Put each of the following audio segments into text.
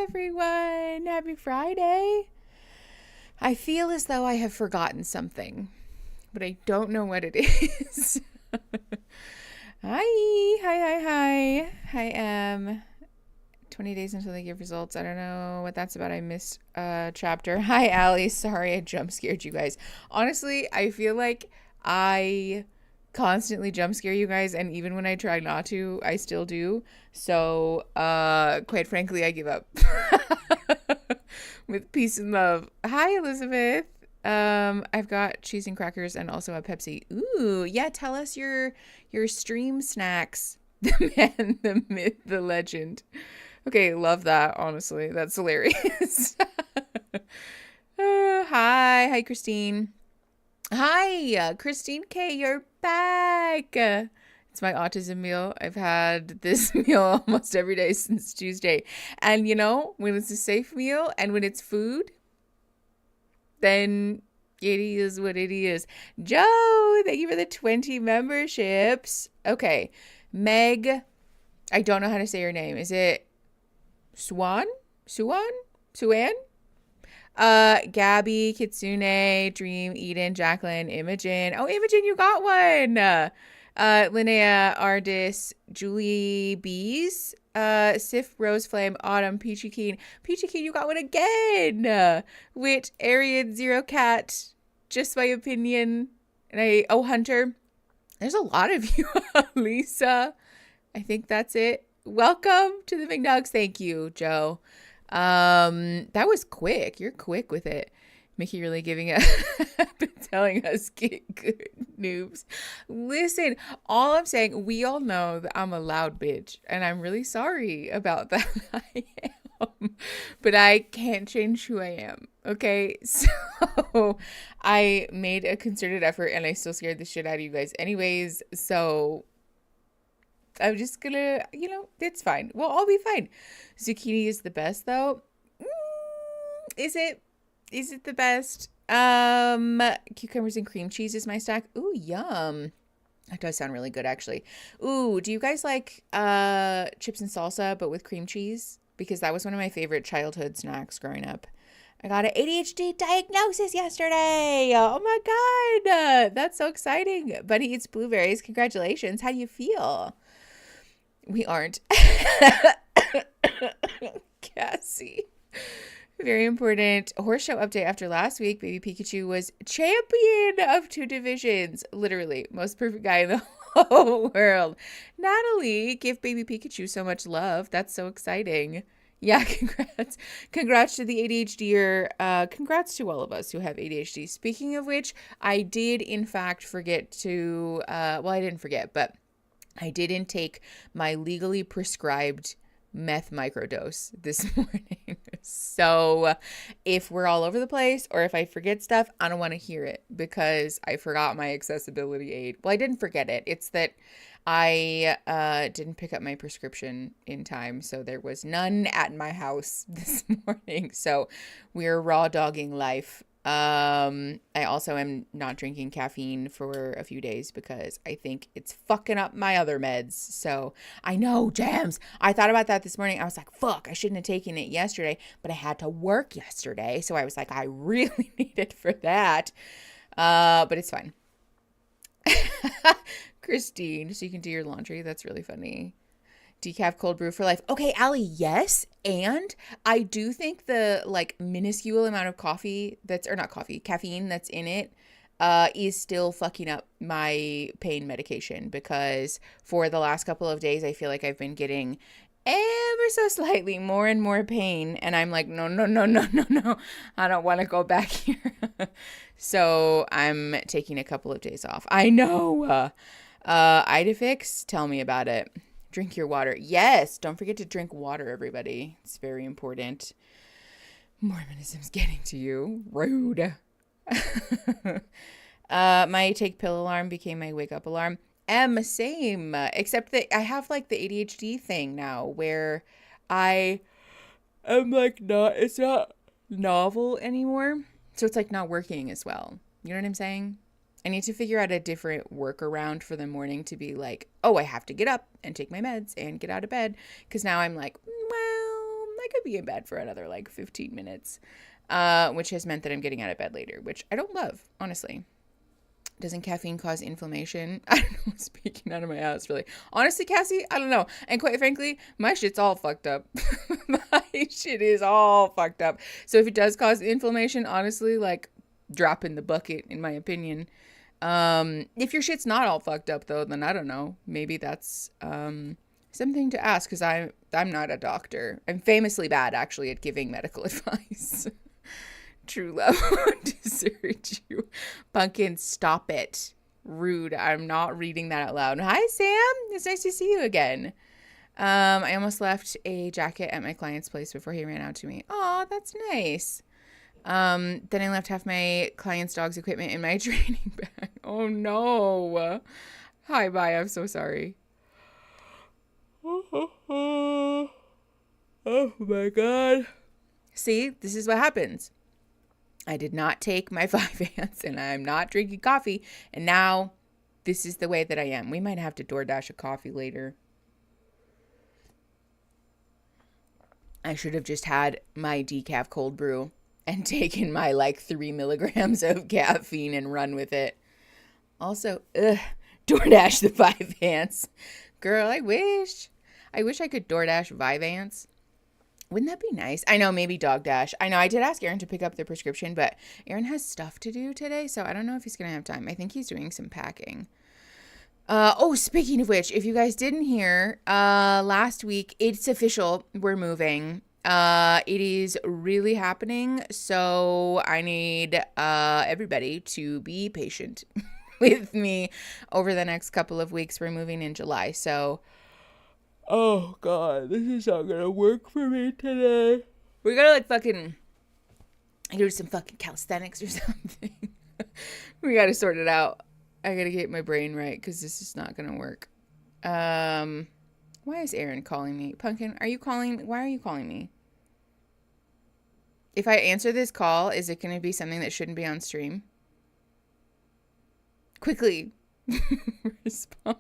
everyone. Happy Friday. I feel as though I have forgotten something, but I don't know what it is. Hi. I 20 days until they give results. I don't know what that's about. I missed a chapter. Hi, Allie. Sorry I jump scared you guys. Honestly, I feel like I constantly jump scare you guys, and even when I try not to, I still do. So, quite frankly, I give up. With peace and love. Hi, Elizabeth. I've got cheese and crackers and also a Pepsi. Ooh, yeah, tell us your stream snacks. The man, the myth, the legend. Okay, love that, honestly. That's hilarious. Hi, Christine. Hi, Christine K, you're back. It's my autism meal. I've had this meal almost every day since Tuesday. And you know, when it's a safe meal and when it's food, then it is what it is. Joe, thank you for the 20 memberships. Okay, Meg, I don't know how to say your name. Is it Suan? Gabby, Kitsune, Dream, Eden, Jacqueline, Imogen. Oh, Imogen, you got one. Linnea, Ardis, Julie Bees, Sif, Rose Flame, Autumn, Peachy Keen. Peachy Keen, you got one again. Wit, Arian, Zero Cat, Just My Opinion, and Hunter. There's a lot of you. Lisa, I think that's it. Welcome to the McNugs. Thank you, Joe. That was quick. You're quick with it. Mickey really giving up telling us get good noobs. Listen, all I'm saying, we all know that I'm a loud bitch, and I'm really sorry about that. I am, but I can't change who I am. Okay, so I made a concerted effort, and I still scared the shit out of you guys, anyways. So I'm just gonna, it's fine. We'll all be fine. Zucchini is the best, though. Is it? Is it the best? Cucumbers and cream cheese is my stack. Ooh, yum. That does sound really good, actually. Ooh, do you guys like chips and salsa, but with cream cheese? Because that was one of my favorite childhood snacks growing up. I got an ADHD diagnosis yesterday. Oh my God. That's so exciting. Bunny eats blueberries. Congratulations. How do you feel? We aren't. Cassie. Very important horse show update after last week. Baby Pikachu was champion of 2 divisions. Literally, most perfect guy in the whole world. Natalie, give Baby Pikachu so much love. That's so exciting. Yeah, congrats. Congrats to the ADHDer. Congrats to all of us who have ADHD. Speaking of which, I did in fact forget to, I didn't forget, but I did intake my legally prescribed meth microdose this morning. So if we're all over the place or if I forget stuff, I don't want to hear it because I forgot my accessibility aid. Well, I didn't forget it. It's that I didn't pick up my prescription in time. So there was none at my house this morning. So we're raw dogging life. I also am not drinking caffeine for a few days because I think it's fucking up my other meds. So I know, Jams. I thought about that this morning. I was like, fuck, I shouldn't have taken it yesterday, but I had to work yesterday. So I was like, I really need it for that. But it's fine. Christine, so you can do your laundry. That's really funny. Decaf cold brew for life. Okay, Allie, yes. And I do think the minuscule amount of caffeine that's in it is still fucking up my pain medication because for the last couple of days, I feel like I've been getting ever so slightly more and more pain. And I'm like, no. I don't want to go back here. So I'm taking a couple of days off. I know. Idafix, tell me about it. Drink your water. Yes, don't forget to drink water, everybody. It's very important. Mormonism's getting to you. Rude. My take pill alarm became my wake up alarm. Same. Except that I have the ADHD thing now where I am it's not novel anymore. So it's not working as well. You know what I'm saying? I need to figure out a different workaround for the morning to be I have to get up and take my meds and get out of bed. Because now I'm well, I could be in bed for another like 15 minutes, which has meant that I'm getting out of bed later, which I don't love, honestly. Doesn't caffeine cause inflammation? I don't know, speaking out of my ass, really. Honestly, Cassie, I don't know. And quite frankly, my shit's all fucked up. My shit is all fucked up. So if it does cause inflammation, honestly, like, drop in the bucket, in my opinion. If your shit's not all fucked up, though, then I don't know. Maybe that's something to ask, because I'm not a doctor. I'm famously bad, actually, at giving medical advice. True love won't desert you. Pumpkin, stop it. Rude. I'm not reading that out loud. Hi, Sam. It's nice to see you again. I almost left a jacket at my client's place before he ran out to me. Oh, that's nice. Then I left half my client's dog's equipment in my training bag. Oh, no. Hi, bye. I'm so sorry. Oh, my God. See, this is what happens. I did not take my 5-ants, and I'm not drinking coffee, and now this is the way that I am. We might have to DoorDash a coffee later. I should have just had my decaf cold brew and taken my like 3 milligrams of caffeine and run with it. Also, DoorDash the 5-ants. Girl, I wish I could DoorDash 5-ants. Wouldn't that be nice? I know, maybe Dog Dash. I know, I did ask Aaron to pick up the prescription, but Aaron has stuff to do today, so I don't know if he's going to have time. I think he's doing some packing. Speaking of which, if you guys didn't hear, last week, it's official. We're moving. It is really happening, so I need everybody to be patient with me over the next couple of weeks. We're moving in July, so... Oh, God, this is not gonna work for me today. We're gonna, like, fucking... I do some fucking calisthenics or something. We gotta sort it out. I gotta get my brain right, because this is not gonna work. Why is Aaron calling me? Pumpkin, are you calling... Why are you calling me? If I answer this call, is it gonna be something that shouldn't be on stream? Quickly. Respond.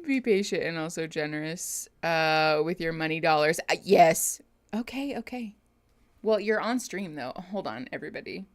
Be patient and also generous with your money dollars. Yes. Okay. Well, you're on stream, though. Hold on, everybody.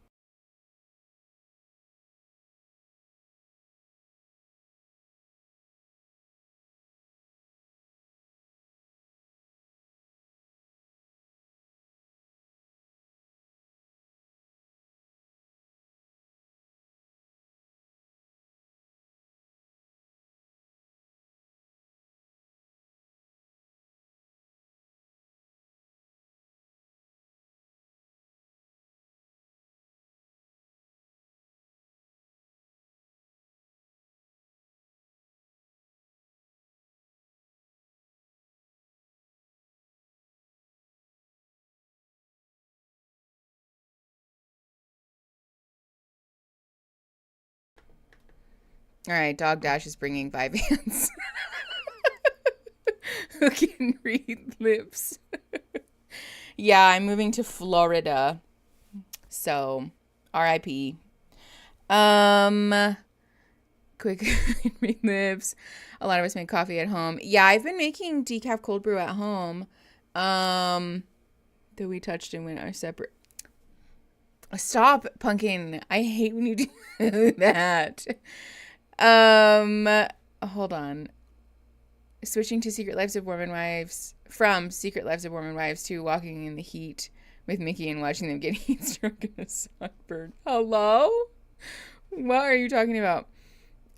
All right, Dog Dash is bringing 5-ants. Who can read lips? Yeah, I'm moving to Florida. So, R.I.P. Quick read lips. A lot of us make coffee at home. Yeah, I've been making decaf cold brew at home. That we touched in when our separate. Stop, Pumpkin. I hate when you do that. Hold on. Switching to Secret Lives of Mormon Wives, from Secret Lives of Mormon Wives to Walking in the Heat with Mickey and watching them get heat stroke and a sunburn. Hello? What are you talking about?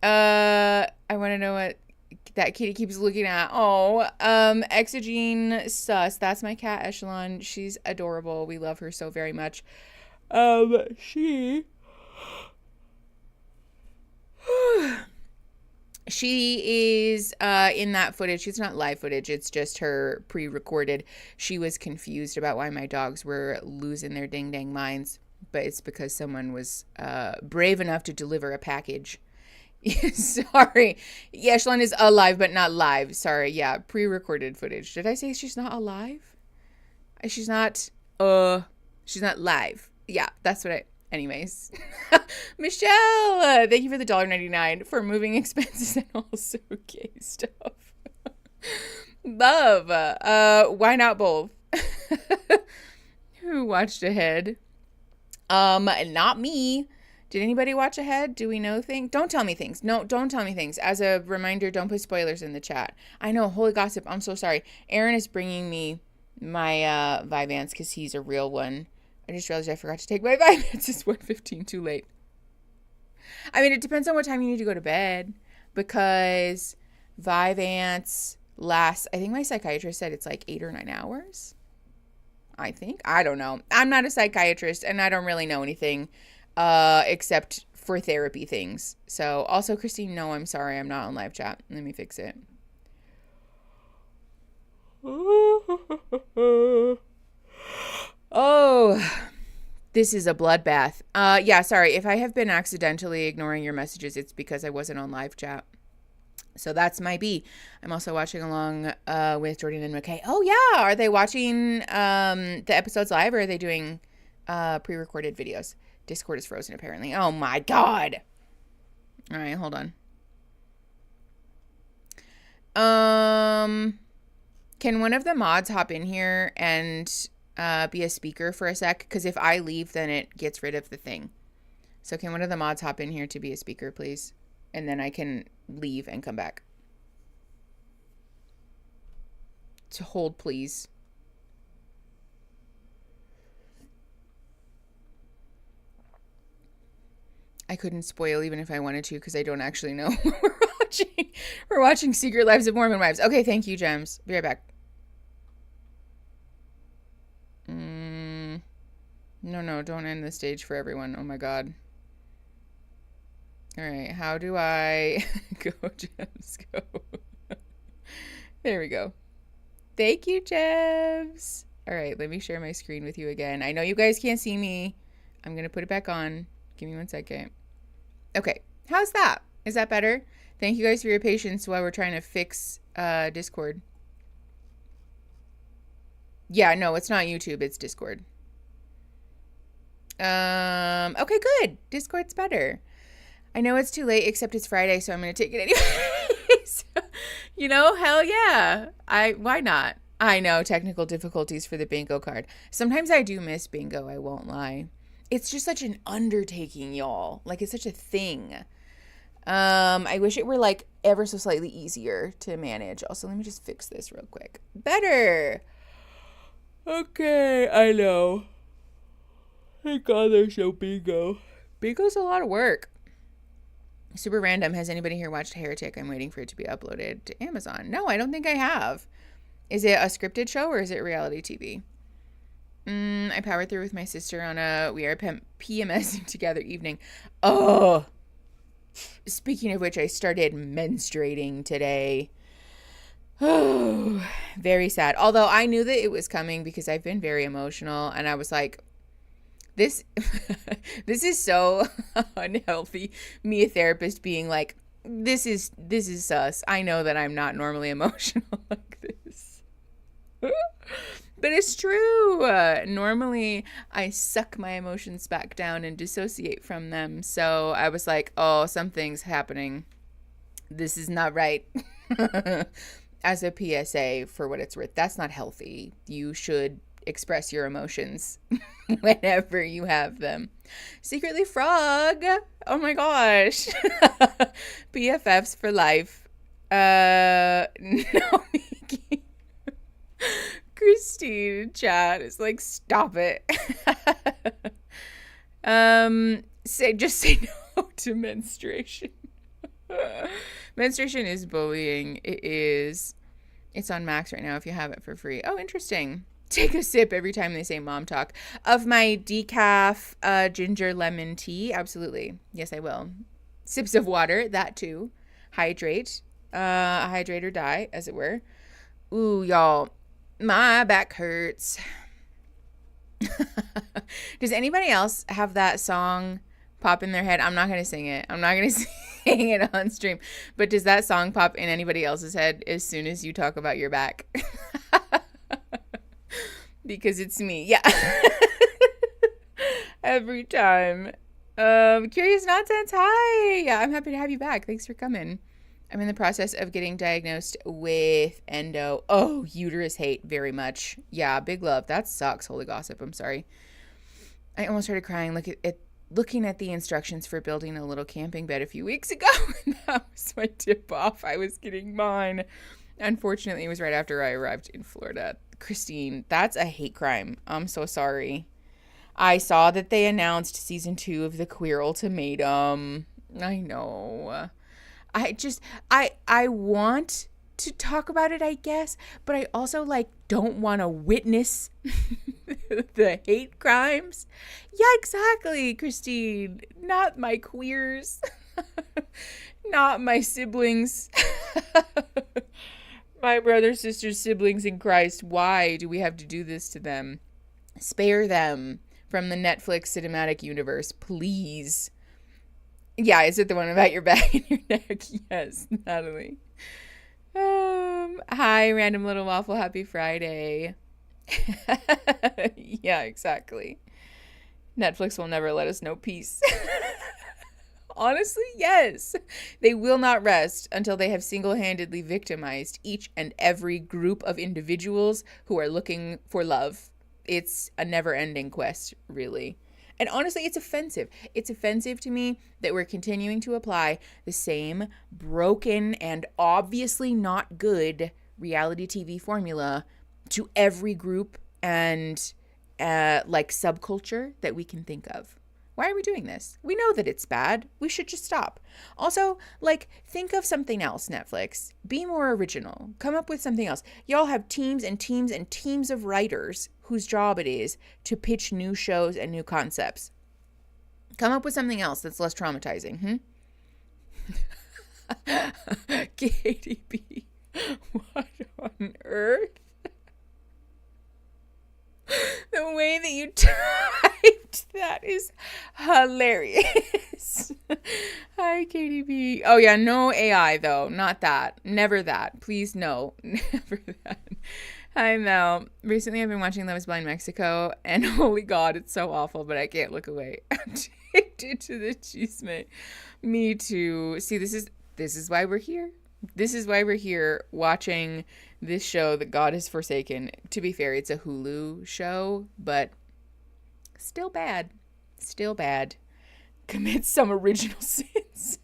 I want to know what that kitty keeps looking at. Oh, Exogene Sus. That's my cat, Echelon. She's adorable. We love her so very much. She is in that footage. It's not live footage. It's just her pre-recorded. She was confused about why my dogs were losing their ding-dang minds. But it's because someone was brave enough to deliver a package. Sorry. Yeah, Echelon is alive, but not live. Sorry. Yeah, pre-recorded footage. Did I say she's not alive? She's not live. Yeah, that's what I... Anyways. Michelle, thank you for the $1.99 for moving expenses and also gay stuff. Love. Why not both? Who watched Ahead? Not me. Did anybody watch Ahead? Do we know things? Don't tell me things. No, don't tell me things. As a reminder, don't put spoilers in the chat. I know, holy gossip. I'm so sorry. Aaron is bringing me my Vyvanse because he's a real one. I just realized I forgot to take my Vyvanse. It's 1:15, too late. I mean, it depends on what time you need to go to bed, because Vyvanse lasts, I think my psychiatrist said it's like 8 or 9 hours. I think. I don't know. I'm not a psychiatrist, and I don't really know anything except for therapy things. So, also, Christine, no, I'm sorry. I'm not on live chat. Let me fix it. Oh, this is a bloodbath. Yeah, sorry. If I have been accidentally ignoring your messages, it's because I wasn't on live chat. So that's my B. I'm also watching along with Jordan and McKay. Oh, yeah. Are they watching the episodes live, or are they doing pre-recorded videos? Discord is frozen, apparently. Oh, my God. All right, hold on. Can one of the mods hop in here and be a speaker for a sec? Because if I leave, then it gets rid of the thing. So can one of the mods hop in here to be a speaker, please? And then I can leave and come back. To hold, please. I couldn't spoil even if I wanted to, because I don't actually know what we're watching. We're watching Secret Lives of Mormon Wives. Okay, thank you, Gems. Be right back. No, don't end the stage for everyone. Oh my God. All right, how do I go, Gems, go? There we go. Thank you, Gems. All right, let me share my screen with you again. I know you guys can't see me. I'm going to put it back on. Give me 1 second. Okay, how's that? Is that better? Thank you guys for your patience while we're trying to fix Discord. Yeah, no, it's not YouTube, it's Discord. Okay, good. Discord's better. I know it's too late, except it's Friday, so I'm going to take it anyways. You know, hell yeah. Why not? I know, technical difficulties for the bingo card. Sometimes I do miss bingo, I won't lie. It's just such an undertaking, y'all. Like, it's such a thing. I wish it were, like, ever so slightly easier to manage. Also, let me just fix this real quick. Better. Okay, I know. Thank God there's no bingo. Bingo's a lot of work. Super random. Has anybody here watched Heretic? I'm waiting for it to be uploaded to Amazon. No, I don't think I have. Is it a scripted show or is it reality TV? I powered through with my sister on a we are PMSing together evening. Oh, speaking of which, I started menstruating today. Oh, very sad. Although I knew that it was coming because I've been very emotional, and I was like, this is so unhealthy. Me, a therapist, being like, this is sus. I know that I'm not normally emotional like this. But it's true. Normally, I suck my emotions back down and dissociate from them. So I was like, oh, something's happening. This is not right. As a PSA, for what it's worth, that's not healthy. You should express your emotions whenever you have them. Secretly Frog. Oh my gosh. BFFs for life. No, Mickey. Christine chat is like, stop it. Just say no to menstruation. Menstruation is bullying. It is. It's on Max right now if you have it for free. Oh, interesting. Take a sip every time they say MomTok. Of my decaf ginger lemon tea. Absolutely. Yes, I will. Sips of water. That too. Hydrate. Hydrate or die, as it were. Ooh, y'all. My back hurts. Does anybody else have that song pop in their head? I'm not going to sing it. I'm not going to sing it on stream. But does that song pop in anybody else's head as soon as you talk about your back? Because it's me. Yeah. Every time. Curious Nonsense. Hi. Yeah, I'm happy to have you back. Thanks for coming. I'm in the process of getting diagnosed with endo. Oh, uterus hate very much. Yeah, big love. That sucks. Holy gossip. I'm sorry. I almost started crying looking at the instructions for building a little camping bed a few weeks ago. And that was my tip off. I was getting mine. Unfortunately, it was right after I arrived in Florida. Christine, that's a hate crime. I'm so sorry. I saw that they announced season 2 of The Queer Ultimatum. I know. I want to talk about it, I guess, but I also don't want to witness the hate crimes. Yeah, exactly, Christine. Not my queers. Not my siblings. My brothers, sisters, siblings in Christ. Why do we have to do this to them? Spare them from the Netflix cinematic universe, please. Yeah, is it the one about your back and your neck? Yes, Natalie. Hi, random little waffle. Happy Friday. Yeah, exactly. Netflix will never let us know peace. Honestly, yes. They will not rest until they have single-handedly victimized each and every group of individuals who are looking for love. It's a never-ending quest, really. And honestly, it's offensive. It's offensive to me that we're continuing to apply the same broken and obviously not good reality TV formula to every group and subculture that we can think of. Why are we doing this? We know that it's bad. We should just stop. Also, think of something else, Netflix. Be more original. Come up with something else. Y'all have teams and teams and teams of writers whose job it is to pitch new shows and new concepts. Come up with something else that's less traumatizing, KDB, what on earth? The way that you typed that is hilarious. Hi, KDB. Oh, yeah, no AI, though. Not that. Never that. Please, no. Never that. Hi, Mel. Recently, I've been watching Love is Blind Mexico, and holy God, it's so awful, but I can't look away. I'm addicted to the chisme. Me too. See, this is why we're here. This is why we're here watching this show that God has forsaken. To be fair, it's a Hulu show, but still bad. Still bad. Commit some original sins.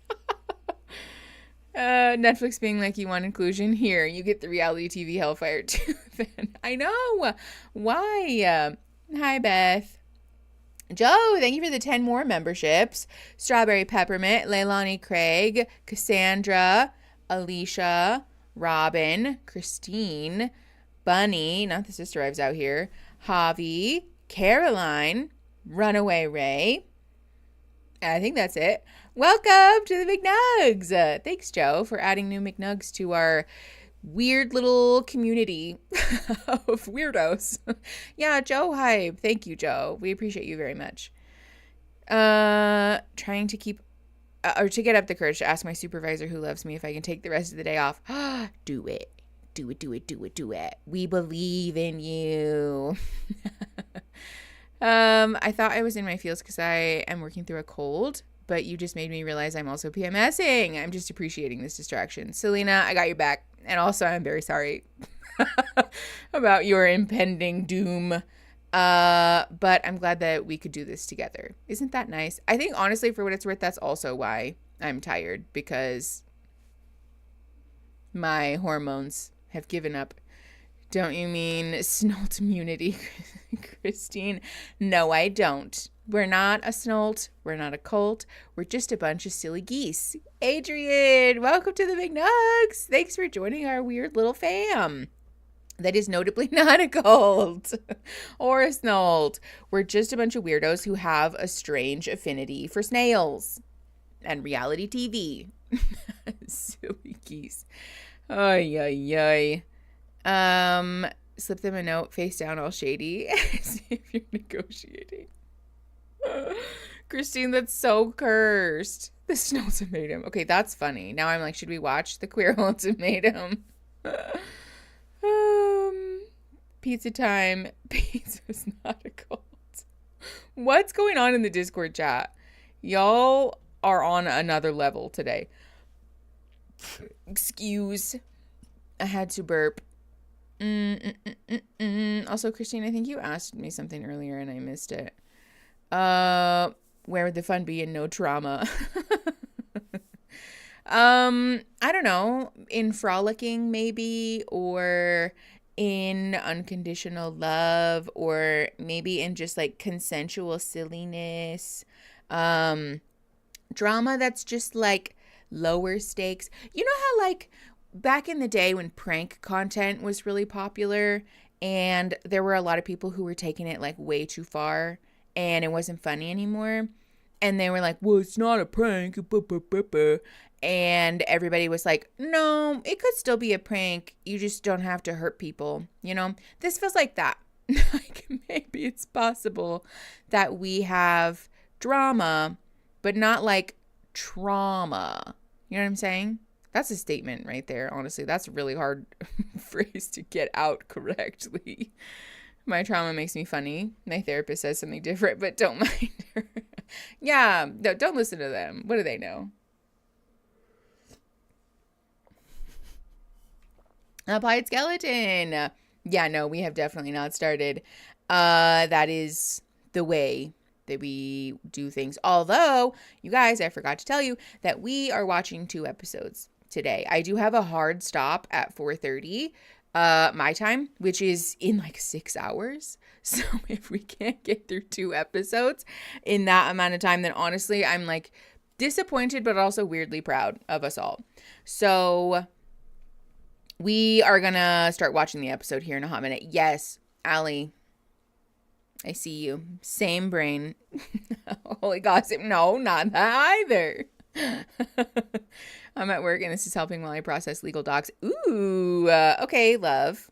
Netflix being like, you want inclusion? Here, you get the reality TV hellfire too. Then I know. Why? Hi, Beth. Joe, thank you for the 10 more memberships. Strawberry Peppermint, Leilani Craig, Cassandra, Alicia, Robin, Christine, Bunny, not the sister wives out here, Javi, Caroline, Runaway Ray. I think that's it. Welcome to the McNugs. Thanks, Joe, for adding new McNugs to our weird little community of weirdos. Yeah, Joe Hype. Thank you, Joe. We appreciate you very much. Trying to keep or to get up the courage to ask my supervisor who loves me if I can take the rest of the day off. Do it. Do it, do it, do it, do it. We believe in you. I thought I was in my feels because I am working through a cold, but you just made me realize I'm also PMSing. I'm just appreciating this distraction. Selena, I got your back. And also, I'm very sorry about your impending doom. But I'm glad that we could do this together. Isn't that nice? I think, honestly, for what it's worth, that's also why I'm tired, because my hormones have given up. Don't you mean snolt immunity, Christine? No, I don't. We're not a snolt. We're not a cult. We're just a bunch of silly geese. Adrian, welcome to the McNugs. Thanks for joining our weird little fam. That is notably not a cult or a snolt. We're just a bunch of weirdos who have a strange affinity for snails and reality TV. Silly geese. Ay, ay, ay. Slip them a note, face down, all shady, as if you're negotiating. Christine, that's so cursed. The Snow Ultimatum. Okay, that's funny. Now I'm like, should we watch the Queer Ultimatum? Pizza time. Pizza's not a cult. What's going on in the Discord chat? Y'all are on another level today. Excuse. I had to burp. Also, Christine, I think you asked me something earlier and I missed it. Where would the fun be in no trauma? I don't know, in frolicking maybe, or in unconditional love, or maybe in just like consensual silliness. Drama that's just like lower stakes. You know how like back in the day when prank content was really popular and there were a lot of people who were taking it like way too far and it wasn't funny anymore, and they were like, well, it's not a prank, and everybody was like, no, it could still be a prank, you just don't have to hurt people, you know? This feels like that. Like maybe it's possible that we have drama but not like trauma. You know what I'm saying? That's a statement right there. Honestly, that's a really hard phrase to get out correctly. My trauma makes me funny. My therapist says something different, but don't mind her. Yeah, no, don't listen to them. What do they know? Applied skeleton. Yeah, no, we have definitely not started. That is the way that we do things. Although, you guys, I forgot to tell you that we are watching 2 episodes today. I do have a hard stop at 4:30 my time, which is in like 6 hours. So if we can't get through 2 episodes in that amount of time, then honestly, I'm like disappointed, but also weirdly proud of us all. So we are gonna start watching the episode here in a hot minute. Yes, Allie, I see you. Same brain. Holy gossip. No, not that either. I'm at work and this is helping while I process legal docs. Ooh, okay, love.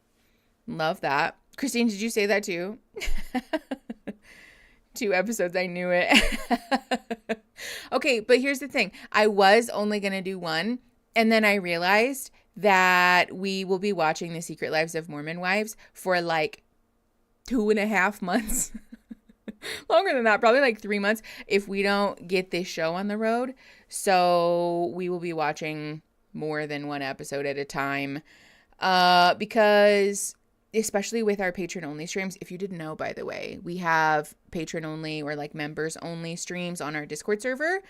Love that. Christine, did you say that too? 2 episodes, I knew it. Okay, but here's the thing. I was only going to do 1, and then I realized that we will be watching The Secret Lives of Mormon Wives for like 2.5 months. Longer than that, probably like 3 months if we don't get this show on the road. So we will be watching more than 1 episode at a time. Because especially with our patron only streams, if you didn't know, by the way, we have patron only or like members only streams on our Discord server.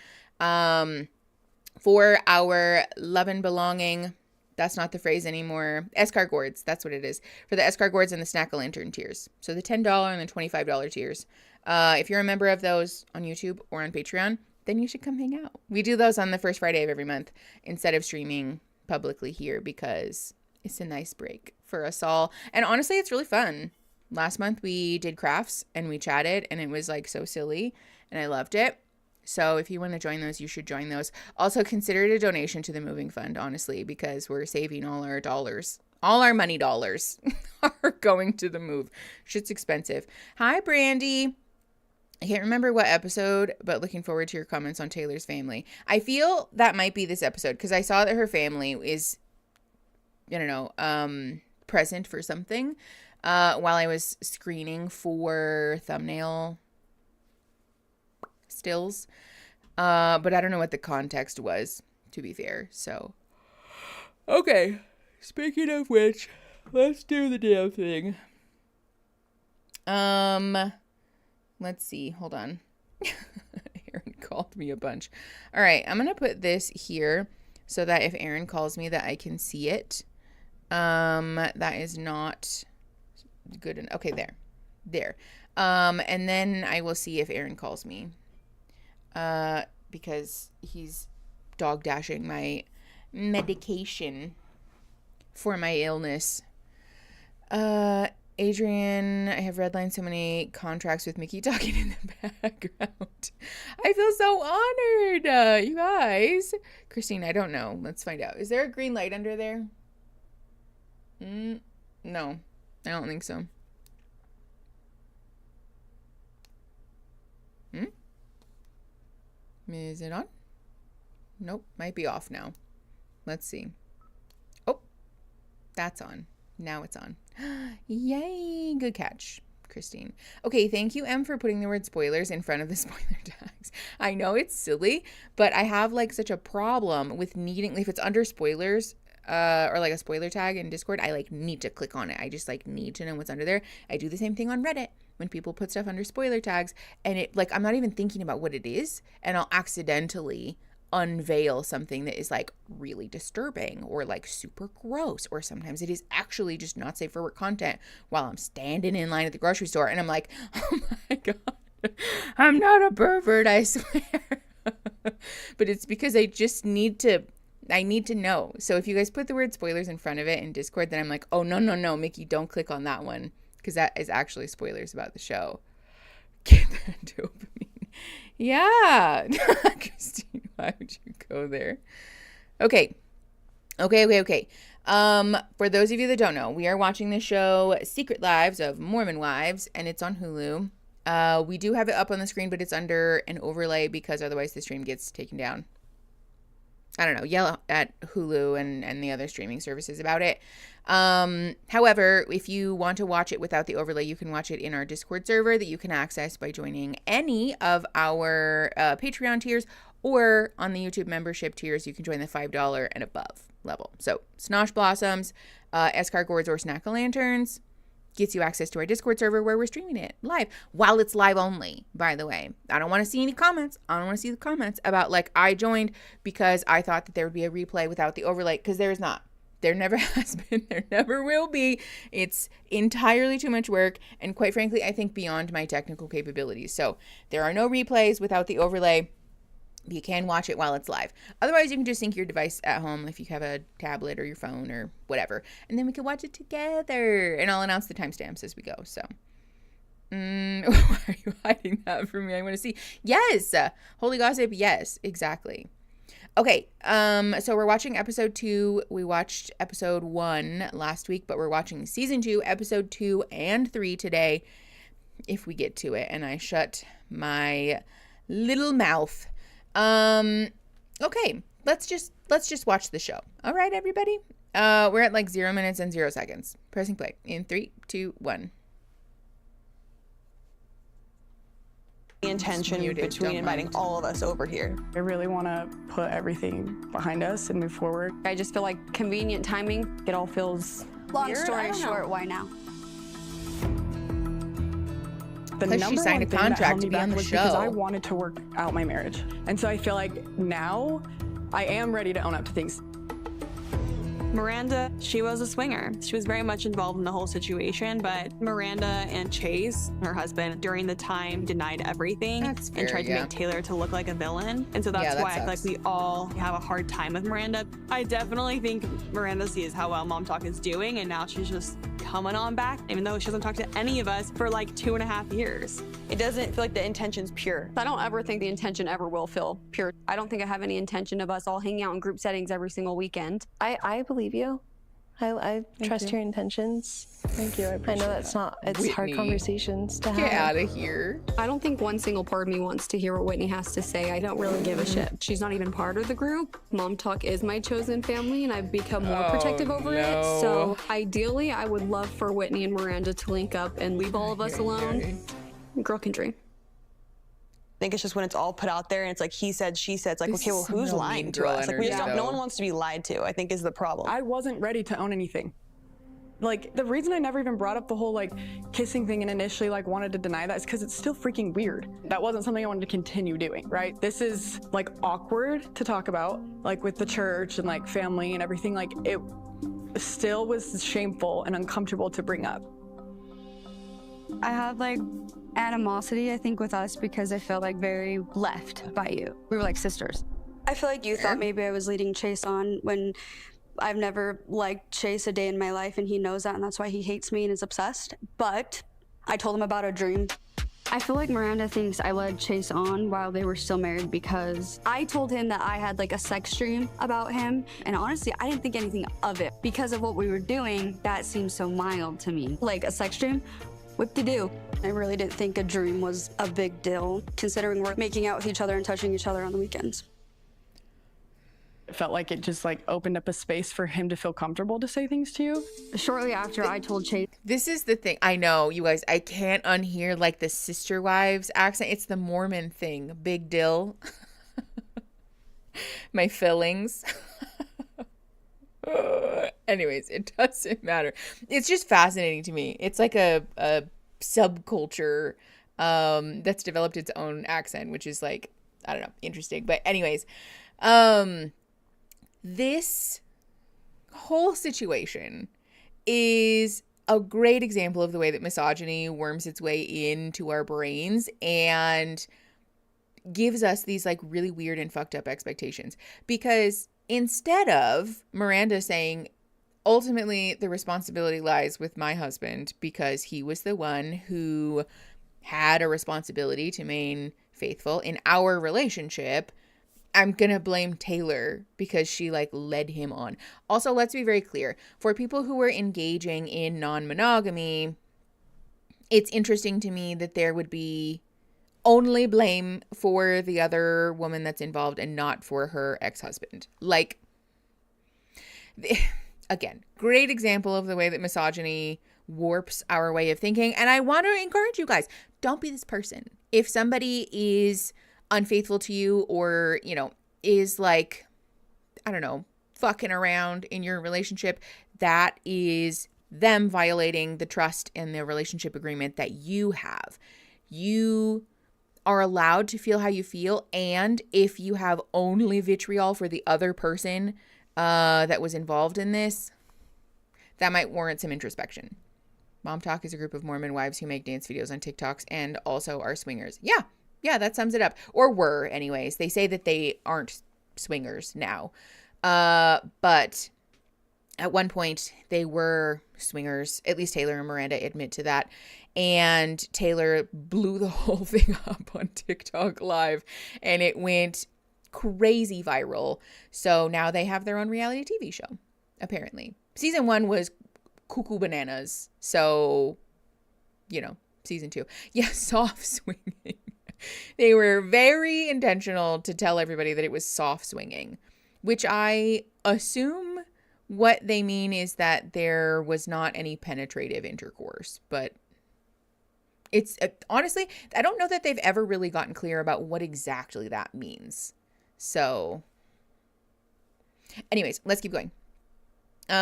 For our love and belonging, that's not the phrase anymore, Escar Gourds, that's what it is. For the Escar Gourds and the Snack-a-Lantern tiers. So the $10 and the $25 tiers. If you're a member of those on YouTube or on Patreon, then you should come hang out. We do those on the first Friday of every month instead of streaming publicly here because it's a nice break for us all. And honestly, it's really fun. Last month we did crafts and we chatted and it was like so silly and I loved it. So if you want to join those, you should join those. Also, consider it a donation to the moving fund, honestly, because we're saving all our dollars. All our money dollars are going to the move. Shit's expensive. Hi, Brandy. I can't remember what episode, but looking forward to your comments on Taylor's family. I feel that might be this episode because I saw that her family is, I don't know, present for something while I was screening for thumbnail stills. But I don't know what the context was, to be fair. So, okay. Speaking of which, let's do the damn thing. Let's see. Hold on. Aaron called me a bunch. All right. I'm going to put this here so that if Aaron calls me that I can see it. That is not good enough. Okay, there. And then I will see if Aaron calls me. Because he's dog dashing my medication for my illness. Adrian, I have redlined so many contracts with Mickey talking in the background. I feel so honored, you guys. Christine, I don't know. Let's find out. Is there a green light under there? No, I don't think so. Is it on? Nope, might be off now. Let's see. Oh, that's on. Now it's on. Yay, good catch, Christine. Okay, thank you, Em, for putting the word spoilers in front of the spoiler tags. I know it's silly, but I have like such a problem with needing, if it's under spoilers, or like a spoiler tag in Discord, I like need to click on it. I just like need to know what's under there. I do the same thing on Reddit when people put stuff under spoiler tags, and it like I'm not even thinking about what it is, and I'll accidentally unveil something that is like really disturbing or like super gross, or sometimes it is actually just not safe for work content while I'm standing in line at the grocery store, and I'm like, oh my god, I'm not a pervert, I swear. But it's because I need to know. So if you guys put the word spoilers in front of it in Discord, then I'm like, oh no, Mickey, don't click on that one, because that is actually spoilers about the show. Get that dopamine. Yeah. Christine, why would you go there? Okay. For those of you that don't know, we are watching the show Secret Lives of Mormon Wives, and it's on Hulu. We do have it up on the screen, but it's under an overlay because otherwise the stream gets taken down. I don't know, yell at Hulu and the other streaming services about it. However, if you want to watch it without the overlay, you can watch it in our Discord server that you can access by joining any of our Patreon tiers, or on the YouTube membership tiers, you can join the $5 and above level. So Snosh Blossoms, Escar Gourds, or Snack-O-Lanterns gets you access to our Discord server where we're streaming it live, while it's live only, by the way. I don't want to see any comments. I don't want to see the comments about like I joined because I thought that there would be a replay without the overlay, because there is not. There never has been. There never will be. It's entirely too much work, and quite frankly, I think beyond my technical capabilities. So there are no replays without the overlay. You can watch it while it's live. Otherwise, you can just sync your device at home if you have a tablet or your phone or whatever, and then we can watch it together. And I'll announce the timestamps as we go. So, why are you hiding that from me? I want to see. Yes, Holy Gossip. Yes, exactly. Okay, so we're watching episode 2. We watched episode 1 last week, but we're watching season 2, episode 2 and 3 today, if we get to it. And I shut my little mouth. Okay, let's just watch the show. All right, everybody. We're at like 0 minutes and 0 seconds. Pressing play in 3, 2, 1. The intention between inviting all of us over here. I really want to put everything behind us and move forward. I just feel like convenient timing. It all feels long story short, why now? Because she signed a contract to be on the show. Because I wanted to work out my marriage. And so I feel like now I am ready to own up to things. Miranda, she was a swinger. She was very much involved in the whole situation, but Miranda and Chase, her husband, during the time denied everything and tried to make Taylor to look like a villain. And so that's why I feel like we all have a hard time with Miranda. I definitely think Miranda sees how well MomTok is doing, and now she's just coming on back, even though she doesn't talk to any of us for like 2.5 years. It doesn't feel like the intention's pure. I don't ever think the intention ever will feel pure. I don't think I have any intention of us all hanging out in group settings every single weekend. I believe you. I trust your intentions. Thank you. I know that's not, it's Whitney, hard conversations to have. Get out of here. I don't think one single part of me wants to hear what Whitney has to say. I don't really give a shit. She's not even part of the group. MomTok is my chosen family, and I've become more protective over it. So ideally, I would love for Whitney and Miranda to link up and leave all of us alone. Girl can dream. I think it's just when it's all put out there and it's like he said, she said, it's like, okay, well, who's lying to us? Like, we just don't, no one wants to be lied to, I think is the problem. I wasn't ready to own anything. Like, the reason I never even brought up the whole, like, kissing thing and initially, like, wanted to deny that is because it's still freaking weird. That wasn't something I wanted to continue doing, right? This is, like, awkward to talk about, like, with the church and, like, family and everything. Like, it still was shameful and uncomfortable to bring up. I have, like, animosity, I think, with us because I felt like very left by you. We were like sisters. I feel like you thought maybe I was leading Chase on when I've never liked Chase a day in my life, and he knows that, and that's why he hates me and is obsessed. But I told him about a dream. I feel like Miranda thinks I led Chase on while they were still married because I told him that I had like a sex dream about him, and honestly, I didn't think anything of it. Because of what we were doing, that seemed so mild to me. Like a sex dream? Whoop-de-doo. I really didn't think a dream was a big deal, considering we're making out with each other and touching each other on the weekends. It felt like it just, like, opened up a space for him to feel comfortable to say things to you. Shortly after, I told Chase. This is the thing. I know, you guys, I can't unhear, like, the sister wives accent. It's the Mormon thing. Big deal. My fillings. Anyways, it doesn't matter. It's just fascinating to me. It's like a subculture that's developed its own accent, which is like, I don't know, interesting. But anyways, this whole situation is a great example of the way that misogyny worms its way into our brains and gives us these like really weird and fucked up expectations. Because instead of Miranda saying, ultimately the responsibility lies with my husband because he was the one who had a responsibility to remain faithful in our relationship, I'm going to blame Taylor because she like led him on. Also, let's be very clear. For people who are engaging in non-monogamy, it's interesting to me that there would be only blame for the other woman that's involved and not for her ex-husband. Like, again, great example of the way that misogyny warps our way of thinking. And I want to encourage you guys, don't be this person. If somebody is unfaithful to you or, you know, is like, I don't know, fucking around in your relationship, that is them violating the trust and the relationship agreement that you have. You are allowed to feel how you feel. And if you have only vitriol for the other person that was involved in this, that might warrant some introspection. MomTok is a group of Mormon wives who make dance videos on TikToks and also are swingers. Yeah, that sums it up. Or were, anyways. They say that they aren't swingers now. But at one point, they were swingers. At least Taylor and Miranda admit to that. And Taylor blew the whole thing up on TikTok Live. And it went crazy viral. So now they have their own reality TV show, apparently. Season 1 was cuckoo bananas. So, you know, season 2. Yeah, soft swinging. They were very intentional to tell everybody that it was soft swinging, which I assume what they mean is that there was not any penetrative intercourse. But it's honestly, I don't know that they've ever really gotten clear about what exactly that means. So anyways, let's keep going. We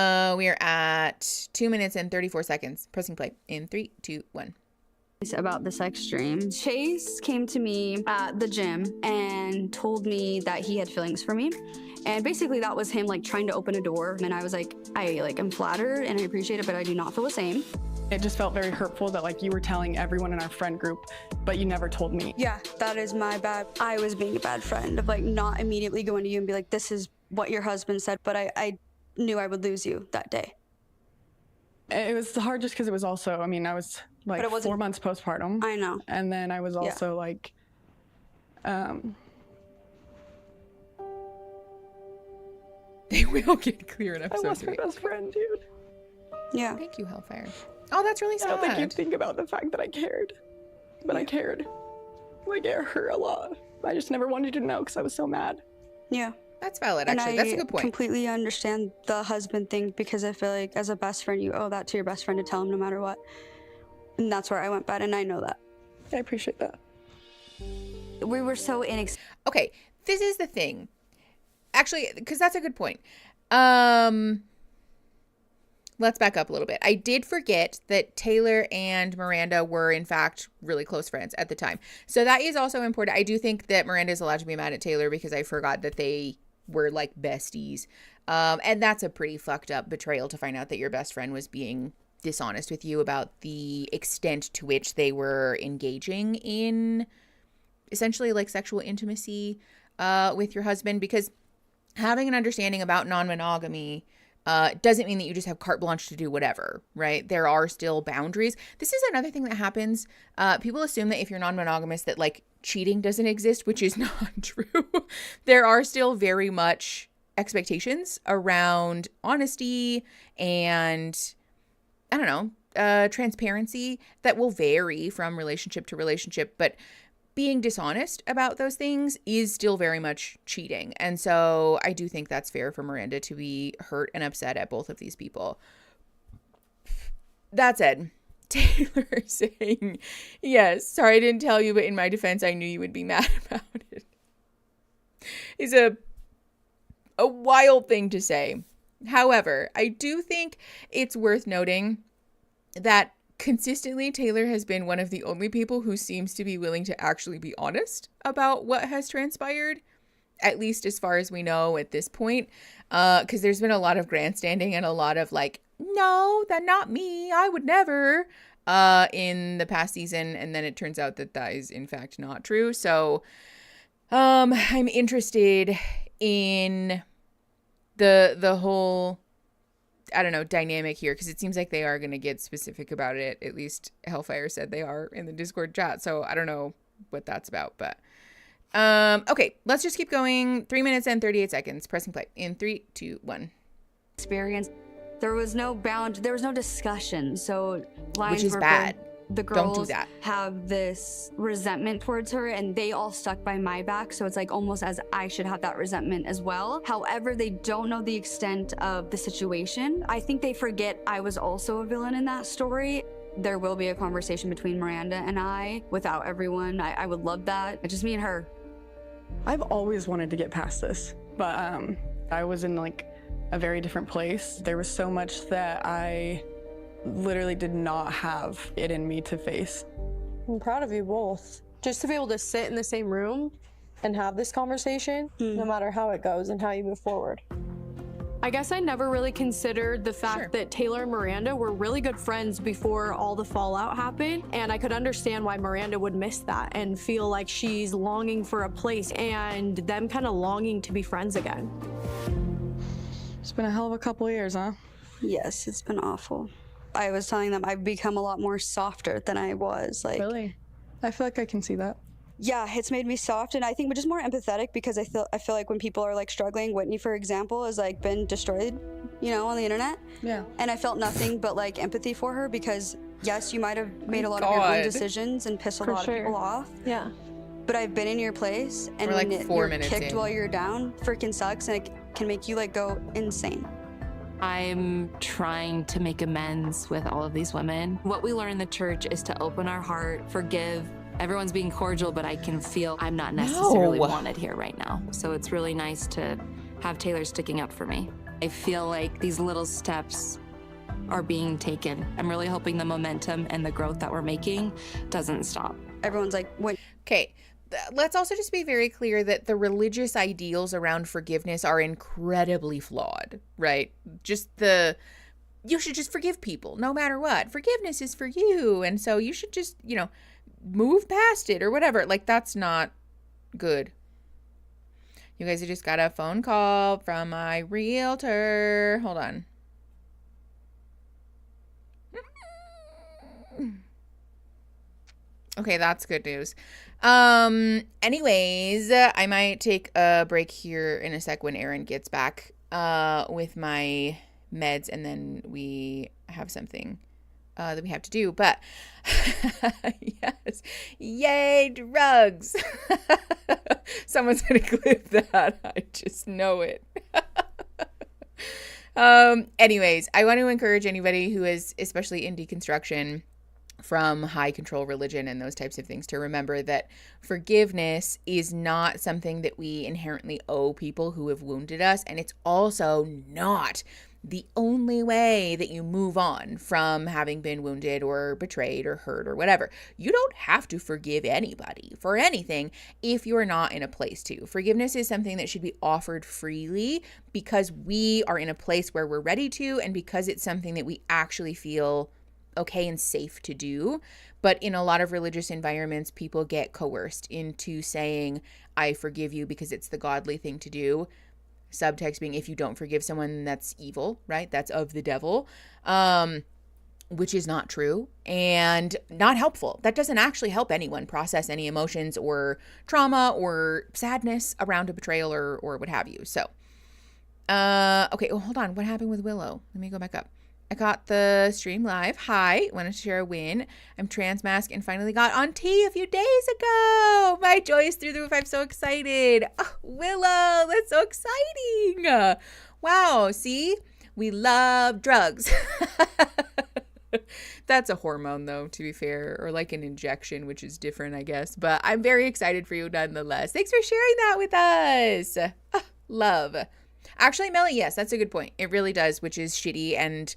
are at 2 minutes and 34 seconds. Pressing play in 3, 2, 1. About the sex dream. Chase came to me at the gym and told me that he had feelings for me. And basically that was him like trying to open a door. And I was like, I'm flattered and I appreciate it, but I do not feel the same. It just felt very hurtful that like you were telling everyone in our friend group, but you never told me. Yeah, that is my bad. I was being a bad friend of like not immediately going to you and be like, this is what your husband said, but I knew I would lose you that day. It was hard just because it was also, I mean, I was like 4 months postpartum. I know. And then I was also like, They will get clear in episode 3. I lost my best friend, dude. Yeah. Thank you, Hellfire. Oh, that's really sad. I don't think you'd think about the fact that I cared. But I cared. Like, it hurt a lot. I just never wanted you to know because I was so mad. Yeah. That's valid, actually. That's a good point. I completely understand the husband thing because I feel like as a best friend, you owe that to your best friend to tell him no matter what. And that's where I went bad, and I know that. I appreciate that. We were so Okay, this is the thing. Actually, because that's a good point. Let's back up a little bit. I did forget that Taylor and Miranda were, in fact, really close friends at the time. So that is also important. I do think that Miranda is allowed to be mad at Taylor because I forgot that they were like besties. And that's a pretty fucked up betrayal to find out that your best friend was being dishonest with you about the extent to which they were engaging in essentially like sexual intimacy with your husband. Because having an understanding about non-monogamy doesn't mean that you just have carte blanche to do whatever, right? There are still boundaries. This is another thing that happens. People assume that if you're non-monogamous that like cheating doesn't exist, which is not true. There are still very much expectations around honesty and, I don't know, transparency that will vary from relationship to relationship. But being dishonest about those things is still very much cheating. And so I do think that's fair for Miranda to be hurt and upset at both of these people. That said, Taylor saying, yes, sorry I didn't tell you, but in my defense, I knew you would be mad about it, is a wild thing to say. However, I do think it's worth noting that consistently Taylor has been one of the only people who seems to be willing to actually be honest about what has transpired, at least as far as we know at this point. Because there's been a lot of grandstanding and a lot of like, no, that not me, I would never, in the past season. And then it turns out that that is in fact not true. So I'm interested in the whole, I don't know, dynamic here, because it seems like they are going to get specific about it. At least Hellfire said they are in the Discord chat. So I don't know what that's about, but okay, let's just keep going. 3 minutes and 38 seconds. Pressing play in 3, 2, 1. Experience. There was no there was no discussion. So lines which is were bad. The girls don't do that. have this resentment towards her, and they all stuck by my back. So it's like almost as I should have that resentment as well. However, they don't know the extent of the situation. I think they forget I was also a villain in that story. There will be a conversation between Miranda and I without everyone. I would love that. It's just me and her. I've always wanted to get past this, but I was in like a very different place. There was so much that I literally did not have it in me to face. I'm proud of you both. Just to be able to sit in the same room and have this conversation, no matter how it goes and how you move forward. I guess I never really considered the fact that Taylor and Miranda were really good friends before all the fallout happened, and I could understand why Miranda would miss that and feel like she's longing for a place and them kind of longing to be friends again. It's been a hell of a couple of years, huh? Yes, it's been awful. I was telling them I've become a lot more softer than I was. Like, really? I feel like I can see that. Yeah, it's made me soft, and I think just more empathetic, because I feel like when people are like struggling, Whitney, for example, has like been destroyed, you know, on the internet. Yeah. And I felt nothing but like empathy for her, because yes, you might have made a lot of your own decisions and pissed a lot of people off. Yeah. But I've been in your place, and like when 4 you're minutes kicked in. while you're down, freaking sucks, and it can make you like go insane. I'm trying to make amends with all of these women. What we learn in the church is to open our heart, forgive. Everyone's being cordial, but I can feel I'm not necessarily wanted here right now. So it's really nice to have Taylor sticking up for me. I feel like these little steps are being taken. I'm really hoping the momentum and the growth that we're making doesn't stop. Everyone's like, what? Okay. Let's also just be very clear that the religious ideals around forgiveness are incredibly flawed, right? You should just forgive people no matter what. Forgiveness is for you. And so you should just, you know, move past it or whatever. Like, that's not good. You guys have just got a phone call from my realtor. Hold on. Okay, that's good news. Anyways, I might take a break here in a sec when Aaron gets back with my meds, and then we have something that we have to do. But yes, yay, drugs. Someone's gonna clip that. I just know it. Anyways, I want to encourage anybody who is especially in deconstruction from high control religion and those types of things to remember that forgiveness is not something that we inherently owe people who have wounded us. And it's also not the only way that you move on from having been wounded or betrayed or hurt or whatever. You don't have to forgive anybody for anything if you're not in a place to. Forgiveness is something that should be offered freely because we are in a place where we're ready to, and because it's something that we actually feel okay and safe to do. But in a lot of religious environments, people get coerced into saying, I forgive you because it's the godly thing to do. Subtext being, if you don't forgive someone, that's evil, right? That's of the devil, which is not true and not helpful. That doesn't actually help anyone process any emotions or trauma or sadness around a betrayal or what have you. So, okay, hold on. What happened with Willow? Let me go back up. I got the stream live. Hi, wanted to share a win. I'm trans mask and finally got on T a few days ago. My joy is through the roof. I'm so excited. Oh, Willow, that's so exciting. Wow, see? We love drugs. That's a hormone though, to be fair, or like an injection, which is different, I guess. But I'm very excited for you nonetheless. Thanks for sharing that with us. Love. Actually, Melly, yes, that's a good point. It really does, which is shitty and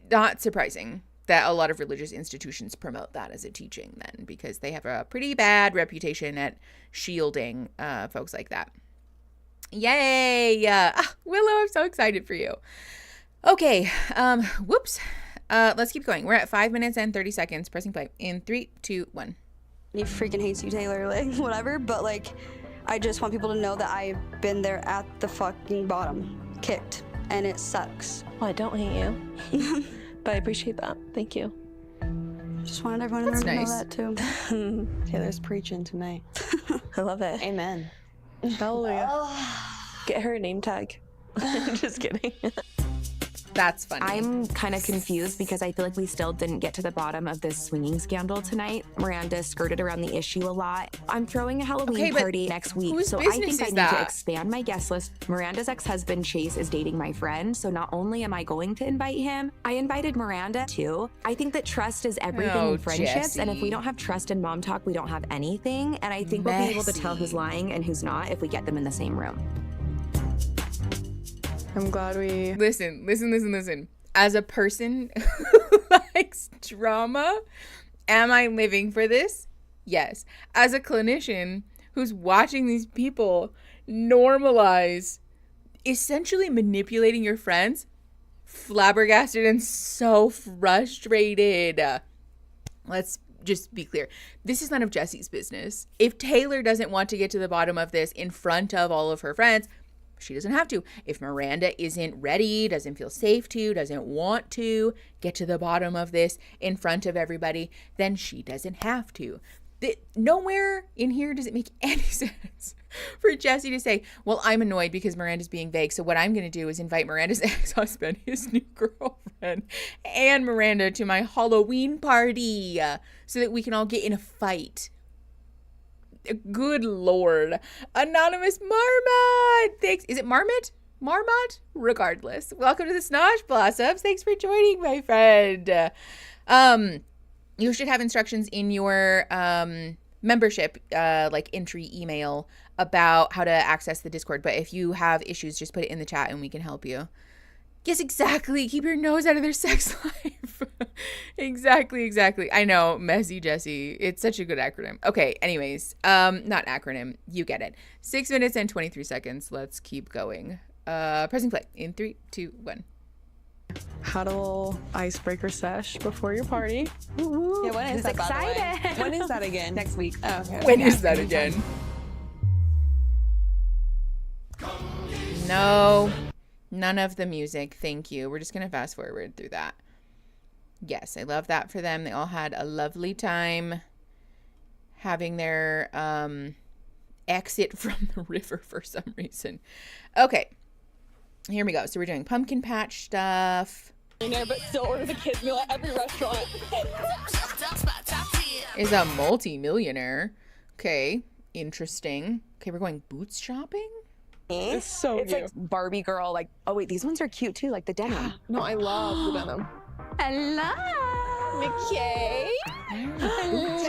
not surprising that a lot of religious institutions promote that as a teaching then, because they have a pretty bad reputation at shielding folks like that. Yay! Willow, I'm so excited for you. Okay, whoops. Let's keep going. We're at 5 minutes and 30 seconds. Pressing play in 3, 2, 1. He freaking hates you, Taylor, like, whatever, but, like, I just want people to know that I've been there at the fucking bottom, kicked, and it sucks. Well, I don't hate you, but I appreciate that. Thank you. Just wanted everyone to know that, too. Taylor's preaching tonight. I love it. Amen. Hallelujah. Get her a name tag. Just kidding. That's funny. I'm kind of confused because I feel like we still didn't get to the bottom of this swinging scandal tonight. Miranda skirted around the issue a lot. I'm throwing a Halloween party next week, so I think I need to expand my guest list. Miranda's ex-husband, Chase, is dating my friend, so not only am I going to invite him, I invited Miranda too. I think that trust is everything in friendships, and if we don't have trust in MomTok, we don't have anything, and I think we'll be able to tell who's lying and who's not if we get them in the same room. I'm glad we... Listen. As a person who likes drama, am I living for this? Yes. As a clinician who's watching these people normalize essentially manipulating your friends, flabbergasted and so frustrated. Let's just be clear. This is none of Jesse's business. If Taylor doesn't want to get to the bottom of this in front of all of her friends, she doesn't have to. If Miranda isn't ready, doesn't feel safe to, doesn't want to get to the bottom of this in front of everybody, then she doesn't have to. Nowhere in here does it make any sense for Jesse to say, well, I'm annoyed because Miranda's being vague, so what I'm going to do is invite Miranda's ex-husband, his new girlfriend, and Miranda to my Halloween party so that we can all get in a fight. Good Lord. Anonymous Marmot. Thanks. Is it Marmot? Marmot? Regardless. Welcome to the Snosh Blossoms. Thanks for joining, my friend. You should have instructions in your membership, like entry email about how to access the Discord. But if you have issues, just put it in the chat and we can help you. Yes, exactly. Keep your nose out of their sex life. Exactly. I know, messy Jesse. It's such a good acronym. Okay, anyways, not acronym. You get it. 6 minutes and 23 seconds. Let's keep going. Pressing play in 3, 2, 1. Had a little icebreaker sesh before your party. Yeah, when is that, by the way? When is that again? Next week. Oh, okay. When is that again? No. None of the music. Thank you. We're just going to fast forward through that. Yes, I love that for them. They all had a lovely time having their exit from the river for some reason. Okay. Here we go. So we're doing pumpkin patch stuff. But still order the kids meal at every restaurant. Is a multi-millionaire. Okay. Interesting. Okay, we're going boots shopping? It's so cute. Like Barbie girl, like, oh wait, these ones are cute too, like the denim. No, I love the denim. Hello, McKay. Hello.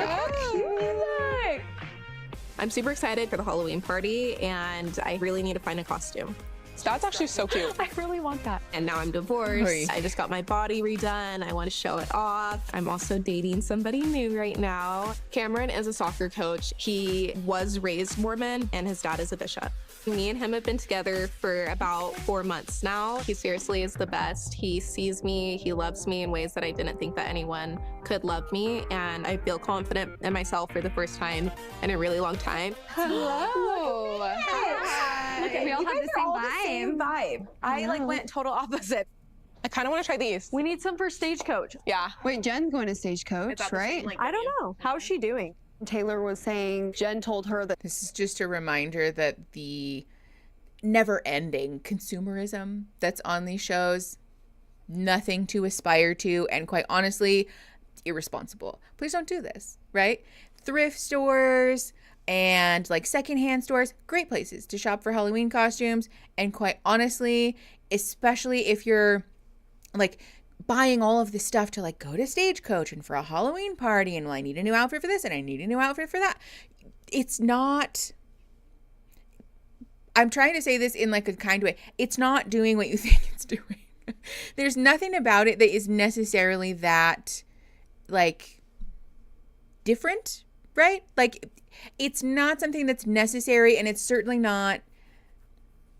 I'm super excited for the Halloween party, and I really need to find a costume. That's actually so cute. I really want that. And now I'm divorced. Oy. I just got my body redone. I want to show it off. I'm also dating somebody new right now. Cameron is a soccer coach. He was raised Mormon, and his dad is a bishop. Me and him have been together for about 4 months now. He seriously is the best. He sees me, he loves me in ways that I didn't think that anyone could love me, and I feel confident in myself for the first time in a really long time. Hello. Look, we all have the same vibe. I like went total opposite. I kind of want to try these. We need some for Stagecoach. Yeah. Wait, Jen's going to Stagecoach, right? I don't know. How's she doing? Taylor was saying Jen told her that This is just a reminder that the never-ending consumerism that's on these shows, nothing to aspire to, and quite honestly, irresponsible. Please don't do this, right? Thrift stores and like secondhand stores, great places to shop for Halloween costumes. And quite honestly, especially if you're like buying all of this stuff to like go to Stagecoach and for a Halloween party, and well, I need a new outfit for this and I need a new outfit for that. It's not, I'm trying to say this in like a kind way. It's not doing what you think it's doing. There's nothing about it that is necessarily that like different, right? Like it's not something that's necessary, and it's certainly not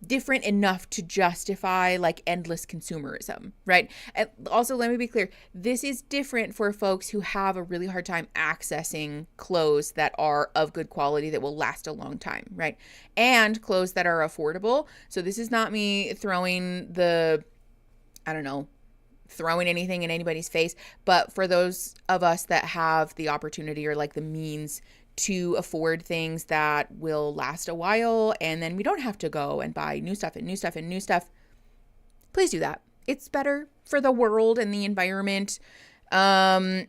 different enough to justify like endless consumerism, right? And also, let me be clear, this is different for folks who have a really hard time accessing clothes that are of good quality that will last a long time, right? And clothes that are affordable. So this is not me throwing anything in anybody's face, but for those of us that have the opportunity or like the means to afford things that will last a while, and then we don't have to go and buy new stuff and new stuff and new stuff, please do that. It's better for the world and the environment. Crying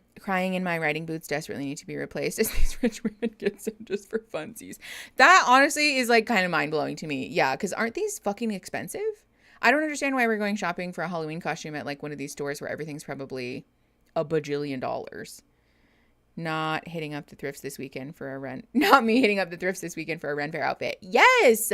in my riding boots desperately need to be replaced as these rich women get some just for funsies. That honestly is like kind of mind-blowing to me. Yeah, because aren't these fucking expensive? I don't understand why we're going shopping for a Halloween costume at like one of these stores where everything's probably a bajillion dollars. Not hitting up the thrifts this weekend for a rent. Not me hitting up the thrifts this weekend for a Ren Fair outfit. Yes!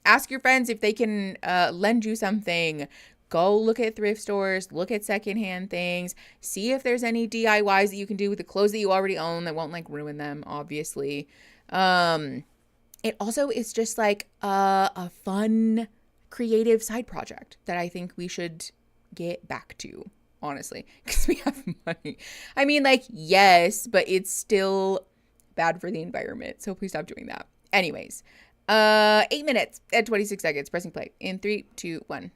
Ask your friends if they can lend you something. Go look at thrift stores. Look at secondhand things. See if there's any DIYs that you can do with the clothes that you already own that won't like ruin them, obviously. It also is just like a fun, creative side project that I think we should get back to. Honestly, because we have money. I mean, like, yes, but it's still bad for the environment. So please stop doing that. Anyways, 8 minutes and 26 seconds. Pressing play in 3, 2, 1.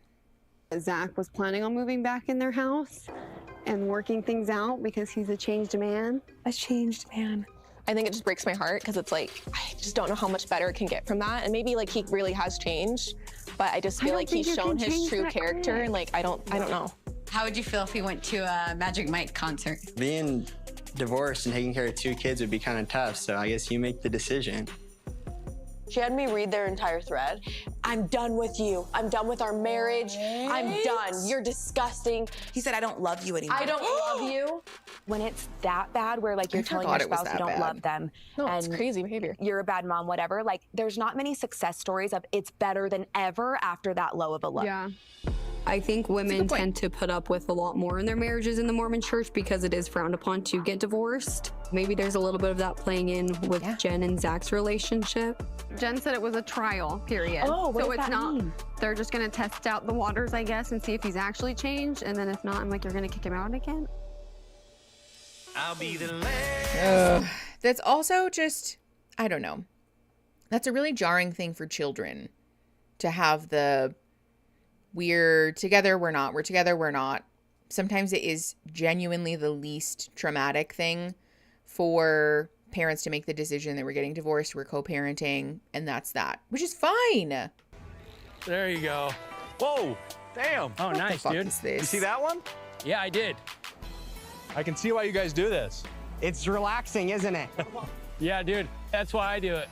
Zach was planning on moving back in their house and working things out because he's a changed man. A changed man. I think it just breaks my heart because it's like, I just don't know how much better it can get from that. And maybe like he really has changed, but I just feel like he's shown his true character and like, I don't know. How would you feel if he went to a Magic Mike concert? Being divorced and taking care of 2 kids would be kind of tough, so I guess you make the decision. She had me read their entire thread. I'm done with you. I'm done with our marriage. I'm done. You're disgusting. He said, I don't love you anymore. I don't love you. When it's that bad where like you're telling your spouse you don't love them. No, it's crazy behavior. You're a bad mom, whatever. Like there's not many success stories of it's better than ever after that low of a low. Yeah. I think women tend to put up with a lot more in their marriages in the Mormon church because it is frowned upon to get divorced. Maybe there's a little bit of that playing in with Jen and Zach's relationship. Jen said it was a trial period. Oh, what so does it's that not mean? They're just gonna test out the waters, I guess, and see if he's actually changed. And then if not, I'm like, you're gonna kick him out again. I'll be the last. That's also just, I don't know. That's a really jarring thing for children to have the we're together, we're not. We're together, we're not. Sometimes it is genuinely the least traumatic thing for parents to make the decision that we're getting divorced, we're co-parenting, and that's that, which is fine. There you go. Whoa, damn. Oh, nice, dude. You see that one? Yeah, I did. I can see why you guys do this. It's relaxing, isn't it? Yeah, dude, that's why I do it.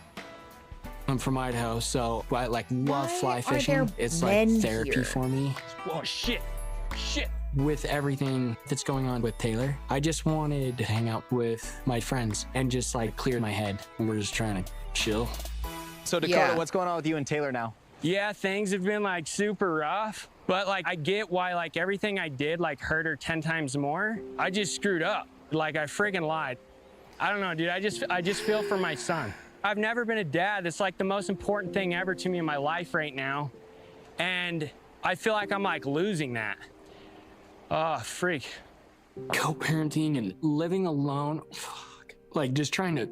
I'm from Idaho, so I like love fly fishing. It's like therapy for me. Oh, shit. With everything that's going on with Taylor, I just wanted to hang out with my friends and just like clear my head. We're just trying to chill. So Dakota, what's going on with you and Taylor now? Yeah, things have been like super rough, but like I get why like everything I did like hurt her 10 times more. I just screwed up. Like I friggin' lied. I don't know, dude. I just feel for my son. I've never been a dad. It's like the most important thing ever to me in my life right now. And I feel like I'm like losing that. Oh, freak. Co-parenting and living alone. Fuck. Like just trying to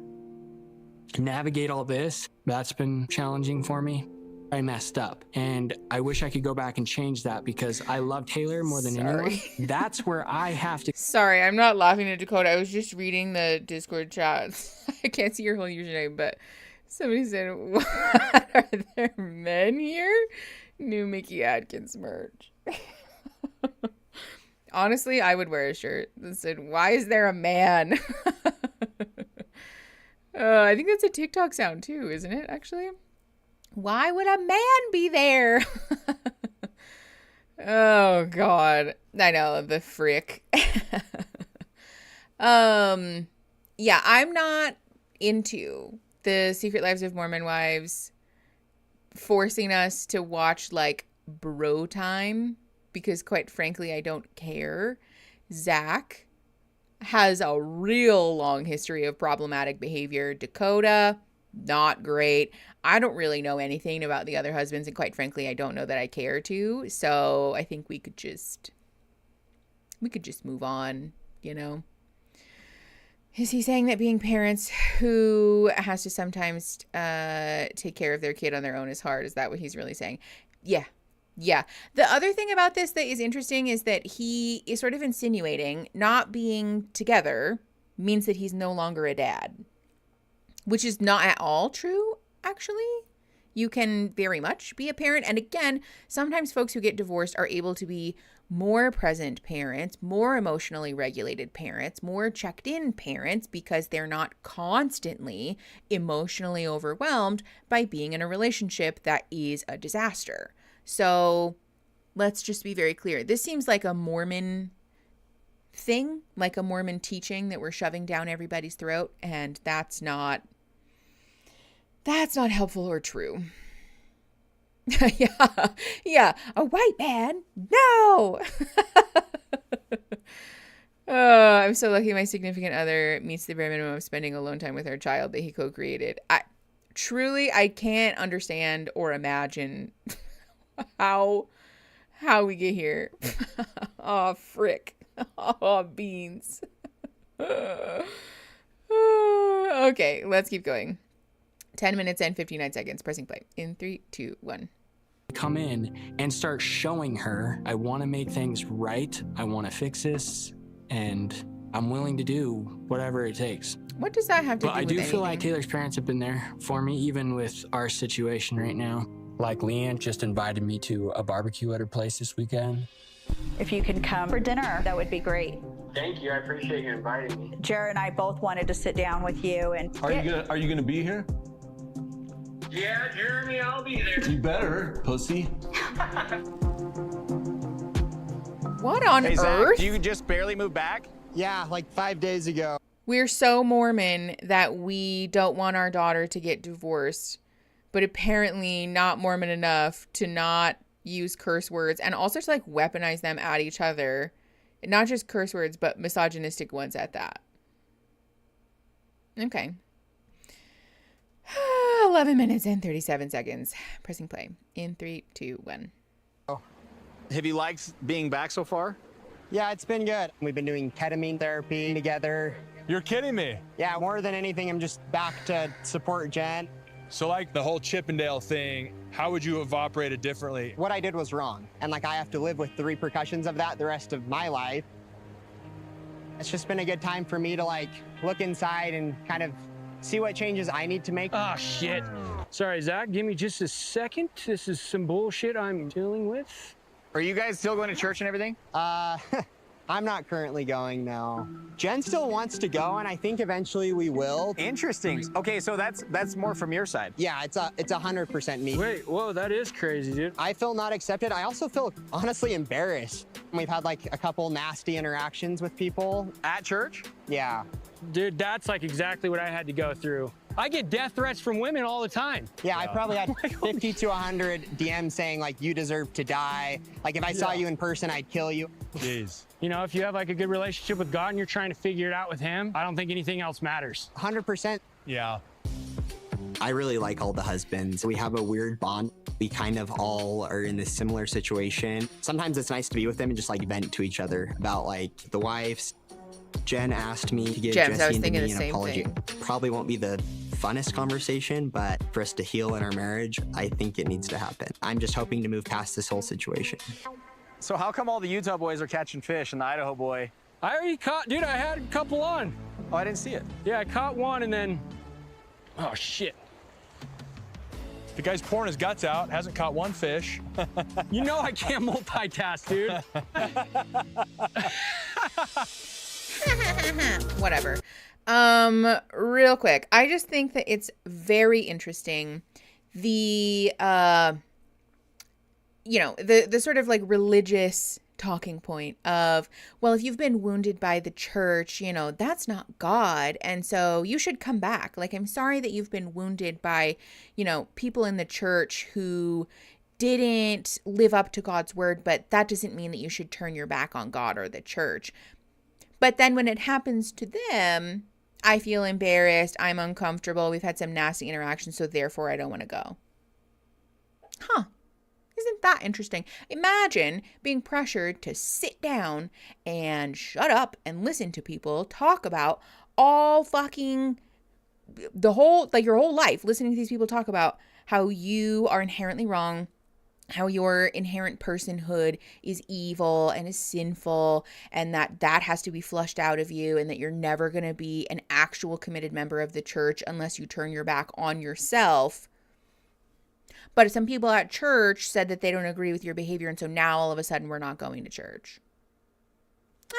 navigate all this. That's been challenging for me. I messed up and I wish I could go back and change that because I love Taylor more than anyone. That's where I have to. Sorry, I'm not laughing at Dakota. I was just reading the Discord chat. I can't see your whole username, but somebody said, what, are there men here? New Mickey Atkins merch. Honestly, I would wear a shirt that said, why is there a man? I think that's a TikTok sound too, isn't it, actually? Why would a man be there? Oh, God. I know, the frick. Yeah, I'm not into the Secret Lives of Mormon Wives forcing us to watch like bro time because quite frankly, I don't care. Zach has a real long history of problematic behavior. Dakota, not great. I don't really know anything about the other husbands, and quite frankly, I don't know that I care to. So I think we could just move on, you know. Is he saying that being parents who has to sometimes take care of their kid on their own is hard? Is that what he's really saying? Yeah. Yeah. The other thing about this that is interesting is that he is sort of insinuating not being together means that he's no longer a dad, which is not at all true, actually. You can very much be a parent. And again, sometimes folks who get divorced are able to be more present parents, more emotionally regulated parents, more checked in parents because they're not constantly emotionally overwhelmed by being in a relationship that is a disaster. So let's just be very clear. This seems like a Mormon thing, like a Mormon teaching that we're shoving down everybody's throat, and that's not helpful or true. Yeah, a white man? No! Oh, I'm so lucky my significant other meets the bare minimum of spending alone time with our child that he co-created. I can't understand or imagine how we get here. Oh, frick. Oh, beans. Okay, let's keep going. 10 minutes and 59 seconds. Pressing play. In 3, 2, 1. Come in and start showing her, I want to make things right. I want to fix this. And I'm willing to do whatever it takes. What does that have to do with anything? I do feel like Taylor's parents have been there for me, even with our situation right now. Like Leanne just invited me to a barbecue at her place this weekend. If you can come for dinner, that would be great. Thank you. I appreciate you inviting me. Jared and I both wanted to sit down with you and Are you gonna be here? Yeah, Jeremy, I'll be there. You better, pussy. What on Zach, earth? you just barely moved back? Yeah, like 5 days ago. We're so Mormon that we don't want our daughter to get divorced, but apparently not Mormon enough to not use curse words and also to like weaponize them at each other. Not just curse words, but misogynistic ones at that. Okay. 11 minutes and 37 seconds. Pressing play. In 3, 2, 1. Have you liked being back so far? Yeah, it's been good. We've been doing ketamine therapy together. You're kidding me. Yeah, more than anything, I'm just back to support Jen. So like the whole Chippendale thing, how would you have operated differently? What I did was wrong. And like I have to live with the repercussions of that the rest of my life. It's just been a good time for me to like look inside and kind of see what changes I need to make. Oh, shit. Sorry, Zach, give me just a second. This is some bullshit I'm dealing with. Are you guys still going to church and everything? I'm not currently going, no. Jen still wants to go, and I think eventually we will. Interesting. Okay, so that's more from your side. Yeah, it's 100% me. Wait, whoa, that is crazy, dude. I feel not accepted. I also feel honestly embarrassed. We've had like a couple nasty interactions with people. At church? Yeah. Dude, that's like exactly what I had to go through. I get death threats from women all the time. Yeah, I probably had 50 to 100 DMs saying like, you deserve to die. Like if I saw you in person, I'd kill you. Jeez. You know, if you have like a good relationship with God and you're trying to figure it out with him, I don't think anything else matters. 100%. Yeah. I really like all the husbands. We have a weird bond. We kind of all are in this similar situation. Sometimes it's nice to be with them and just like vent to each other about like the wives. Jen asked me to give Jesse and me an apology. Probably won't be the funnest conversation, but for us to heal in our marriage, I think it needs to happen. I'm just hoping to move past this whole situation. So how come all the Utah boys are catching fish and the Idaho boy? I already caught, dude, I had a couple on. Oh, I didn't see it. Yeah, I caught one and then, oh shit. The guy's pouring his guts out, hasn't caught one fish. You know I can't multitask, dude. Whatever. Real quick, I just think that it's very interesting the the sort of like religious talking point of, well, if you've been wounded by the church, you know, that's not God. And so you should come back. Like, I'm sorry that you've been wounded by, you know, people in the church who didn't live up to God's word, but that doesn't mean that you should turn your back on God or the church. But then when it happens to them, I feel embarrassed. I'm uncomfortable. We've had some nasty interactions, so therefore I don't want to go. Huh. Isn't that interesting? Imagine being pressured to sit down and shut up and listen to people talk about all fucking the whole, like your whole life, listening to these people talk about how you are inherently wrong, how your inherent personhood is evil and is sinful, and that has to be flushed out of you, and that you're never going to be an actual committed member of the church unless you turn your back on yourself. But some people at church said that they don't agree with your behavior, and so now all of a sudden we're not going to church.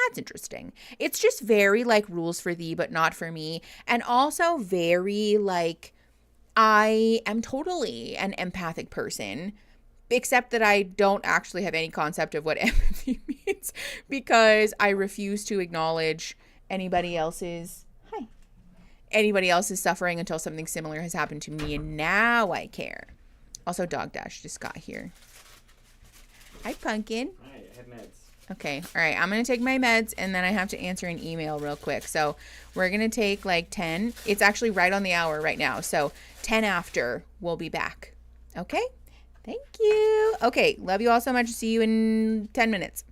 That's interesting. It's just very like rules for thee, but not for me. And also very like, I am totally an empathic person, except that I don't actually have any concept of what empathy means because I refuse to acknowledge anybody else's suffering until something similar has happened to me, and now I care. Also, Dog Dash just got here. Hi, Pumpkin. Hi, I have meds. Okay, all right, I'm going to take my meds, and then I have to answer an email real quick. So we're going to take like 10. It's actually right on the hour right now. So 10 after, we'll be back. Okay? Thank you. Okay, love you all so much. See you in 10 minutes.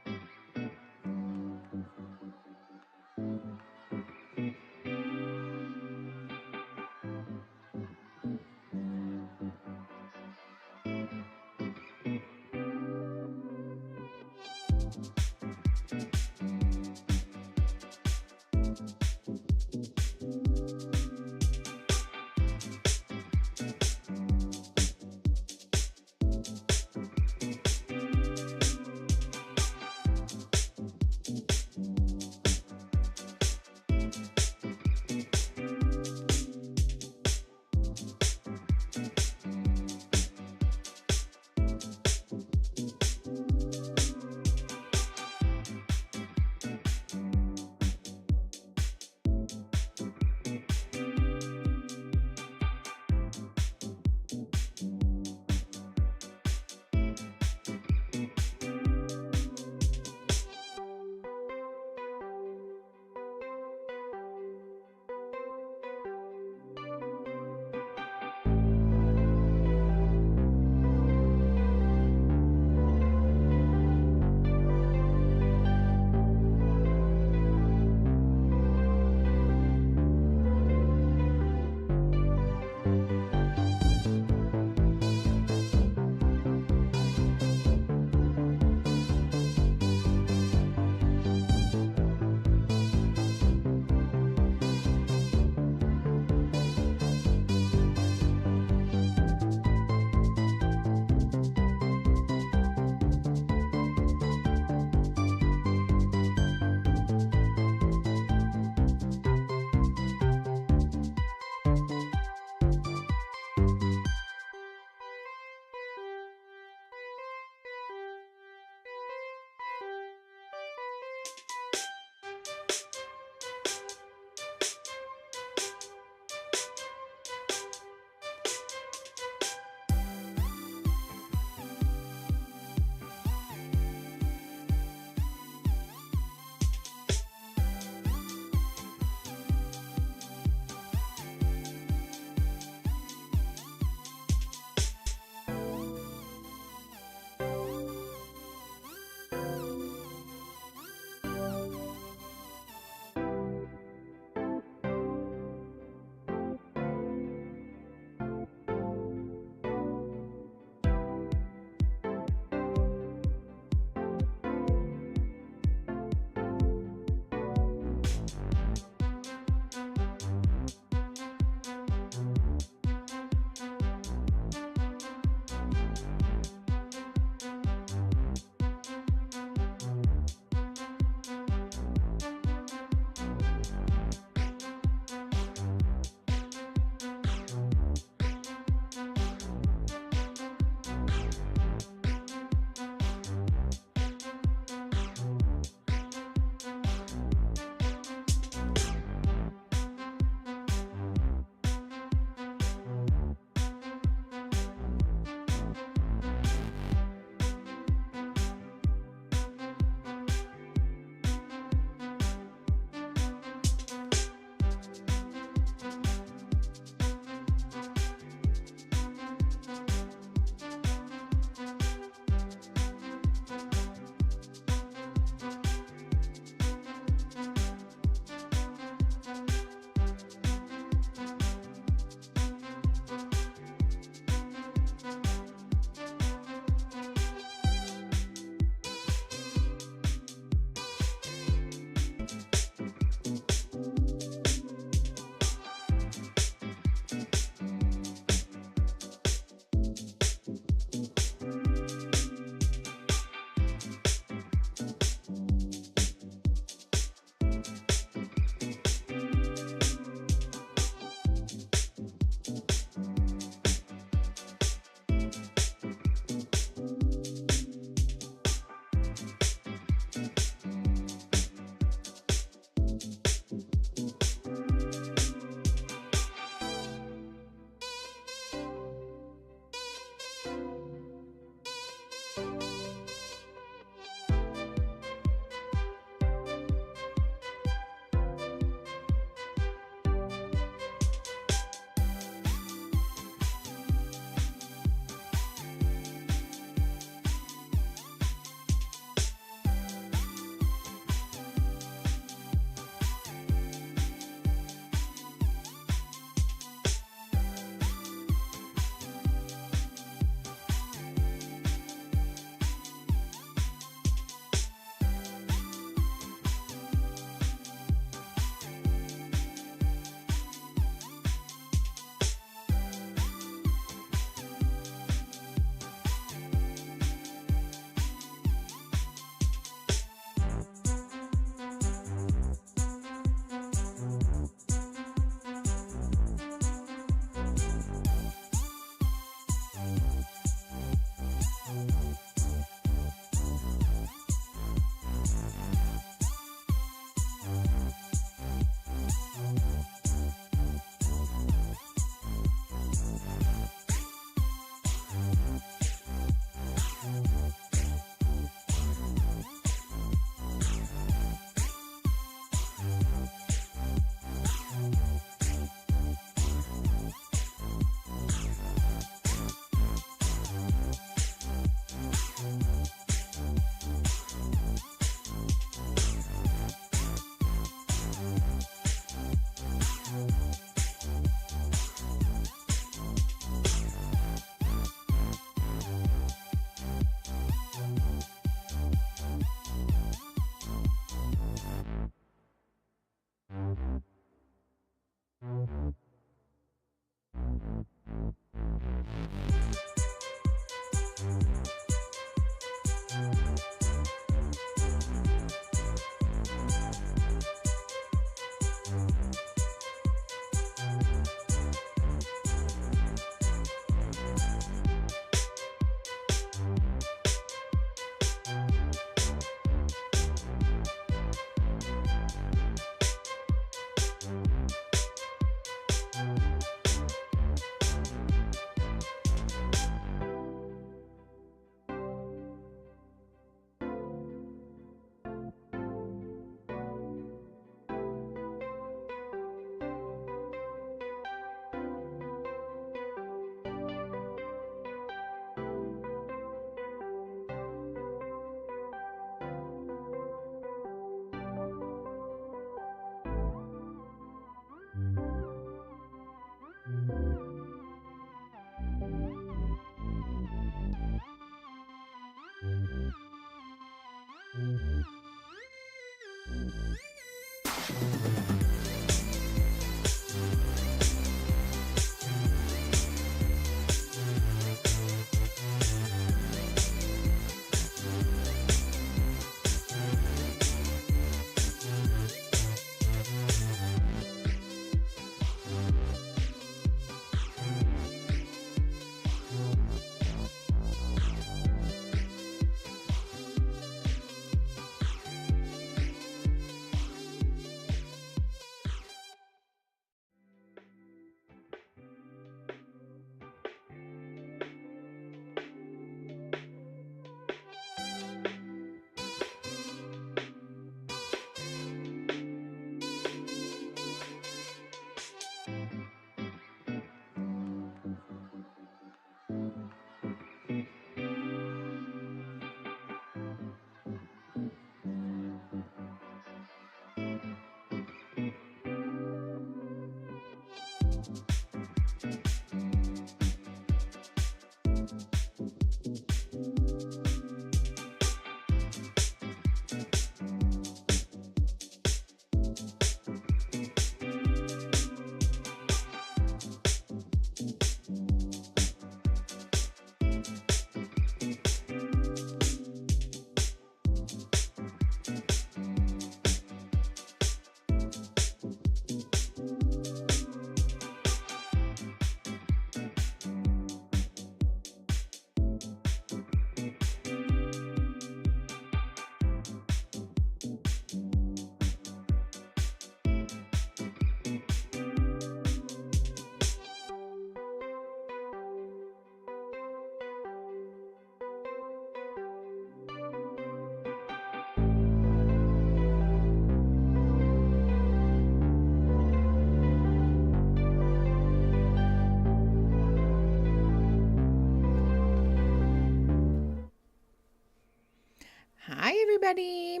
everybody.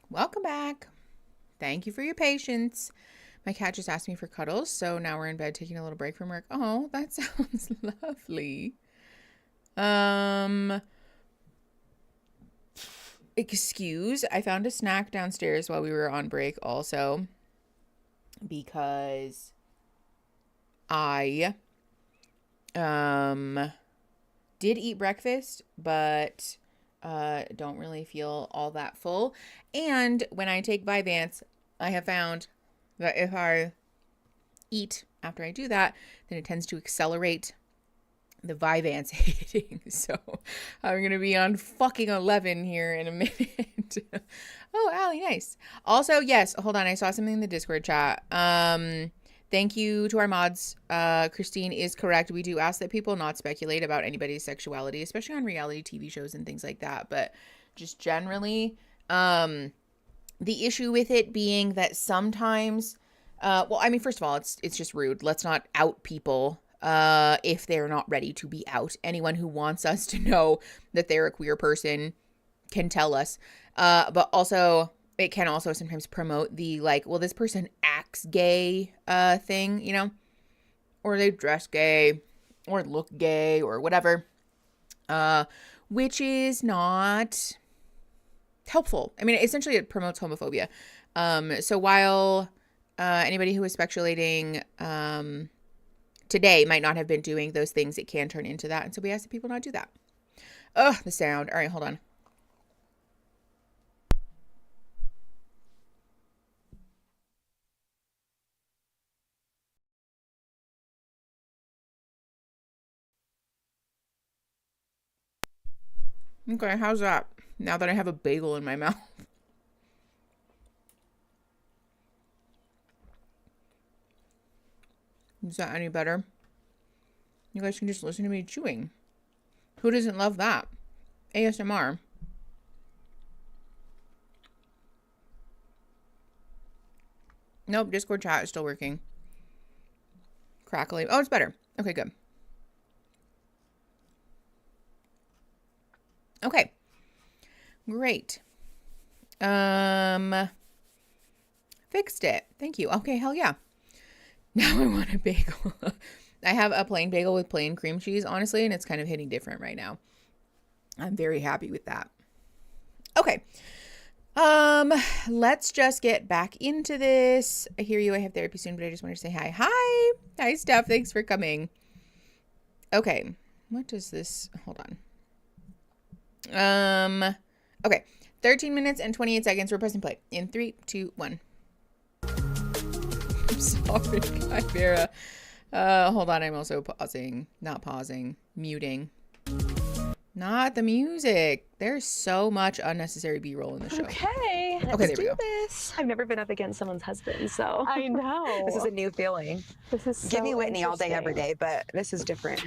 Welcome back. Thank you for your patience. My cat just asked me for cuddles, so now we're in bed taking a little break from work. Oh, that sounds lovely. Excuse, I found a snack downstairs while we were on break also, because I did eat breakfast, but don't really feel all that full. And when I take Vyvanse, I have found that if I eat after I do that, then it tends to accelerate the Vyvanse hitting. So I'm going to be on fucking 11 here in a minute. Oh, Allie, nice. Also, yes, hold on. I saw something in the Discord chat. Thank you to our mods. Christine is correct. We do ask that people not speculate about anybody's sexuality, especially on reality TV shows and things like that. But just generally, the issue with it being that sometimes, well, I mean, first of all, it's just rude. Let's not out people if they're not ready to be out. Anyone who wants us to know that they're a queer person can tell us. But also, it can also sometimes promote the, like, well, this person acts gay thing, you know, or they dress gay or look gay or whatever, which is not helpful. I mean, essentially it promotes homophobia. So while anybody who is speculating today might not have been doing those things, it can turn into that. And so we ask that people not do that. Ugh, the sound. All right, hold on. Okay, how's that? Now that I have a bagel in my mouth. Is that any better? You guys can just listen to me chewing. Who doesn't love that? ASMR. Nope, Discord chat is still working. Crackly. Oh, it's better. Okay, good. Okay. Great. Fixed it. Thank you. Okay, hell yeah. Now I want a bagel. I have a plain bagel with plain cream cheese, honestly, and it's kind of hitting different right now. I'm very happy with that. Okay. Let's just get back into this. I hear you. I have therapy soon, but I just wanted to say hi. Hi, Steph. Thanks for coming. Okay. What does this? Hold on. Okay. 13 minutes and 28 seconds. We're pressing play in 3, 2, 1. I'm sorry, Chimera. Hold on. I'm also pausing. Not pausing. Muting. Not the music. There's so much unnecessary B-roll in the show. Okay, let's do this. I've never been up against someone's husband, so I know. This is a new feeling. This is so Give me Whitney all day, every day, but this is different.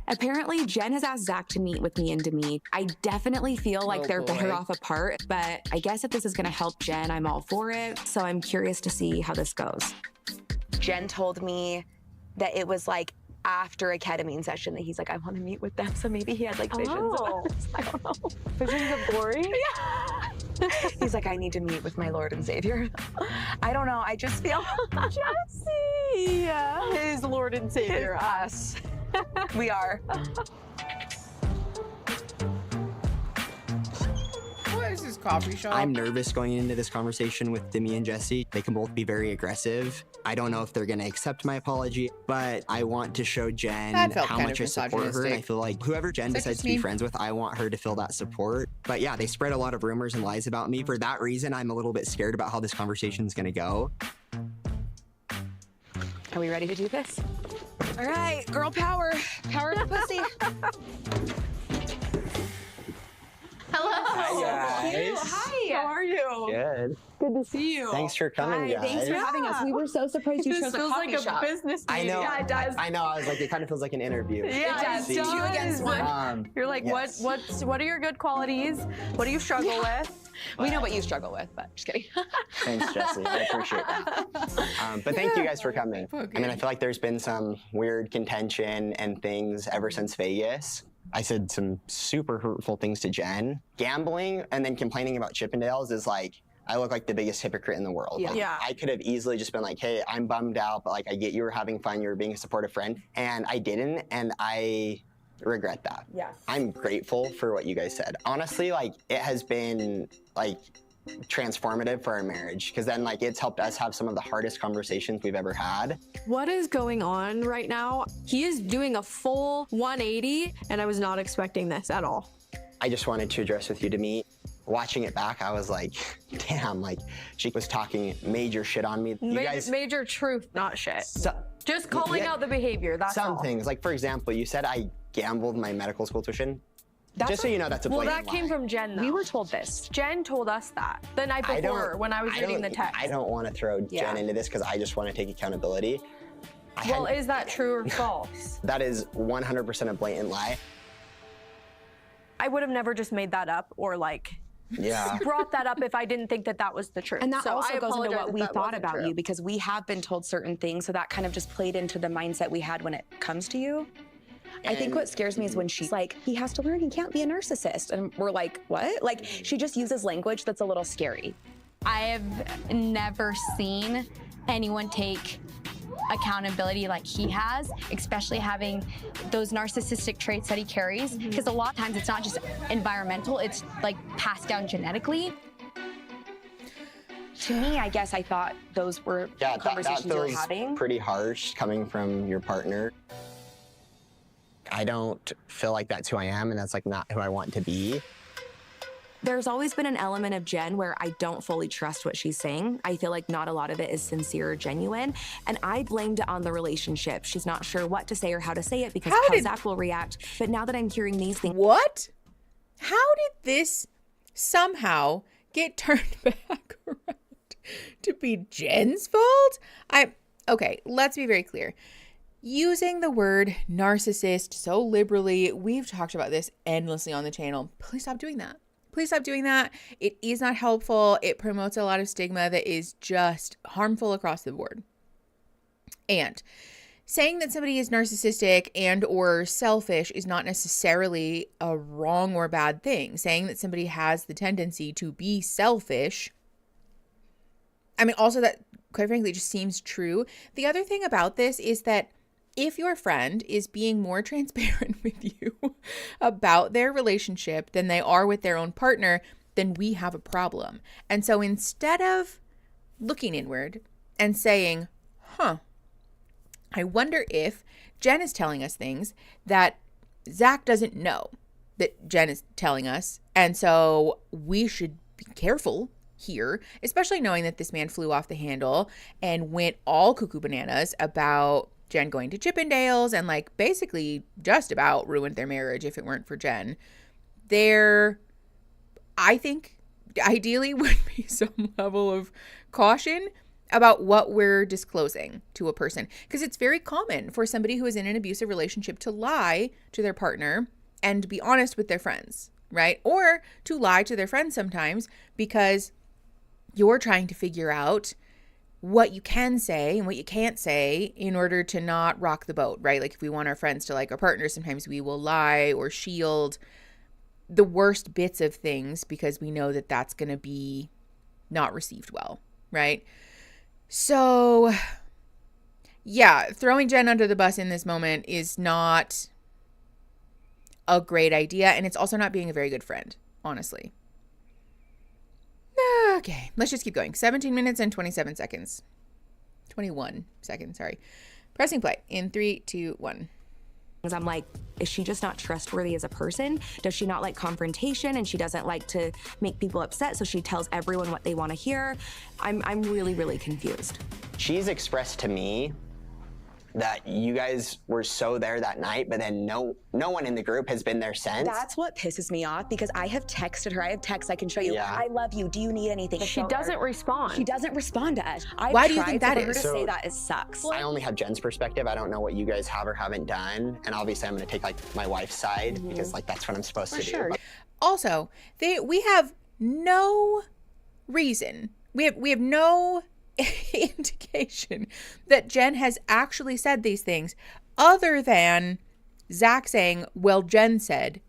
Apparently, Jen has asked Zach to meet with me and Demi. I definitely feel like they're better off apart, but I guess if this is going to help Jen, I'm all for it. So I'm curious to see how this goes. Jen told me that it was like after a ketamine session that he's like, I want to meet with them. So maybe he had like visions of us. I don't know. Visions of glory? Yeah. He's like, I need to meet with my Lord and Savior. I don't know. I just feel Jesse, his Lord and Savior, us. We are. What is this coffee shop? I'm nervous going into this conversation with Demi and Jesse. They can both be very aggressive. I don't know if they're going to accept my apology, but I want to show Jen how much I support her. And I feel like whoever Jen decides to be friends with, I want her to feel that support. But yeah, they spread a lot of rumors and lies about me. For that reason, I'm a little bit scared about how this conversation is going to go. Are we ready to do this? All right, girl power. Power of the pussy. Hello. Hi, guys. Hi. How are you? Good. Good to see you. Thanks for coming, guys. Thanks for having us. We were so surprised you chose a coffee feels shop. like a business meeting. I know. Yeah, it does. I know. I was like, it kind of feels like an interview. Yeah, it does. 2 against 1. You're like, yes. what are your good qualities? What do you struggle with? We know what you struggle with, but just kidding. Thanks, Jesse. I appreciate that. But thank you guys for coming. I mean, I feel like there's been some weird contention and things ever since Vegas. I said some super hurtful things to Jen. Gambling and then complaining about Chippendales is like, I look like the biggest hypocrite in the world. Yeah. Like, I could have easily just been like, hey, I'm bummed out, but like, I get you were having fun, you were being a supportive friend. And I didn't, and I regret that. Yes. I'm grateful for what you guys said. Honestly, like, it has been like transformative for our marriage, because then like it's helped us have some of the hardest conversations we've ever had. What is going on right now? He is doing a full 180, and I was not expecting this at all. I just wanted to address with you to meet. Watching it back, I was like, damn, like she was talking major shit on me. You guys, major truth, not shit. Just calling out the behavior, that's some all. things. Like, for example, you said I gambled my medical school tuition. Just so you know, that's a blatant Well, that came from Jen, though. We were told this. Jen told us that the night before when I was reading the text. I don't want to throw Jen into this because I just want to take accountability. Well, is that true or false? That is 100% a blatant lie. I would have never just made that up or like brought that up if I didn't think that that was the truth. And that so also I goes into what we thought wasn't about true. you, because we have been told certain things, so that kind of just played into the mindset we had when it comes to you. I think what scares me is when she's like, he has to learn, he can't be a narcissist. And we're like, what? Like, she just uses language that's a little scary. I have never seen anyone take accountability like he has, especially having those narcissistic traits that he carries. Because a lot of times it's not just environmental, it's like passed down genetically. To me, I guess I thought those were conversations you were having. Pretty harsh coming from your partner. I don't feel like that's who I am, and that's like not who I want to be. There's always been an element of Jen where I don't fully trust what she's saying. I feel like not a lot of it is sincere or genuine. And I blamed it on the relationship. She's not sure what to say or how to say it because how Zach will react. But now that I'm hearing these things. What? How did this somehow get turned back around to be Jen's fault? Okay, let's be very clear. Using the word narcissist so liberally, we've talked about this endlessly on the channel. Please stop doing that. Please stop doing that. It is not helpful. It promotes a lot of stigma that is just harmful across the board. And saying that somebody is narcissistic and or selfish is not necessarily a wrong or bad thing. Saying that somebody has the tendency to be selfish, I mean, also that, quite frankly, just seems true. The other thing about this is that if your friend is being more transparent with you about their relationship than they are with their own partner, then we have a problem. And so instead of looking inward and saying, I wonder if Jen is telling us things that Zach doesn't know that Jen is telling us. And so we should be careful here, especially knowing that this man flew off the handle and went all cuckoo bananas about Jen going to Chippendales and like basically just about ruined their marriage if it weren't for Jen. There, I think, ideally would be some level of caution about what we're disclosing to a person, because it's very common for somebody who is in an abusive relationship to lie to their partner and be honest with their friends, right? Or to lie to their friends sometimes because you're trying to figure out what you can say and what you can't say in order to not rock the boat, right? Like if we want our friends to like our partners, sometimes we will lie or shield the worst bits of things because we know that that's going to be not received well, right? So yeah, throwing Jen under the bus in this moment is not a great idea. And it's also not being a very good friend, honestly. Okay, let's just keep going. 17 minutes and 27 seconds. 21 seconds, sorry. Pressing play in 3, 2, 1. I'm like, is she just not trustworthy as a person? Does she not like confrontation and she doesn't like to make people upset, so she tells everyone what they want to hear? I'm really, really confused. She's expressed to me that you guys were so there that night, but then no one in the group has been there since. That's what pisses me off, because I have texted her. I have texts I can show you. Yeah. I love you. Do you need anything? She doesn't respond. She doesn't respond to us. Why do you think that is? For her to say that, it sucks. I only have Jen's perspective. I don't know what you guys have or haven't done. And obviously I'm gonna take like my wife's side because like that's what I'm supposed to do. But also, we have no reason. We have no indication that Jen has actually said these things other than Zach saying, well, Jen said.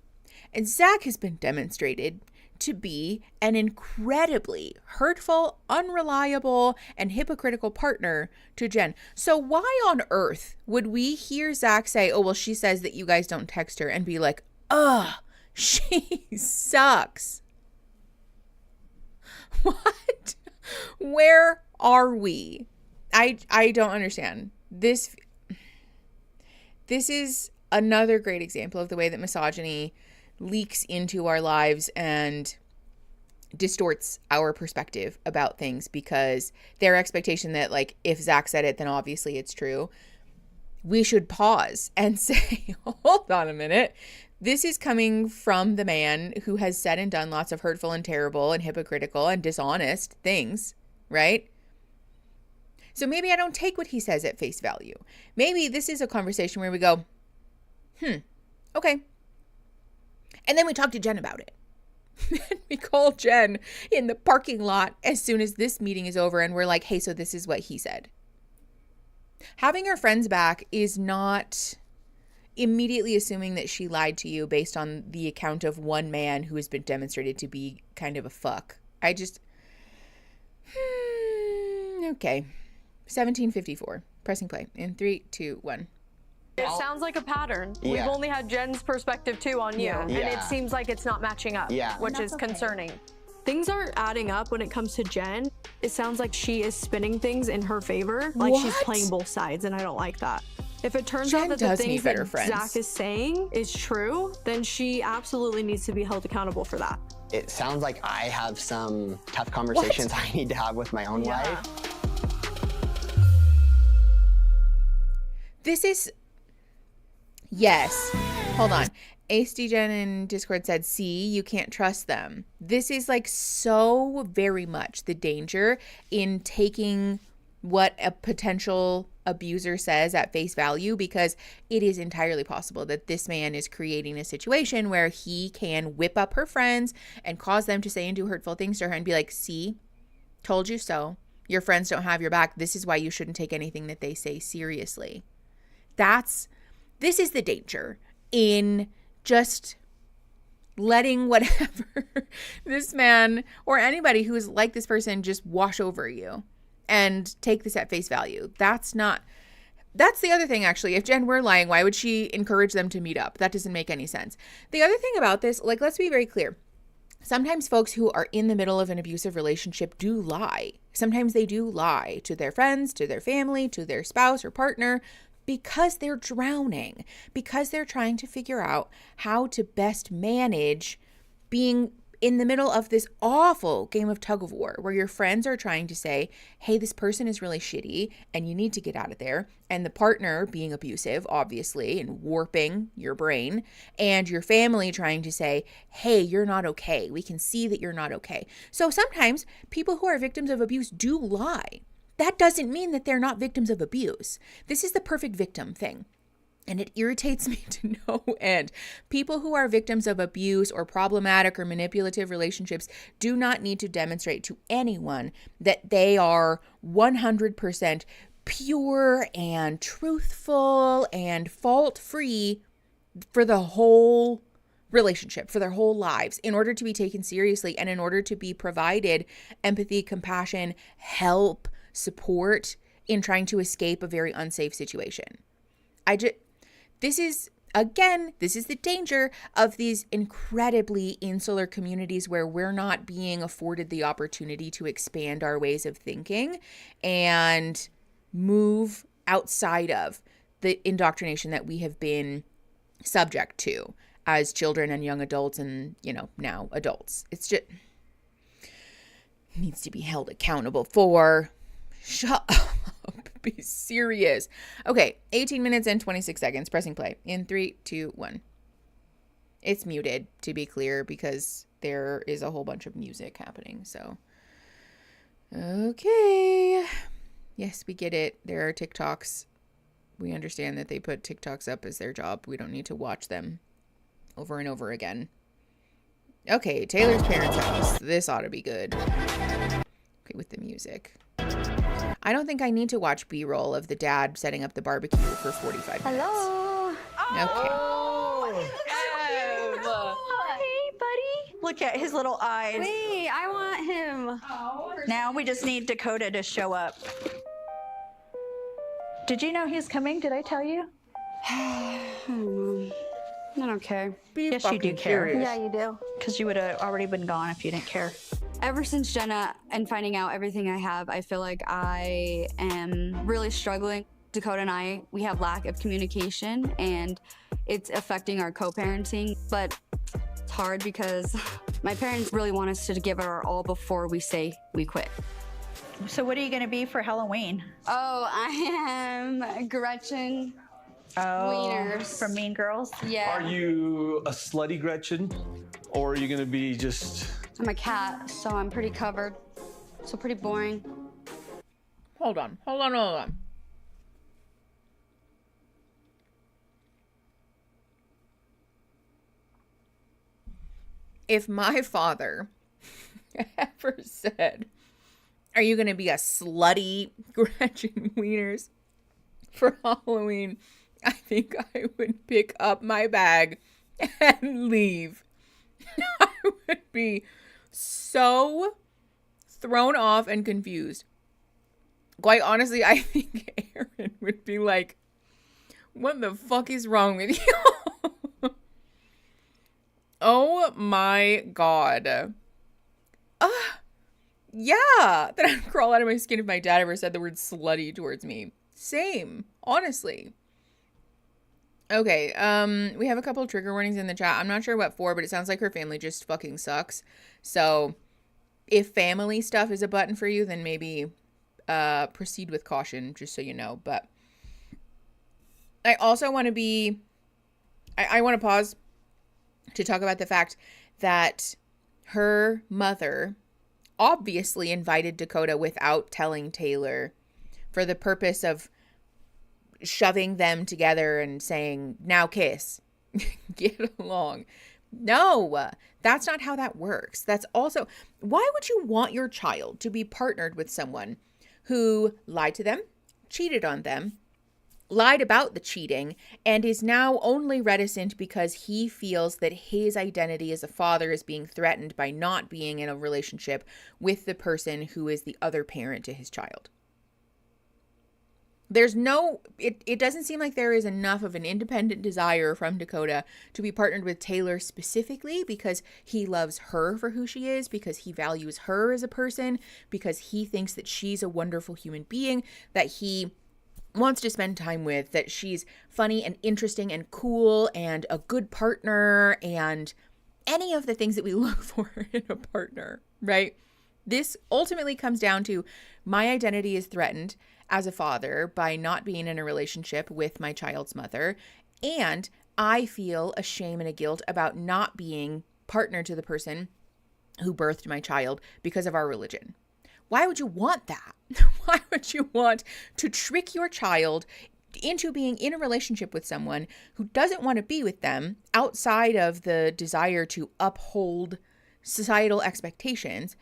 And Zach has been demonstrated to be an incredibly hurtful, unreliable, and hypocritical partner to Jen. So why on earth would we hear Zach say, oh, well, she says that you guys don't text her, and be like, ugh, she sucks? What? Where are we? I don't understand. This is another great example of the way that misogyny leaks into our lives and distorts our perspective about things, because their expectation that like if Zach said it, then obviously it's true. We should pause and say, hold on a minute. This is coming from the man who has said and done lots of hurtful and terrible and hypocritical and dishonest things, right? So maybe I don't take what he says at face value. Maybe this is a conversation where we go, okay. And then we talk to Jen about it. We call Jen in the parking lot as soon as this meeting is over, and we're like, hey, so this is what he said. Having our friends back is not immediately assuming that she lied to you based on the account of one man who has been demonstrated to be kind of a fuck. I just, okay. 17:54. Pressing play in 3, 2, 1. It sounds like a pattern. Yeah. We've only had Jen's perspective too on you, and it seems like it's not matching up, which is concerning. Things aren't adding up when it comes to Jen. It sounds like she is spinning things in her favor, like she's playing both sides, and I don't like that. If it turns out that the things that Zach is saying is true, then she absolutely needs to be held accountable for that. It sounds like I have some tough conversations I need to have with my own wife. This is, yes, hold on. Ace Jen in Discord said, see, you can't trust them. This is like so very much the danger in taking what a potential abuser says at face value, because it is entirely possible that this man is creating a situation where he can whip up her friends and cause them to say and do hurtful things to her and be like, see, told you so. Your friends don't have your back. This is why you shouldn't take anything that they say seriously. This is the danger in just letting whatever this man or anybody who is like this person just wash over you and take this at face value. That's the other thing, actually. If Jen were lying, why would she encourage them to meet up? That doesn't make any sense. The other thing about this, like, let's be very clear. Sometimes folks who are in the middle of an abusive relationship do lie. Sometimes they do lie to their friends, to their family, to their spouse or partner, because they're drowning, because they're trying to figure out how to best manage being in the middle of this awful game of tug of war where your friends are trying to say, hey, this person is really shitty and you need to get out of there. And the partner being abusive, obviously, and warping your brain, and your family trying to say, hey, you're not okay. We can see that you're not okay. So sometimes people who are victims of abuse do lie. That doesn't mean that they're not victims of abuse. This is the perfect victim thing. And it irritates me to no end. People who are victims of abuse or problematic or manipulative relationships do not need to demonstrate to anyone that they are 100% pure and truthful and fault-free for the whole relationship, for their whole lives, in order to be taken seriously and in order to be provided empathy, compassion, help, support in trying to escape a very unsafe situation. This is the danger of these incredibly insular communities where we're not being afforded the opportunity to expand our ways of thinking and move outside of the indoctrination that we have been subject to as children and young adults and, now adults. It's just needs to be held accountable for. Shut up. Be serious. Okay, 18 minutes and 26 seconds. Pressing play in 3, 2, 1. It's muted, to be clear, because there is a whole bunch of music happening. So, okay. Yes, we get it. There are TikToks. We understand that they put TikToks up as their job. We don't need to watch them over and over again. Okay, Taylor's parents' house. This ought to be good. Okay, with the music. I don't think I need to watch B-roll of the dad setting up the barbecue for 45 minutes. Hello. Okay. Hey, buddy. Look at his little eyes. Wait, I want him. Now we just need Dakota to show up. Did you know he's coming? Did I tell you? I don't care. Yes, you do care. Yeah, you do. Because you would have already been gone if you didn't care. Ever since Jenna and finding out everything I have, I feel like I am really struggling. Dakota and I, we have lack of communication and it's affecting our co-parenting, but it's hard because my parents really want us to give it our all before we say we quit. So what are you going to be for Halloween? Oh, I am Gretchen. Wieners. From Mean Girls? Yeah. Are you a slutty Gretchen or are you going to be just... I'm a cat, so I'm pretty covered. So pretty boring. Hold on. If my father ever said, are you going to be a slutty Gretchen Wieners for Halloween? I think I would pick up my bag and leave. I would be so thrown off and confused. Quite honestly, I think Aaron would be like, what the fuck is wrong with you? Oh my God. Yeah. Then I'd crawl out of my skin if my dad ever said the word slutty towards me. Same. Honestly. Okay, we have a couple trigger warnings in the chat. I'm not sure what for, but it sounds like her family just fucking sucks. So if family stuff is a button for you, then maybe proceed with caution, just so you know. But I also want to I want to pause to talk about the fact that her mother obviously invited Dakota without telling Taylor for the purpose of shoving them together and saying, now kiss, get along. No, that's not how that works. That's also, why would you want your child to be partnered with someone who lied to them, cheated on them, lied about the cheating, and is now only reticent because he feels that his identity as a father is being threatened by not being in a relationship with the person who is the other parent to his child? It doesn't seem like there is enough of an independent desire from Dakota to be partnered with Taylor specifically because he loves her for who she is, because he values her as a person, because he thinks that she's a wonderful human being, that he wants to spend time with, that she's funny and interesting and cool and a good partner and any of the things that we look for in a partner, right? This ultimately comes down to my identity is threatened as a father by not being in a relationship with my child's mother, and I feel a shame and a guilt about not being partnered to the person who birthed my child because of our religion. Why would you want that? Why would you want to trick your child into being in a relationship with someone who doesn't want to be with them outside of the desire to uphold societal expectations,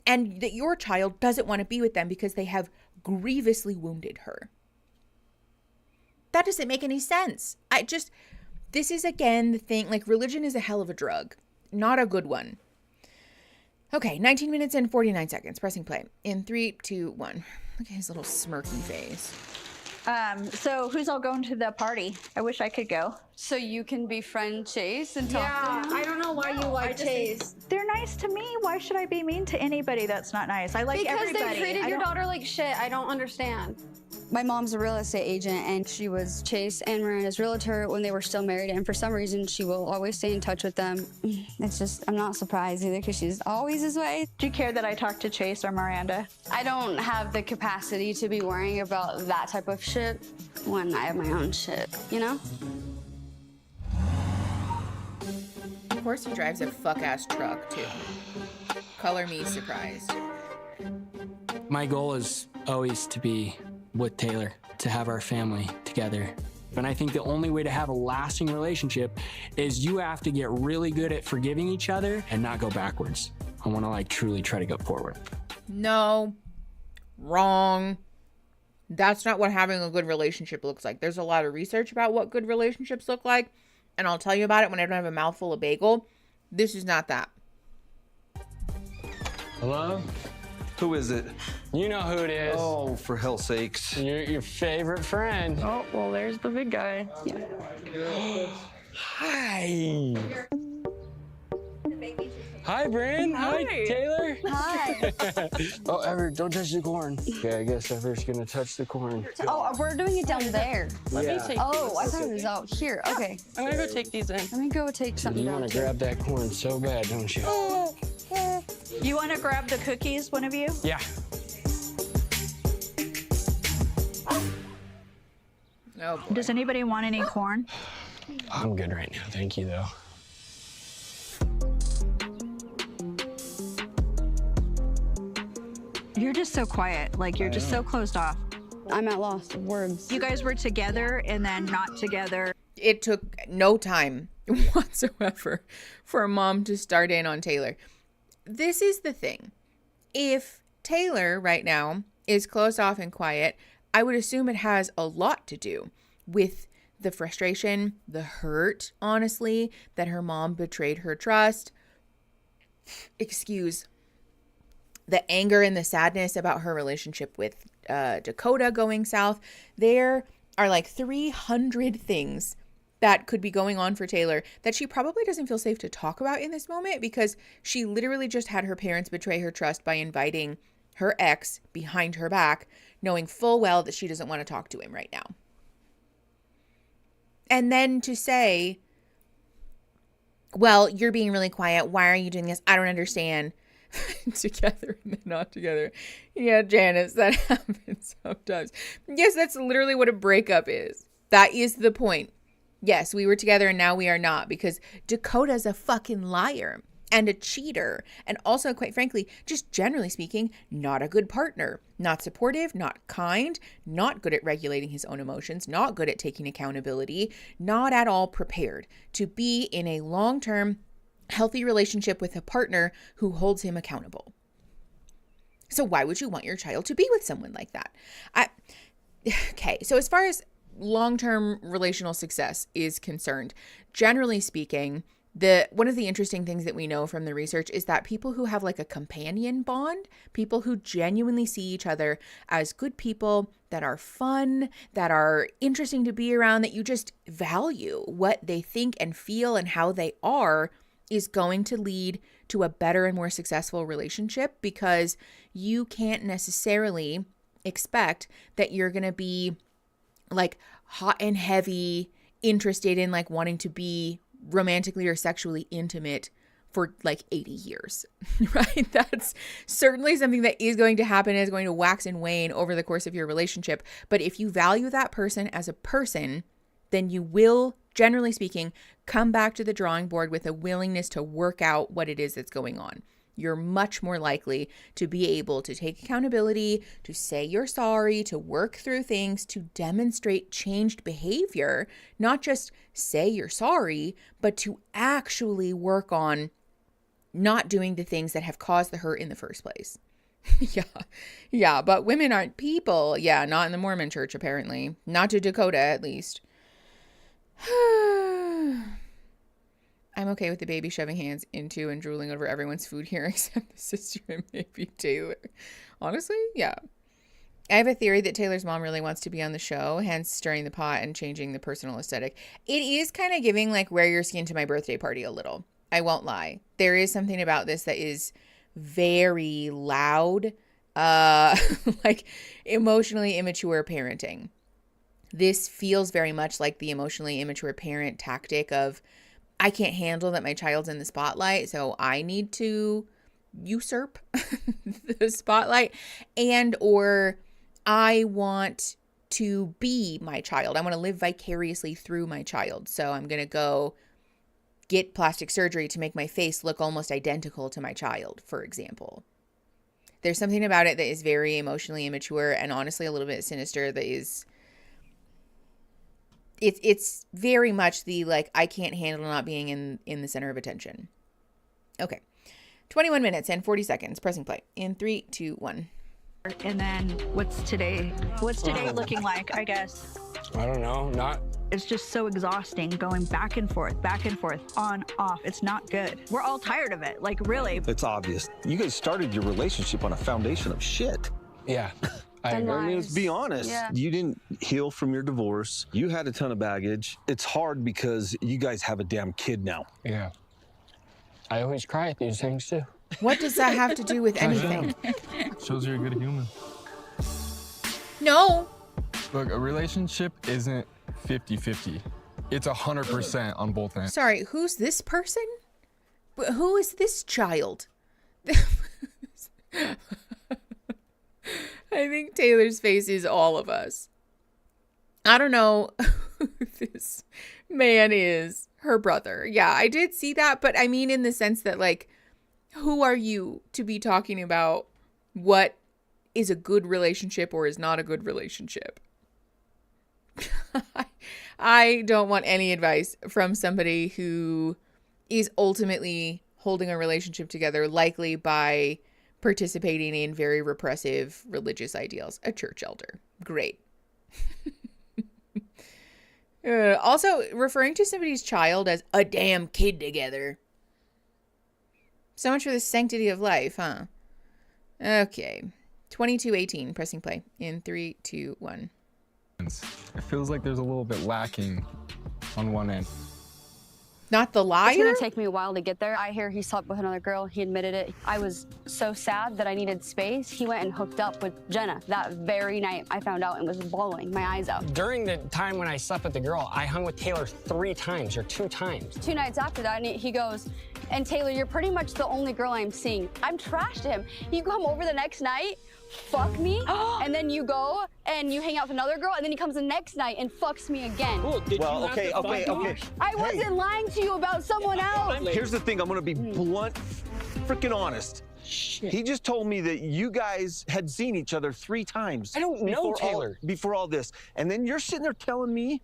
and that your child doesn't want to be with them because they have grievously wounded her? That doesn't make any sense. This is again the thing, like religion is a hell of a drug, not a good one. Okay, 19 minutes and 49 seconds, pressing play. In 3, 2, 1. Look at his little smirky face. So who's all going to the party? I wish I could go. So you can befriend Chase and talk to him? I don't know why you like Chase. They're nice to me. Why should I be mean to anybody that's not nice? I like everybody. Because they treated your daughter like shit. I don't understand. My mom's a real estate agent, and she was Chase and Miranda's realtor when they were still married, and for some reason, she will always stay in touch with them. It's just, I'm not surprised either, because she's always this way. Do you care that I talk to Chase or Miranda? I don't have the capacity to be worrying about that type of shit when I have my own shit, you know? Of course he drives a fuck-ass truck, too. Color me surprised. My goal is always to be with Taylor, to have our family together. And I think the only way to have a lasting relationship is you have to get really good at forgiving each other and not go backwards. I want to like truly try to go forward. No, wrong. That's not what having a good relationship looks like. There's a lot of research about what good relationships look like, and I'll tell you about it when I don't have a mouthful of bagel. This is not that. Hello? Who is it? You know who it is. Oh, for hell's sakes. Your favorite friend. Oh, well, there's the big guy. Yeah. Hi. Hi, Bryn. Hi, Taylor. Hi. Oh, Everett, don't touch the corn. Okay, I guess Everett's gonna touch the corn. Oh, we're doing it down there. Let me take I thought it was out here. Okay. I'm gonna go take these in. Let me go take something You down. want to grab that corn so bad, don't you? You want to grab the cookies, one of you? Yeah. Oh, boy. Does anybody want any corn? I'm good right now, thank you, though. You're just so quiet. Like, you're just so closed off. I'm at loss of words. You guys were together and then not together. It took no time whatsoever for Mom to start in on Taylor. This is the thing. If Taylor right now is closed off and quiet, I would assume it has a lot to do with the frustration, the hurt, honestly, that her mom betrayed her trust. Excuse the anger and the sadness about her relationship with Dakota going south. There are like 300 things that could be going on for Taylor that she probably doesn't feel safe to talk about in this moment, because she literally just had her parents betray her trust by inviting her ex behind her back, knowing full well that she doesn't want to talk to him right now. And then to say, well, you're being really quiet. Why are you doing this? I don't understand. Together and then not together. Yeah, Janice, that happens sometimes. Yes, that's literally what a breakup is. That is the point. Yes, we were together and now we are not, because Dakota's a fucking liar and a cheater. And also, quite frankly, just generally speaking, not a good partner. Not supportive, not kind, not good at regulating his own emotions, not good at taking accountability, not at all prepared to be in a long-term healthy relationship with a partner who holds him accountable. So why would you want your child to be with someone like that? Okay, so as far as long-term relational success is concerned, generally speaking, One of the interesting things that we know from the research is that people who have like a companion bond, people who genuinely see each other as good people that are fun, that are interesting to be around, that you just value what they think and feel and how they are, is going to lead to a better and more successful relationship, because you can't necessarily expect that you're going to be like hot and heavy, interested in like wanting to be romantically or sexually intimate for like 80 years, right? That's certainly something that is going to happen, is going to wax and wane over the course of your relationship. But if you value that person as a person, then you will, generally speaking, come back to the drawing board with a willingness to work out what it is that's going on. You're much more likely to be able to take accountability, to say you're sorry, to work through things, to demonstrate changed behavior, not just say you're sorry, but to actually work on not doing the things that have caused the hurt in the first place. Yeah, but women aren't people. Yeah, not in the Mormon church, apparently. Not to Dakota, at least. I'm okay with the baby shoving hands into and drooling over everyone's food here except the sister and maybe Taylor. Honestly, yeah. I have a theory that Taylor's mom really wants to be on the show, hence stirring the pot and changing the personal aesthetic. It is kind of giving like wear your skin to my birthday party a little. I won't lie. There is something about this that is very loud, like emotionally immature parenting. This feels very much like the emotionally immature parent tactic of, I can't handle that my child's in the spotlight, so I need to usurp the spotlight, and or I want to be my child. I want to live vicariously through my child. So I'm going to go get plastic surgery to make my face look almost identical to my child, for example. There's something about it that is very emotionally immature and honestly a little bit sinister that is... It's very much the, like, I can't handle not being in the center of attention. Okay. 21 minutes and 40 seconds. Pressing play. In 3, 2, 1. And then what's today looking like, I guess? I don't know. It's just so exhausting going back and forth, on, off. It's not good. We're all tired of it. Like, really. It's obvious. You guys started your relationship on a foundation of shit. Yeah. I mean, let's be honest. Yeah. You didn't heal from your divorce. You had a ton of baggage. It's hard because you guys have a damn kid now. Yeah. I always cry at these things too. What does that have to do with anything? Shows you're a good human. No. Look, a relationship isn't 50-50. It's 100% on both ends. Sorry, who's this person? Who is this child? I think Taylor's face is all of us. I don't know who this man is. Her brother. Yeah, I did see that, but I mean in the sense that, like, who are you to be talking about what is a good relationship or is not a good relationship? I don't want any advice from somebody who is ultimately holding a relationship together, likely by participating in very repressive religious ideals. A church elder. Great. Also, referring to somebody's child as a damn kid together. So much for the sanctity of life, huh? Okay. 22:18, pressing play. In 3, 2, 1. It feels like there's a little bit lacking on one end. Not the liar? It's gonna take me a while to get there. I hear he slept with another girl. He admitted it. I was so sad that I needed space. He went and hooked up with Jenna that very night. I found out and was bawling my eyes out. During the time when I slept with the girl, I hung with Taylor 3 times or 2 times. 2 nights after that, and he goes, and Taylor, you're pretty much the only girl I'm seeing. I'm trashed him. You come over the next night, fuck me, and then you go and you hang out with another girl, and then he comes the next night and fucks me again. Okay. I wasn't lying to you about someone else. Here's the thing. I'm going to be blunt, freaking honest. Shit. He just told me that you guys had seen each other 3 times. I don't know Taylor. Before all this. And then you're sitting there telling me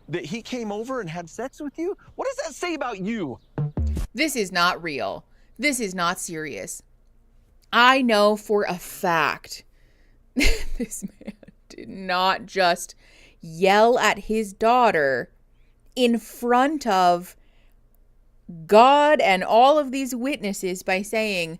that he came over and had sex with you? What does that say about you? This is not real. This is not serious. I know for a fact this man did not just yell at his daughter in front of God and all of these witnesses by saying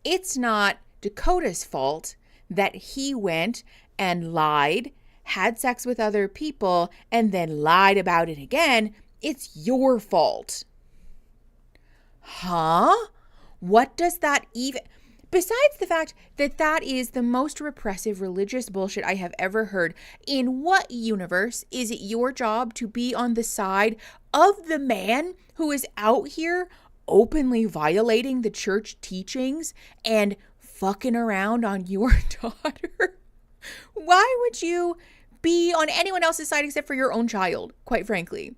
it's not Dakota's fault that he went and lied, had sex with other people, and then lied about it again. It's your fault. Huh? What does that even... Besides the fact that that is the most repressive religious bullshit I have ever heard, in what universe is it your job to be on the side of the man who is out here openly violating the church teachings and fucking around on your daughter? Why would you be on anyone else's side except for your own child, quite frankly?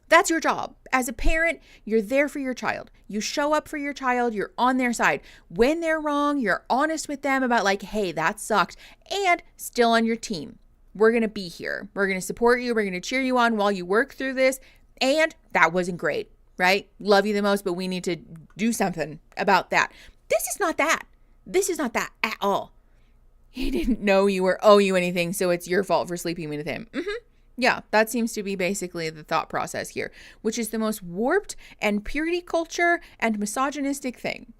That's your job. As a parent, you're there for your child. You show up for your child. You're on their side. When they're wrong, you're honest with them about like, hey, that sucked, and still on your team. We're going to be here. We're going to support you. We're going to cheer you on while you work through this. And that wasn't great, right? Love you the most, but we need to do something about that. This is not that. This is not that at all. He didn't know you or owe you anything, so it's your fault for sleeping with him. Yeah, that seems to be basically the thought process here, which is the most warped and purity culture and misogynistic thing.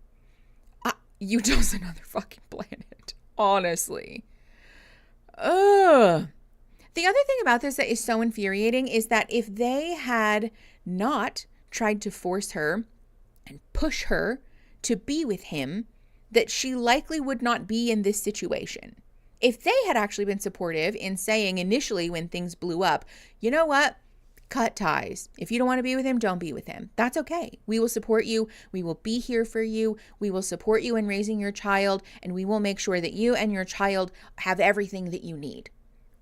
Utah's another fucking planet, honestly. Ugh. The other thing about this that is so infuriating is that if they had not tried to force her and push her to be with him, that she likely would not be in this situation. If they had actually been supportive in saying initially when things blew up, you know what? Cut ties. If you don't want to be with him, don't be with him. That's okay. We will support you. We will be here for you. We will support you in raising your child, and we will make sure that you and your child have everything that you need.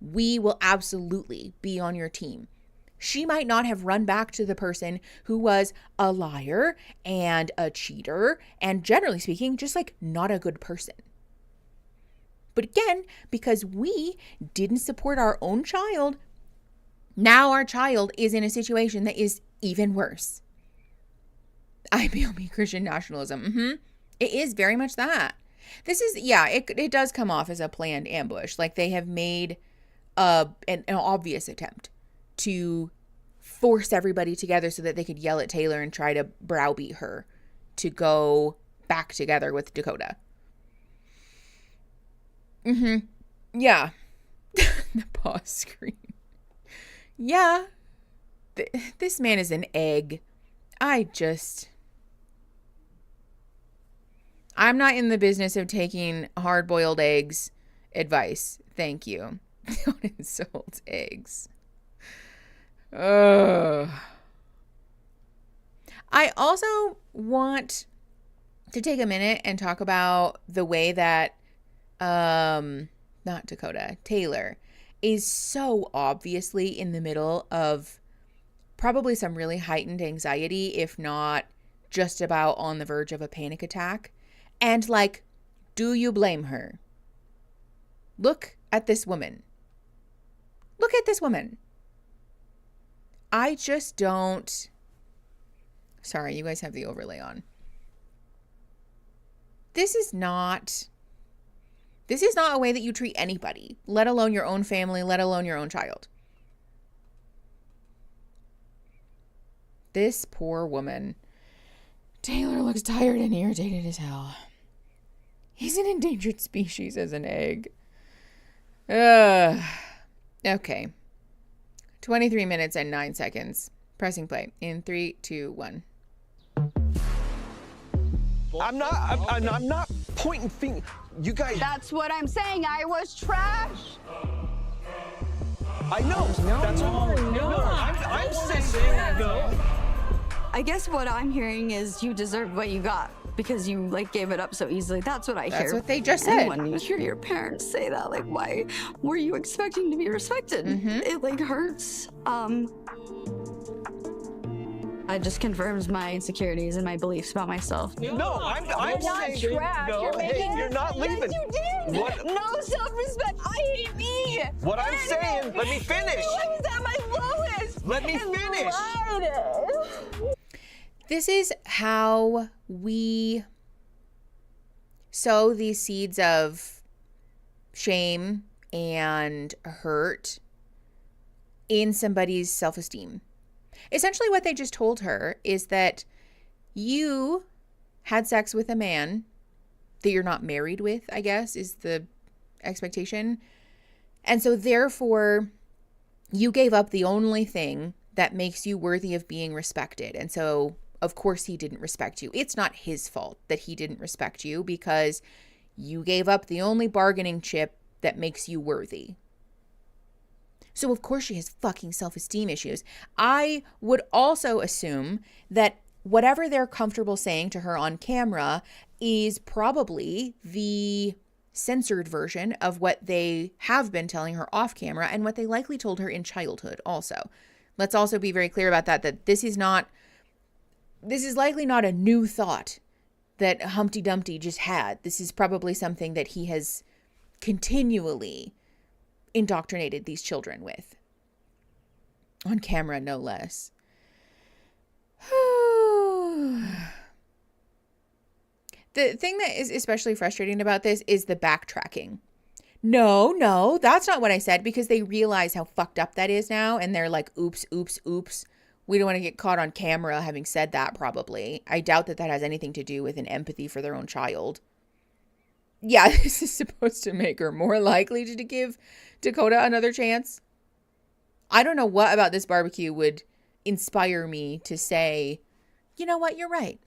We will absolutely be on your team. She might not have run back to the person who was a liar and a cheater and, generally speaking, just like not a good person. But again, because we didn't support our own child, now our child is in a situation that is even worse. IBLB Christian nationalism. It is very much that. This is, yeah, it does come off as a planned ambush. Like they have made an obvious attempt to force everybody together so that they could yell at Taylor and try to browbeat her to go back together with Dakota. Yeah. The pause screen. Yeah. This man is an egg. I'm not in the business of taking hard-boiled eggs advice. Thank you. Don't insult eggs. Ugh. I also want to take a minute and talk about the way that not Dakota, Taylor is so obviously in the middle of probably some really heightened anxiety, if not just about on the verge of a panic attack. And like, do you blame her? Look at this woman. Look at this woman. I just don't. Sorry, you guys have the overlay on. This is not a way that you treat anybody, let alone your own family, let alone your own child. This poor woman. Taylor looks tired and irritated as hell. He's an endangered species as an egg. Okay. 23 minutes and 9 seconds. Pressing play in 3, 2, 1. I'm not pointing fingers. You guys. That's what I'm saying. I was trash. I know. I'm saying though. I guess what I'm hearing is you deserve what you got because you like gave it up so easily. That's what I hear. That's what they just said. And when you hear your parents say that, like, why were you expecting to be respected? It like hurts. It just confirms my insecurities and my beliefs about myself. No, I'm saying trash. no. You're not leaving. Yes, you did. What? No self-respect. I hate me. What I'm saying. Let me finish. I was at my lowest. Let me finish. This is how we sow these seeds of shame and hurt in somebody's self-esteem. Essentially what they just told her is that you had sex with a man that you're not married with, I guess, is the expectation. And so therefore, you gave up the only thing that makes you worthy of being respected. And so, of course, he didn't respect you. It's not his fault that he didn't respect you because you gave up the only bargaining chip that makes you worthy. So, of course, she has fucking self-esteem issues. I would also assume that whatever they're comfortable saying to her on camera is probably the censored version of what they have been telling her off camera and what they likely told her in childhood also. Let's also be very clear about that this is likely not a new thought that Humpty Dumpty just had. This is probably something that he has continually indoctrinated these children with. On camera, no less. The thing that is especially frustrating about this is the backtracking. No, that's not what I said, because they realize how fucked up that is now, and they're like, oops. We don't want to get caught on camera having said that, probably. I doubt that has anything to do with an empathy for their own child. Yeah, this is supposed to make her more likely to give Dakota another chance. I don't know what about this barbecue would inspire me to say, you know what, you're right.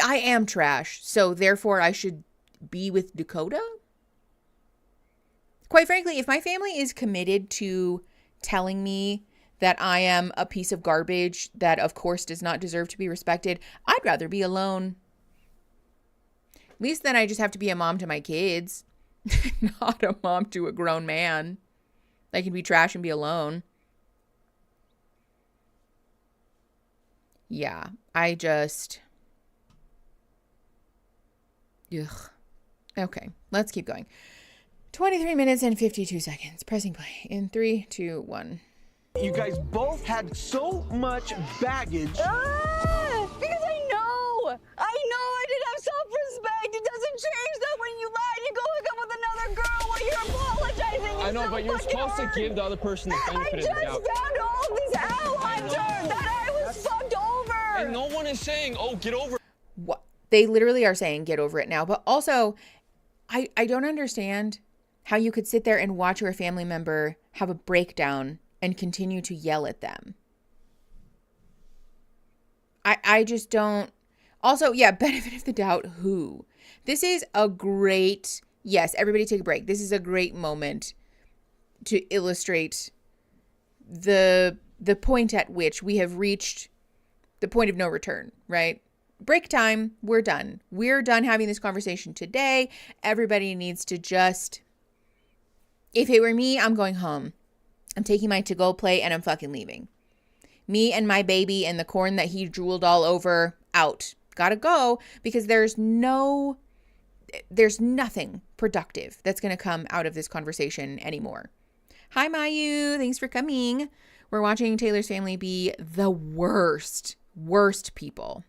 I am trash, so therefore I should be with Dakota? Quite frankly, if my family is committed to telling me that I am a piece of garbage that, of course, does not deserve to be respected, I'd rather be alone. At least then I just have to be a mom to my kids, not a mom to a grown man. I can be trash and be alone. Yeah, I just... Ugh. Okay, let's keep going. 23 minutes and 52 seconds. Pressing play in 3, 2, 1. You guys both had so much baggage. Because I know I did have self-respect. It doesn't change that when you lie and you go hook up with another girl while you're apologizing. I know, but you're supposed to give the other person the benefit of the doubt. I just found all these out, Hunter, that I was fucked over. And no one is saying, oh, get over it. What? They literally are saying get over it now. But also, I don't understand how you could sit there and watch your family member have a breakdown and continue to yell at them. I just don't. Also, yeah, benefit of the doubt, who? This is a great, yes, everybody take a break. This is a great moment to illustrate the point at which we have reached the point of no return, right? Break time, we're done. We're done having this conversation today. Everybody needs to just, if it were me, I'm going home. I'm taking my to-go plate and I'm fucking leaving. Me and my baby and the corn that he drooled all over, out. Gotta go, because there's nothing productive that's gonna come out of this conversation anymore. Hi, Mayu. Thanks for coming. We're watching Taylor's family be the worst people.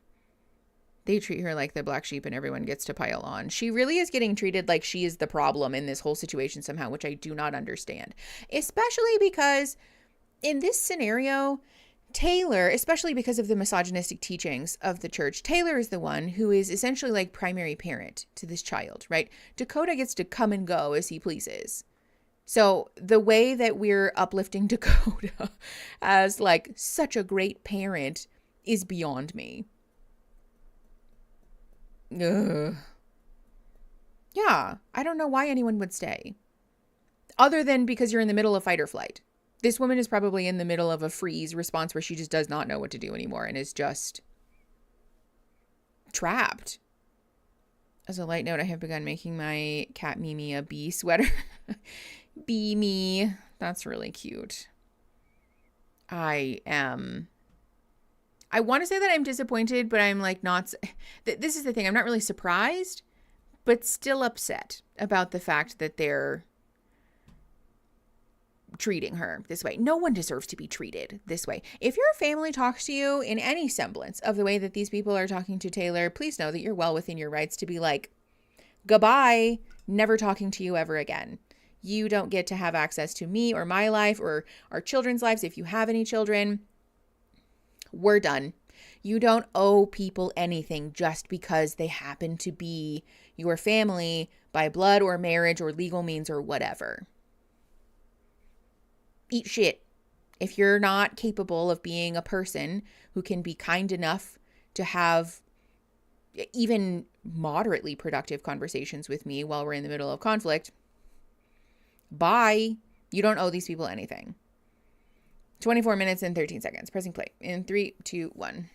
They treat her like the black sheep and everyone gets to pile on. She really is getting treated like she is the problem in this whole situation somehow, which I do not understand. Especially because in this scenario, Taylor, especially because of the misogynistic teachings of the church, Taylor is the one who is essentially like primary parent to this child, right? Dakota gets to come and go as he pleases. So the way that we're uplifting Dakota as like such a great parent is beyond me. Ugh. Yeah, I don't know why anyone would stay. Other than because you're in the middle of fight or flight. This woman is probably in the middle of a freeze response where she just does not know what to do anymore and is just trapped. As a light note, I have begun making my cat Mimi a bee sweater. Bee me. That's really cute. I want to say that I'm disappointed, but I'm like not. This is the thing. I'm not really surprised, but still upset about the fact that they're treating her this way. No one deserves to be treated this way. If your family talks to you in any semblance of the way that these people are talking to Taylor, please know that you're well within your rights to be like, goodbye, never talking to you ever again. You don't get to have access to me or my life or our children's lives if you have any children. We're done. You don't owe people anything just because they happen to be your family by blood or marriage or legal means or whatever. Eat shit. If you're not capable of being a person who can be kind enough to have even moderately productive conversations with me while we're in the middle of conflict, bye. You don't owe these people anything. 24 minutes and 13 seconds. Pressing play in 3, 2, 1.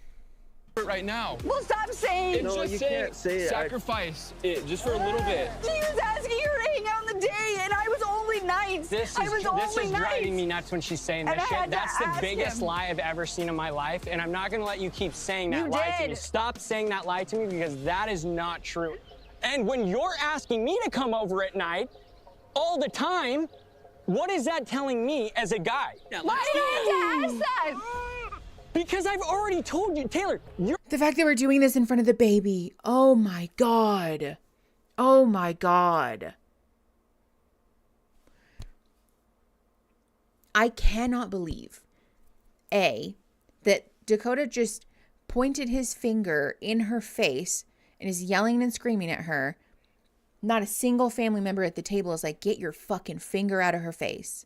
Right now. Well, stop saying. No, you can't say it. Sacrifice it just for a little bit. He was asking her to hang out on the day, and I was only nice. This is driving me nuts when she's saying this shit. That's the biggest lie I've ever seen in my life, and I'm not gonna let you keep saying that lie to me. Stop saying that lie to me, because that is not true. And when you're asking me to come over at night all the time, what is that telling me as a guy? Why do you have to ask that? Because I've already told you, Taylor, the fact that we're doing this in front of the baby. Oh my God. Oh my God. I cannot believe, A, that Dakota just pointed his finger in her face and is yelling and screaming at her. Not a single family member at the table is like, get your fucking finger out of her face.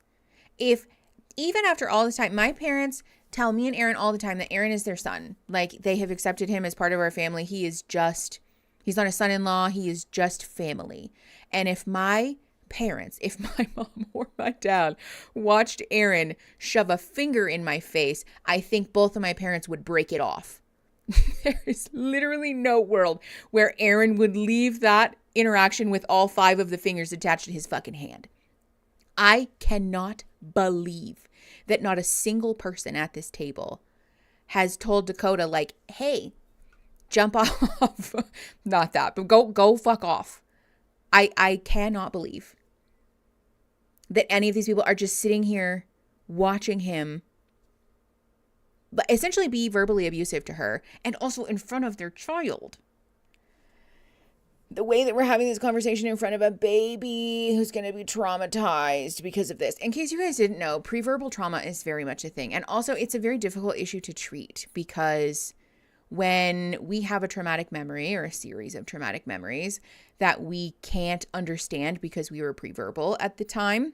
If, even after all this time, my parents tell me and Aaron all the time that Aaron is their son. Like, they have accepted him as part of our family. He's not a son-in-law. He is just family. And if my parents, if my mom or my dad watched Aaron shove a finger in my face, I think both of my parents would break it off. There is literally no world where Aaron would leave that interaction with all 5 of the fingers attached to his fucking hand. I cannot believe that not a single person at this table has told Dakota, like, hey, jump off. Not that, but go fuck off. I cannot believe that any of these people are just sitting here watching him, but essentially be verbally abusive to her, and also in front of their child. The way that we're having this conversation in front of a baby who's going to be traumatized because of this. In case you guys didn't know, preverbal trauma is very much a thing. And also, it's a very difficult issue to treat, because when we have a traumatic memory or a series of traumatic memories that we can't understand because we were preverbal at the time,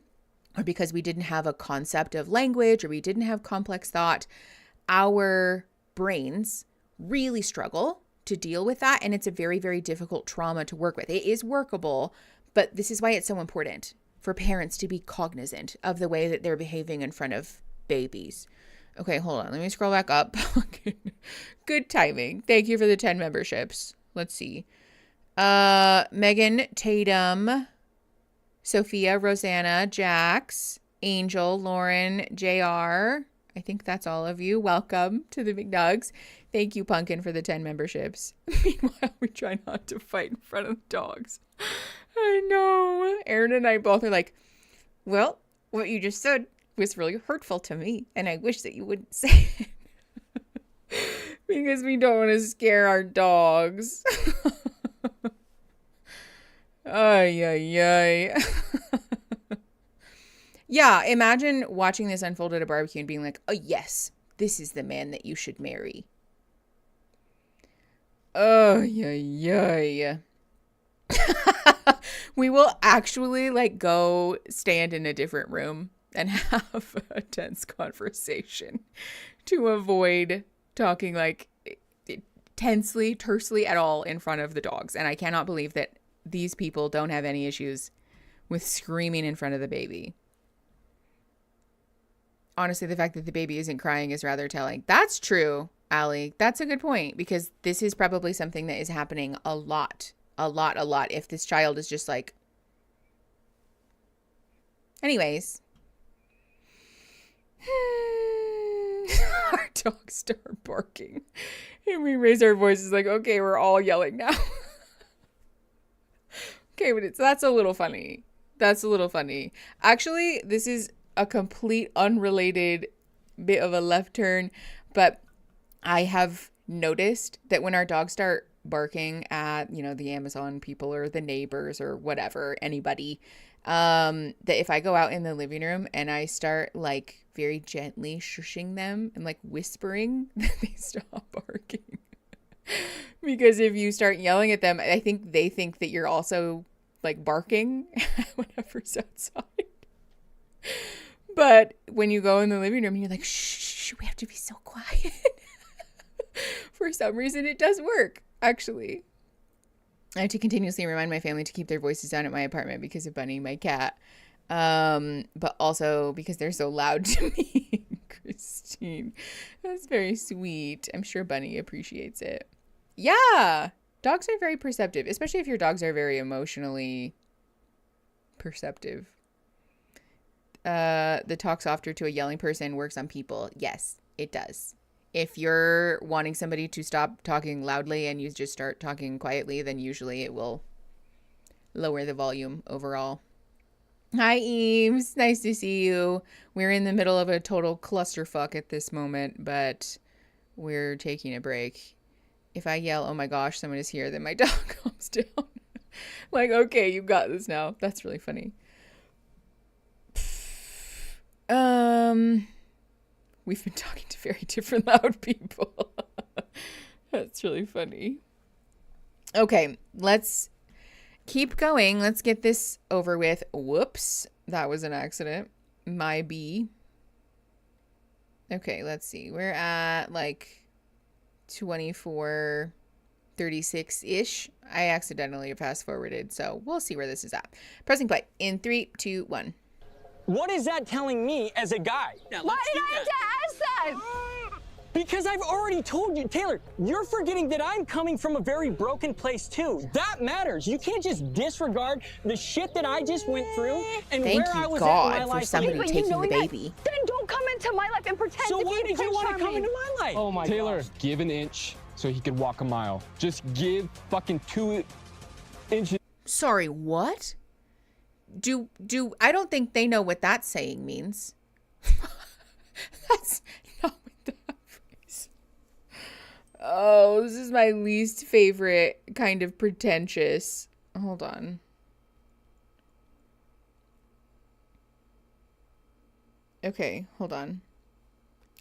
or because we didn't have a concept of language, or we didn't have complex thought, our brains really struggle to deal with that. And it's a very, very difficult trauma to work with. It is workable, but this is why it's so important for parents to be cognizant of the way that they're behaving in front of babies. Okay, hold on. Let me scroll back up. Good timing. Thank you for the 10 memberships. Let's see. Megan, Tatum, Sophia, Rosanna, Jax, Angel, Lauren, JR. I think that's all of you. Welcome to the McNugs. Thank you, Pumpkin, for the 10 memberships. Meanwhile, we try not to fight in front of the dogs. I know. Aaron and I both are like, well, what you just said was really hurtful to me, and I wish that you wouldn't say it. Because we don't want to scare our dogs. Ay, ay, ay. Yeah, imagine watching this unfold at a barbecue and being like, oh, yes, this is the man that you should marry. Oh, yeah, yeah. We will actually, like, go stand in a different room and have a tense conversation to avoid talking, like, tensely, tersely at all in front of the dogs. And I cannot believe that these people don't have any issues with screaming in front of the baby. Honestly, the fact that the baby isn't crying is rather telling. That's true, Allie. That's a good point, because this is probably something that is happening a lot. If this child is just like... Anyways. Our dogs start barking. And we raise our voices like, okay, we're all yelling now. Okay, but that's a little funny. Actually, this is a complete unrelated bit of a left turn, but I have noticed that when our dogs start barking at, you know, the Amazon people or the neighbors or whatever, anybody, that if I go out in the living room and I start like very gently shushing them and like whispering that they stop barking. Because if you start yelling at them, I think they think that you're also like barking whenever's outside. But when you go in the living room, you're like, shh, we have to be so quiet. For some reason, it does work, actually. I have to continuously remind my family to keep their voices down at my apartment because of Bunny, my cat. But also because they're so loud to me. Christine, that's very sweet. I'm sure Bunny appreciates it. Yeah, dogs are very perceptive, especially if your dogs are very emotionally perceptive. The talk softer to a yelling person works on people. Yes, it does. If you're wanting somebody to stop talking loudly and you just start talking quietly, then usually it will lower the volume overall. Hi, Eames. Nice to see you. We're in the middle of a total clusterfuck at this moment, but we're taking a break. If I yell, oh my gosh, someone is here, then my dog calms down. Like, okay, you got this now. That's really funny. We've been talking to very different loud people. That's really funny. Okay, let's keep going. Let's get this over with. Whoops, that was an accident. My B. Okay, let's see. We're at like 24:36-ish. I accidentally fast forwarded, so we'll see where this is at. Pressing play in 3, 2, 1. What is that telling me as a guy? Why did I have to ask that? Because I've already told you, Taylor, you're forgetting that I'm coming from a very broken place too. That matters. You can't just disregard the shit that I just went through and Thank where you, I was God, at in my for life. somebody taking the baby. Then don't come into my life and pretend So to be why did you want to come charming. into my life? Oh my Taylor, give an inch so he could walk a mile. Just give fucking 2 inches. Sorry, what? Do I don't think they know what that saying means. That's not what that phrase. Oh, this is my least favorite kind of pretentious. Hold on. Okay, hold on.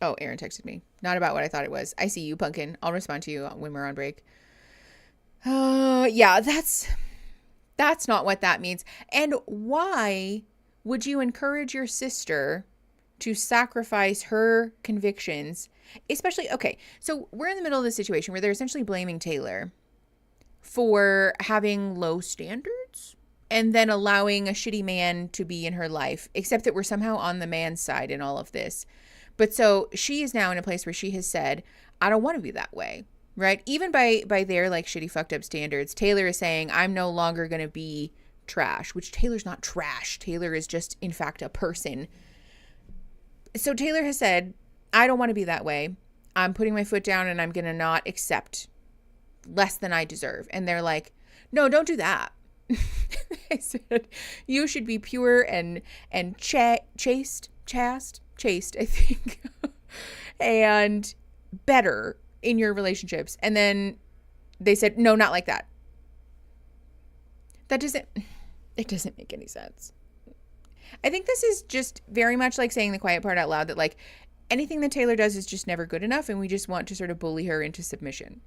Oh, Aaron texted me. Not about what I thought it was. I see you, Pumpkin. I'll respond to you when we're on break. Yeah, that's not what that means. And why would you encourage your sister to sacrifice her convictions? Especially, okay, so we're in the middle of this situation where they're essentially blaming Taylor for having low standards and then allowing a shitty man to be in her life, except that we're somehow on the man's side in all of this. But so she is now in a place where she has said, I don't want to be that way. Right? Even by their like shitty fucked up standards, Taylor is saying, I'm no longer going to be trash, which Taylor's not trash. Taylor is just, in fact, a person. So Taylor has said, I don't want to be that way. I'm putting my foot down and I'm going to not accept less than I deserve. And they're like, no, don't do that. I said, you should be pure and chaste, I think, and better in your relationships. And then they said, no, not like that. It doesn't make any sense. I think this is just very much like saying the quiet part out loud, that like anything that Taylor does is just never good enough. And we just want to sort of bully her into submission,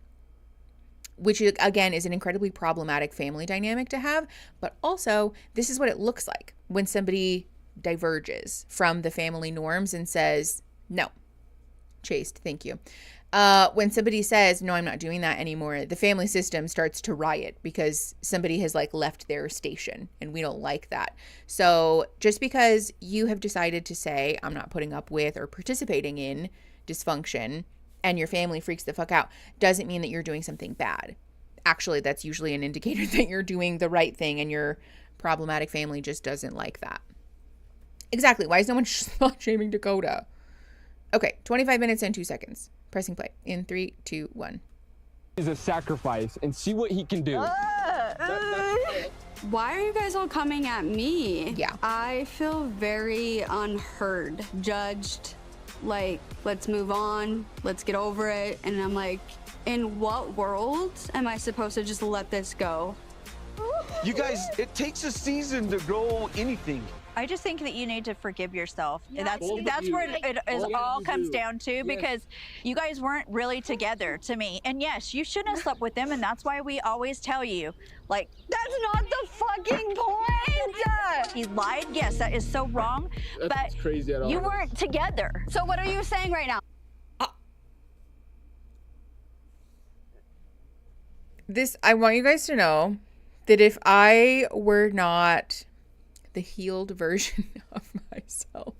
which again is an incredibly problematic family dynamic to have. But also this is what it looks like when somebody diverges from the family norms and says, no, chaste, thank you. When somebody says, no, I'm not doing that anymore, the family system starts to riot because somebody has like left their station and we don't like that. So just because you have decided to say, I'm not putting up with or participating in dysfunction and your family freaks the fuck out, doesn't mean that you're doing something bad. Actually, that's usually an indicator that you're doing the right thing and your problematic family just doesn't like that. Exactly. Why is no one shaming Dakota? Okay, 25 minutes and 2 seconds. Pressing play in 3, 2, 1. He's a sacrifice and see what he can do. Why are you guys all coming at me? Yeah. I feel very unheard, judged, like, let's move on, let's get over it. And I'm like, in what world am I supposed to just let this go? You guys, it takes a season to grow anything. I just think that you need to forgive yourself. That's where it all comes down to, because you guys weren't really together to me. And yes, you shouldn't have slept with them, and that's why we always tell you, like, that's not the fucking point. He lied. Yes, that is so wrong. That's but crazy at all. You weren't together. So what are you saying right now? I want you guys to know that if I were not the healed version of myself,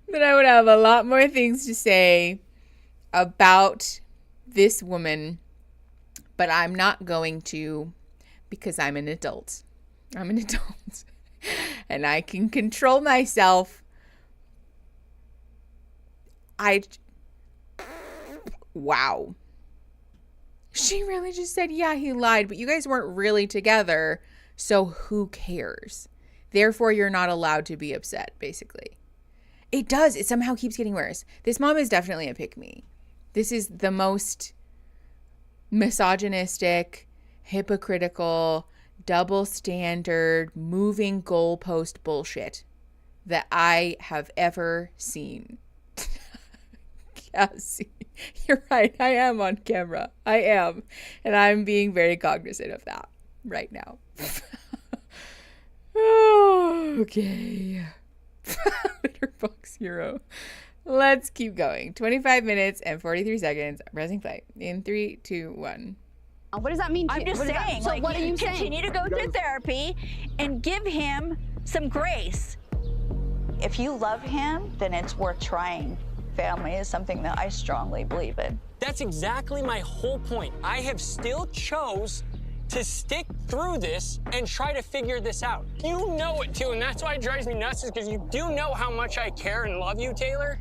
then I would have a lot more things to say about this woman, but I'm not going to, because I'm an adult. I'm an adult and I can control myself. Wow. She really just said, yeah, he lied, but you guys weren't really together, so who cares? Therefore, you're not allowed to be upset, basically. It does. It somehow keeps getting worse. This mom is definitely a pick-me. This is the most misogynistic, hypocritical, double standard, moving goalpost bullshit that I have ever seen. Cassie, you're right. I am on camera. I am. And I'm being very cognizant of that right now. Okay. Letterbox hero. Let's keep going. 25 minutes and 43 seconds. Pressing play. In 3, 2, 1. What does that mean? I'm just saying. So what are you saying? Continue to go through therapy and give him some grace. If you love him, then it's worth trying. Family is something that I strongly believe in. That's exactly my whole point. I have still chose to stick through this and try to figure this out. You know it too, and that's why it drives me nuts, is because you do know how much I care and love you, Taylor.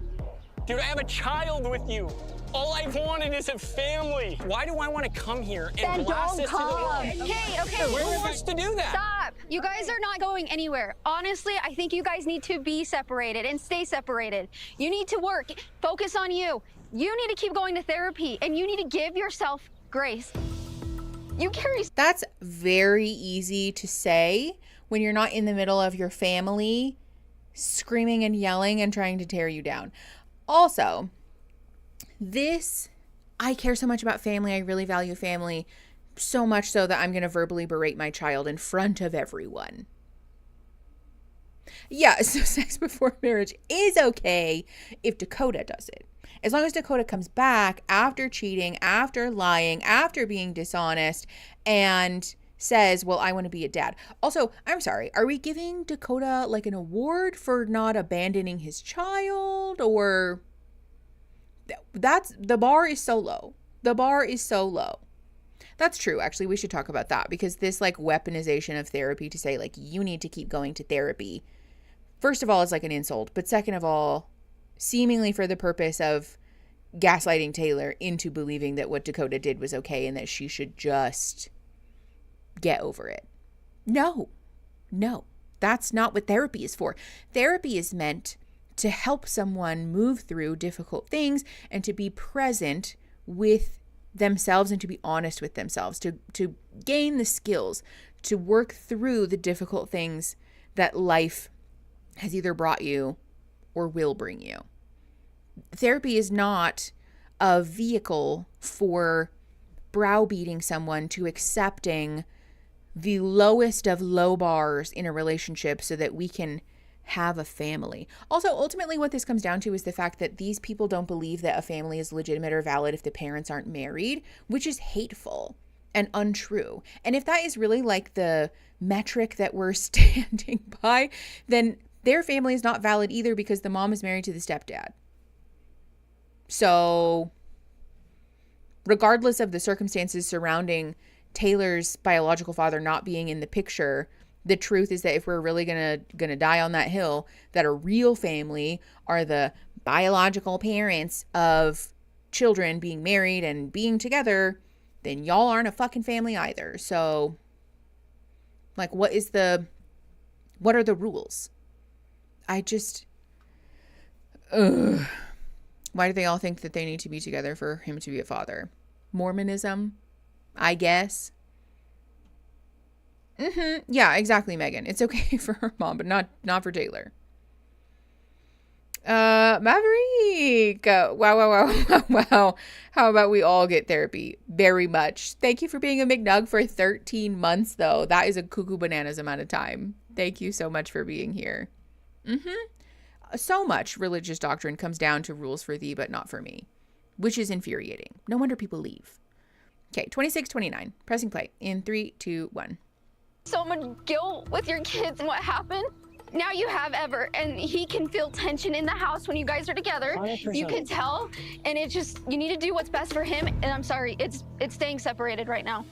Dude, I have a child with you. All I've wanted is a family. Why do I want to come here and blast this to the world? Okay. Who wants to do that? Stop. You guys are not going anywhere. Honestly, I think you guys need to be separated and stay separated. You need to work. Focus on you. You need to keep going to therapy, and you need to give yourself grace. You carry... That's very easy to say when you're not in the middle of your family screaming and yelling and trying to tear you down. Also, I care so much about family. I really value family, so much so that I'm going to verbally berate my child in front of everyone. Yeah, so sex before marriage is okay if Dakota does it. As long as Dakota comes back after cheating, after lying, after being dishonest, and says, well, I want to be a dad. Also, I'm sorry, are we giving Dakota like an award for not abandoning his child? Or the bar is so low. The bar is so low. That's true. Actually, we should talk about that, because this like weaponization of therapy to say like you need to keep going to therapy, first of all, is like an insult. But second of all, seemingly for the purpose of gaslighting Taylor into believing that what Dakota did was okay and that she should just get over it. No, that's not what therapy is for. Therapy is meant to help someone move through difficult things and to be present with themselves and to be honest with themselves, to gain the skills to work through the difficult things that life has either brought you or will bring you. Therapy is not a vehicle for browbeating someone to accepting the lowest of low bars in a relationship so that we can have a family. Also, ultimately what this comes down to is the fact that these people don't believe that a family is legitimate or valid if the parents aren't married, which is hateful and untrue. And if that is really like the metric that we're standing by, then their family is not valid either, because the mom is married to the stepdad. So regardless of the circumstances surrounding Taylor's biological father not being in the picture, the truth is that if we're really gonna die on that hill, that a real family are the biological parents of children being married and being together, then y'all aren't a fucking family either. So like, what are the rules? I just, why do they all think that they need to be together for him to be a father? Mormonism, I guess. Yeah, exactly, Megan. It's okay for her mom, but not for Taylor. Maverick. Wow. How about we all get therapy? Very much. Thank you for being a McNug for 13 months, though. That is a cuckoo bananas amount of time. Thank you so much for being here. So much religious doctrine comes down to rules for thee, but not for me, which is infuriating. No wonder people leave. Okay, 26-29. Pressing play in 3, 2, 1. So much guilt with your kids and what happened. Now you have Ever, and he can feel tension in the house when you guys are together. 100%. You can tell, and it just, you need to do what's best for him. And I'm sorry, it's staying separated right now.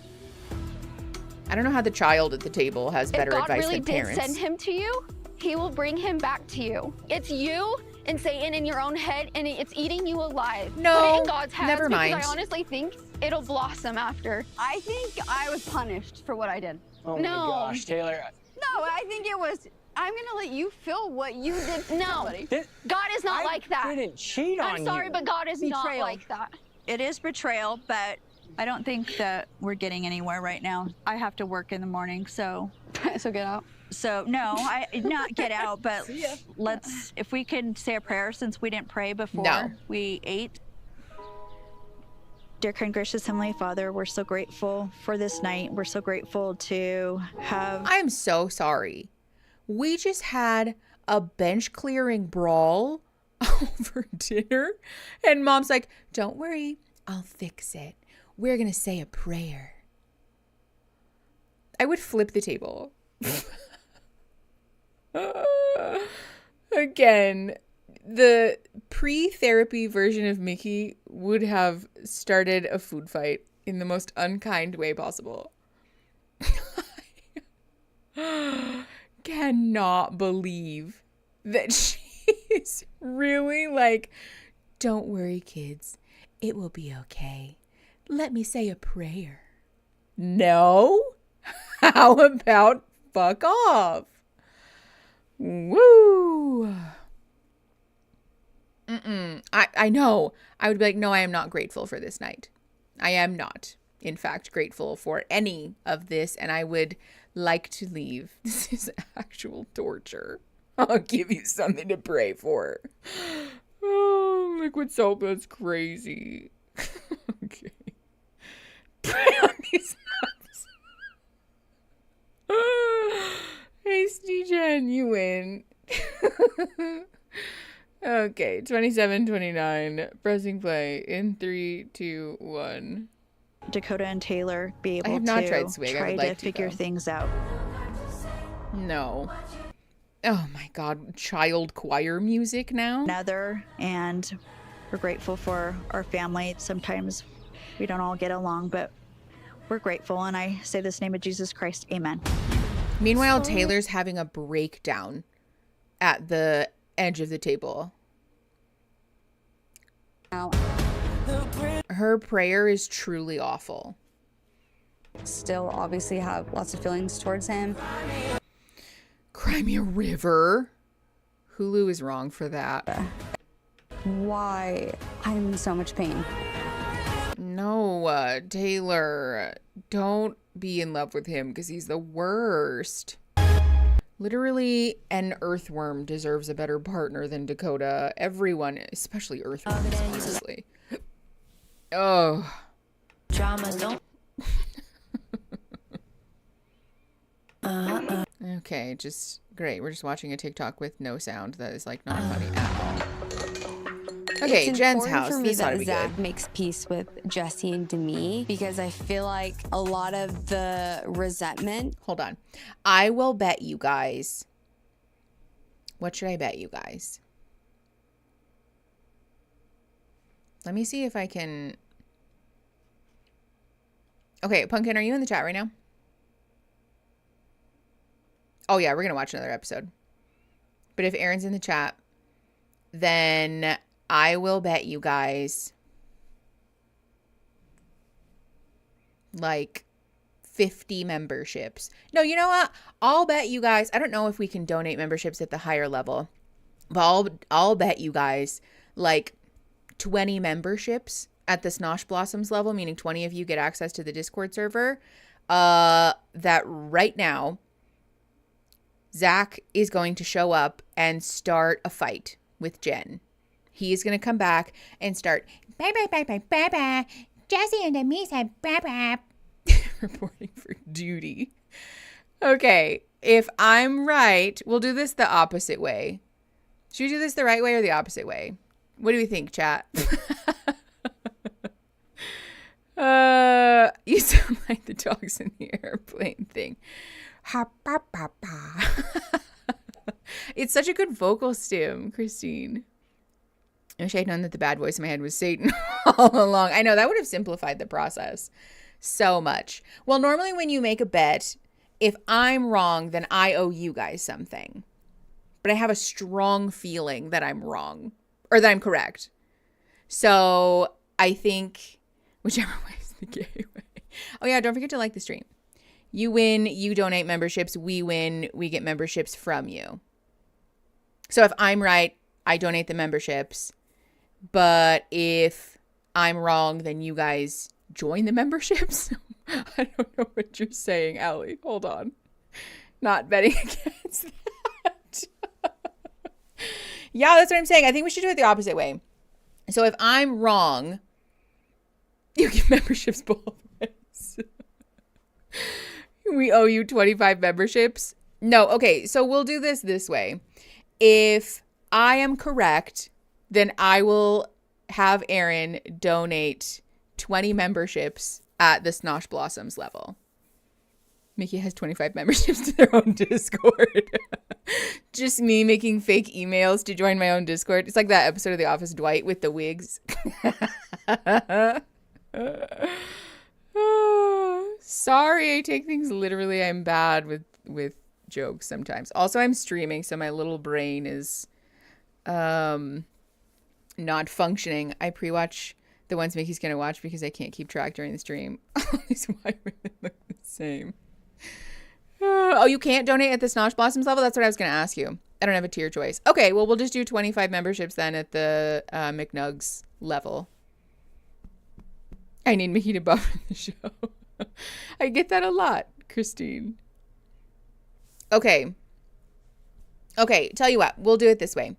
I don't know how the child at the table has better advice really than parents. If God really did send him to you, he will bring him back to you. It's you and Satan in your own head, and it's eating you alive. No, put it in God's hands, never mind. Because I honestly think it'll blossom after. I think I was punished for what I did. Oh No. my gosh, Taylor. No, I think it was. I'm gonna let you feel what you did to somebody. God is not like that. I didn't cheat on you. I'm sorry, but God is not Betrayal. like that. It is betrayal, but I don't think that we're getting anywhere right now. I have to work in the morning, so. So get out. So no, not get out, but let's, if we can say a prayer since we didn't pray before we ate. Dear kind, gracious Heavenly Father, we're so grateful for this night. We're so grateful to have. I'm so sorry. We just had a bench clearing brawl over dinner, and Mom's like, don't worry, I'll fix it. We're going to say a prayer. I would flip the table. Again, the pre-therapy version of Mickey would have started a food fight in the most unkind way possible. Cannot believe that she's really like, don't worry, kids. It will be okay. Let me say a prayer. No? How about fuck off? Woo! I know. I would be like, no, I am not grateful for this night. I am not, in fact, grateful for any of this, and I would like to leave. This is actual torture. I'll give you something to pray for. Oh, liquid soap, that's crazy. Okay. Pray on these nuts. Hasty Jen, you win. Okay, 27-29. Pressing play in 3, 2, 1. Dakota and Taylor be able I have not to tried swig. try I would like to figure though. things out. No. Oh my God, child choir music now? Another, and we're grateful for our family. Sometimes we don't all get along, but we're grateful, and I say this in the name of Jesus Christ, amen. Meanwhile, Taylor's having a breakdown at the edge of the table. Her prayer is truly awful. Still obviously have lots of feelings towards him. Cry me a river. Hulu is wrong for that. Why? I'm in so much pain. No, Taylor, don't be in love with him because he's the worst. Literally, an earthworm deserves a better partner than Dakota. Everyone, especially earthworms, honestly. Oh. Drama, don't. Okay, just great. We're just watching a TikTok with no sound that is like not funny at all. Okay, It's Jen's important house. for me This ought to that be Zach good. makes peace with Jesse and Demi because I feel like a lot of the resentment. Hold on. I will bet you guys. What should I bet you guys? Let me see if I can. Okay, Pumpkin, are you in the chat right now? Oh yeah, we're gonna watch another episode. But if Aaron's in the chat, then I will bet you guys like 50 memberships. No, you know what? I'll bet you guys, I don't know if we can donate memberships at the higher level, but I'll bet you guys like 20 memberships at the Snosh Blossoms level, meaning 20 of you get access to the Discord server. that right now, Zach is going to show up and start a fight with Jen. He is going to come back and start, bye, bye, bye, bye, bye, bye. Jesse and me said, bye, bye. Reporting for duty. Okay, if I'm right, we'll do this the opposite way. Should we do this the right way or the opposite way? What do we think, chat? You sound like the dogs in the airplane thing. Ha, ba, ba, ba. It's such a good vocal stim, Christine. I wish I had known that the bad voice in my head was Satan all along. I know, that would have simplified the process so much. Well, normally when you make a bet, if I'm wrong, then I owe you guys something. But I have a strong feeling that I'm wrong or that I'm correct. So I think whichever way is the gay way. Oh yeah, don't forget to like the stream. You win, you donate memberships. We win, we get memberships from you. So if I'm right, I donate the memberships. But if I'm wrong, then you guys join the memberships. I don't know what you're saying, Allie. Hold on. Not betting against that. Yeah, that's what I'm saying. I think we should do it the opposite way. So if I'm wrong, you get memberships both ways. We owe you 25 memberships. No, okay. So we'll do this way. If I am correct, then I will have Aaron donate 20 memberships at the Snosh Blossoms level. Mickey has 25 memberships to their own Discord. Just me making fake emails to join my own Discord. It's like that episode of The Office, Dwight with the wigs. Sorry, I take things literally. I'm bad with jokes sometimes. Also, I'm streaming, so my little brain is not functioning. I pre-watch the ones Mickey's gonna watch because I can't keep track during the stream. All these white women look the same. Oh, you can't donate at the Snosh Blossoms level? That's what I was gonna ask you. I don't have a tier choice. Okay, well, we'll just do 25 memberships then at the McNugs level. I need Mickey to buffer the show. I get that a lot, Christine. Okay, tell you what. We'll do it this way.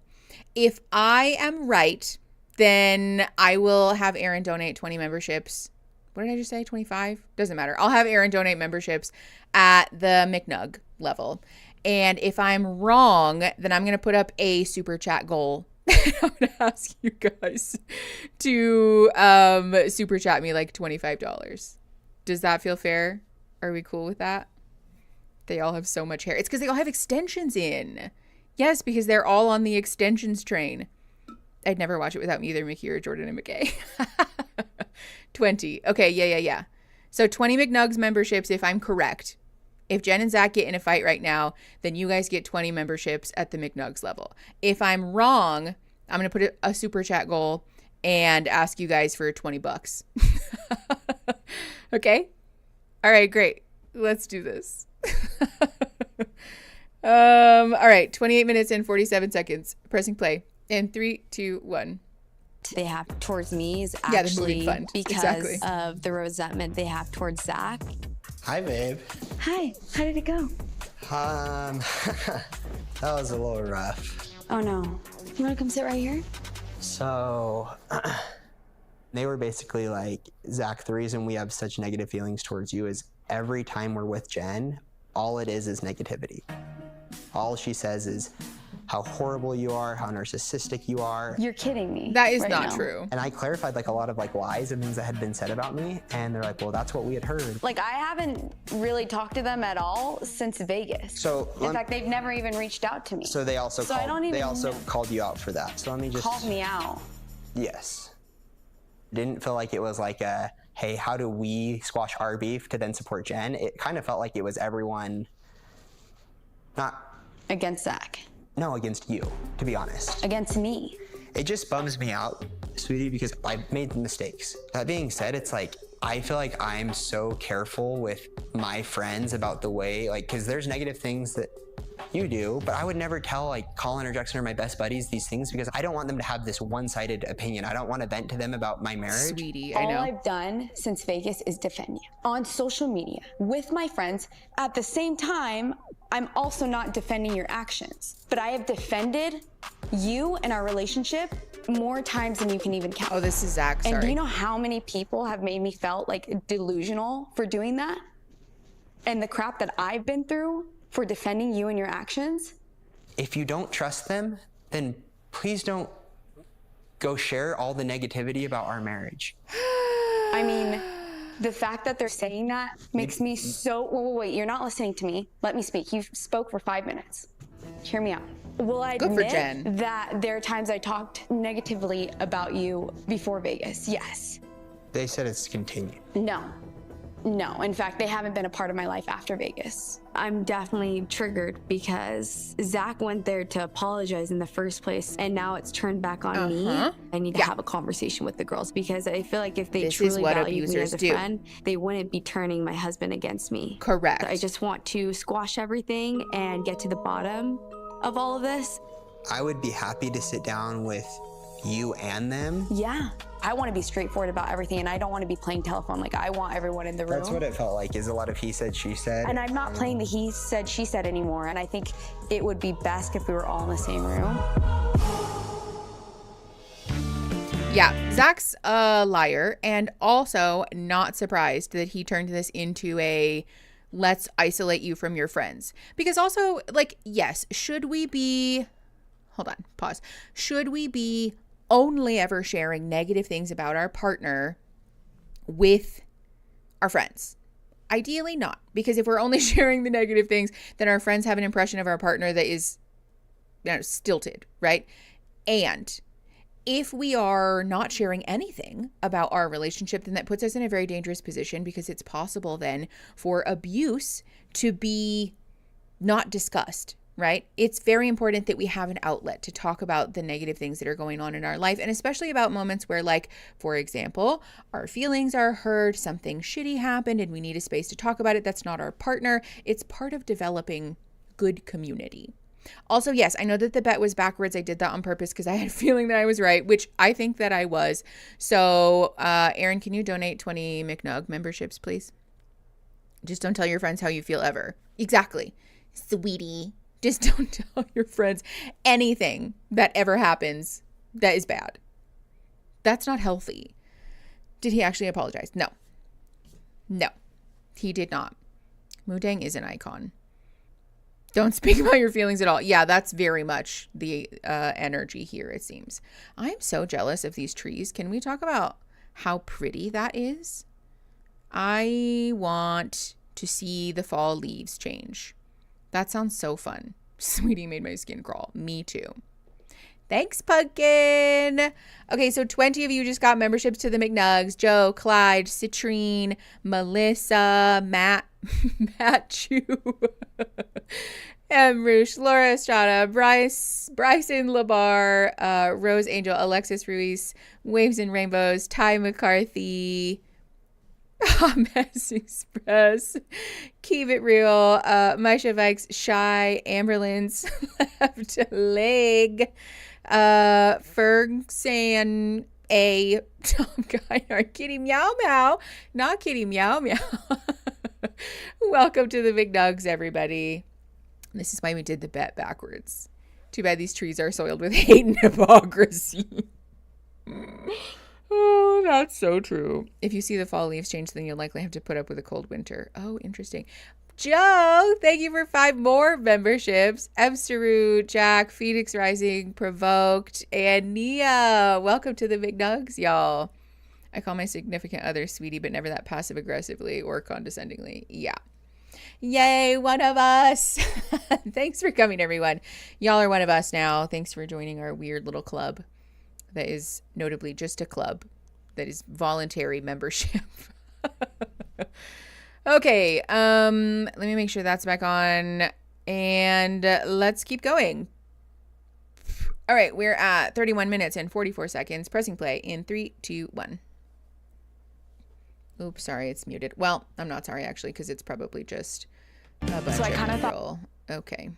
If I am right, then I will have Aaron donate 20 memberships. What did I just say? 25? Doesn't matter. I'll have Aaron donate memberships at the McNug level. And if I'm wrong, then I'm going to put up a super chat goal. I'm going to ask you guys to super chat me like $25. Does that feel fair? Are we cool with that? They all have so much hair. It's because they all have extensions in. Yes, because they're all on the extensions train. I'd never watch it without either Mickey or Jordan and McKay. 20. Okay, yeah. So 20 McNugs memberships if I'm correct. If Jen and Zach get in a fight right now, then you guys get 20 memberships at the McNugs level. If I'm wrong, I'm going to put a super chat goal and ask you guys for $20. Okay? All right, great. Let's do this. All right, 28 minutes and 47 seconds. Pressing play. In 3, 2, 1. They have towards me is actually because of the resentment they have towards Zach. Hi, babe. Hi, how did it go? That was a little rough. Oh no. You wanna come sit right here? So, they were basically like, Zach, the reason we have such negative feelings towards you is every time we're with Jen, all it is negativity. All she says is how horrible you are, how narcissistic you are. You're kidding me. That is not true. And I clarified like a lot of like lies and things that had been said about me, and they're like, well, that's what we had heard. Like, I haven't really talked to them at all since Vegas. So in fact, they've never even reached out to me. So they also called you out for that. So let me just called me out. Yes. Didn't feel like it was like a, hey, how do we squash our beef to then support Jen? It kind of felt like it was everyone not against Zach. No, against you, to be honest. Against me. It just bums me out, sweetie, because I made mistakes. That being said, it's like, I feel like I'm so careful with my friends about the way, like, because there's negative things that you do, but I would never tell like Colin or Jackson or my best buddies these things because I don't want them to have this one-sided opinion. I don't want to vent to them about my marriage. Sweetie, I know. All I've done since Vegas is defend you on social media with my friends. At the same time, I'm also not defending your actions, but I have defended you and our relationship more times than you can even count. Oh, this is Zach, sorry. And do you know how many people have made me felt like delusional for doing that? And the crap that I've been through for defending you and your actions? If you don't trust them, then please don't go share all the negativity about our marriage. I mean, the fact that they're saying that makes me so, wait, you're not listening to me. Let me speak. You spoke for 5 minutes. Hear me out. Will I admit that there are times I talked negatively about you before Vegas? Yes. They said it's continued. No. No, in fact, they haven't been a part of my life after Vegas. I'm definitely triggered because Zach went there to apologize in the first place, and now it's turned back on me. I need to have a conversation with the girls because I feel like if they truly valued me as a friend, they wouldn't be turning my husband against me. Correct. So I just want to squash everything and get to the bottom of all of this. I would be happy to sit down with you and them. Yeah. I want to be straightforward about everything, and I don't want to be playing telephone. Like, I want everyone in the room. That's what it felt like, is a lot of he said, she said. And I'm not playing the he said, she said anymore, and I think it would be best if we were all in the same room. Yeah, Zach's a liar, and also not surprised that he turned this into a let's isolate you from your friends. Because also, like, yes, should we be only ever sharing negative things about our partner with our friends? Ideally not, because if we're only sharing the negative things, then our friends have an impression of our partner that is, stilted, right? And if we are not sharing anything about our relationship, then that puts us in a very dangerous position, because it's possible then for abuse to be not discussed, right? It's very important that we have an outlet to talk about the negative things that are going on in our life, and especially about moments where, like, for example, our feelings are hurt, something shitty happened, and we need a space to talk about it. That's not our partner. It's part of developing good community. Also, yes, I know that the bet was backwards. I did that on purpose because I had a feeling that I was right, which I think that I was. So, Aaron, can you donate 20 McNug memberships, please? Just don't tell your friends how you feel ever. Exactly. Sweetie. Just don't tell your friends anything that ever happens that is bad. That's not healthy. Did he actually apologize? No. No, he did not. Mudang is an icon. Don't speak about your feelings at all. Yeah, that's very much the energy here, it seems. I'm so jealous of these trees. Can we talk about how pretty that is? I want to see the fall leaves change. That sounds so fun. Sweetie made my skin crawl. Me too. Thanks, Pumpkin. Okay, so 20 of you just got memberships to the McNugs. Joe, Clyde, Citrine, Melissa, Matt Chu, Emrush, Laura Estrada, Bryson Labar, Rose Angel, Alexis Ruiz, Waves and Rainbows, Ty McCarthy, Mess Express, Keep It Real, Maisha Vikes, Shy, Amberlin's Left Leg, Ferguson A, Tom Guy, Kitty Meow Meow, not Kitty Meow Meow. Welcome to the Big Nugs, everybody. This is why we did the bet backwards. Too bad these trees are soiled with hate and hypocrisy. Oh, that's so true. If you see the fall leaves change, then you'll likely have to put up with a cold winter. Oh, interesting. Joe, thank you for 5 more memberships. Ebsteru, Jack, Phoenix Rising, Provoked, and Nia. Welcome to the Big Nugs, y'all. I call my significant other sweetie, but never that passive aggressively or condescendingly. Yeah. Yay, one of us. Thanks for coming, everyone. Y'all are one of us now. Thanks for joining our weird little club. That is notably just a club that is voluntary membership. Okay, let me make sure that's back on, and let's keep going. All right, we're at 31 minutes and 44 seconds. Pressing play in 3, 2, 1. Oops, sorry, it's muted. Well, I'm not sorry, actually, because it's probably just a bunch of roll. Okay.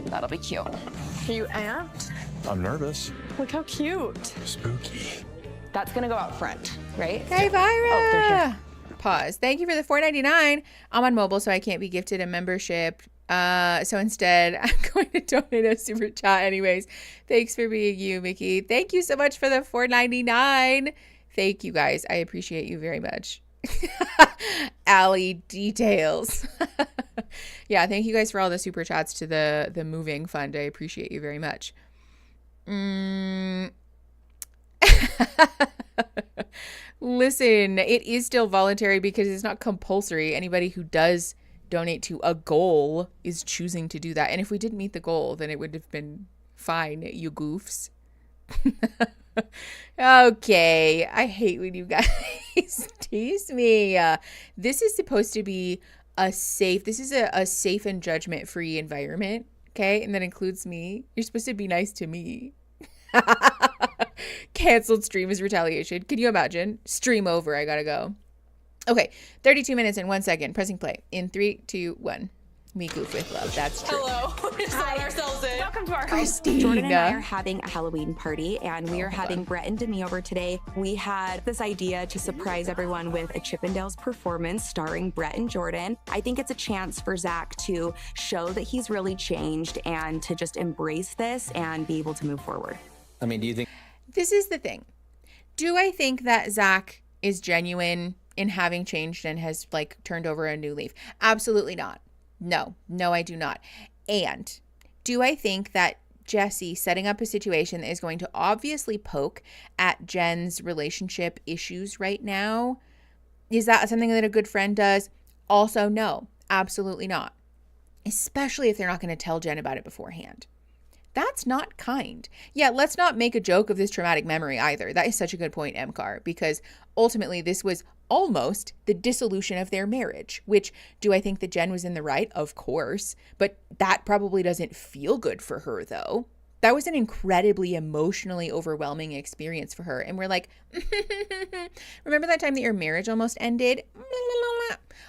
That'll be cute. Are you amped? I'm nervous. Look how cute. Spooky. That's gonna go out front, right? Hey, Vyra! Oh, they're here. Pause. Thank you for the $4.99. I'm on mobile, so I can't be gifted a membership. So instead, I'm going to donate a super chat anyways. Thanks for being you, Mickey. Thank you so much for the $4.99. Thank you, guys. I appreciate you very much. Allie details. Yeah, thank you guys for all the super chats to the moving fund. I appreciate you very much. Listen, it is still voluntary because it's not compulsory. Anybody who does donate to a goal is choosing to do that. And if we didn't meet the goal, then it would have been fine, you goofs. Okay, I hate when you guys tease me. This is supposed to be a safe and judgment-free environment, okay? And that includes me. You're supposed to be nice to me. Canceled stream is retaliation. Can you imagine? Stream over. I gotta go. Okay, 32 minutes and 1 second. Pressing play. In 3, 2, 1. We goof with love. That's true. Hello. We just let ourselves in. Welcome to our house. Christina. Jordan and I are having a Halloween party, and we are having Brett and Demi over today. We had this idea to surprise everyone with a Chippendales performance starring Brett and Jordan. I think it's a chance for Zach to show that he's really changed and to just embrace this and be able to move forward. I mean, do you think... This is the thing. Do I think that Zach is genuine in having changed and has like turned over a new leaf? Absolutely not. No, I do not. And do I think that Jesse setting up a situation that is going to obviously poke at Jen's relationship issues right now, is that something that a good friend does? Also, no, absolutely not. Especially if they're not going to tell Jen about it beforehand. That's not kind. Yeah, let's not make a joke of this traumatic memory either. That is such a good point, MCAR, because ultimately this was almost the dissolution of their marriage, which, do I think that Jen was in the right? Of course. But that probably doesn't feel good for her, though. That was an incredibly emotionally overwhelming experience for her. And we're like, remember that time that your marriage almost ended?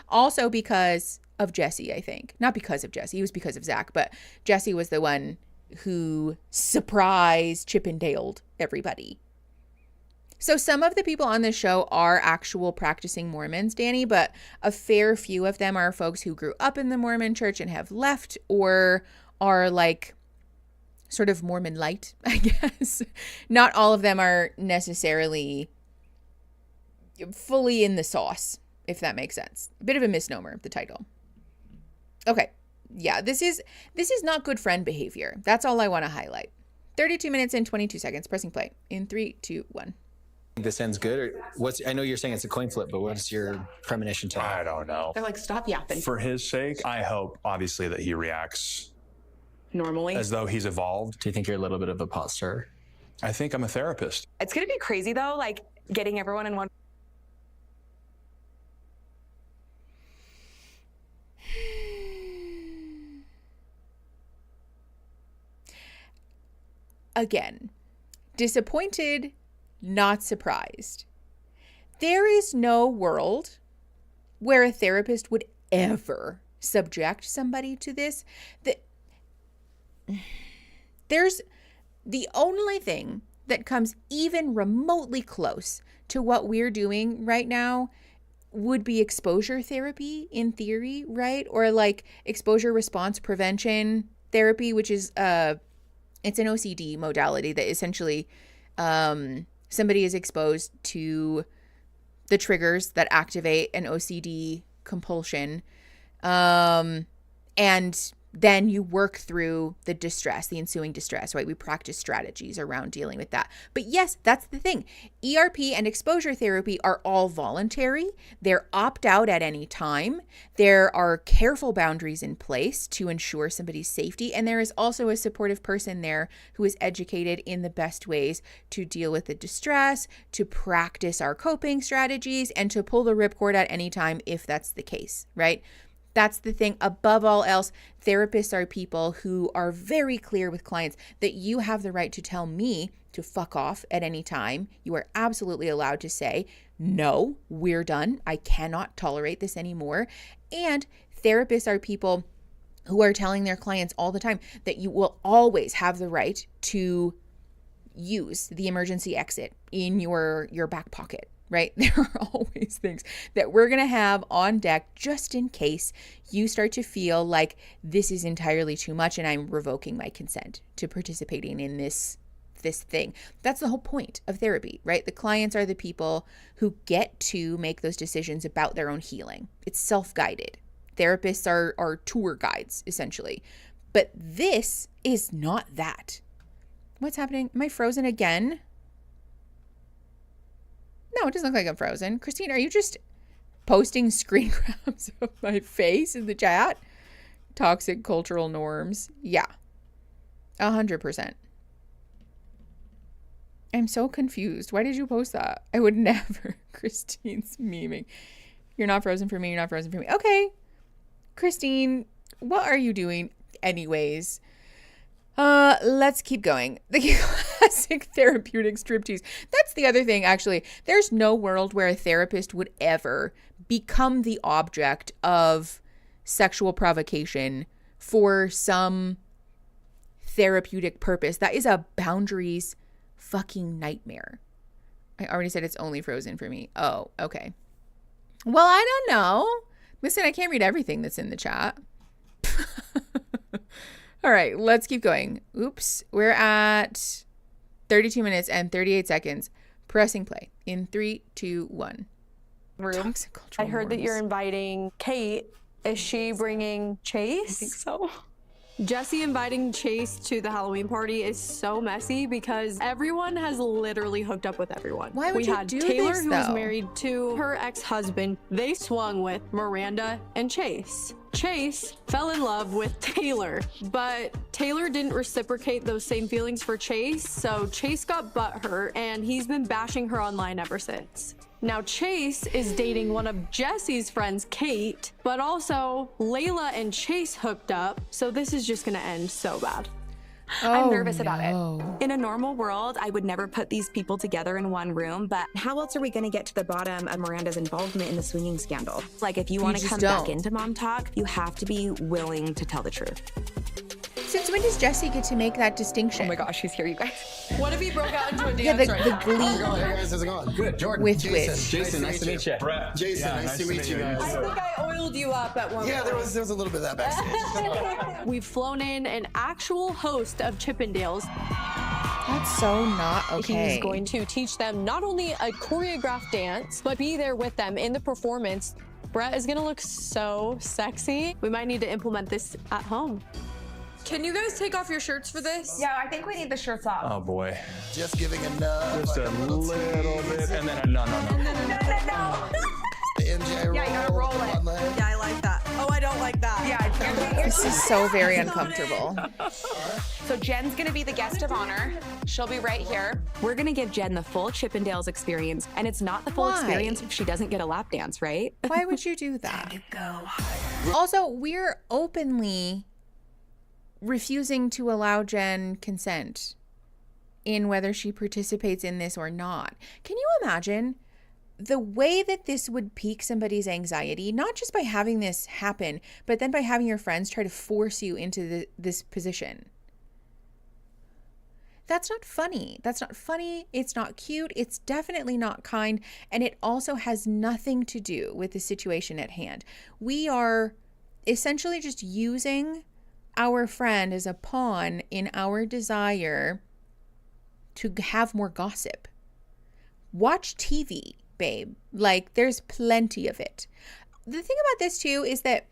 Also because of Jesse, I think. Not because of Jesse. It was because of Zach. But Jesse was the one who surprised Chippendaled everybody. So some of the people on this show are actual practicing Mormons, Danny, but a fair few of them are folks who grew up in the Mormon church and have left, or are like sort of Mormon light, I guess. Not all of them are necessarily fully in the sauce, if that makes sense. A bit of a misnomer, the title. Okay. Yeah, this is not good friend behavior. That's all I want to highlight. 32 minutes and 22 seconds. Pressing play. In 3, 2, 1. This ends good? Or I know you're saying it's a coin flip, but what's your premonition to? I don't know. They're like, stop yapping. For his sake, I hope, obviously, that he reacts normally, as though he's evolved. Do you think you're a little bit of a imposter? I think I'm a therapist. It's going to be crazy, though, like getting everyone in one. Again, disappointed, not surprised. There is no world where a therapist would ever subject somebody to this. There's the only thing that comes even remotely close to what we're doing right now would be exposure therapy in theory, right? Or like exposure response prevention therapy, which is it's an OCD modality that essentially somebody is exposed to the triggers that activate an OCD compulsion. And then you work through the distress, the ensuing distress, right? We practice strategies around dealing with that. But yes, that's the thing. ERP and exposure therapy are all voluntary. They're opt out at any time. There are careful boundaries in place to ensure somebody's safety. And there is also a supportive person there who is educated in the best ways to deal with the distress, to practice our coping strategies, and to pull the ripcord at any time if that's the case, right? That's the thing. Above all else, therapists are people who are very clear with clients that you have the right to tell me to fuck off at any time. You are absolutely allowed to say, no, we're done. I cannot tolerate this anymore. And therapists are people who are telling their clients all the time that you will always have the right to use the emergency exit in your back pocket, right? There are always things that we're going to have on deck just in case you start to feel like this is entirely too much and I'm revoking my consent to participating in this thing. That's the whole point of therapy, right? The clients are the people who get to make those decisions about their own healing. It's self-guided. Therapists are tour guides, essentially. But this is not that. What's happening? Am I frozen again? No, it doesn't look like I'm frozen. Christine, are you just posting screen grabs of my face in the chat? Toxic cultural norms. Yeah. 100%. I'm so confused. Why did you post that? I would never. Christine's memeing. You're not frozen for me. You're not frozen for me. Okay. Christine, what are you doing anyways? Let's keep going. The classic therapeutic striptease. That's the other thing, actually. There's no world where a therapist would ever become the object of sexual provocation for some therapeutic purpose. That is a boundaries fucking nightmare. I already said it's only frozen for me. Oh, okay. Well, I don't know. Listen, I can't read everything that's in the chat. All right, let's keep going. Oops. We're at 32 minutes and 38 seconds. Pressing play in 3, 2, 1. Room. I heard that you're inviting Kate. Is she bringing Chase? I think so. Jesse inviting Chase to the Halloween party is so messy because everyone has literally hooked up with everyone. Why would you do Taylor, this, who was though? married to her ex-husband. They swung with Miranda and Chase. Chase fell in love with Taylor, but Taylor didn't reciprocate those same feelings for Chase, so Chase got butthurt, and he's been bashing her online ever since. Now, Chase is dating one of Jesse's friends, Kate, but also Layla and Chase hooked up, so this is just gonna end so bad. I'm nervous about it. In a normal world, I would never put these people together in one room, but how else are we going to get to the bottom of Miranda's involvement in the swinging scandal? Like, if you want to come back into MomTok, you have to be willing to tell the truth. Since when does Jesse get to make that distinction? Oh my gosh, she's here, you guys. What if he broke out into a dance? Yeah, the glee. How's it going? Hey guys, how's it going? Good, Jordan. With Jason, nice to meet you. Brett. Jason, nice to meet you guys. I think I oiled you up at one point. Yeah, there was a little bit of that backstage. We've flown in an actual host of Chippendales. That's so not okay. He's going to teach them not only a choreographed dance, but be there with them in the performance. Brett is gonna look so sexy. We might need to implement this at home. Can you guys take off your shirts for this? Yeah, I think we need the shirts off. Oh boy. Just giving enough. Just a little bit, and then a no. The MJ roll. Yeah, you gotta roll it. Yeah, I like that. Oh, I don't like that. Yeah, This is so very uncomfortable. So Jen's gonna be the guest of honor. She'll be right here. We're gonna give Jen the full Chippendales experience, and it's not the full Why? experience if she doesn't get a lap dance, right? Why would you do that? Also, we're openly refusing to allow Jen consent in whether she participates in this or not. Can you imagine the way that this would pique somebody's anxiety, not just by having this happen, but then by having your friends try to force you into this position? That's not funny. That's not funny. It's not cute. It's definitely not kind. And it also has nothing to do with the situation at hand. We are essentially just using our friend as a pawn in our desire to have more gossip. Watch TV, babe. Like, there's plenty of it. The thing about this too is that,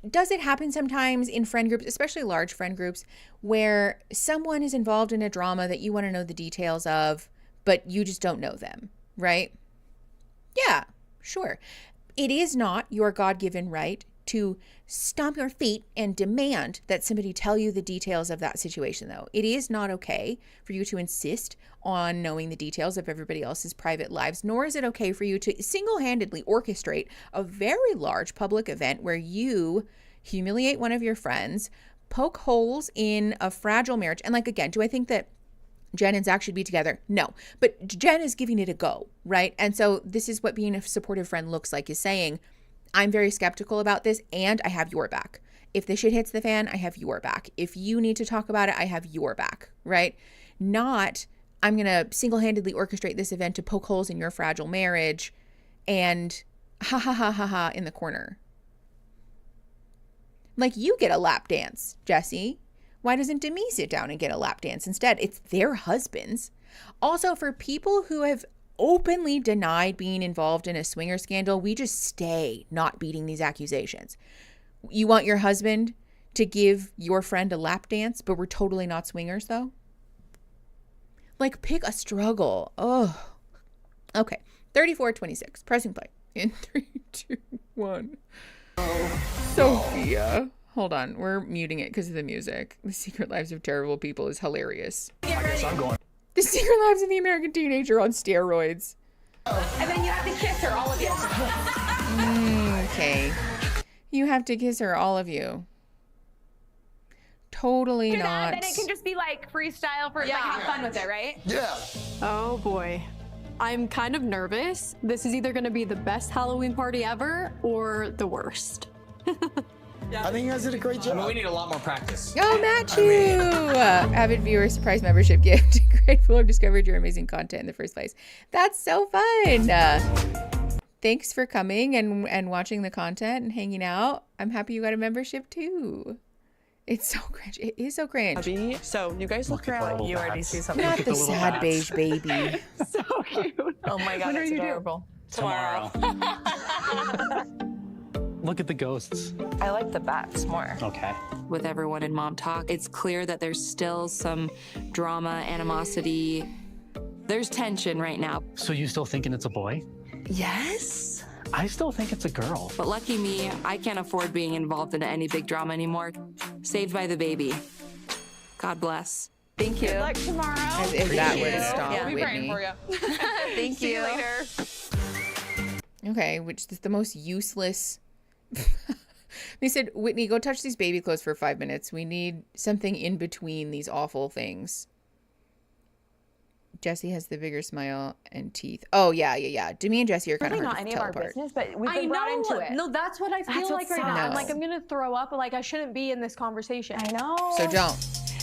does it happen sometimes in friend groups, especially large friend groups, where someone is involved in a drama that you want to know the details of, but you just don't know them, right? Yeah, sure. It is not your God-given right to stomp your feet and demand that somebody tell you the details of that situation, though. It is not okay for you to insist on knowing the details of everybody else's private lives, nor is it okay for you to single-handedly orchestrate a very large public event where you humiliate one of your friends, poke holes in a fragile marriage. And like, again, do I think that Jen and Zach should be together? No, but Jen is giving it a go, right? And so this is what being a supportive friend looks like, is saying, I'm very skeptical about this, and I have your back. If the shit hits the fan, I have your back. If you need to talk about it, I have your back, right? Not, I'm going to single-handedly orchestrate this event to poke holes in your fragile marriage and ha ha ha ha ha in the corner. Like, you get a lap dance, Jesse. Why doesn't Demi sit down and get a lap dance instead? It's their husbands. Also, for people who have openly denied being involved in a swinger scandal, we just stay not beating these accusations. You want your husband to give your friend a lap dance, but we're totally not swingers, though? Like, pick a struggle. Oh. Okay. 34-26. Pressing play. In 3, 2, 1. Sophia. Hold on. We're muting it because of the music. The Secret Lives of Terrible People is hilarious. I guess I'm going. The Secret Lives of the American Teenager on steroids. And then you have to kiss her, all of you. Okay. You have to kiss her, all of you. Totally Do not. that, then it can just be like freestyle for like have fun with it, right? Yeah. Oh boy. I'm kind of nervous. This is either going to be the best Halloween party ever or the worst. I think you guys did a great job. I mean, we need a lot more practice. Oh, Matthew! Avid viewer surprise membership gift. Grateful I've discovered your amazing content in the first place. That's so fun. Thanks for coming and watching the content and hanging out. I'm happy you got a membership too. It's so cringe. It is so cringe. So you guys look around. You already see something. Not the sad beige baby. So cute. Oh my god, that's adorable. Tomorrow. Look at the ghosts. I like the bats more. Okay. With everyone in MomTok, it's clear that there's still some drama, animosity. There's tension right now. So you still thinking it's a boy? Yes. I still think it's a girl. But lucky me, I can't afford being involved in any big drama anymore. Saved by the baby. God bless. Thank you. Good luck tomorrow. As if that would stop Yeah, we'll be Whitney. praying for you. Thank See you. you later. Okay, which is the most useless. They said, Whitney, go touch these baby clothes for 5 minutes. We need something in between these awful things. Jesse has the bigger smile and teeth. Oh, yeah. Demi and Jesse are kind of Really hard not to any of tell our apart. business, but we've I been brought into know. it. No, that's what I feel That's like what right now. I'm sucks. like, I'm gonna throw up. Like, I shouldn't be in this conversation. I know. So don't.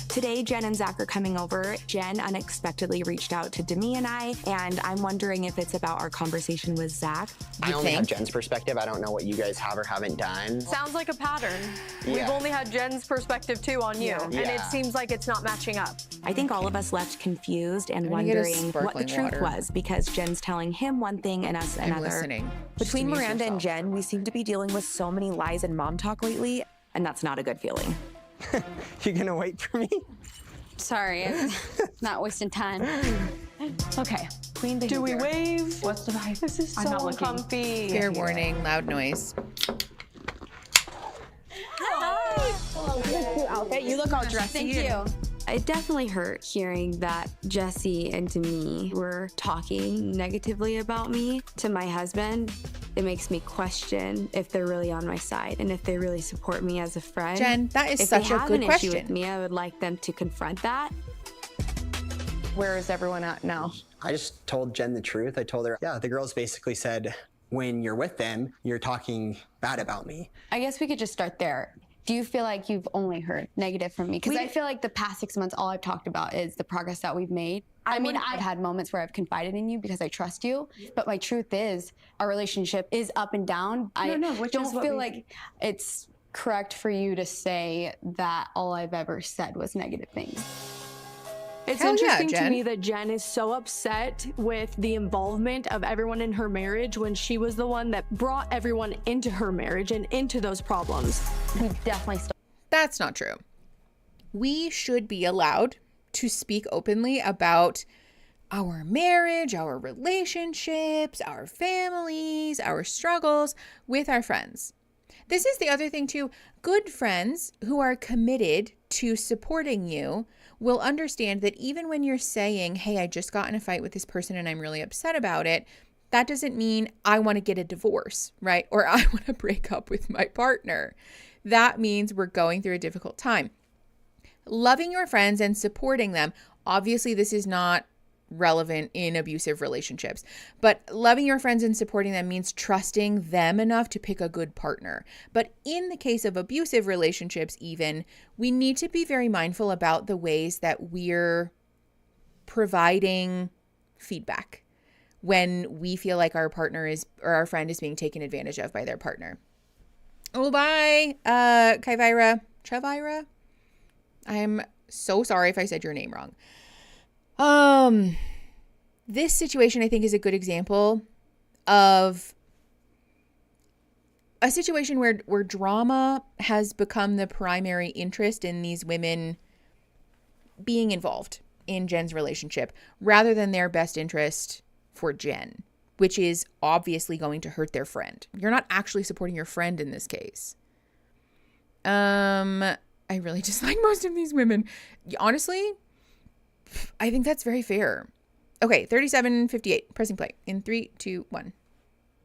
Today, Jen and Zach are coming over. Jen unexpectedly reached out to Demi and I, and I'm wondering if it's about our conversation with Zach. I only have Jen's perspective. I don't know what you guys have or haven't done. Sounds like a pattern. Yeah. We've only had Jen's perspective too on you, and it seems like it's not matching up. I think all of us left confused and I'm gonna get a wondering what the sparkling truth water. was because Jen's telling him one thing and us I'm another. listening. Between Just amuse Miranda and yourself. Jen, we seem to be dealing with so many lies and mom talk lately, and that's not a good feeling. You gonna wait for me? Sorry, I'm not wasting time. Okay. Queen behavior. Do we wave? What's the vibe? This is I'm not so looking. comfy. Fair warning, loud noise. Outfit. You look all dressy. Thank you. It definitely hurt hearing that Jesse and Demi were talking negatively about me to my husband. It makes me question if they're really on my side and if they really support me as a friend. Jen, that is if such they a have good an question. issue with me, I would like them to confront that. Where is everyone at now? I just told Jen the truth. I told her, yeah, the girls basically said, when you're with them, you're talking bad about me. I guess we could just start there. Do you feel like you've only heard negative from me? Because I feel like the past 6 months, all I've talked about is the progress that we've made. I mean, I've had moments where I've confided in you because I trust you, but my truth is our relationship is up and down. I don't feel like it's correct for you to say that all I've ever said was negative things. It's Hell yeah, interesting to Jen. me that Jen is so upset with the involvement of everyone in her marriage when she was the one that brought everyone into her marriage and into those problems. We definitely That's not true. We should be allowed to speak openly about our marriage, our relationships, our families, our struggles with our friends. This is the other thing too. Good friends who are committed to supporting you will understand that even when you're saying, hey, I just got in a fight with this person and I'm really upset about it, that doesn't mean I want to get a divorce, right? Or I want to break up with my partner. That means we're going through a difficult time. Loving your friends and supporting them. Obviously, this is not relevant in abusive relationships. But loving your friends and supporting them means trusting them enough to pick a good partner. But in the case of abusive relationships even, we need to be very mindful about the ways that we're providing feedback when we feel like our partner is, or our friend is being taken advantage of by their partner. Oh, bye, Chavira. I'm so sorry if I said your name wrong. This situation, I think, is a good example of a situation where drama has become the primary interest in these women being involved in Jen's relationship rather than their best interest for Jen, which is obviously going to hurt their friend. You're not actually supporting your friend in this case. I really dislike most of these women. Honestly, I think that's very fair. Okay, 37:58, pressing play in 3, 2, 1.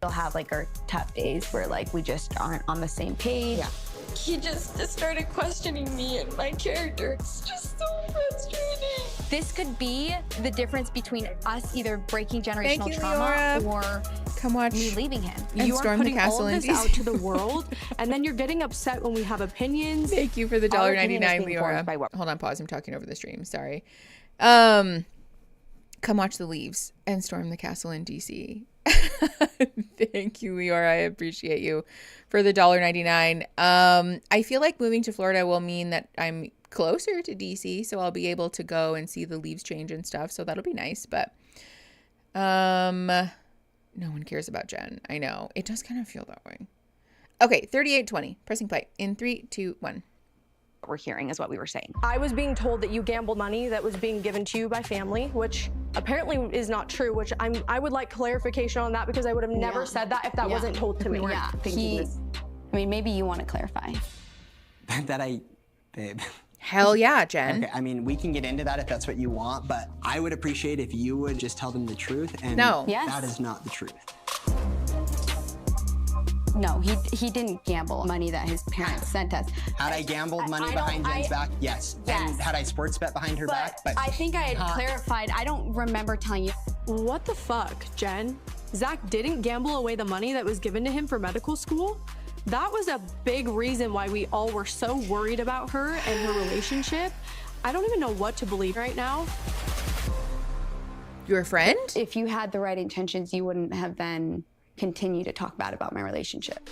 We'll have like our tough days where like we just aren't on the same page. Yeah. He just started questioning me and my character. It's just so frustrating. This could be the difference between us either breaking generational trauma or come watch me leaving him. and You are storm the putting all castle of in this DC. out to the world, and then you're getting upset when we have opinions. Thank you for the Our opinion is $1.99, being formed by Leora. what- Hold on, pause. I'm talking over the stream. Sorry. Come watch the leaves and storm the castle in DC. Thank you, Leora. I appreciate you for the $1.99. I feel like moving to Florida will mean that I'm closer to DC, so I'll be able to go and see the leaves change and stuff. So that'll be nice. But no one cares about Jen. I know it does kind of feel that way. Okay, 38:20, pressing play in 3, 2, 1. What we're hearing is what we were saying. I was being told that you gambled money that was being given to you by family, which apparently is not true, which I would like clarification on that because I would have never said that if that wasn't told to me. Yeah, I mean, maybe you want to clarify. Babe. Hell yeah, Jen. Okay, I mean, we can get into that if that's what you want, but I would appreciate if you would just tell them the truth, and that is not the truth. No, he didn't gamble money that his parents sent us. Had I gambled money behind Jen's back? Yes. And had I sports bet behind her back? But I think I had clarified. I don't remember telling you. What the fuck, Jen? Zach didn't gamble away the money that was given to him for medical school? That was a big reason why we all were so worried about her and her relationship. I don't even know what to believe right now. Your friend? If you had the right intentions, you wouldn't have then continued to talk bad about my relationship.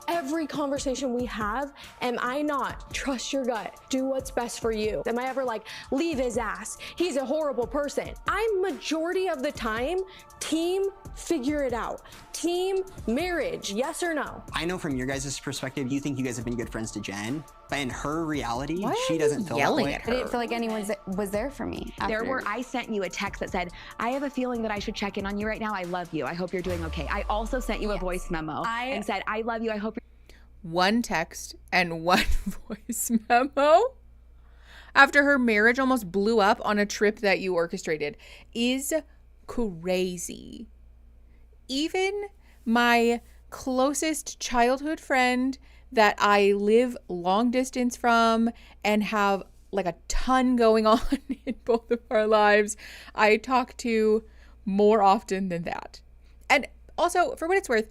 Every conversation we have, am I not trust your gut, do what's best for you? Am I ever like, leave his ass, he's a horrible person? I'm majority of the time, team, figure it out. Team, marriage, yes or no? I know from your guys' perspective, you think you guys have been good friends to Jen, but in her reality, she doesn't feel that way. I didn't feel like anyone was there for me. I sent you a text that said, I have a feeling that I should check in on you right now. I love you. I hope you're doing okay. I also sent you a voice memo and said, I love you. I hope you're one text and one voice memo after her marriage almost blew up on a trip that you orchestrated is crazy. Even my closest childhood friend that I live long distance from and have like a ton going on in both of our lives, I talk to more often than that. And also, for what it's worth,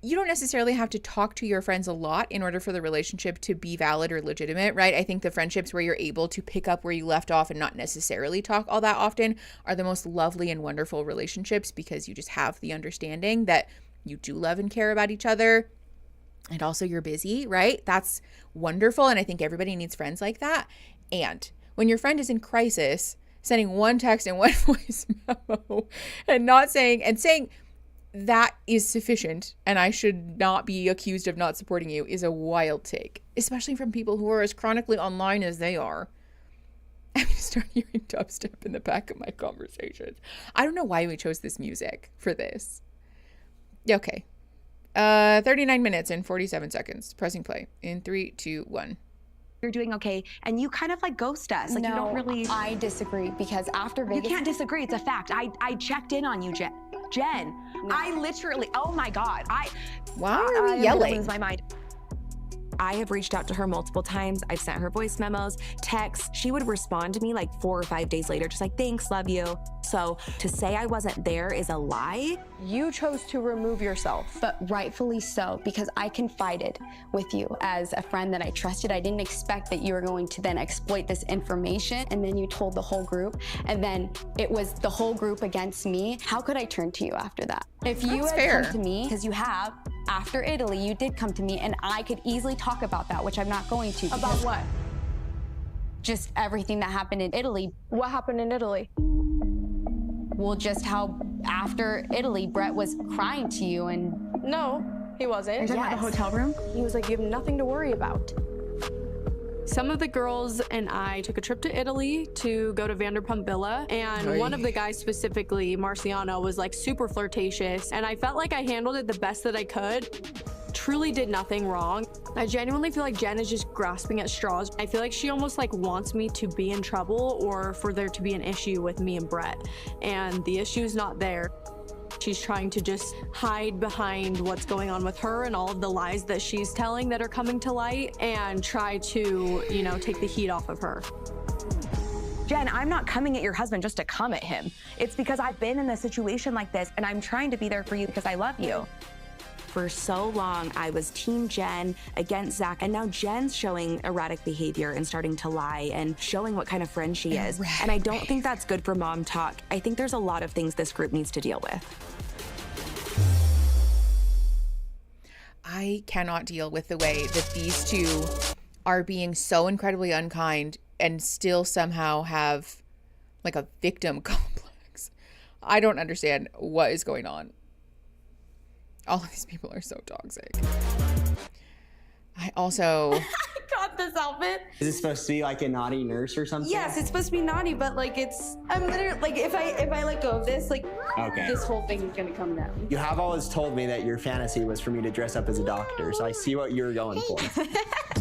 you don't necessarily have to talk to your friends a lot in order for the relationship to be valid or legitimate, right? I think the friendships where you're able to pick up where you left off and not necessarily talk all that often are the most lovely and wonderful relationships because you just have the understanding that you do love and care about each other. And also you're busy, right? That's wonderful. And I think everybody needs friends like that. And when your friend is in crisis, sending one text and one voice memo and saying that is sufficient and I should not be accused of not supporting you is a wild take, especially from people who are as chronically online as they are. I'm going to start hearing dubstep in the back of my conversations. I don't know why we chose this music for this. Okay. 39 minutes and 47 seconds. Pressing play in 3, 2, 1. You're doing okay, and you kind of like ghost us. Like, you don't really. I disagree because after Vegas. You can't disagree. It's a fact. I checked in on you, Jen. I literally. Oh my God. Why are we yelling? Lose my mind. I have reached out to her multiple times. I've sent her voice memos, texts. She would respond to me like 4 or 5 days later, just like, thanks, love you. So to say I wasn't there is a lie. You chose to remove yourself. But rightfully so, because I confided with you as a friend that I trusted. I didn't expect that you were going to then exploit this information, and then you told the whole group, and then it was the whole group against me. How could I turn to you after that? If you had come to me, because you have, after Italy, you did come to me, and I could easily talk about that, which I'm not going to. About what? Just everything that happened in Italy. What happened in Italy? Well, just how after Italy, Brett was crying to you and... No, he wasn't. You're talking about the hotel room? He was like, you have nothing to worry about. Some of the girls and I took a trip to Italy to go to Vanderpump Villa, and one of the guys specifically, Marciano, was like super flirtatious, and I felt like I handled it the best that I could. Truly did nothing wrong. I genuinely feel like Jen is just grasping at straws. I feel like she almost like wants me to be in trouble or for there to be an issue with me and Brett, and the issue's not there. She's trying to just hide behind what's going on with her and all of the lies that she's telling that are coming to light and try to, you know, take the heat off of her. Jen, I'm not coming at your husband just to come at him. It's because I've been in a situation like this and I'm trying to be there for you because I love you. For so long, I was Team Jen against Zach, and now Jen's showing erratic behavior and starting to lie and showing what kind of friend she is. And I don't think that's good for MomTok. I think there's a lot of things this group needs to deal with. I cannot deal with the way that these two are being so incredibly unkind and still somehow have like a victim complex. I don't understand what is going on. All of these people are so toxic. I also... I got this outfit. Is it supposed to be like a naughty nurse or something? Yes, it's supposed to be naughty, but like I'm literally, like if I let go of this, like this whole thing is gonna come down. You have always told me that your fantasy was for me to dress up as a doctor, so I see what you're going for.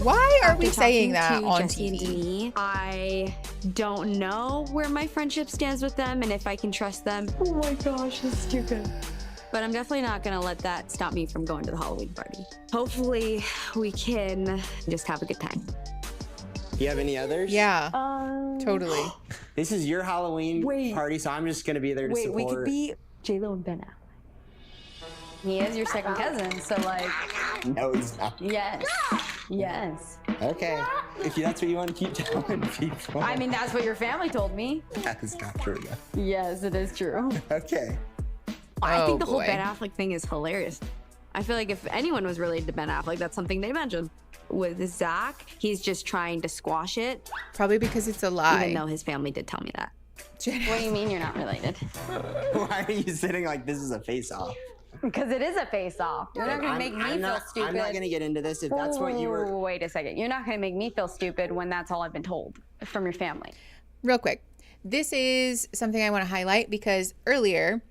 Why are we After saying talking that to on Jesse and TV? Dee, I don't know where my friendship stands with them and if I can trust them. Oh my gosh, that's stupid. But I'm definitely not gonna let that stop me from going to the Halloween party. Hopefully we can just have a good time. Do you have any others? Yeah, totally. This is your Halloween party, so I'm just gonna be there to support. We could be J-Lo and Ben Affleck. He is your second cousin, so like... No, he's not. Yes. Yes. Okay. If that's what you want to keep telling people. I mean, that's what your family told me. That is not true, though. Yes, it is true. Okay. I think the whole Ben Affleck thing is hilarious. I feel like if anyone was related to Ben Affleck, that's something they mentioned. With Zach, he's just trying to squash it. Probably because it's a lie. Even though his family did tell me that. What do you mean you're not related? Why are you sitting like this is a face-off? Because it is a face-off. You're not going to make me feel stupid. I'm not going to get into this if that's what you were... Wait a second. You're not going to make me feel stupid when that's all I've been told from your family. Real quick. This is something I want to highlight because earlier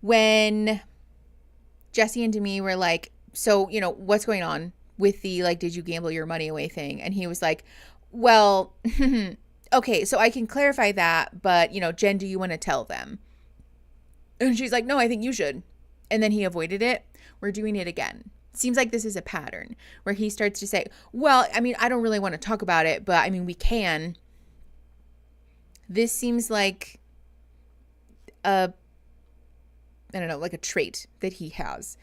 when Jesse and Demi were like, so, you know, what's going on with the, like, did you gamble your money away thing? And he was like, well, okay, so I can clarify that, but, you know, Jen, do you want to tell them? And she's like, no, I think you should. And then he avoided it. We're doing it again. Seems like this is a pattern where he starts to say, well, I mean, I don't really want to talk about it, but I mean, we can. This seems like I don't know, like a trait that he has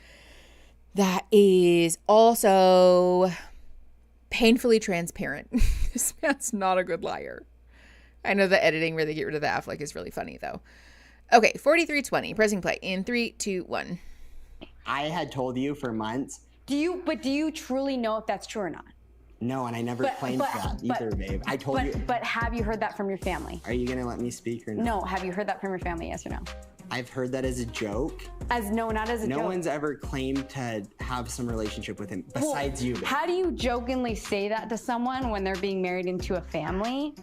that is also painfully transparent. This man's not a good liar. I know the editing where they get rid of the Affleck is really funny though. Okay, 4320, pressing play in 3, 2, 1. I had told you for months. Do you truly know if that's true or not? No, and I never claimed that either, babe. I told you. But have you heard that from your family? Are you gonna let me speak or no? No, have you heard that from your family, yes or no? I've heard that as a joke. Not as a joke. No one's ever claimed to have some relationship with him besides you, babe. How do you jokingly say that to someone when they're being married into a family?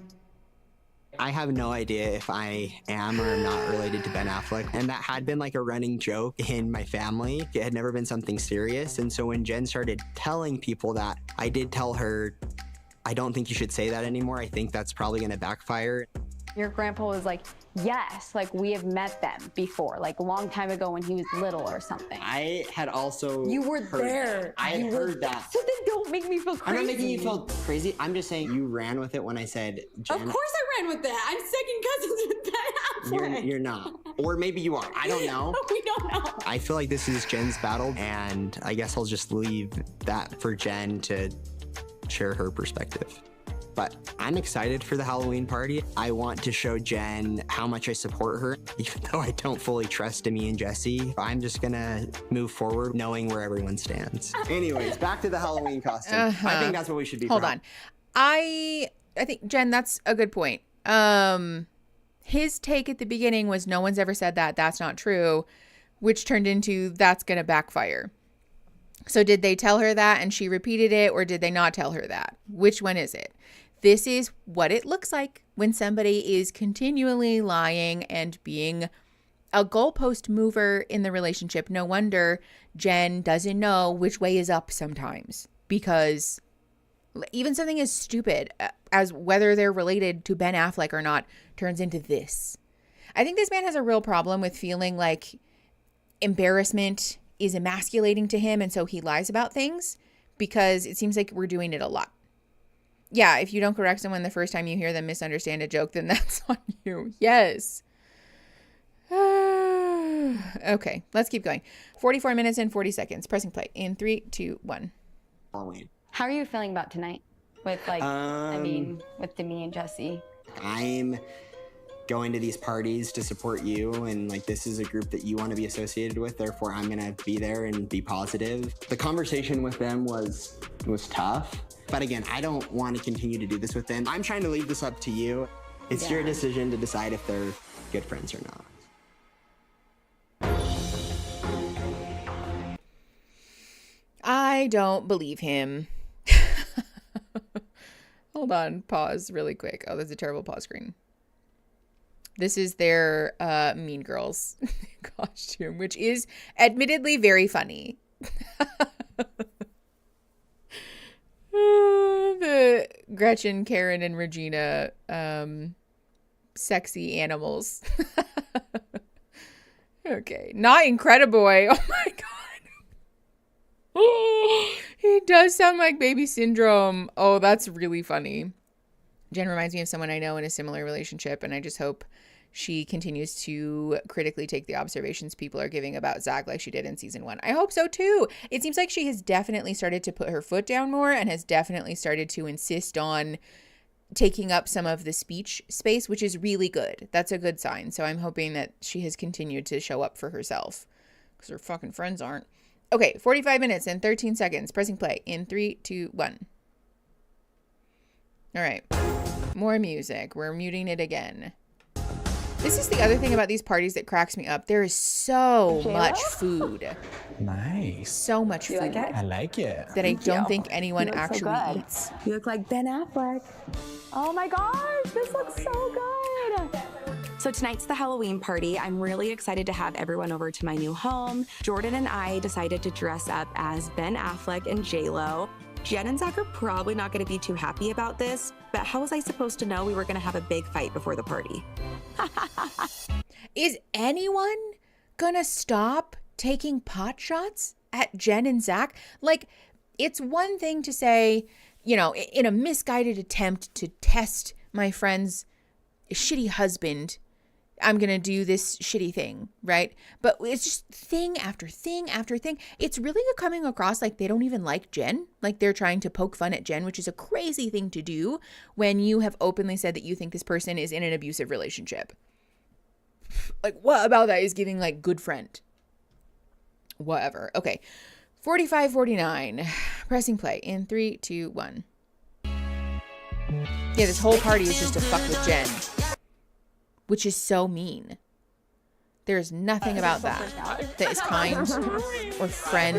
I have no idea if I am or am not related to Ben Affleck. And that had been like a running joke in my family. It had never been something serious. And so when Jen started telling people that, I did tell her, I don't think you should say that anymore. I think that's probably going to backfire. Your grandpa was like, yes, like we have met them before, like a long time ago when he was little or something. I had also You were there. I had heard that. So then Don't make me feel crazy. I'm not making you feel crazy. I'm just saying you ran with it when I said Jen. Of course I ran with that. I'm second cousins with Ben Affleck. You're not. Or maybe you are. I don't know. We don't know. I feel like this is Jen's battle, and I guess I'll just leave that for Jen to share her perspective. But I'm excited for the Halloween party. I want to show Jen how much I support her. Even though I don't fully trust Demi and Jesse, I'm just gonna move forward knowing where everyone stands. Anyways, back to the Halloween costume. I think that's what we should be. Hold on. I think, Jen, that's a good point. His take at the beginning was no one's ever said that. That's not true, which turned into that's gonna backfire. So did they tell her that and she repeated it, or did they not tell her that? Which one is it? This is what it looks like when somebody is continually lying and being a goalpost mover in the relationship. No wonder Jen doesn't know which way is up sometimes, because even something as stupid as whether they're related to Ben Affleck or not turns into this. I think this man has a real problem with feeling like embarrassment is emasculating to him, and so he lies about things, because it seems like we're doing it a lot. Yeah, if you don't correct someone the first time you hear them misunderstand a joke, then that's on you. Yes. Okay, let's keep going. 44 minutes and 40 seconds. Pressing play in 3, 2, 1. Halloween. How are you feeling about tonight? With with Demi and Jesse? I'm going to these parties to support you, and like this is a group that you want to be associated with, therefore I'm gonna be there and be positive. The conversation with them was tough, but again, I don't want to continue to do this with them. I'm trying to leave this up to you. It's your decision to decide if they're good friends or not. I don't believe him. Hold on, pause really quick. Oh, that's a terrible pause screen. This is their Mean Girls costume, which is admittedly very funny. The Gretchen, Karen, and Regina sexy animals. Okay, not Incrediboy. Oh my god. He does sound like Baby Syndrome. Oh, that's really funny. Jen reminds me of someone I know in a similar relationship, and I just hope she continues to critically take the observations people are giving about Zach like she did in season 1. I hope so too. It seems like she has definitely started to put her foot down more and has definitely started to insist on taking up some of the speech space, which is really good. That's a good sign. So I'm hoping that she has continued to show up for herself, because her fucking friends aren't. Okay, 45 minutes and 13 seconds. Pressing play in 3, 2, 1. All right. More music. We're muting it again. This is the other thing about these parties that cracks me up. There is so much food. Nice. So much food. Like it? I like it. That I don't think anyone actually eats. You look like Ben Affleck. Oh my gosh, this looks so good. So tonight's the Halloween party. I'm really excited to have everyone over to my new home. Jordan and I decided to dress up as Ben Affleck and J-Lo. Jen and Zach are probably not going to be too happy about this, but how was I supposed to know we were going to have a big fight before the party? Is anyone gonna stop taking pot shots at Jen and Zach? Like, it's one thing to say, you know, in a misguided attempt to test my friend's shitty husband, I'm going to do this shitty thing, right? But it's just thing after thing after thing. It's really coming across like they don't even like Jen. Like they're trying to poke fun at Jen, which is a crazy thing to do when you have openly said that you think this person is in an abusive relationship. Like, what about that is giving like good friend? Whatever. Okay. 45-49. Pressing play in 3, 2, 1. Yeah, this whole party is just to fuck with Jen. Which is so mean. There's nothing about that is kind or friend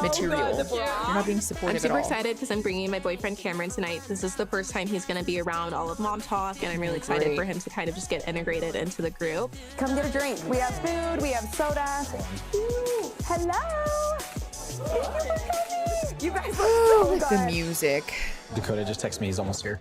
material. You're not being supportive at all. I'm super excited because I'm bringing my boyfriend Cameron tonight. This is the first time he's going to be around all of MomTok, and I'm really excited for him to kind of just get integrated into the group. Come get a drink. We have food, we have soda. Ooh, hello. Thank you for coming. You guys look so good. The music. Dakota just texted me he's almost here.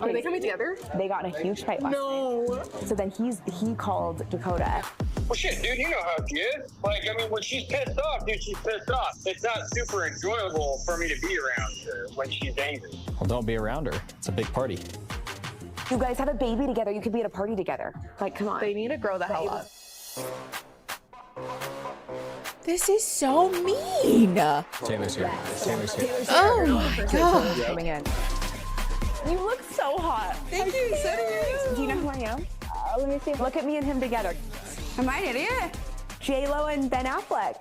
Are they coming together? They got in a huge fight last night. So then he called Dakota. Well, shit, dude, you know how she is. Like, I mean, when she's pissed off, dude, she's pissed off. It's not super enjoyable for me to be around her when she's angry. Well, don't be around her. It's a big party. You guys have a baby together. You could be at a party together. Like, come on. They need to grow the hell up. This is so mean. Taylor's here. Taylor's here. Oh my god. Coming in. You look so hot. Thank you. So do you. Do you know who I am? Let me see. Look at me and him together. Am I an idiot? J-Lo and Ben Affleck.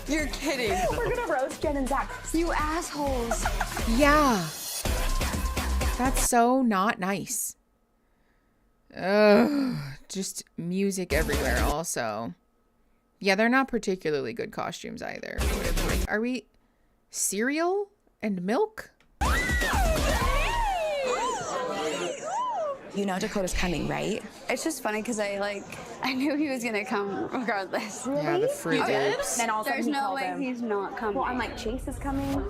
You're kidding. We're gonna roast Jen and Zach. You assholes. Yeah. That's so not nice. Ugh. Just music everywhere also. Yeah, they're not particularly good costumes either. Are we cereal and milk? You know Dakota's coming, right? It's just funny because I knew he was gonna come regardless. Really? Yeah, the Fruit Loops. Then all of a There's sudden he no called way him. he's not coming. Well, I'm like, Chase is coming.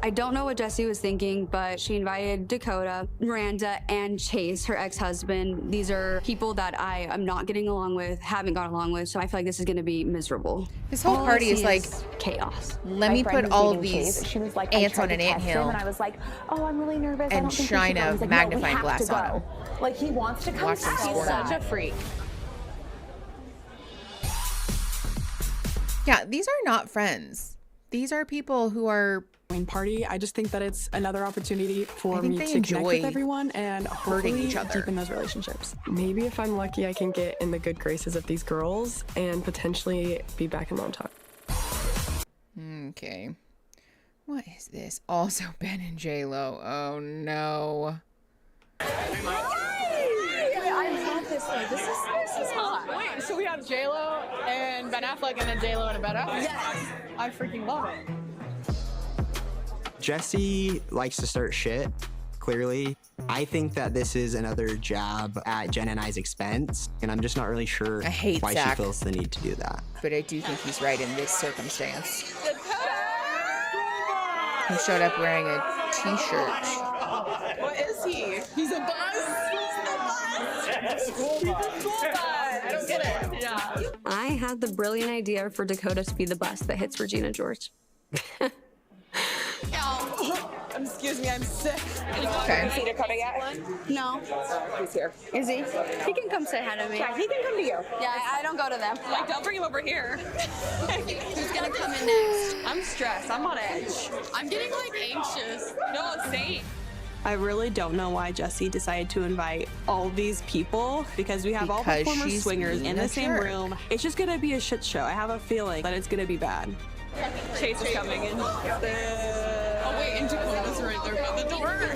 I don't know what Jessie was thinking, but she invited Dakota, Miranda, and Chase, her ex-husband. These are people that I am not getting along with, haven't gotten along with, so I feel like this is gonna be miserable. This whole All I party is see like chaos. Let My me friend put was all of dating these Chase. She was like, I ants tried on to an text him, anthill and I was like, oh, I'm really nervous. I and don't think shine we should go. a He's like, magnifying no, we have glass to on go. him. Like, he wants to come. Watch him back. score that. Such a freak. Yeah, these are not friends. These are people who are Party. I just think that it's another opportunity for me they to connect enjoy with everyone and hurting hopefully each other. deepen those relationships. Maybe if I'm lucky, I can get in the good graces of these girls and potentially be back in MomTok. Okay. What is this? Also Ben and J-Lo. Oh no. I love this one. This is hot. Wait, so we have J-Lo and Ben Affleck and then J-Lo and a Ben Affleck? Yes. I freaking love it. Jessie likes to start shit, clearly. I think that this is another jab at Jen and I's expense, and I'm just not really sure I hate why Zach. she feels the need to do that. But I do think he's right in this circumstance. He showed up wearing a t-shirt. What is he? He's a bus? He's a school bus. I don't get it. Yeah. I had the brilliant idea for Dakota to be the bus that hits Regina George. Excuse me, I'm sick. Okay. See Dakota yet? No. He's here. Is he? He can come say hi to me. Yeah, he can come to you. Yeah, I don't go to them. Like, don't bring him over here. Who's gonna come in next? I'm stressed. I'm on edge. I'm getting like anxious. No, same. I really don't know why Jessie decided to invite all these people because we have all the Because former she's swingers being in a the same jerk. room. It's just gonna be a shit show. I have a feeling that it's gonna be bad. Chase is coming in. Oh wait, and Dakota's right there by the door.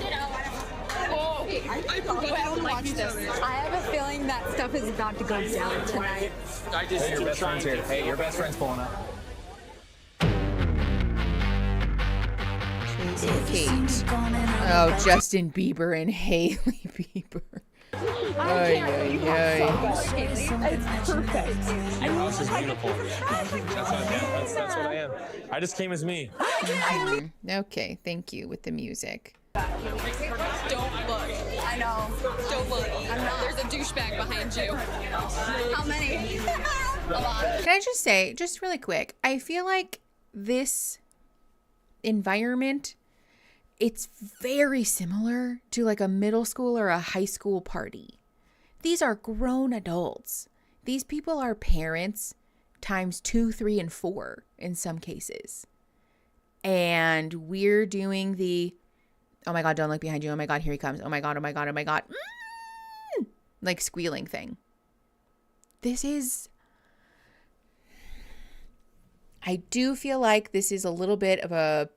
Oh, I forgot to watch this. I have a feeling that stuff is about to go down tonight. Hey, your best friend's here. Hey, your best friend's pulling up. Chase and Kate. Oh, Justin Bieber and Hailey Bieber. Ay, ay, ay. It's perfect. Your house is beautiful. That's what I am. I just came as me. Mhm. Okay, thank you with the music. Don't look. I know. Don't look. There's a douchebag behind you. How many? A lot. Can I just say, just really quick, I feel like this environment, it's very similar to like a middle school or a high school party. These are grown adults. These people are parents times 2, 3, and 4 in some cases. And we're doing the, oh my God, don't look behind you. Oh my God, here he comes. Oh my God, oh my God, oh my God. Like squealing thing. This is, I do feel like this is a little bit of a,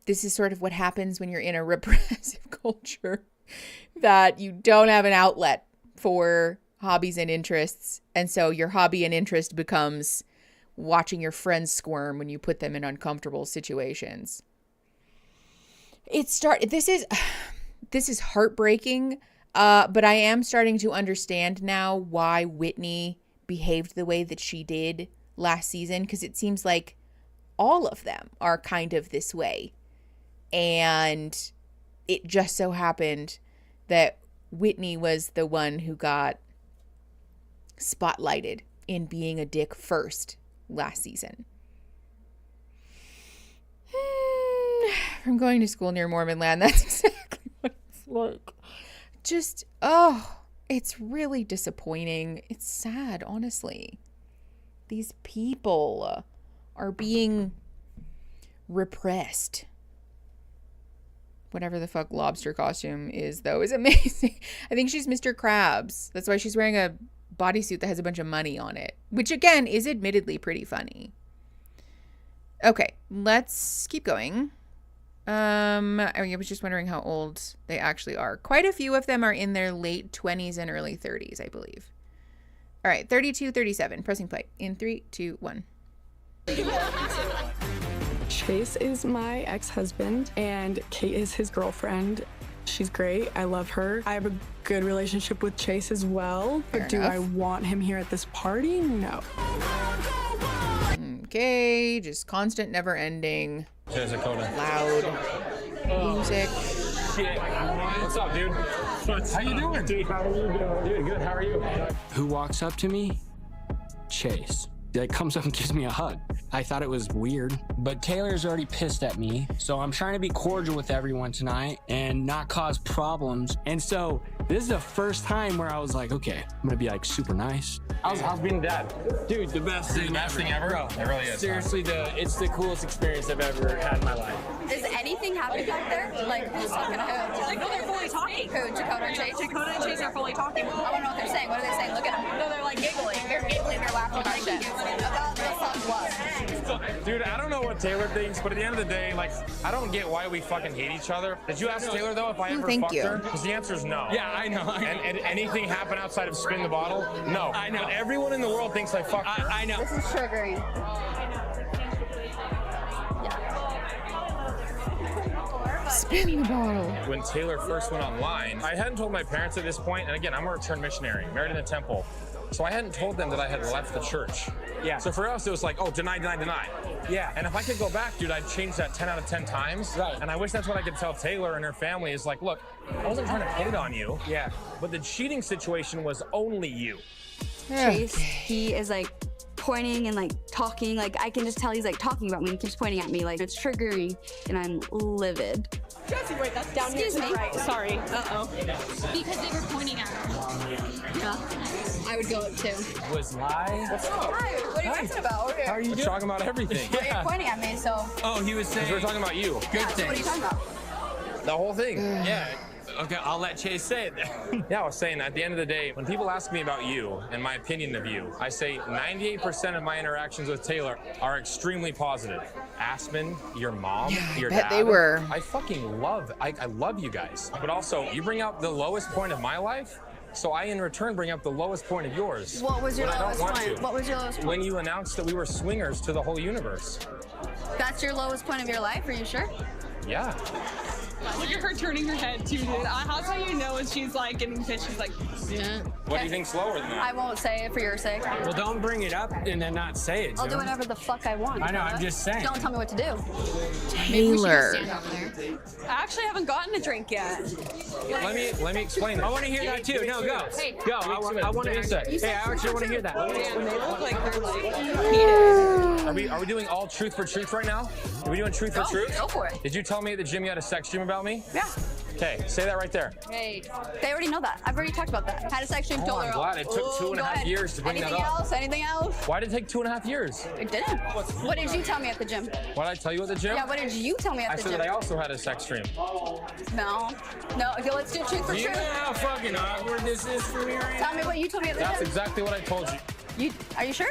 this is sort of what happens when you're in a repressive culture, that you don't have an outlet for hobbies and interests. And so your hobby and interest becomes watching your friends squirm when you put them in uncomfortable situations. This is heartbreaking, but I am starting to understand now why Whitney behaved the way that she did last season, because it seems like all of them are kind of this way. And it just so happened that Whitney was the one who got spotlighted in being a dick first last season. From going to school near Mormon land, that's exactly what it's like. Just, it's really disappointing. It's sad, honestly. These people are being repressed. Whatever the fuck lobster costume is, though, is amazing. I think she's Mr. Krabs. That's why she's wearing a bodysuit that has a bunch of money on it, which again is admittedly pretty funny. Okay, let's keep going. I was just wondering how old they actually are. Quite a few of them are in their late 20s and early 30s, I believe. All right, 32, 37. Pressing play in 3, 2, 1. Chase is my ex-husband and Kate is his girlfriend. She's great. I love her. I have a good relationship with Chase as well. But do I want him here at this party? No. Okay, just constant, never-ending, Taylor and Dakota. loud music. Shit. What's up, dude? How you doing? Dude, how are you doing? Dude, good. How are you? Who walks up to me? Chase. He comes up and gives me a hug. I thought it was weird, but Taylor's already pissed at me, so I'm trying to be cordial with everyone tonight and not cause problems. And so this is the first time where I was like, okay, I'm gonna be like super nice. How's being dad? Dude, the best thing ever. Bro, it really is. Seriously, it's the coolest experience I've ever had in my life. Is anything happening back there? Like, who's talking to who? No, they're fully talking. Who, Dakota and Chase? Dakota and Chase are fully talking. I want to know what they're saying. What are they saying? Look at them. No, they're like giggling. They're giggling. They're laughing about shit. About the fuck what? Dude, I don't know what Taylor thinks, but at the end of the day, like, I don't get why we fucking hate each other. Did you ask Taylor, though, if I ever fucked her? Because the answer is no. Yeah, I know. And anything happen outside of spin the bottle? No. I know. But everyone in the world thinks I fucked her. I know. This is triggering. Spin the bottle. When Taylor first went online, I hadn't told my parents at this point, and again, I'm a returned missionary, married in a temple. So I hadn't told them that I had left the church. Yeah. So for us, it was like, oh, deny. Yeah. And if I could go back, dude, I'd change that 10 out of 10 times. Right. And I wish that's what I could tell Taylor and her family is like, look, I wasn't trying to hate on you. Yeah. But the cheating situation was only you. Chase, he is like pointing and like talking, like I can just tell he's like talking about me. He keeps pointing at me, like it's triggering, and I'm livid. Jesse, wait, that's down here to the right. Sorry. Uh-oh. Because they were pointing at her. Yeah. I would go up too. Was live. What's up? Hi, what are you talking about? How are you We're doing? talking about everything. You're pointing at me, so. Oh, he was saying. We're talking about you. Good What are you things. talking about? The whole thing. Yeah. Okay, I'll let Chase say it then. Yeah, I was saying, at the end of the day, when people ask me about you and my opinion of you, I say 98% of my interactions with Taylor are extremely positive. Aspen, your mom, your bet dad. they were. I fucking love, I love you guys. But also, you bring out the lowest point of my life, so I in return bring up the lowest point of yours. What was your But I don't lowest want point? to. What was your lowest point? When you announced that we were swingers to the whole universe. That's your lowest point of your life? Are you sure? Yeah. Look at her turning her head too, dude. That's how you know when she's like getting pissed. She's like, yeah. What do you think's lower than that? I won't say it for your sake. Well, don't bring it up and then not say it. I'll do Joe. whatever the fuck I want. I know, I'm just saying. Don't tell me what to do. Taylor. I actually haven't gotten a drink yet. Let me explain. I want to hear that too. No, go. Go. I want to hear that. Hey, I actually want to hear that. And they look like they're like heated. Are we doing all truth for truth right now? Are we doing truth for truth? Go for it. Did you tell me at the gym you had a sex dream about me? Yeah. Okay, say that right there. Hey. They already know that. I've already talked about that. Had a sex dream, told I'm her. glad it took Oh, 2.5 go ahead. years to bring Anything that up. else? Anything else? Why did it take 2.5 years? It didn't. What did you tell me at the gym? What did I tell you at the gym? Yeah, what did you tell me at I the said gym? that I also had a sex dream. No. No, okay, let's do truth for You know truth. how fucking awkward this is for me right Tell me what you told me at the That's gym. exactly what I told you. Are you sure?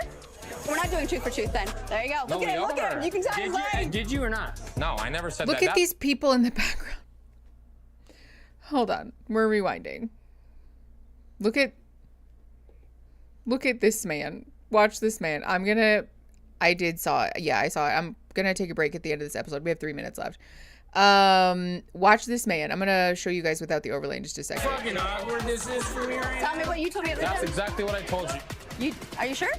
We're not doing truth for truth then. There you go. No, Look at we him, look at are. him. You can tell he's lying. Did you or not? No, I never said Look that. at these people in the background. Hold on. We're rewinding. Look at this man. Watch this man. I saw it. Yeah, I saw it. I'm gonna take a break at the end of this episode. We have 3 minutes left. Watch this man. I'm gonna show you guys without the overlay in just a second. Fucking awkward this is for me right Tell me what you told me at the That's gym. exactly what I told you. Are you sure?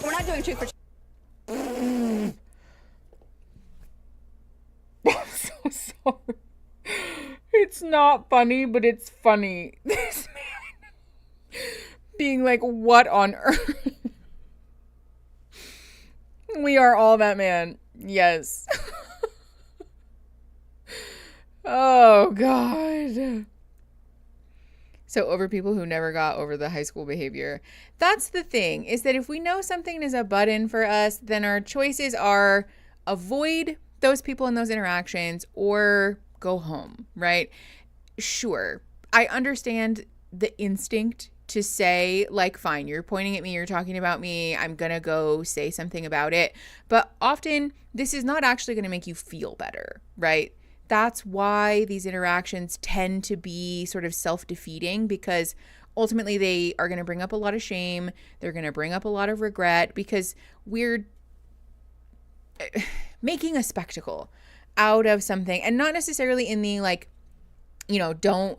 We're not doing truth for truth. I'm so sorry. It's not funny, but it's funny. This man being like, what on earth? We are all that man. Yes. Oh, God. So over people who never got over the high school behavior. That's the thing, is that if we know something is a button for us, then our choices are avoid those people and those interactions or go home, right? Sure. I understand the instinct to say, like, fine, you're pointing at me, you're talking about me, I'm gonna go say something about it. But often this is not actually gonna make you feel better, right? That's why these interactions tend to be sort of self-defeating, because ultimately they are going to bring up a lot of shame. They're going to bring up a lot of regret, because we're making a spectacle out of something, and not necessarily in the, like, you know, don't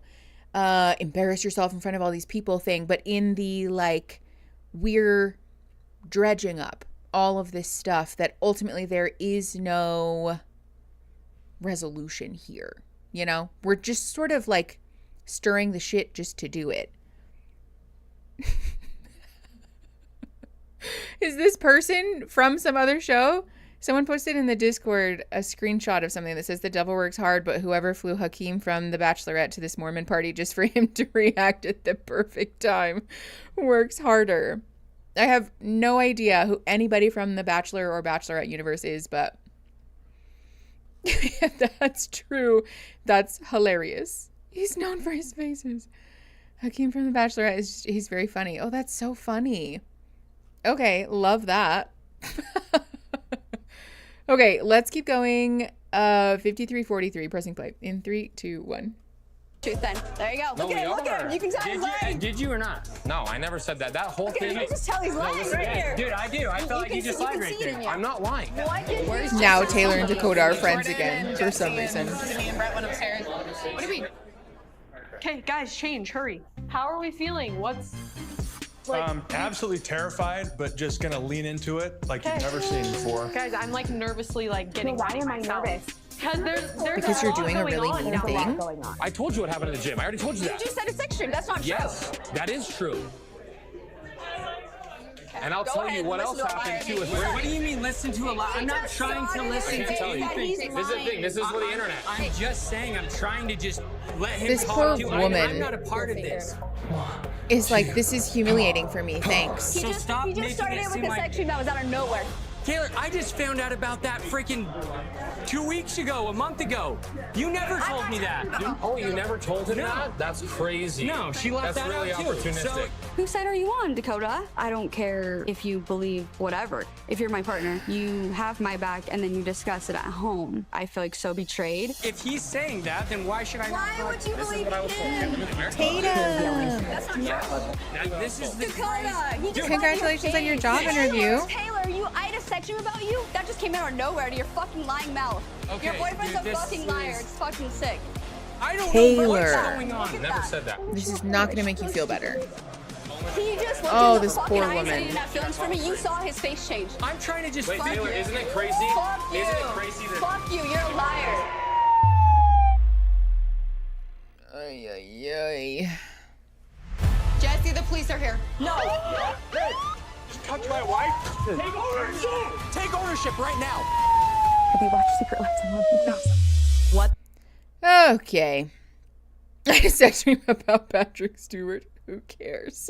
embarrass yourself in front of all these people thing, but in the, like, we're dredging up all of this stuff that ultimately there is no resolution here. You know, we're just sort of like stirring the shit just to do it. Is this person from some other show? Someone posted in the Discord a screenshot of something that says the devil works hard, but whoever flew Hakeem from The Bachelorette to this Mormon party just for him to react at the perfect time works harder. I have no idea who anybody from the Bachelor or Bachelorette universe is, but if that's true, that's hilarious. He's known for his faces. Hakeem from The Bachelorette, he's very funny. Oh, that's so funny. Okay, love that. Okay, let's keep going. 5343, pressing play. In 3, 2, 1. Truth then. There you go. Look at him. You can tell he's lying. Did you or not? No, I never said that. That whole thing. You just tell he's lying right here. Dude, I do. I feel like you just lied right there. I'm not lying. Now Taylor and Dakota are friends again for some reason. Me and Brett went upstairs. What do you mean? Okay, guys, change. Hurry. How are we feeling? What's... Absolutely terrified, but just gonna lean into it like you've never seen before. Guys, I'm like nervously like getting ready myself. Because there's because you're doing a really mean thing. I told you what happened in the gym. I already told you that. You just said it's extreme. That's not true. Yes, that is true. And I'll tell you what else happened too. What do you mean listen to a lie? I'm not trying to listen to This anything. is the thing. This is for the internet. I'm just saying, I'm trying to just let him This talk poor to woman I'm not a part of this. Is like, this is humiliating for me. Thanks. He just started it with this extreme that was out of nowhere. Taylor, I just found out about that freaking 2 weeks ago, a month ago. You never told me that. Oh, you never told him that? That's crazy. No, she left That's that really out too. opportunistic. So, Whose side are you on, Dakota? I don't care if you believe whatever. If you're my partner, you have my back and then you discuss it at home. I feel like so betrayed. if he's saying that, then why should I Why would you believe him? Tatum. That's not true. This is the Dakota, he just Congratulations on your job interview. Taylor, I had a section about you that just came out of nowhere to your fucking lying mouth. Okay, your boyfriend's dude, a fucking liar. It's fucking sick. I don't Taylor. know what's going on. Never said that. This is not going to make you feel better. He just looked Oh, in the this fucking poor eyes and woman. he didn't have feelings for me. You saw his face change. I'm trying to just Wait, Taylor, isn't it crazy? Fuck you. Isn't it crazy that... Fuck you. You're a liar. Ay, ay, ay. Jesse, the police are here. No! Just touch my wife? Take ownership! Take ownership right now! Have you watched Secret Life of Mormon? What? Okay. I just actually about Patrick Stewart. Who cares?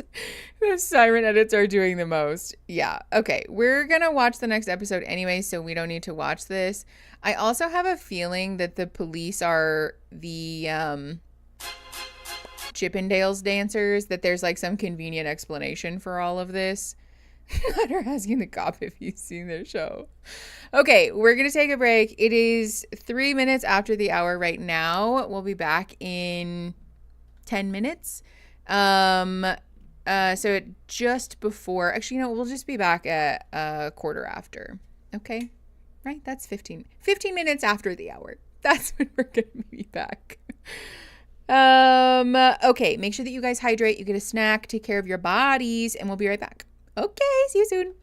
The siren edits are doing the most. Yeah. Okay. We're going to watch the next episode anyway, so we don't need to watch this. I also have a feeling that the police are the Chippendales dancers, that there's like some convenient explanation for all of this. Not her asking the cop if he's seen their show. Okay, we're going to take a break. It is 3 minutes after the hour right now. We'll be back in 10 minutes. So at just before, actually, you know, we'll just be back at a quarter after. Okay, right? That's 15 minutes after the hour. That's when we're going to be back. Okay, make sure that you guys hydrate, you get a snack, take care of your bodies, and we'll be right back. Okay, see you soon.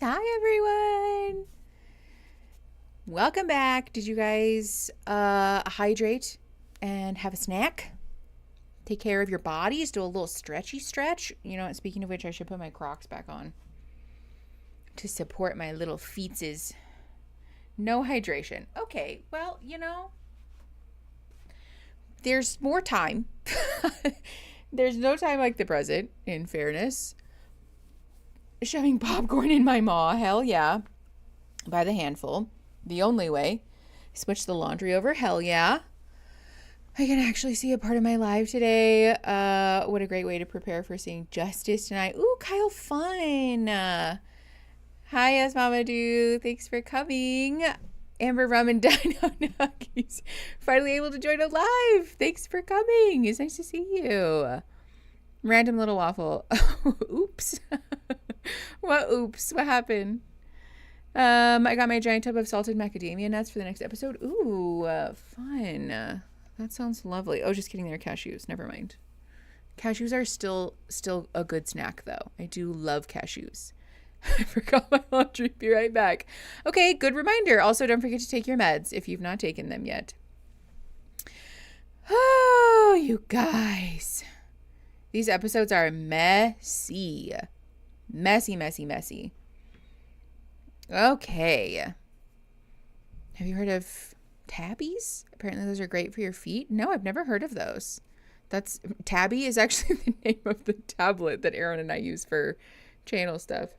Hi, everyone. Welcome back. Did you guys hydrate and have a snack? Take care of your bodies. Do a little stretchy stretch. You know what? Speaking of which, I should put my Crocs back on to support my little feetses. No hydration. Okay, well, you know, there's more time. There's no time like the present, in fairness. Shoving popcorn in my maw, hell yeah. By the handful. The only way. Switch the laundry over, hell yeah. I can actually see a part of my life today. What a great way to prepare for seeing Justice tonight. Ooh, Kyle, fun. Hi, yes, Mama Do. Thanks for coming. Amber Rum and Dino Nuggies. Finally able to join a live. Thanks for coming. It's nice to see you. Random little waffle. Oops. What oops? What happened? I got my giant tub of salted macadamia nuts for the next episode. Ooh, fun. That sounds lovely. Oh, just kidding. They're cashews. Never mind. Cashews are still a good snack, though. I do love cashews. I forgot my laundry. Be right back. Okay, good reminder. Also, don't forget to take your meds if you've not taken them yet. Oh, you guys. These episodes are messy. Messy, messy, messy. Okay. Have you heard of Tabbies? Apparently those are great for your feet. No, I've never heard of those. Tabby is actually the name of the tablet that Aaron and I use for channel stuff.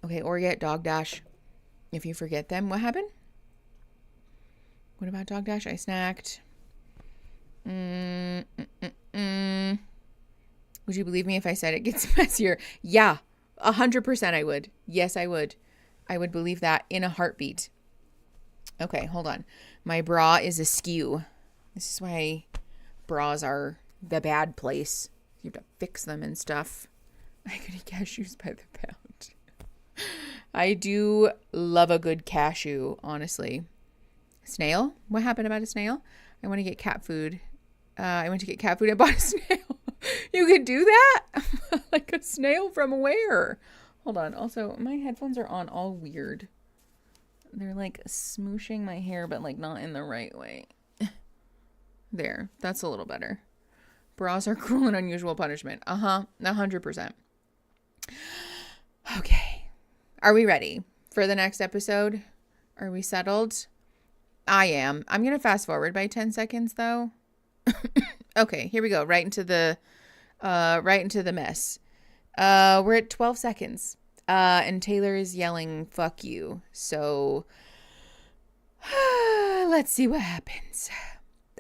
Okay, or get Dog Dash. If you forget them, what happened? What about Dog Dash? I snacked. Would you believe me if I said it gets messier? Yeah, 100% I would. Yes, I would. I would believe that in a heartbeat. Okay, hold on. My bra is askew. This is why bras are the bad place. You have to fix them and stuff. I could eat cashews by the pound. I do love a good cashew, honestly. Snail? What happened about a snail? I want to get cat food. I went to get cat food and bought a snail. You can do that? Like a snail from where? Hold on. Also, my headphones are on all weird. They're like smooshing my hair, but like not in the right way. There. That's a little better. Bras are cruel and unusual punishment. 100%. Okay. Are we ready for the next episode? Are we settled? I am. I'm going to fast forward by 10 seconds though. Okay, here we go. Right into the mess. We're at 12 seconds. And Taylor is yelling, fuck you. So let's see what happens.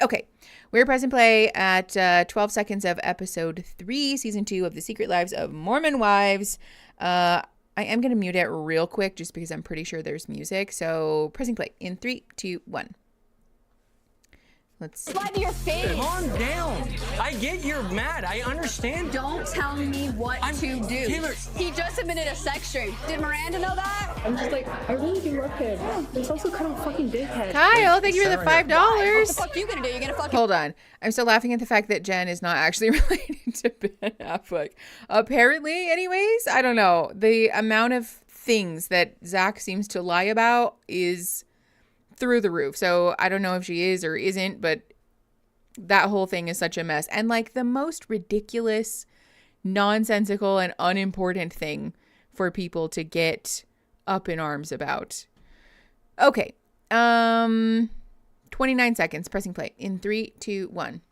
Okay. We're present play at 12 seconds of episode 3, season 2 of The Secret Lives of Mormon Wives. I am going to mute it real quick just because I'm pretty sure there's music. So pressing play in 3, 2, 1. Let's slide to your face. Calm down. I get you're mad. I understand. Don't tell me what to do. Taylor. He just admitted a sex string. Did Miranda know that? I'm just like, I really do love him. He's also kind of a fucking dickhead. Kyle, thank you for the $5. What the fuck you gonna do? You're gonna fucking... Hold on. I'm still laughing at the fact that Jen is not actually related to Ben Affleck. Apparently, anyways. I don't know. The amount of things that Zach seems to lie about is through the roof. So I don't know if she is or isn't, but that whole thing is such a mess. And like the most ridiculous, nonsensical, and unimportant thing for people to get up in arms about. Okay. 29 seconds. Pressing play in 3, 2, 1.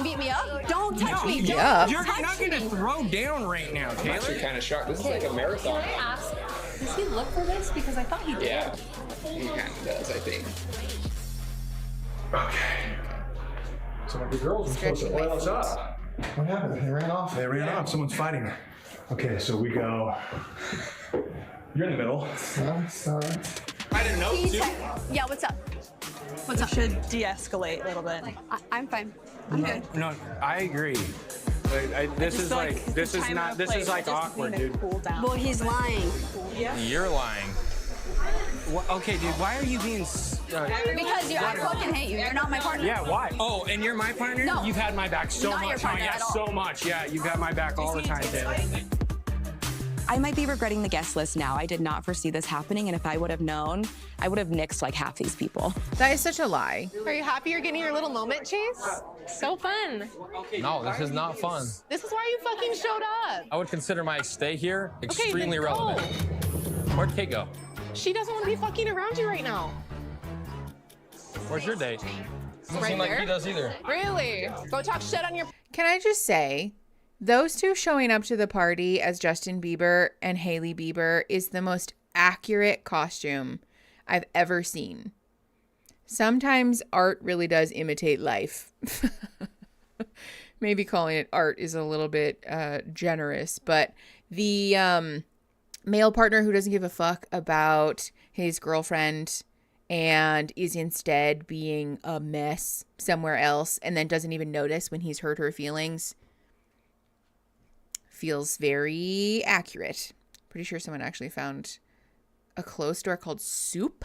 Beat me up? Don't touch me. You're not going to throw down right now, Taylor. I'm actually kind of shocked. This is like a marathon. Can I ask, does he look for this? Because I thought he did. Yeah, he kind of does, I think. Okay. So the girls were supposed to oil us up. What happened? They ran off? They ran off. Someone's fighting. Okay, so we go. You're in the middle. Sorry. I didn't know, too. Yeah, what's up? What's up? Should de-escalate a little bit. I'm fine. I'm good. No, I agree. This is like awkward, dude. Well, he's lying. You're lying. Well, okay, dude, why are you being... because I fucking hate you. You're not my partner. Yeah, why? Oh, and you're my partner? No. You've had my back so Not much. your partner Yeah, at all. so much. Yeah, you've had my back all the time, Taylor. I might be regretting the guest list now. I did not foresee this happening, and if I would have known, I would have nixed like half these people. That is such a lie. Are you happy you're getting your little moment, Chase? So fun. No, this is not fun. This is why you fucking showed up. I would consider my stay here extremely then go. relevant. Where'd Kate go? She doesn't want to be fucking around you right now. Where's your date? Doesn't Right seem like there? he does either. Really? Go talk shit on your... Can I just say, those two showing up to the party as Justin Bieber and Hailey Bieber is the most accurate costume I've ever seen. Sometimes art really does imitate life. Maybe calling it art is a little bit generous, but the male partner who doesn't give a fuck about his girlfriend and is instead being a mess somewhere else and then doesn't even notice when he's hurt her feelings feels very accurate. Pretty sure someone actually found a clothes store called Soup.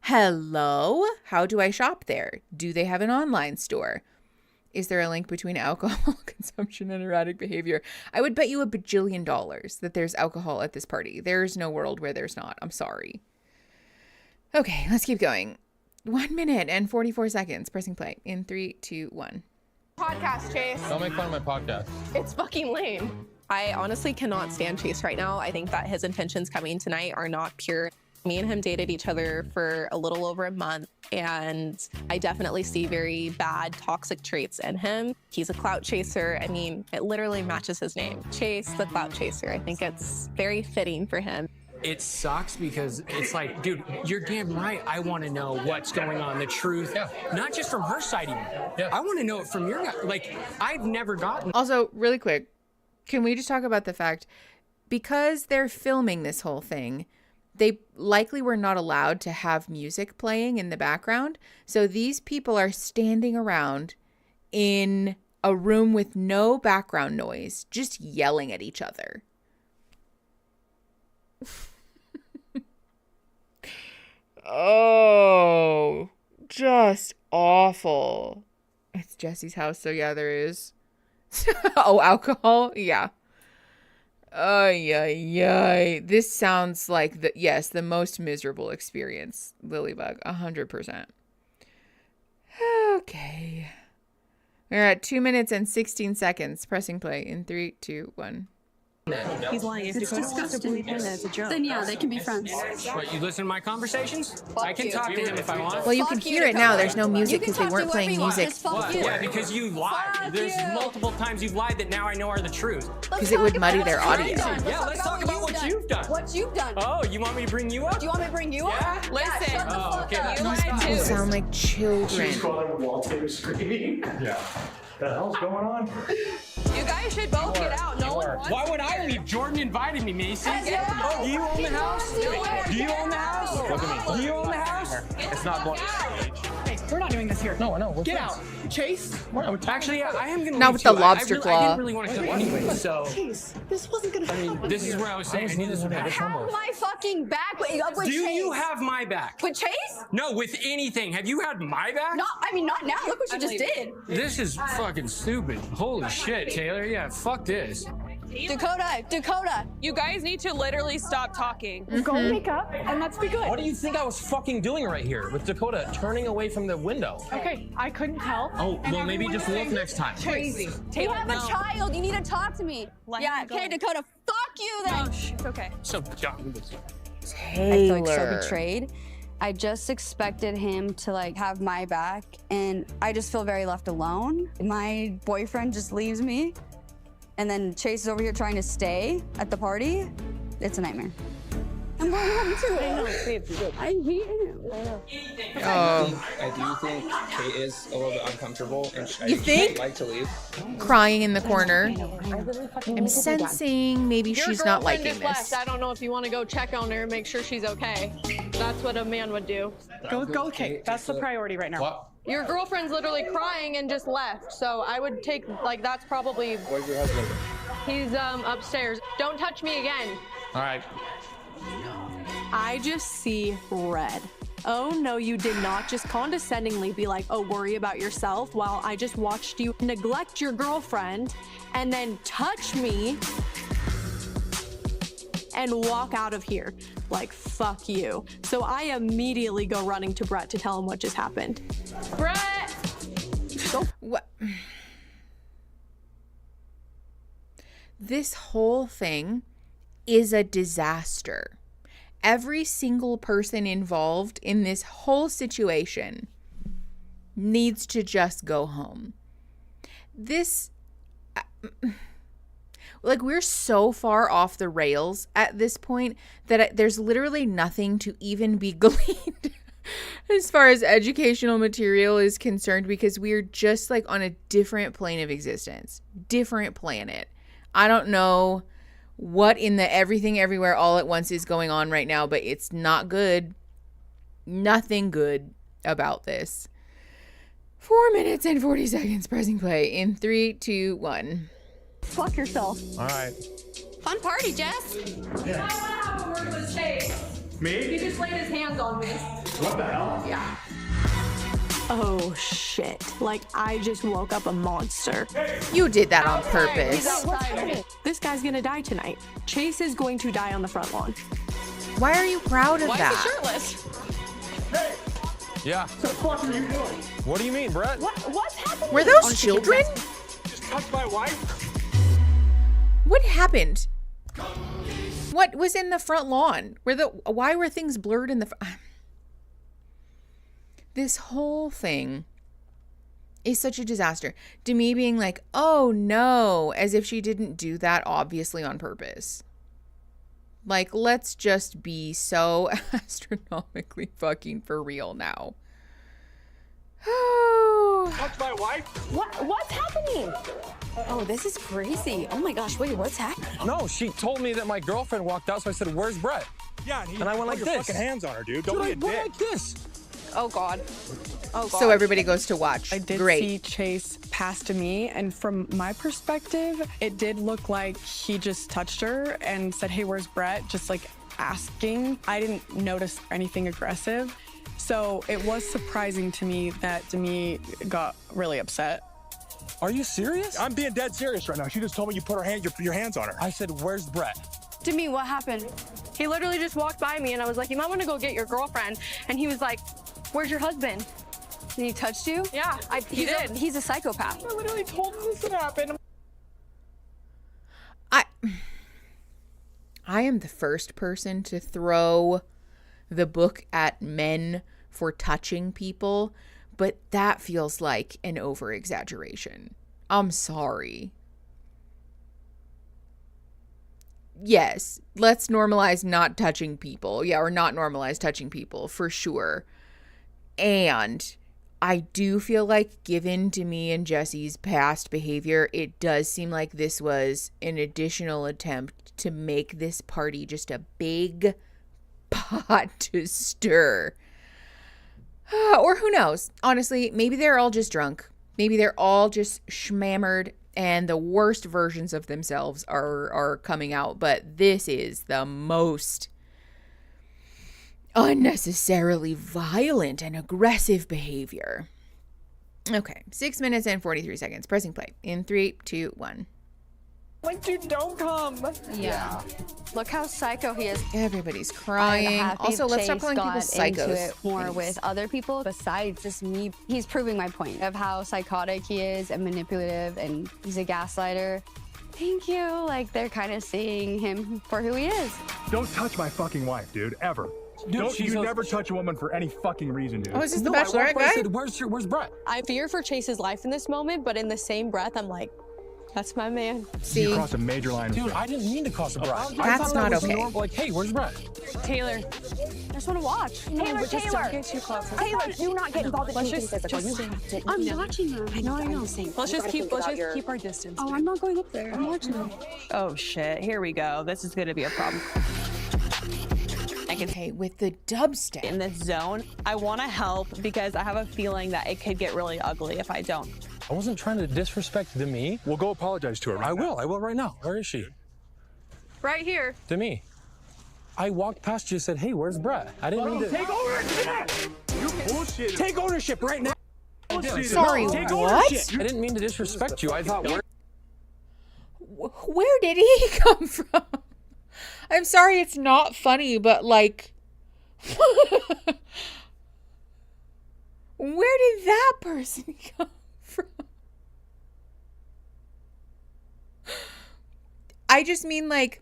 Hello? How do I shop there? Do they have an online store? Is there a link between alcohol consumption and erratic behavior? I would bet you $1 bajillion that there's alcohol at this party. There's no world where there's not. I'm sorry. Okay, let's keep going. 1 minute and 44 seconds. Pressing play in 3, 2, 1. Podcast, Chase. Don't make fun of my podcast. It's fucking lame. I honestly cannot stand Chase right now. I think that his intentions coming tonight are not pure. Me and him dated each other for a little over a month, and I definitely see very bad, toxic traits in him. He's a clout chaser. I mean, it literally matches his name. Chase, the clout chaser. I think it's very fitting for him. It sucks because it's like, dude, you're damn right. I want to know what's going on, the truth. Yeah. Not just from her side even. Yeah. I want to know it from your guy. Like, I've never gotten. Also, really quick, can we just talk about the fact, because they're filming this whole thing, they likely were not allowed to have music playing in the background. So these people are standing around in a room with no background noise, just yelling at each other. Oh, just awful. It's Jesse's house, so yeah, there is. Oh, alcohol? Yeah. Ay. This sounds like the most miserable experience. Lilybug, 100%. Okay. We're at 2 minutes and 16 seconds. Pressing play in 3, 2, 1. He's lying. If Dakota wants to believe him, that's a joke. Then yeah, they can be friends. What, you listen to my conversations? I can talk to him if I want. Well, you can hear it now. There's no music because they weren't playing music. What? Yeah, because you lied. There's multiple times you've lied that now I know are the truth. Because it would muddy their audio. Yeah, let's talk about what you've done. What you've done. Oh, you want me to bring you up? Do you want me to bring you up? Listen. Oh, okay. These people sound like children. She's calling wallpaper screaming. Yeah. The hell's going on? You guys should both get out. No one wants Why would I leave? Jordan invited me, Macy. Yeah. Oh, do you own the house? Do you own the house? Look at me. Do you own the house? It's not going. Hey, we're not doing this here. No, I know. Get out. Chase. Actually, I am going to Not with the lobster I claw. didn't really want to come anyway, so. Chase, this wasn't gonna happen. This is where I was saying I need this back. Have my fucking back with Do Chase. you have my back? With Chase? No, with anything. Have you had my back? No, I mean, not now. Look what you just did. This is fucking stupid. Holy shit, Taylor. Yeah, fuck this. Dakota. You guys need to literally stop talking. Go make up and let's be good. What do you think I was fucking doing right here with Dakota turning away from the window? Okay, I couldn't tell. Oh, well, maybe just look next time. Crazy. You have a child. You need to talk to me. Yeah, okay, Dakota. Fuck you then. It's okay. So dumb. I feel like so betrayed. I just expected him to like have my back, and I just feel very left alone. My boyfriend just leaves me, and then Chase is over here trying to stay at the party. It's a nightmare. I'm going home too. I know, I hate him. I do think Kate is a little bit uncomfortable, and You think? she'd like to leave. Crying in the corner. I'm sensing maybe Your she's not girlfriend liking just this. left. I don't know if you want to go check on her and make sure she's okay. That's what a man would do. Go, Kate. That's the priority right now. What? Your girlfriend's literally crying and just left. So I would take, like, that's probably, Where's your husband? he's upstairs. Don't touch me again. All right. I just see red. Oh no, you did not just condescendingly be like, oh, worry about yourself, while I just watched you neglect your girlfriend and then touch me. and walk out of here. Like, fuck you. So I immediately go running to Brett to tell him what just happened. Brett! What? This whole thing is a disaster. Every single person involved in this whole situation needs to just go home. Like, we're so far off the rails at this point that there's literally nothing to even be gleaned as far as educational material is concerned, because we're just like on a different plane of existence, different planet. I don't know what in the everything everywhere all at once is going on right now, but it's not good. Nothing good about this. 4 minutes and 40 seconds pressing play in 3, 2, 1. Fuck yourself. All right. Fun party, Jess. Yeah. Me? He just laid his hands on me. What the hell? Yeah. Oh shit. Like, I just woke up a monster. You did that on purpose. This guy's gonna die tonight. Chase is going to die on the front lawn. Why are you proud of Why that? is he shirtless? Hey! Yeah. What the fuck are you doing? What do you mean, Brett? What's happening? Were those children? Just touched my wife? What happened? What was in the front lawn? Why were things blurred in the This whole thing is such a disaster. Demi being like, oh no, as if she didn't do that obviously on purpose. Like, let's just be so astronomically fucking for real now. Touch my wife? What's happening? Oh, this is crazy. Oh my gosh, wait, what's happening? No, she told me that my girlfriend walked out, so I said, where's Brett? Yeah, and I went like your this. fucking hands on her, dude. Don't Dude, be a I went dick. like this. Oh God. Oh God. So everybody goes to watch. I did Great. see Chase pass to me, and from my perspective, it did look like he just touched her and said, hey, where's Brett? Just like asking. I didn't notice anything aggressive. So it was surprising to me that Demi got really upset. Are you serious? I'm being dead serious right now. She just told me you put your hands on her. I said, where's Brett? Demi, what happened? He literally just walked by me and I was like, you might want to go get your girlfriend. And he was like, where's your husband? And he touched you? Yeah, he did. He's a psychopath. I literally told him this would happen. I am the first person to throw the book at men for touching people, but that feels like an over-exaggeration. I'm sorry. Yes, let's normalize not touching people. Yeah, or not normalize touching people, for sure. And I do feel like, given Demi and Jesse's past behavior, it does seem like this was an additional attempt to make this party just a big pot to stir. Or who knows? Honestly, maybe they're all just drunk. Maybe they're all just schmammered and the worst versions of themselves are coming out. But this is the most unnecessarily violent and aggressive behavior. Okay, 6 minutes and 43 seconds. Pressing play in 3, 2, 1. Like, dude, don't come. Yeah. Look how psycho he is. Everybody's crying. Also, let's stop calling people psychos. Into it more with other people besides just me. He's proving my point of how psychotic he is and manipulative, and he's a gaslighter. Thank you. Like, they're kind of seeing him for who he is. Don't touch my fucking wife, dude, ever. Dude, you never touch a woman for any fucking reason, dude. Oh, is this the Bachelorette guy? I said, where's Brett? I fear for Chase's life in this moment, but in the same breath, I'm like, that's my man. See, you crossed a major line. Dude, I didn't mean to cross a line. That's not okay. Normal. Like, hey, where's Brett? Taylor, I just want to watch. Taylor, Taylor, do not get involved in anything physical. I'm watching them. I know. Let's just keep our distance. Oh, I'm not going up there. I'm watching them. Oh shit, here we go. This is gonna be a problem. Okay, with the dubstep. In this zone, I want to help because I have a feeling that it could get really ugly if I don't. I wasn't trying to disrespect Demi. We'll go apologize to her right now. I will right now. Where is she? Right here. Demi, I walked past you and said, hey, where's Brett? I didn't mean to. Take ownership! You bullshit. Take ownership right now. Sorry, what? I didn't mean to disrespect you. I thought, where did he come from? I'm sorry, it's not funny, but like, where did that person come from? I just mean, like,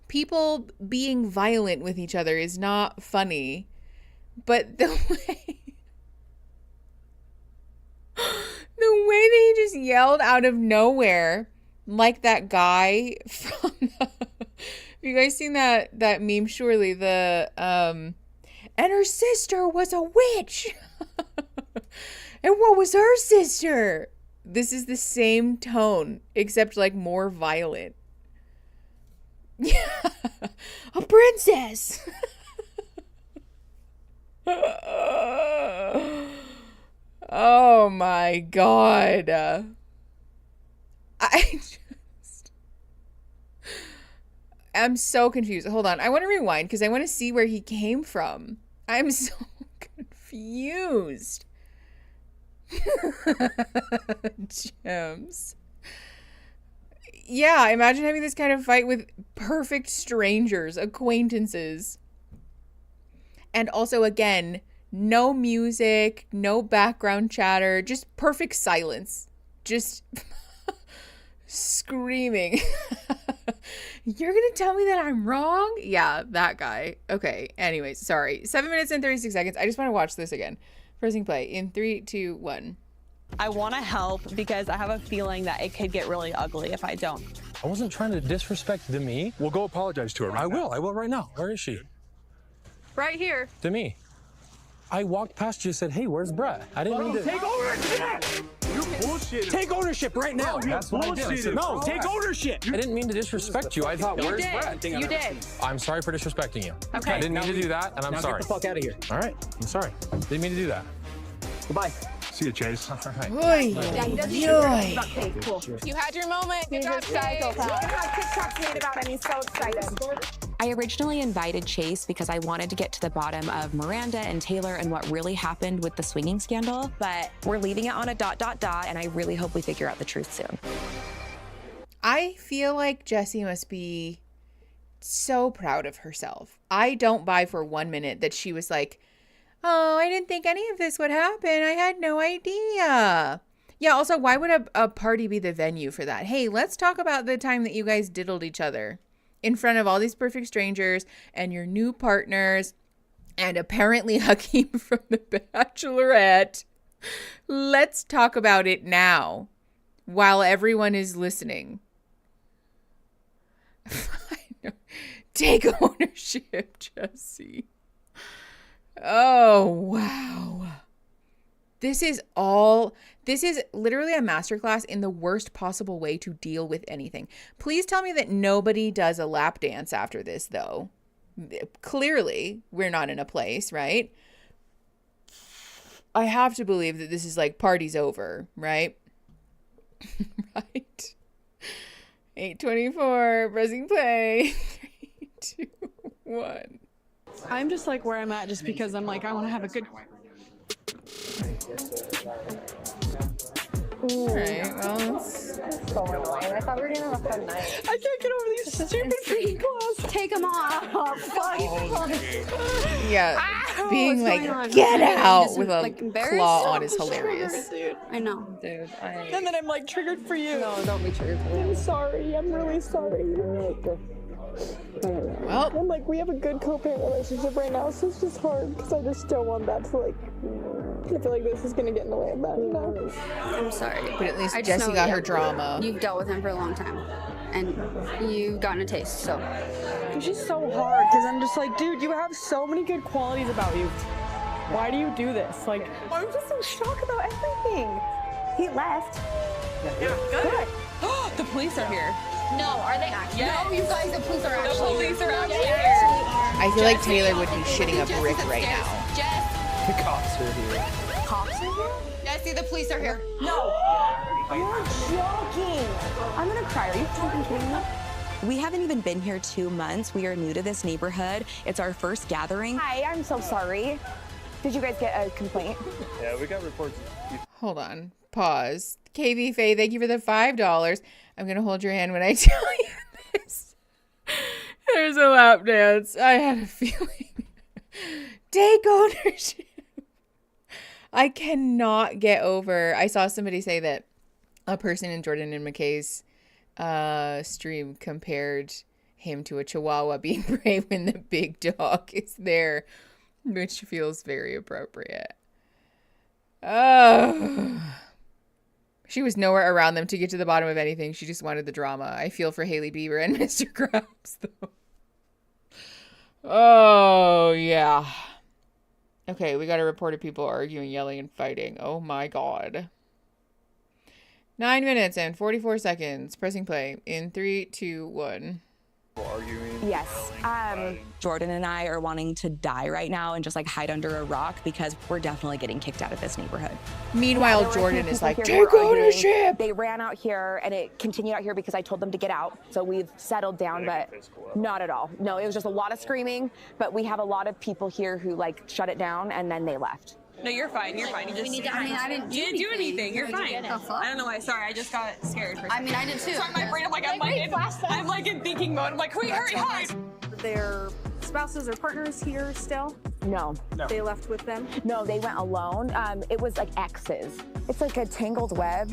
people being violent with each other is not funny, but the way that he just yelled out of nowhere, like that guy from have you guys seen that meme? Surely and her sister was a witch. And what was her sister? This is the same tone, except like more violent. Yeah, a princess. Oh my God. I'm so confused. Hold on. I want to rewind because I want to see where he came from. I'm so confused. Gems. Yeah, imagine having this kind of fight with perfect strangers, acquaintances. And also, again, no music, no background chatter, just perfect silence. Just screaming. You're gonna tell me that I'm wrong? Yeah, that guy. Okay, anyways, sorry. 7 minutes and 36 seconds. I just want to watch this again. Pressing play in 3, 2, 1. I want to help because I have a feeling that it could get really ugly if I don't. I wasn't trying to disrespect Demi. We'll go apologize to her. I will right now. Where is she? Right here. Demi. I walked past you and said, hey, where's Brett? I didn't mean to. Take ownership! You bullshit. Take ownership right now. That's what I did. I said, No, take ownership. I didn't mean to disrespect you. I thought, where's Brett? You did. I'm sorry for disrespecting you. Okay. I didn't mean to do that, and I'm sorry. Get the fuck out of here. All right, I'm sorry. Didn't mean to do that. Goodbye. See you, Chase. All right. Oy, oy. You had your moment. Good job, Chase. I originally invited Chase because I wanted to get to the bottom of Miranda and Taylor and what really happened with the swinging scandal, but we're leaving it on a ... and I really hope we figure out the truth soon. I feel like Jessie must be so proud of herself. I don't buy for 1 minute that she was like, oh, I didn't think any of this would happen. I had no idea. Yeah, also, why would a party be the venue for that? Hey, let's talk about the time that you guys diddled each other in front of all these perfect strangers and your new partners and apparently Hakeem from The Bachelorette. Let's talk about it now while everyone is listening. Take ownership, Jessie. Oh, wow. This is literally a masterclass in the worst possible way to deal with anything. Please tell me that nobody does a lap dance after this, though. Clearly, we're not in a place, right? I have to believe that this is like party's over, right? Right. 8:24, pressing play. 3, 2, 1. I'm just like where I'm at just because I'm like, I want to have a good. Alright, well, it's so annoying. I thought we were gonna have a fun night. I can't get over these stupid freaking gloves. Take them off. yeah, Ow, being what's like, going on? get out Just, with a like, embarrassed? claw on is hilarious. Dude. I know. Dude, And then I'm like triggered for you. No, don't be triggered for me. I'm sorry. I'm really sorry. Well, I'm like, we have a good co-parent relationship right now, so it's just hard because I just don't want that to like. I feel like this is gonna get in the way of that, you know? I'm sorry. But at least I just Jessie know got that her drama. You've dealt with him for a long time, and you've gotten a taste, so. It's just so hard because I'm just like, dude, you have so many good qualities about you. Why do you do this? Like, I'm just so shocked about everything. He left. Yeah, good. The police are here. No, are they actually? Yes. No, you guys, the police are actually. The police are actually here. here. I feel like Taylor would be shitting a brick right now. Jess. The cops are here. Cops are here? Jesse, the police are here. No. You're joking. I'm gonna cry. Are you fucking kidding me? We haven't even been here 2 months. We are new to this neighborhood. It's our first gathering. Hi, I'm so sorry. Did you guys get a complaint? Yeah, we got reports. Hold on. Pause. KV Faye, thank you for the $5. I'm going to hold your hand when I tell you this. was a lap dance. I had a feeling. Take ownership. I cannot get over. I saw somebody say that a person in Jordan and McKay's stream compared him to a chihuahua being brave when the big dog is there, which feels very appropriate. Oh. She was nowhere around them to get to the bottom of anything. She just wanted the drama. I feel for Haley Bieber and Mr. Krabs, though. Oh, yeah. Okay, we got a report of people arguing, yelling, and fighting. Oh, my God. 9 minutes and 44 seconds. Pressing play in 3, 2, 1. Yes. Jordan and I are wanting to die right now and just like hide under a rock because we're definitely getting kicked out of this neighborhood. Meanwhile, Jordan is like, take ownership. They ran out here and it continued out here because I told them to get out. So we've settled down, but not at all. No, it was just a lot of screaming, but we have a lot of people here who like shut it down and then they left. No, you're fine. You're fine. You just. I didn't do anything. You're fine. I don't know why. Sorry, I just got scared. For a second. I did too. Sorry, my brain. I'm like in thinking mode. I'm like, hurry, hide. Their spouses or partners here still? No. They left with them? No, they went alone. It was like exes. It's like a tangled web.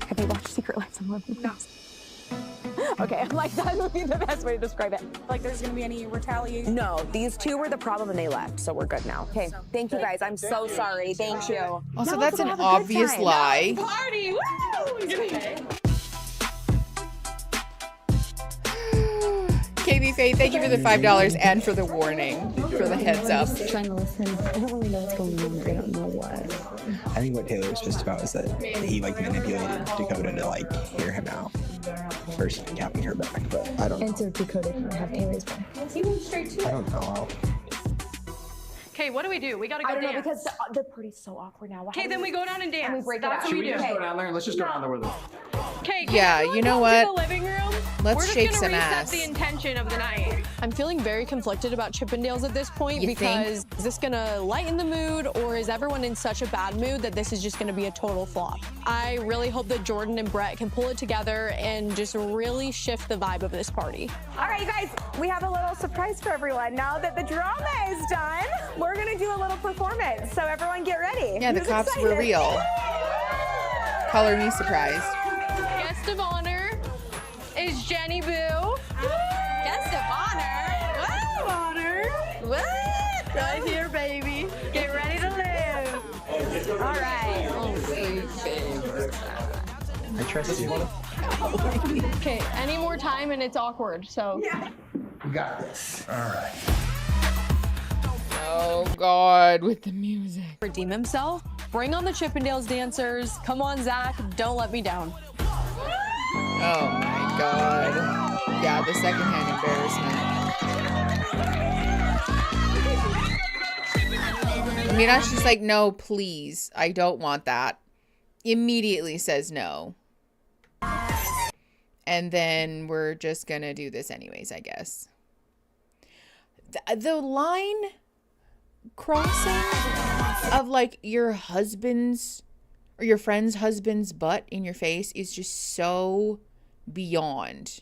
Have you watched Secret Lives of Mormon? No. Okay, like that would be the best way to describe it. Like there's gonna be any retaliation? No, these two were the problem and they left, so we're good now. Okay, thank you guys. I'm so sorry. Thank you. Also, that's an obvious lie. Party! Woo! KB Faye, thank you for the $5 and for the warning, for the heads up. I'm just trying to listen. I don't really know what's going on. I don't know what. I think what Taylor was pissed about is that he like manipulated Dakota to like hear him out versus having her back. But I don't know. And so Dakota can have Taylor's back. He went straight to I don't know. Okay, what do we do? We gotta go I don't know dance. because the party's so awkward now. Okay, then we go down and dance. And we break That's it what up. we do. Just go down there. Let's just go down there with them. Okay, Yeah, you know what? the living room. Let's We're just shake gonna some reset ass. the intention of the night. I'm feeling very conflicted about Chippendales at this point You because is this gonna lighten the mood or is everyone in such a bad mood that this is just gonna be a total flop? I really hope that Jordan and Brett can pull it together and just really shift the vibe of this party. All right, you guys, we have a little surprise for everyone. Now that the drama is done, we're gonna do a little performance. So everyone get ready. Yeah, the Who's cops excited? were real. Color me surprised. Guest of honor is Jenny Boo. Guest of honor. What? Right here, baby. Get ready to live. All right. I trust you. Okay, any more time and it's awkward, so. We got this. All right. Oh, God, with the music. Redeem himself. Bring on the Chippendales dancers. Come on, Zach. Don't let me down. Oh, my God. Yeah, the secondhand embarrassment. Mira's just like, no, please. I don't want that. Immediately says no. And then we're just going to do this anyways, I guess. The line crossing of like your husband's or your friend's husband's butt in your face is just so beyond.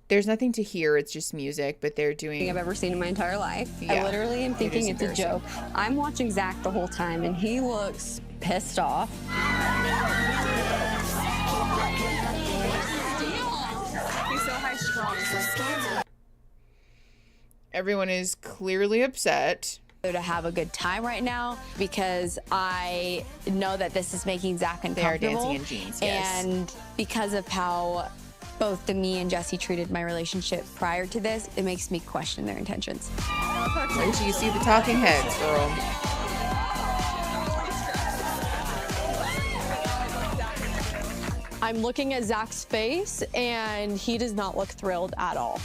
There's nothing to hear. It's just music, but they're doing. I've ever seen in my entire life. Yeah, I literally am thinking it's a joke. I'm watching Zach the whole time, and he looks pissed off. He's so high strung. Everyone is clearly upset. To have a good time right now because I know that this is making Zach uncomfortable. They are dancing in jeans, yes. And because of how both me and Jesse treated my relationship prior to this, it makes me question their intentions. Wait till you see the talking heads, girl. I'm looking at Zach's face and he does not look thrilled at all.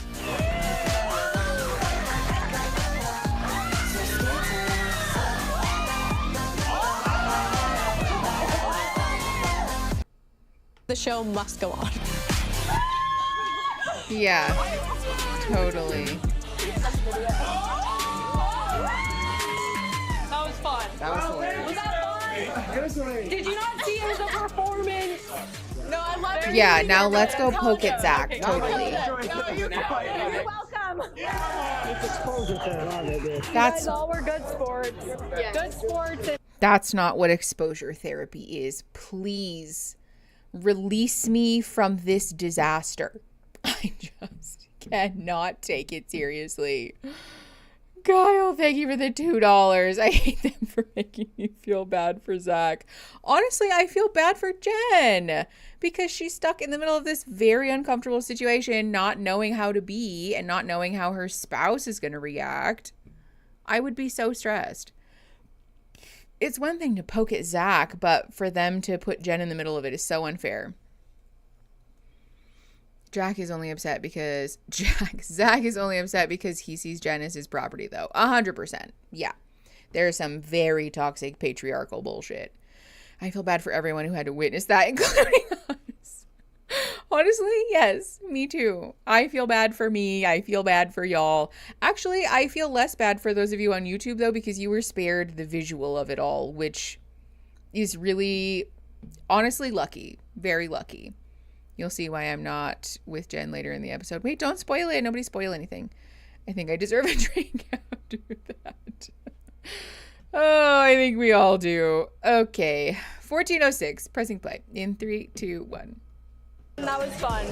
The show must go on. Yeah, totally. That was fun. That was hilarious. Was that fun? It was hilarious. Did you not see it was a performance? No, I'm love it. Yeah, now let's go poke at Zach. Totally. You're welcome. That's You guys all were good sports. Good sports. That's not what exposure therapy is. Please release me from this disaster. I just cannot take it seriously. Kyle, thank you for the $2. I hate them for making me feel bad for Zach. Honestly, I feel bad for Jen because she's stuck in the middle of this very uncomfortable situation, not knowing how to be and not knowing how her spouse is going to react. I would be so stressed. It's one thing to poke at Zach, but for them to put Jen in the middle of it is so unfair. Zach is only upset because he sees Jen as his property, though. 100%. Yeah. There's some very toxic patriarchal bullshit. I feel bad for everyone who had to witness that, including us. Honestly, yes, me too. I feel bad for me. I feel bad for y'all. Actually, I feel less bad for those of you on YouTube, though, because you were spared the visual of it all, which is really, honestly, lucky. Very lucky. You'll see why I'm not with Jen later in the episode. Wait, don't spoil it. Nobody spoil anything. I think I deserve a drink after that. Oh, I think we all do. Okay. 1406. Pressing play. In 3, 2, 1. That was fun.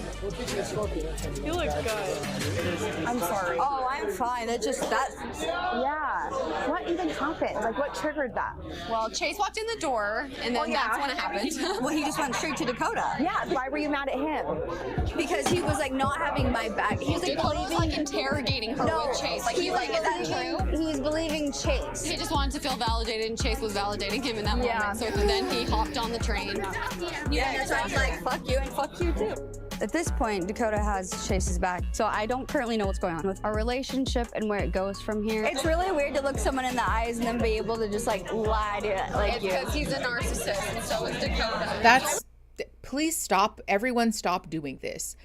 You look good. I'm sorry. Oh, I'm fine. It just that. Yeah. What even happened? Like, what triggered that? Well, Chase walked in the door, and then that's when it happened. Well, he just went straight to Dakota. Yeah. Why were you mad at him? Because he was like not having my back. He was like believing, like interrogating her with Chase. Like he's like, is that true? He was believing Chase. He just wanted to feel validated, and Chase was validating him in that moment. So then he hopped on the train. Yeah, so I was like, fuck you and fuck you too. At this point, Dakota has Chase's back, so I don't currently know what's going on with our relationship and where it goes from here. It's really weird to look someone in the eyes and then be able to just like lie to it like you. Because he's a narcissist, and so is Dakota. Please stop. Everyone stop doing this.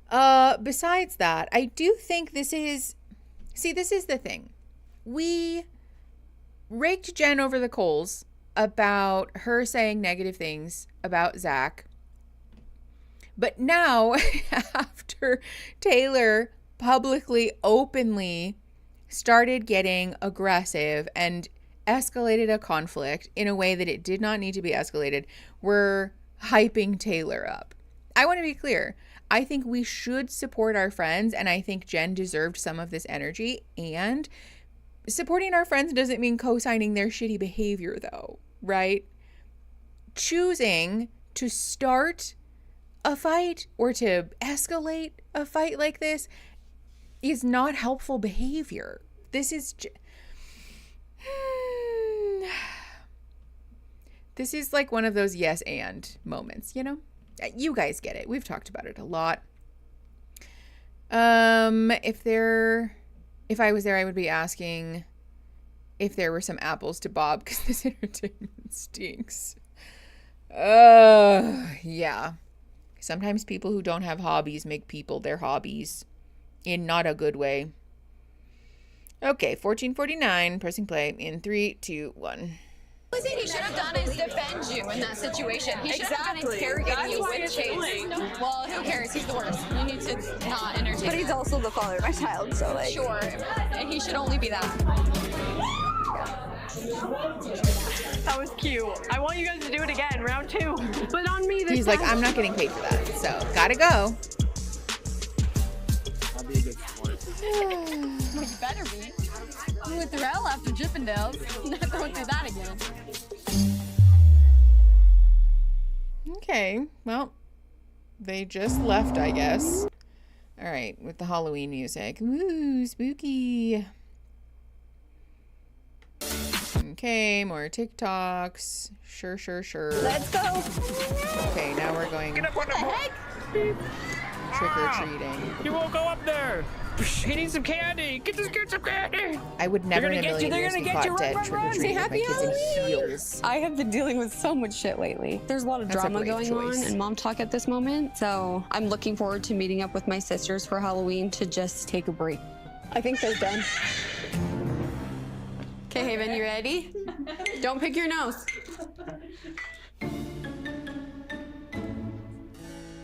Besides that, I do think this is the thing. We raked Jen over the coals about her saying negative things about Zach. But now, after Taylor publicly, openly started getting aggressive and escalated a conflict in a way that it did not need to be escalated, we're hyping Taylor up. I want to be clear. I think we should support our friends, and I think Jen deserved some of this energy. And supporting our friends doesn't mean co-signing their shitty behavior, though, right? Choosing to start a fight or to escalate a fight like this is not helpful behavior. This is this is like one of those yes and moments, you know? You guys get it. We've talked about it a lot. If I was there, I would be asking if there were some apples to Bob, because this entertainment stinks. Yeah. Sometimes people who don't have hobbies make people their hobbies in not a good way. Okay, 1449, pressing play in 3, 2, 1. The only thing he should have done is defend you in that situation. He should have done interrogating you with Chase. Well, who cares? He's the worst. You need to not entertain. But he's also the father of my child, so like. Sure, and he should only be that. That was cute. I want you guys to do it again, round 2. But on me this He's like, I'm not getting paid for that, so gotta go. I'll be a good sport. You better be. You went through hell after Chippendales. Not going through that again. Okay, well, they just left, I guess. All right, with the Halloween music. Woo, spooky. Okay, more TikToks. Sure. Let's go. Okay, now we're going trick-or-treating. You won't go up there. He needs some candy. Get this kid some candy. I would never in a million years be caught dead trick-or-treating with my kids in heels. I have been dealing with so much shit lately. There's a lot of drama going on in MomTok at this moment, so I'm looking forward to meeting up with my sisters for Halloween to just take a break. I think they're done. Okay, Haven, you ready? Don't pick your nose.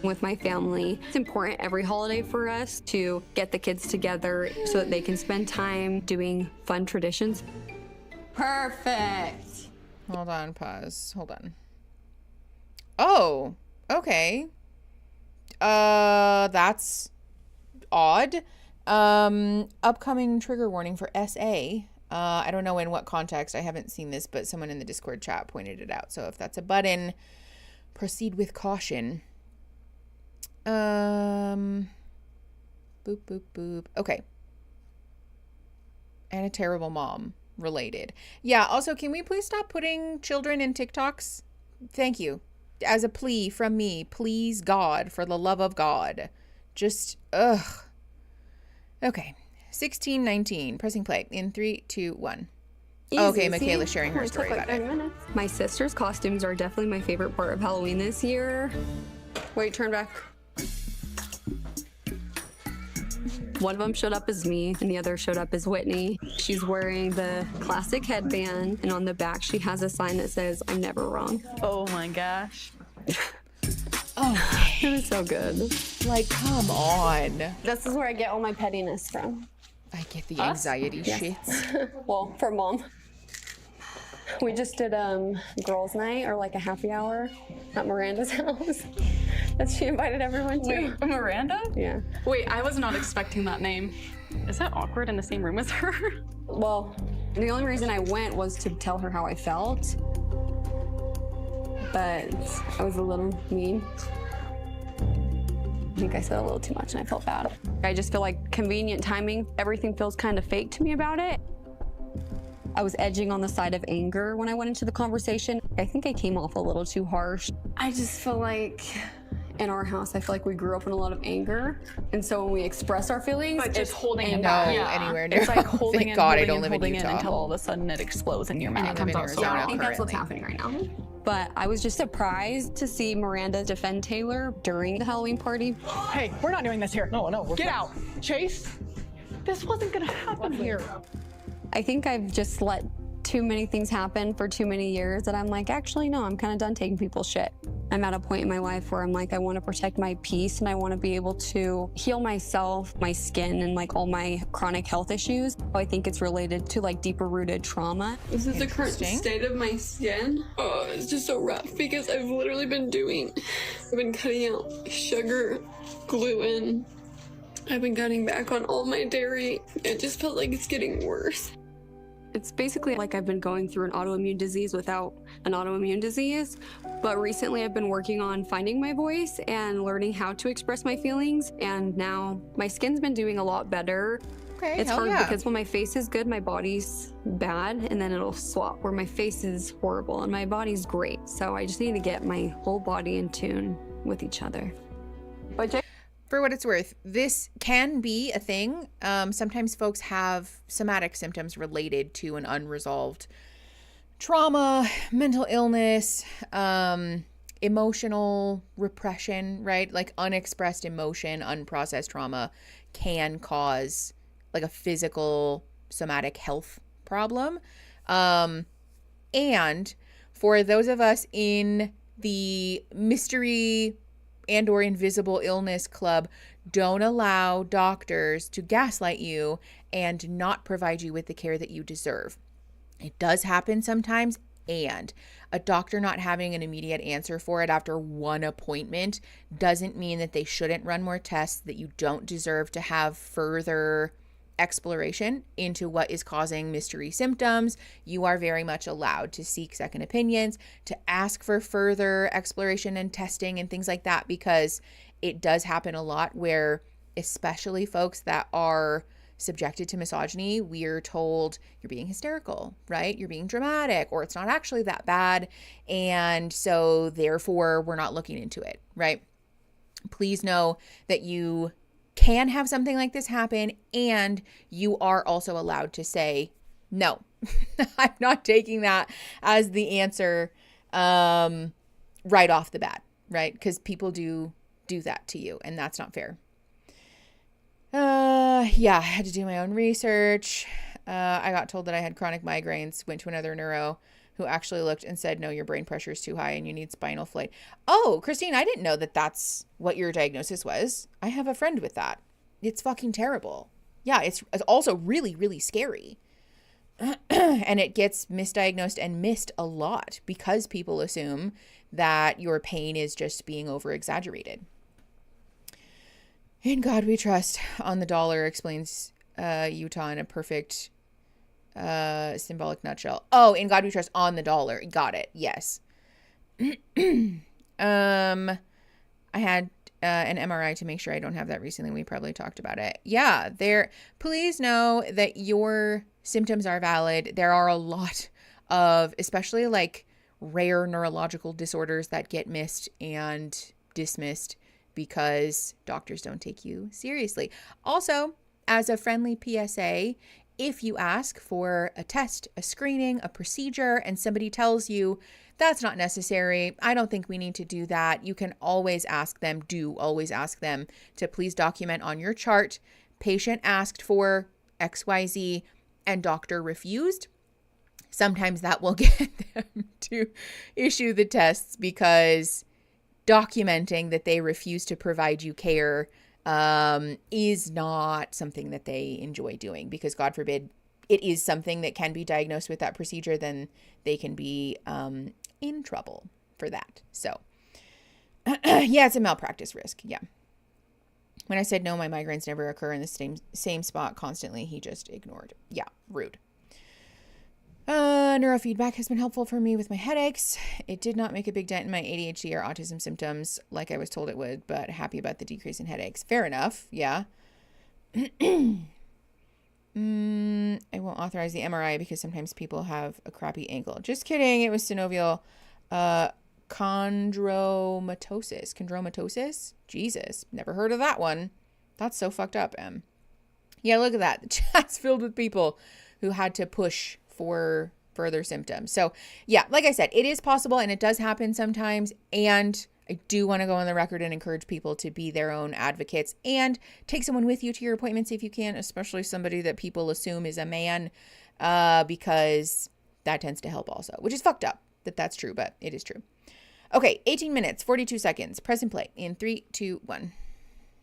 with my family. It's important every holiday for us to get the kids together so that they can spend time doing fun traditions. Perfect. Hold on, pause. Hold on. Oh, okay. That's odd. Upcoming trigger warning for SA. I don't know in what context. I haven't seen this, but someone in the Discord chat pointed it out. So if that's a button, proceed with caution. Boop, boop, boop. Okay. And a terrible mom related. Yeah, also, can we please stop putting children in TikToks? Thank you. As a plea from me, please, God, for the love of God. Just, ugh. Okay. 1619. Pressing play in 3, 2, 1. Easy. Okay, Michaela's sharing her Only story took like about it. 30 minutes. My sister's costumes are definitely my favorite part of Halloween this year. Wait, turn back. One of them showed up as me, and the other showed up as Whitney. She's wearing the classic headband, and on the back she has a sign that says, "I'm never wrong." Oh my gosh. Oh, it was so good. Like, come on. This is where I get all my pettiness from. I get the anxiety shits. Well, for Mom. We just did girls' night, or like a happy hour at Miranda's house that she invited everyone to. Wait, Miranda? Yeah. Wait, I was not expecting that name. Is that awkward in the same room as her? Well, the only reason I went was to tell her how I felt, but I was a little mean. I think I said a little too much and I felt bad. I just feel like convenient timing. Everything feels kind of fake to me about it. I was edging on the side of anger when I went into the conversation. I think I came off a little too harsh. I just feel like in our house, I feel like we grew up in a lot of anger. And so when we express our feelings, But just holding it No, back. anywhere near. It's like holding Thank it, God I holding don't it, live in holding it Utah. until all of a sudden it explodes in your and mouth. it comes out. Arizona I think that's what's currently. happening right now. But I was just surprised to see Miranda defend Taylor during the Halloween party. Hey, we're not doing this here. No, we're Get fine. out. Chase, this wasn't gonna happen here. I think I've just let too many things happen for too many years that I'm like, actually, no, I'm kind of done taking people's shit. I'm at a point in my life where I'm like, I want to protect my peace and I want to be able to heal myself, my skin, and like all my chronic health issues. I think it's related to like deeper rooted trauma. This is the current state of my skin. Oh, it's just so rough because I've literally been I've been cutting out sugar, gluten. I've been cutting back on all my dairy. It just felt like it's getting worse. It's basically like I've been going through an autoimmune disease without an autoimmune disease. But recently I've been working on finding my voice and learning how to express my feelings. And now my skin's been doing a lot better. Okay, It's hell hard yeah. because when my face is good, my body's bad. And then it'll swap where my face is horrible and my body's great. So I just need to get my whole body in tune with each other. But For what it's worth, this can be a thing. Sometimes folks have somatic symptoms related to an unresolved trauma, mental illness, emotional repression, right? Like unexpressed emotion, unprocessed trauma can cause like a physical somatic health problem. And for those of us in the mystery and or invisible illness club, don't allow doctors to gaslight you and not provide you with the care that you deserve. It does happen sometimes, and a doctor not having an immediate answer for it after one appointment doesn't mean that they shouldn't run more tests, that you don't deserve to have further exploration into what is causing mystery symptoms. You are very much allowed to seek second opinions, to ask for further exploration and testing and things like that, because it does happen a lot where, especially folks that are subjected to misogyny, we're told you're being hysterical, right? You're being dramatic, or it's not actually that bad. And so therefore we're not looking into it, right? Please know that you can have something like this happen, and you are also allowed to say, no, I'm not taking that as the answer right off the bat, right? Because people do that to you, and that's not fair. Yeah, I had to do my own research. I got told that I had chronic migraines, went to another neuro who actually looked and said, no, your brain pressure is too high and you need spinal fluid. Oh, Christine, I didn't know that that's what your diagnosis was. I have a friend with that. It's fucking terrible. Yeah, it's also really, really scary. And it gets misdiagnosed and missed a lot because people assume that your pain is just being over exaggerated. In God we trust, on the dollar, explains Utah in a perfect symbolic nutshell. Oh, in God we trust, on the dollar. Got it. Yes. I had an MRI to make sure I don't have that recently. We probably talked about it. Yeah, please know that your symptoms are valid. There are a lot of, especially like rare neurological disorders that get missed and dismissed because doctors don't take you seriously. Also, as a friendly PSA, if you ask for a test, a screening, a procedure, and somebody tells you that's not necessary, I don't think we need to do that, you can always ask them, always ask them to please document on your chart, patient asked for XYZ and doctor refused. Sometimes that will get them to issue the tests because documenting that they refuse to provide you care is not something that they enjoy doing, because God forbid it is something that can be diagnosed with that procedure, then they can be in trouble for that. So yeah, it's a malpractice risk. Yeah. When I said no, my migraines never occur in the same spot constantly, he just ignored. Yeah, rude. Neurofeedback has been helpful for me with my headaches. It did not make a big dent in my ADHD or autism symptoms like I was told it would, but happy about the decrease in headaches. Fair enough. Yeah. I won't authorize the MRI because sometimes people have a crappy ankle. Just kidding. It was synovial chondromatosis. Jesus. Never heard of that one. That's so fucked up, Em. Yeah, look at that. The chat's filled with people who had to push for further symptoms. So yeah, like I said, it is possible and it does happen sometimes. And I do want to go on the record and encourage people to be their own advocates and take someone with you to your appointments if you can, especially somebody that people assume is a man, because that tends to help also, which is fucked up that that's true, but it is true. Okay, 18 minutes, 42 seconds. Press and play in 3, 2, 1.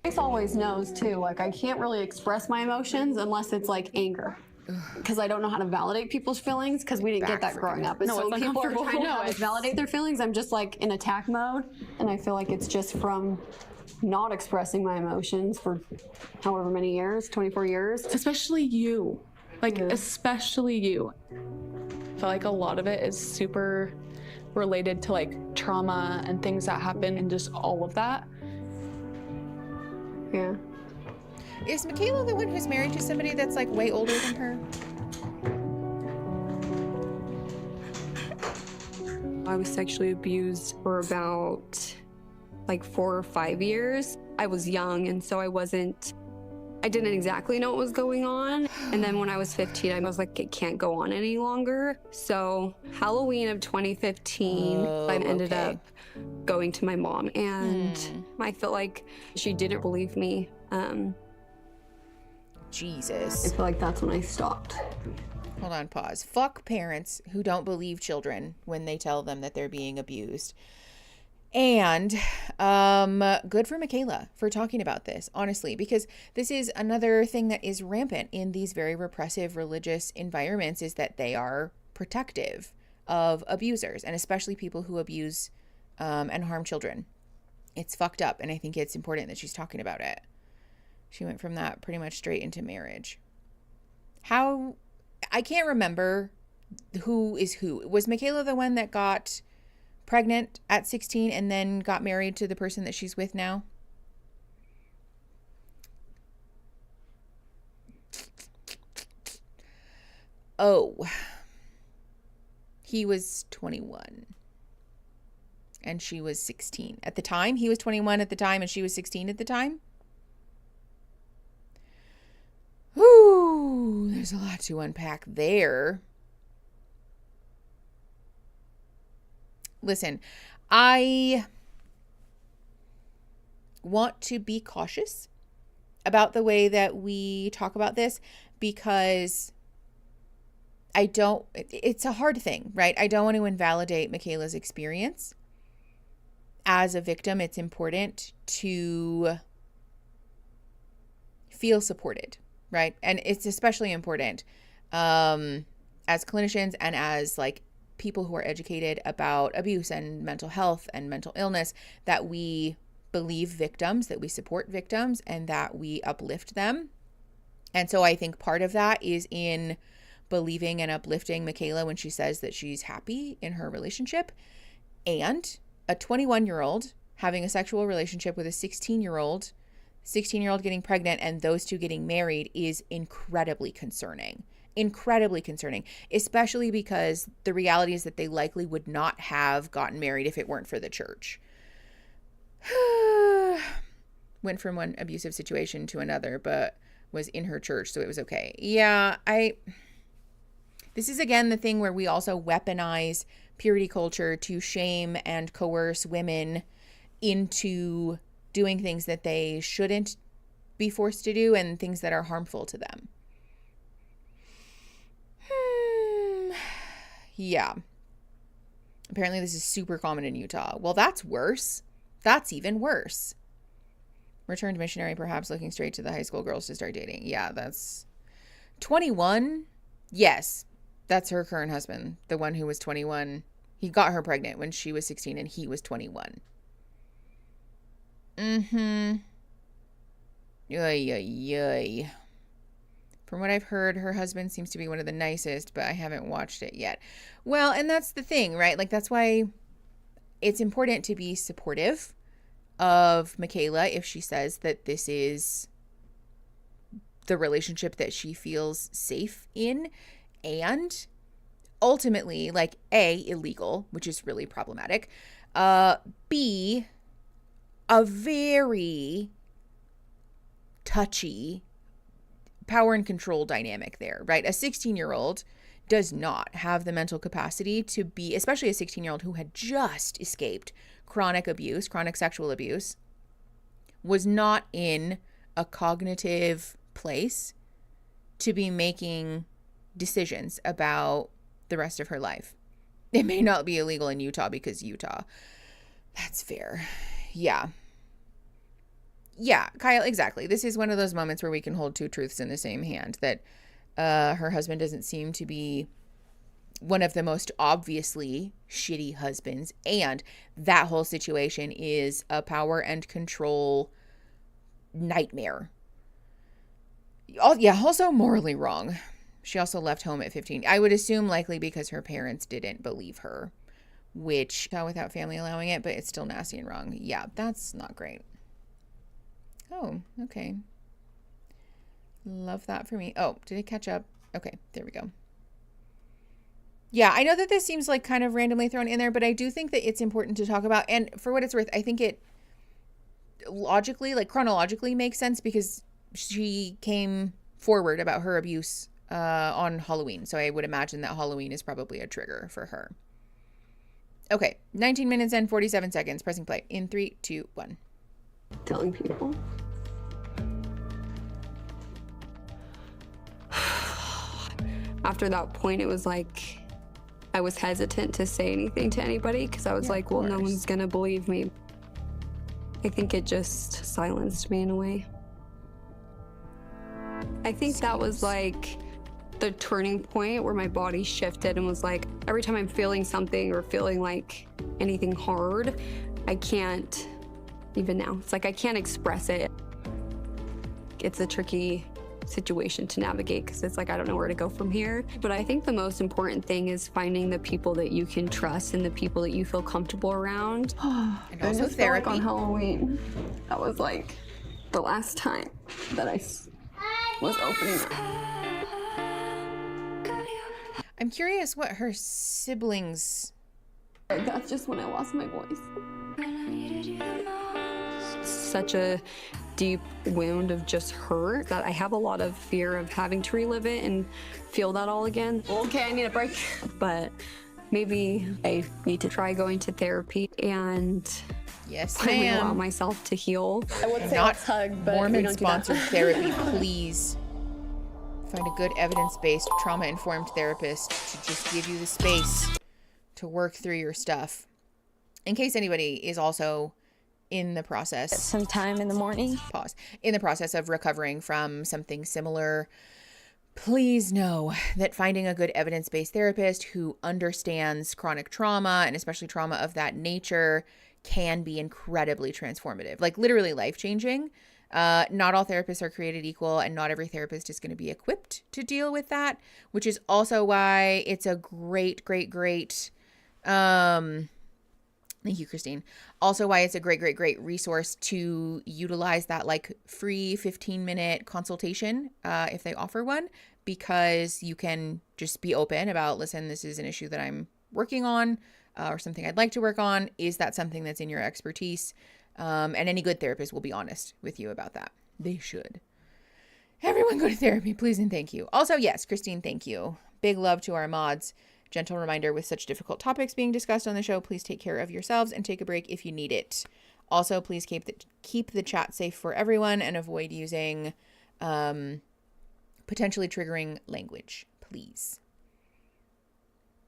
Grace always knows too, like I can't really express my emotions unless it's like anger. Because I don't know how to validate people's feelings because we didn't get that growing up. And so when people are trying to validate their feelings, I'm just like in attack mode. And I feel like it's just from not expressing my emotions for however many years, 24 years. Especially you. Like, especially you. I feel like a lot of it is super related to like trauma and things that happen and just all of that. Yeah. Is Michaela the one who's married to somebody that's like way older than her? I was sexually abused for about like 4 or 5 years. I was young, and so I didn't exactly know what was going on. And then when I was 15, I was like, it can't go on any longer. So Halloween of 2015, I ended up going to my mom, and I felt like she didn't believe me. Jesus. I feel like that's when I stopped. Hold on, pause. Fuck parents who don't believe children when they tell them that they're being abused. And good for Michaela for talking about this, honestly, because this is another thing that is rampant in these very repressive religious environments, is that they are protective of abusers, and especially people who abuse and harm children. It's fucked up, and I think it's important that she's talking about it. She went from that pretty much straight into marriage. I can't remember who is who. Was Michaela the one that got pregnant at 16 and then got married to the person that she's with now? Oh. He was 21. And she was 16. At the time, he was 21 at the time and she was 16 at the time? Whew, there's a lot to unpack there. Listen, I want to be cautious about the way that we talk about this, because it's a hard thing, right? I don't want to invalidate Michaela's experience. As a victim, it's important to feel supported, right? And it's especially important as clinicians and as like people who are educated about abuse and mental health and mental illness, that we believe victims, that we support victims, and that we uplift them. And so I think part of that is in believing and uplifting Michaela when she says that she's happy in her relationship. And a 21-year-old having a sexual relationship with a 16-year-old getting pregnant, and those two getting married is incredibly concerning, especially because the reality is that they likely would not have gotten married if it weren't for the church. Went from one abusive situation to another, but was in her church, so it was okay. Yeah, this is again the thing where we also weaponize purity culture to shame and coerce women into doing things that they shouldn't be forced to do and things that are harmful to them. Yeah. Apparently this is super common in Utah. Well, that's worse. That's even worse. Returned missionary, perhaps looking straight to the high school girls to start dating. Yeah, that's 21. Yes, that's her current husband, the one who was 21. He got her pregnant when she was 16 and he was 21. Yay. From what I've heard, her husband seems to be one of the nicest, but I haven't watched it yet. Well, and that's the thing, right? Like, that's why it's important to be supportive of Michaela if she says that this is the relationship that she feels safe in, and ultimately, like, A, illegal, which is really problematic, B, a very touchy power and control dynamic there, right? A 16-year-old does not have the mental capacity to be, especially a 16-year-old who had just escaped chronic sexual abuse, was not in a cognitive place to be making decisions about the rest of her life. It may not be illegal in Utah because Utah. That's fair. Yeah, Kyle, exactly. This is one of those moments where we can hold two truths in the same hand, that her husband doesn't seem to be one of the most obviously shitty husbands, and that whole situation is a power and control nightmare. Also morally wrong. She also left home at 15. I would assume likely because her parents didn't believe her, which, without family allowing it, but it's still nasty and wrong. Yeah, that's not great. Oh, okay. Love that for me. Oh, did it catch up? Okay, there we go. Yeah, I know that this seems like kind of randomly thrown in there, but I do think that it's important to talk about. And for what it's worth, I think it logically, like chronologically, makes sense because she came forward about her abuse on Halloween. So I would imagine that Halloween is probably a trigger for her. Okay, 19 minutes and 47 seconds. Pressing play in 3, 2, 1. Telling people. After that point, it was like I was hesitant to say anything to anybody because I was like, well, no one's gonna believe me. I think it just silenced me in a way. I think that was like the turning point where my body shifted and was like, every time I'm feeling something or feeling like anything hard, I can't, even now, it's like I can't express it. It's a tricky situation to navigate because it's like I don't know where to go from here. But I think the most important thing is finding the people that you can trust and the people that you feel comfortable around. And also therapy. On Halloween, that was like the last time that I was opening up. I'm curious what her siblings. That's just when I lost my voice. Such a deep wound of just hurt that I have a lot of fear of having to relive it and feel that all again. Okay, I need a break. But maybe I need to try going to therapy and finally allow myself to heal. I would say not hug, but Mormon sponsored therapy, please. Find a good evidence-based, trauma-informed therapist to just give you the space to work through your stuff. In case anybody is also in the process. Sometime in the morning. Pause. In the process of recovering from something similar, please know that finding a good evidence-based therapist who understands chronic trauma, and especially trauma of that nature, can be incredibly transformative, like literally life-changing. Not all therapists are created equal, and not every therapist is going to be equipped to deal with that, which is also why it's a great thank you, Christine. Also why it's a great resource to utilize that like free 15-minute consultation if they offer one, because you can just be open about, listen, this is an issue that I'm working on or something I'd like to work on. Is that something that's in your expertise? And any good therapist will be honest with you about that. They should. Everyone go to therapy, please and thank you. Also, yes, Christine, thank you. Big love to our mods. Gentle reminder, with such difficult topics being discussed on the show, please take care of yourselves and take a break if you need it. Also, please keep the chat safe for everyone and avoid using potentially triggering language, please.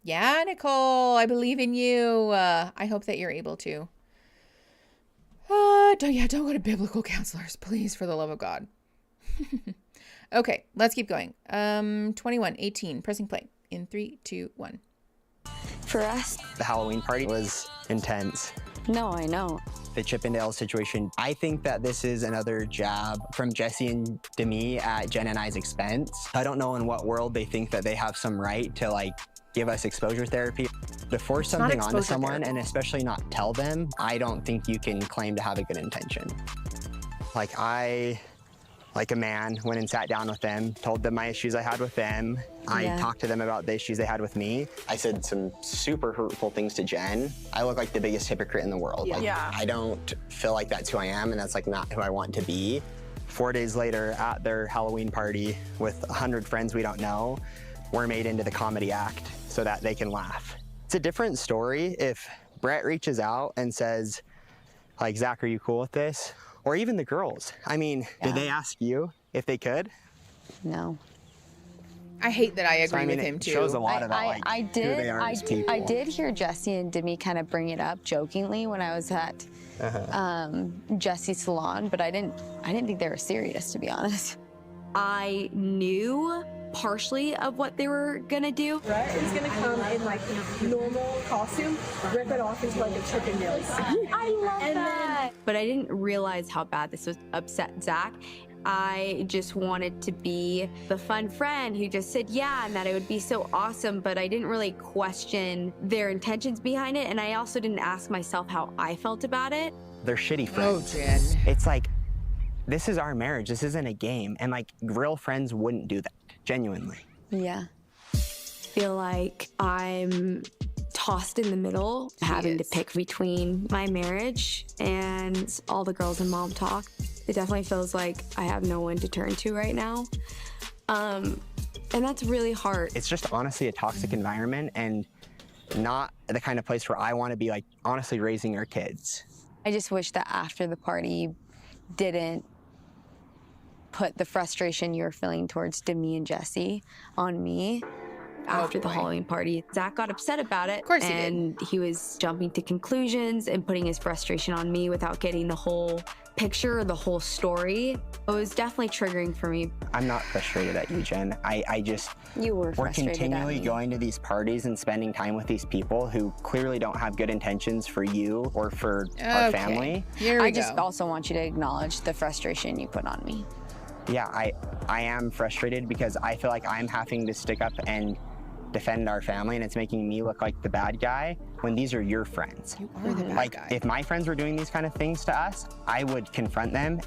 Yeah, Nicole, I believe in you. I hope that you're able to. Don't go to biblical counselors, please, for the love of God. Okay, let's keep going. 21:18, pressing play. In 3, 2, 1. For us, the Halloween party was intense. No, I know. The Chippendale situation, I think that this is another jab from Jesse and Demi at Jen and I's expense. I don't know in what world they think that they have some right to like give us exposure therapy. To force something onto someone and especially not tell them, I don't think you can claim to have a good intention. Like a man, went and sat down with them, told them my issues I had with them. I talked to them about the issues they had with me. I said some super hurtful things to Jen. I look like the biggest hypocrite in the world. I don't feel like that's who I am, and that's like not who I want to be. 4 days later, at their Halloween party with 100 friends we don't know, we're made into the comedy act so that they can laugh. It's a different story if Brett reaches out and says, like, Zach, are you cool with this? Or even the girls. I mean, did they ask you if they could? No. I hate that I agree with him too. It shows a lot about I who they are as people. I did hear Jesse and Demi kind of bring it up jokingly when I was at Jesse's salon, but I didn't think they were serious, to be honest. I knew partially of what they were gonna do. Brett is gonna come in like normal costume, rip it off into like a Chippendale scene. I love that. But I didn't realize how bad this would upset Zach. I just wanted to be the fun friend who just said yeah, and that it would be so awesome, but I didn't really question their intentions behind it, and I also didn't ask myself how I felt about it. They're shitty friends. Oh, Jen. It's like, this is our marriage. This isn't a game. And like, real friends wouldn't do that, genuinely. Yeah. Feel like I'm tossed in the middle, having to pick between my marriage and all the girls in MomTok. It definitely feels like I have no one to turn to right now. And that's really hard. It's just honestly a toxic environment and not the kind of place where I want to be, like, honestly raising our kids. I just wish that after the party, you didn't put the frustration you were feeling towards Demi and Jesse on me. After the Halloween party, Zach got upset about it. Of course and he was jumping to conclusions and putting his frustration on me without getting the whole picture or the whole story. It was definitely triggering for me. I'm not frustrated at you, Jen. I just... You were frustrated We're continually at me. going to these parties and spending time with these people who clearly don't have good intentions for you or for our family. I just also want you to acknowledge the frustration you put on me. Yeah, I am frustrated because I feel like I'm having to stick up and defend our family, and it's making me look like the bad guy when these are your friends. You are the bad guy. If my friends were doing these kind of things to us, I would confront them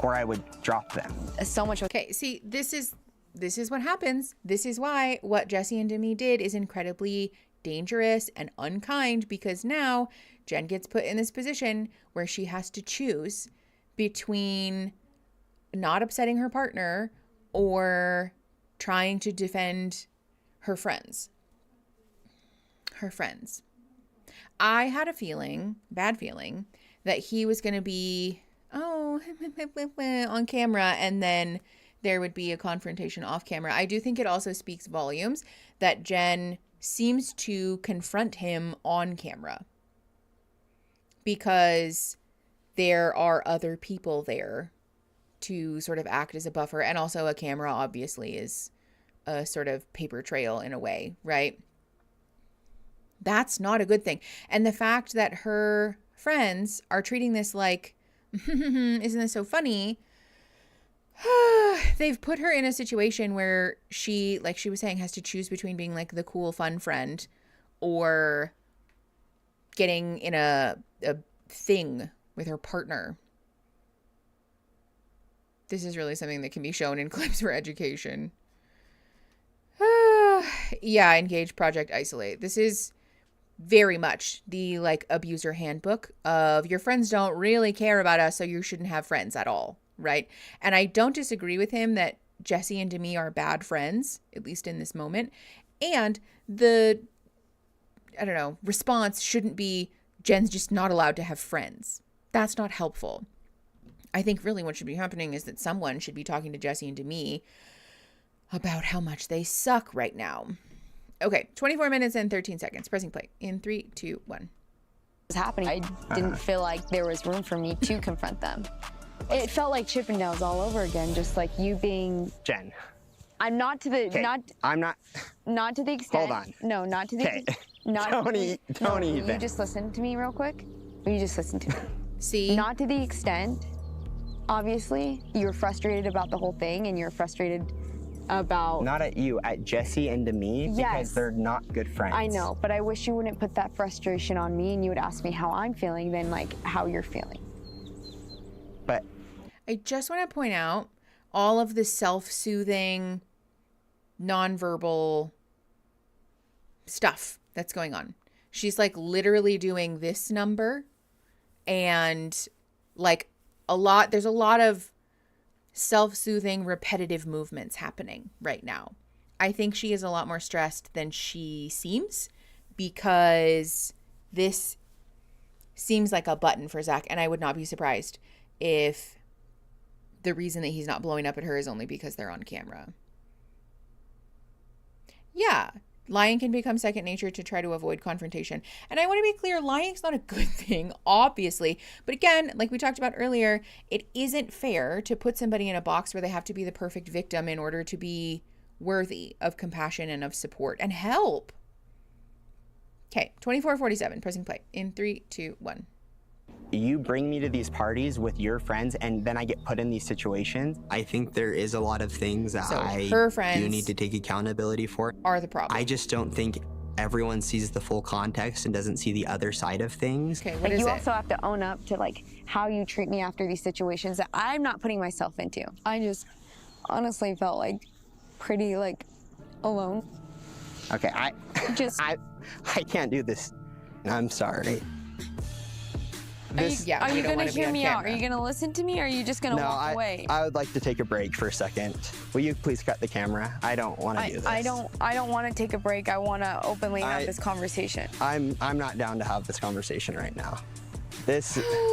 or I would drop them. So much. Okay, see, this is what happens. This is why what Jesse and Demi did is incredibly dangerous and unkind, because now Jen gets put in this position where she has to choose between not upsetting her partner or trying to defend her friends. I had a bad feeling, that he was going to be, on camera and then there would be a confrontation off camera. I do think it also speaks volumes that Jen seems to confront him on camera because there are other people there to sort of act as a buffer. And also a camera obviously is a sort of paper trail in a way, right? That's not a good thing. And the fact that her friends are treating this like, isn't this so funny? They've put her in a situation where she, like she was saying, has to choose between being like the cool, fun friend or getting in a thing with her partner. This is really something that can be shown in clips for education. Yeah, engage, project, isolate. This is very much the like abuser handbook of your friends don't really care about us, so you shouldn't have friends at all, right? And I don't disagree with him that Jesse and Demi are bad friends, at least in this moment. And the, I don't know, response shouldn't be Jen's just not allowed to have friends. That's not helpful. I think really what should be happening is that someone should be talking to Jesse and Demi about how much they suck right now. Okay, 24 minutes and 13 seconds. Pressing play in 3, 2, 1. Was happening. I didn't feel like there was room for me to confront them. It felt like Chippendales all over again, just like you being Jen. I'm not to the not to the extent. Hold on. No, not to the not Tony, you just listen to me real quick. You just listen to me. See? Not to the extent. Obviously, you're frustrated about the whole thing, and you're frustrated about... Not at you, at Jesse and Demi, because they're not good friends. I know, but I wish you wouldn't put that frustration on me and you would ask me how I'm feeling than like how you're feeling. But I just want to point out all of the self-soothing, nonverbal stuff that's going on. She's like literally doing this number and like there's a lot of self-soothing, repetitive movements happening right now. I think she is a lot more stressed than she seems because this seems like a button for Zach, and I would not be surprised if the reason that he's not blowing up at her is only because they're on camera. Yeah, lying can become second nature to try to avoid confrontation. And I want to be clear, lying's not a good thing, obviously. But again, like we talked about earlier, it isn't fair to put somebody in a box where they have to be the perfect victim in order to be worthy of compassion and of support and help. Okay, 24:47, pressing play in 3, 2, 1. You bring me to these parties with your friends and then I get put in these situations. I think there is a lot of things that her friends do need to take accountability for. Are the problem. I just don't think everyone sees the full context and doesn't see the other side of things. Okay, you also have to own up to like how you treat me after these situations that I'm not putting myself into. I just honestly felt like pretty like alone. Okay, I can't do this. I'm sorry. Are you going to hear me out? Are you going to listen to me, or are you just going to walk away? I would like to take a break for a second. Will you please cut the camera? I don't want to do this. I don't want to take a break. I want to openly have this conversation. I'm not down to have this conversation right now.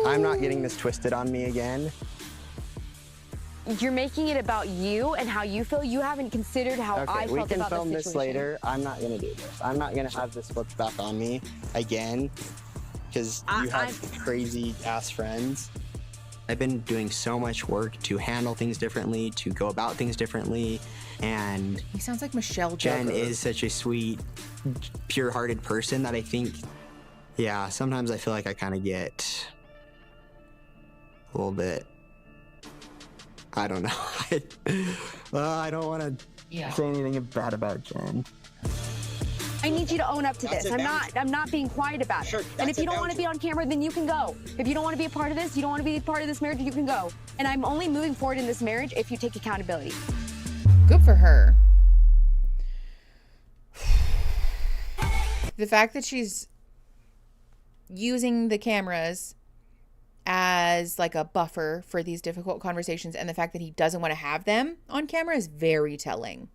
I'm not getting this twisted on me again. You're making it about you and how you feel. You haven't considered how I felt about the situation. We can film this later. I'm not going to do this. I'm not going to have this flipped back on me again. Because you have crazy ass friends. I've been doing so much work to handle things differently, to go about things differently, and he sounds like Michelle Jen Jugger. is such a sweet, pure-hearted person that I think, yeah, sometimes I feel like I kind of get a little bit, I don't know. I don't want to say anything bad about Jen. I need you to own up to this. I'm not being quiet about it. And if you don't want to be on camera, then you can go. If you don't want to be a part of this, you don't want to be a part of this marriage, you can go. And I'm only moving forward in this marriage if you take accountability. Good for her. The fact that she's using the cameras as like a buffer for these difficult conversations and the fact that he doesn't want to have them on camera is very telling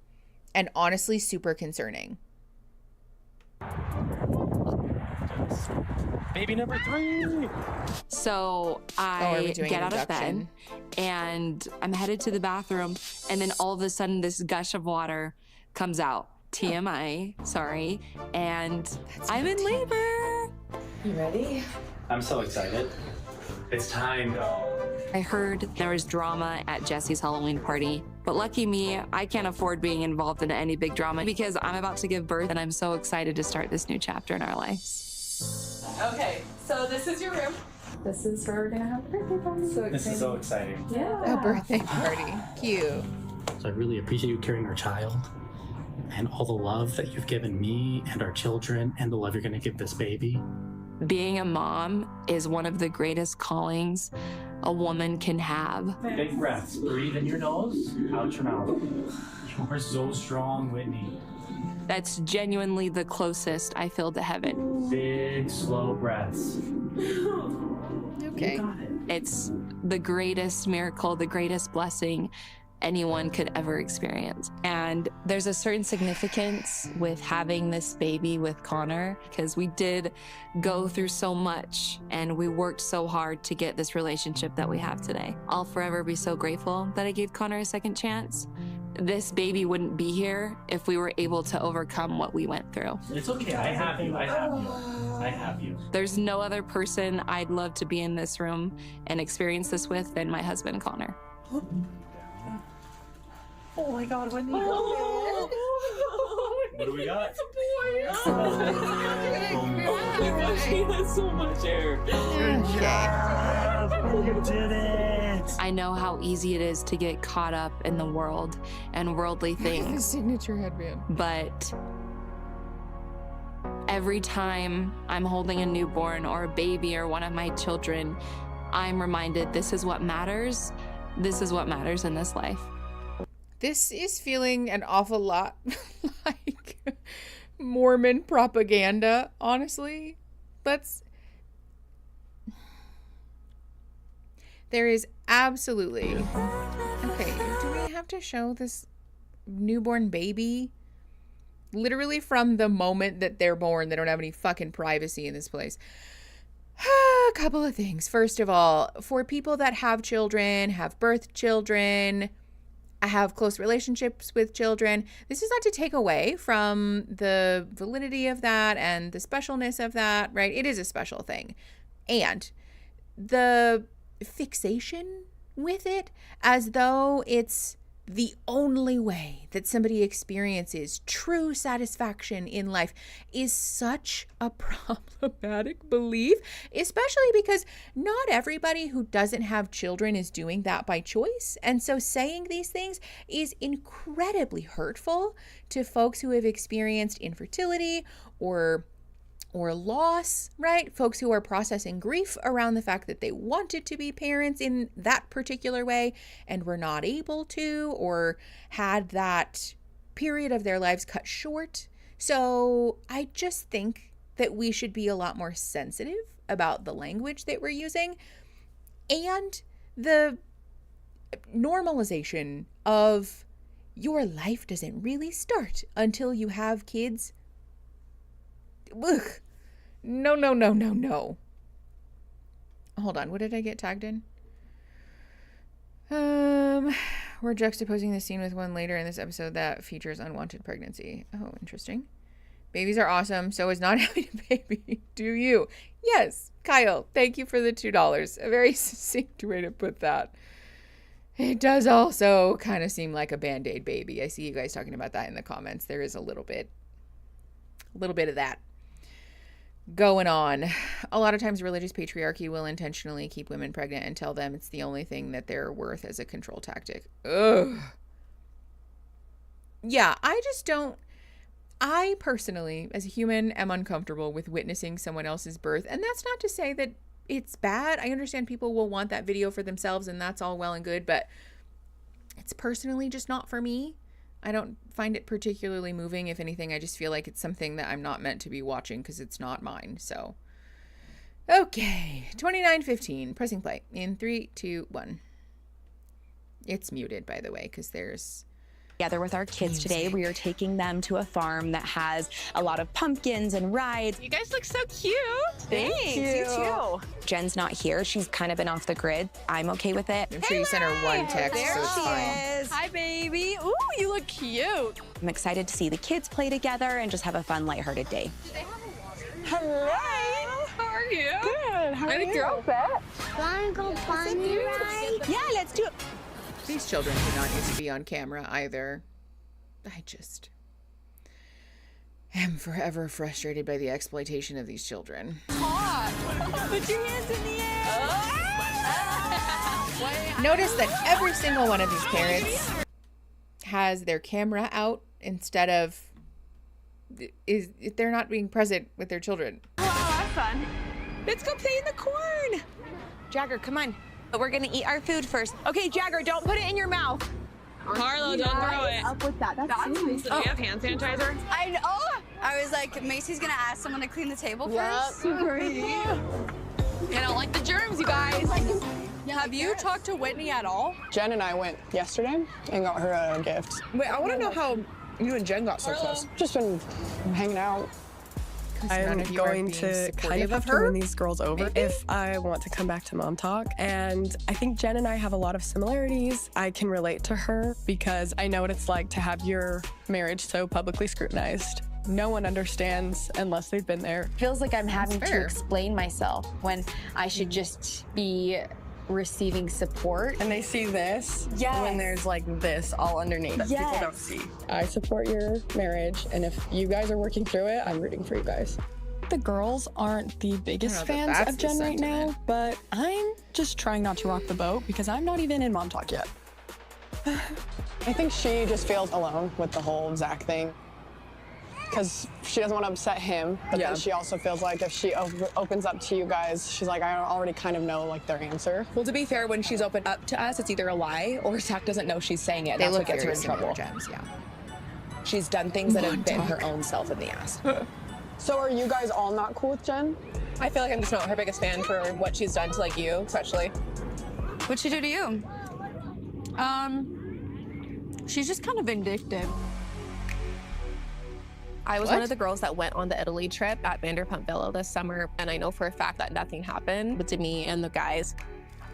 and honestly super concerning. Yes. Baby number 3. So I get out of bed and I'm headed to the bathroom, and then all of a sudden this gush of water comes out. TMI, sorry. And I'm in labor. You ready? I'm so excited. It's time. I heard there was drama at Jesse's Halloween party, but lucky me, I can't afford being involved in any big drama because I'm about to give birth and I'm so excited to start this new chapter in our lives. Okay, so this is your room. This is where we're gonna have a birthday party. So This is so exciting. Yeah. A birthday party. Cute. So I really appreciate you carrying our child and all the love that you've given me and our children and the love you're gonna give this baby. Being a mom is one of the greatest callings a woman can have. Big breaths. Breathe in your nose, out your mouth. You're so strong, Whitney. That's genuinely the closest I feel to heaven. Big, slow breaths. Okay. It's the greatest miracle, the greatest blessing anyone could ever experience. And there's a certain significance with having this baby with Connor, because we did go through so much and we worked so hard to get this relationship that we have today. I'll forever be so grateful that I gave Connor a second chance. This baby wouldn't be here if we were able to overcome what we went through. It's okay. I have you. I have you. I have you. There's no other person I'd love to be in this room and experience this with than my husband, Connor. Oh my God, Wendy. What do we got? It's a boy. Oh my God, she has so much hair. You did it. I know how easy it is to get caught up in the world and worldly things. Signature headband. But every time I'm holding a newborn or a baby or one of my children, I'm reminded this is what matters. This is what matters in this life. This is feeling an awful lot like Mormon propaganda, honestly. There is absolutely... Okay, do we have to show this newborn baby? Literally from the moment that they're born, they don't have any fucking privacy in this place. A couple of things. First of all, for people that have children, have birthed children... I have close relationships with children. This is not to take away from the validity of that and the specialness of that, right? It is a special thing. And the fixation with it as though it's the only way that somebody experiences true satisfaction in life is such a problematic belief, especially because not everybody who doesn't have children is doing that by choice. And so saying these things is incredibly hurtful to folks who have experienced infertility or loss, right? Folks who are processing grief around the fact that they wanted to be parents in that particular way and were not able to, or had that period of their lives cut short. So I just think that we should be a lot more sensitive about the language that we're using and the normalization of your life doesn't really start until you have kids. Ugh. No. Hold on, what did I get tagged in? We're juxtaposing this scene with one later in this episode that features unwanted pregnancy. Oh, interesting. Babies are awesome, so is not having a baby. Do you? Yes, Kyle, thank you for the $2. A very succinct way to put that. It does also kind of seem like a Band-Aid baby. I see you guys talking about that in the comments. There is a little bit of that going on. A lot of times religious patriarchy will intentionally keep women pregnant and tell them it's the only thing that they're worth as a control tactic. Ugh. Yeah, I personally, as a human, am uncomfortable with witnessing someone else's birth. And that's not to say that it's bad. I understand people will want that video for themselves and that's all well and good, but it's personally just not for me. I don't find it particularly moving. If anything, I just feel like it's something that I'm not meant to be watching because it's not mine. So, okay. 29:15. Pressing play in 3, 2, 1. It's muted, by the way, because there's Together with our kids today, we are taking them to a farm that has a lot of pumpkins and rides. You guys look so cute. Thanks, you too. Jen's not here. She's kind of been off the grid. I'm okay with it. I'm sure you sent her one text, There so it's she fine. is. Hi, baby. Ooh, you look cute. I'm excited to see the kids play together and just have a fun, lighthearted day. Hello. How are you? Good. How are you? Girl. Wanna go bunny ride? Yeah, let's do it. These children do not need to be on camera either. I just am forever frustrated by the exploitation of these children. Put your hands in the air. Notice that every single one of these parents has their camera out instead of they're not being present with their children. Wow, have fun. Let's go play in the corn. Jagger, come on. But we're gonna eat our food first. Okay, Jagger, don't put it in your mouth. Harlow, don't throw it. Up with that. That's nice. Do we have hand sanitizer? I know. I was like, Macy's gonna ask someone to clean the table first. Super easy. I don't like the germs, you guys. Have you talked to Whitney at all? Jen and I went yesterday and got her a gift. Wait, I want to know how you and Jen got so close. Just been hanging out. none I'm of you are going being to kind supportive of have of to her, win these girls over if I want to come back to MomTok. And I think Jen and I have a lot of similarities. I can relate to her because I know what it's like to have your marriage so publicly scrutinized. No one understands unless they've been there. Feels like I'm having to explain myself when I should just be receiving support. And they see this when there's like this all underneath that people don't see. I support your marriage, and if you guys are working through it, I'm rooting for you guys. The girls aren't the biggest fans of Jen right now, but I'm just trying not to rock the boat because I'm not even in MomTok yet. I think she just feels alone with the whole Zach thing. Because she doesn't want to upset him, but then she also feels like if she opens up to you guys, she's like, I already kind of know like their answer. Well, to be fair, when she's opened up to us, it's either a lie or Zach doesn't know she's saying it. They That's look what gets her very in similar, trouble. Gems, yeah. She's done things that have bit her own self in the ass. So are you guys all not cool with Jen? I feel like I'm just not her biggest fan for what she's done to like you, especially. What'd she do to you? She's just kind of vindictive. I was one of the girls that went on the Italy trip at Vanderpump Villa this summer, and I know for a fact that nothing happened to me and the guys.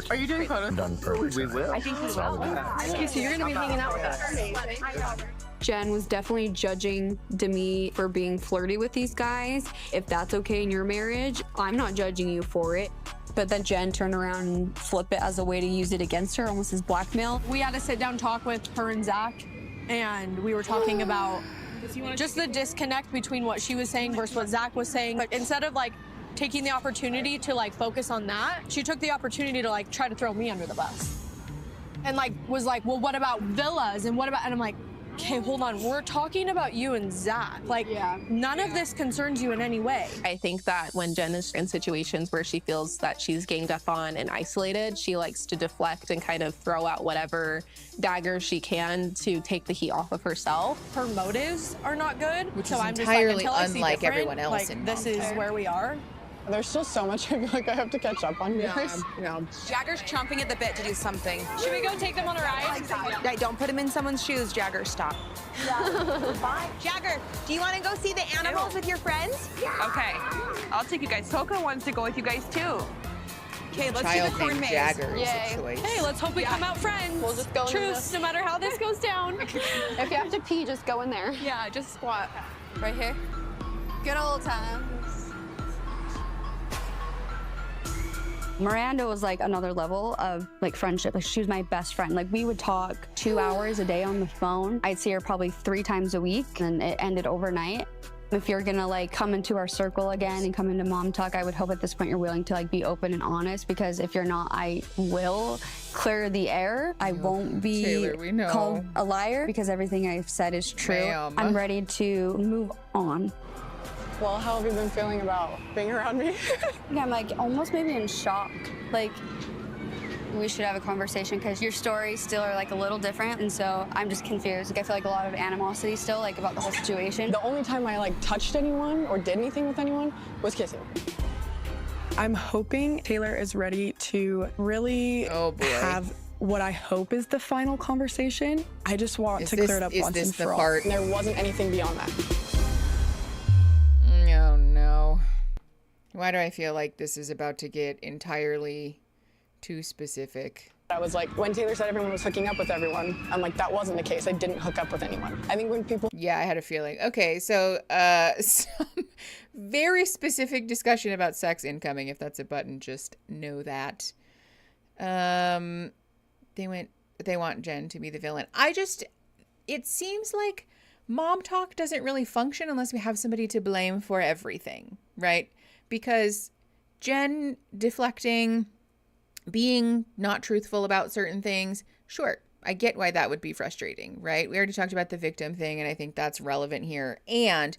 Are you doing photos? Done perfect. We will. I think we will. Okay, so you're gonna be hanging out with us. Jen was definitely judging Demi for being flirty with these guys. If that's okay in your marriage, I'm not judging you for it. But then Jen turned around and flipped it as a way to use it against her, almost as blackmail. We had a sit down talk with her and Zach, and we were talking about just the disconnect between what she was saying versus what Zach was saying. But instead of like taking the opportunity to like focus on that, she took the opportunity to like try to throw me under the bus. And like was like, well, what about villas? And what about, and I'm like, okay, hold on. We're talking about you and Zach. Like, none of this concerns you in any way. I think that when Jen is in situations where she feels that she's ganged up on and isolated, she likes to deflect and kind of throw out whatever daggers she can to take the heat off of herself. Her motives are not good. Which so is I'm entirely just like, until I see unlike different, everyone else like, in this is MomTok. where we are. There's still so much I feel like I have to catch up on you guys. Jagger's chomping at the bit to do something. Should we go take them on a ride? Yeah, don't put him in someone's shoes, Jagger. Stop. Jagger, do you want to go see the animals with your friends? Okay, I'll take you guys. Toka wants to go with you guys too. Okay, let's do Child the corn named maze. Jagger is a choice. Hey, let's hope we come out friends. We'll just go into Truce, no matter how this goes down. If you have to pee, just go in there. Yeah, just squat. Right here. Good old times. Miranda was like another level of like friendship. Like she was my best friend. Like we would talk 2 hours a day on the phone. I'd see her probably 3 times a week, and it ended overnight. If you're gonna like come into our circle again and come into MomTok, I would hope at this point you're willing to like be open and honest, because if you're not, I will clear the air. I won't be Taylor, we know. called a liar because everything I've said is true. Ma'am. I'm ready to move on. Well, how have you been feeling about being around me? Yeah, I'm like almost maybe in shock. Like, we should have a conversation because your stories still are like a little different, and so I'm just confused. Like I feel like a lot of animosity still like about the whole situation. The only time I like touched anyone or did anything with anyone was kissing. I'm hoping Taylor is ready to really have what I hope is the final conversation. I just want to clear it up once and for all. And there wasn't anything beyond that. Oh no. Why do I feel like this is about to get entirely too specific? I was like, when Taylor said everyone was hooking up with everyone, I'm like, that wasn't the case. I didn't hook up with anyone. I think when people... Yeah, I had a feeling. Okay, so some very specific discussion about sex incoming. If that's a button, just know that. They want Jen to be the villain. It seems like MomTok doesn't really function unless we have somebody to blame for everything, right? Because Jen deflecting, being not truthful about certain things, sure, I get why that would be frustrating, right? We already talked about the victim thing, and I think that's relevant here. And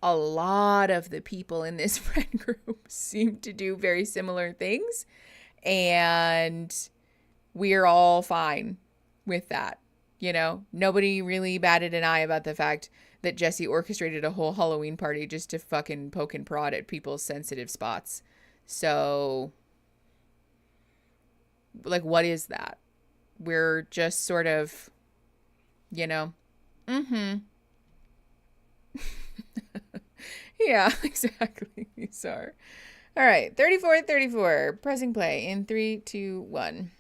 a lot of the people in this friend group seem to do very similar things, and we're all fine with that. You know, nobody really batted an eye about the fact that Jesse orchestrated a whole Halloween party just to fucking poke and prod at people's sensitive spots. So, like, what is that? We're just sort of, you know, yeah, exactly. These are. All right, 34, pressing play in 3, 2, 1.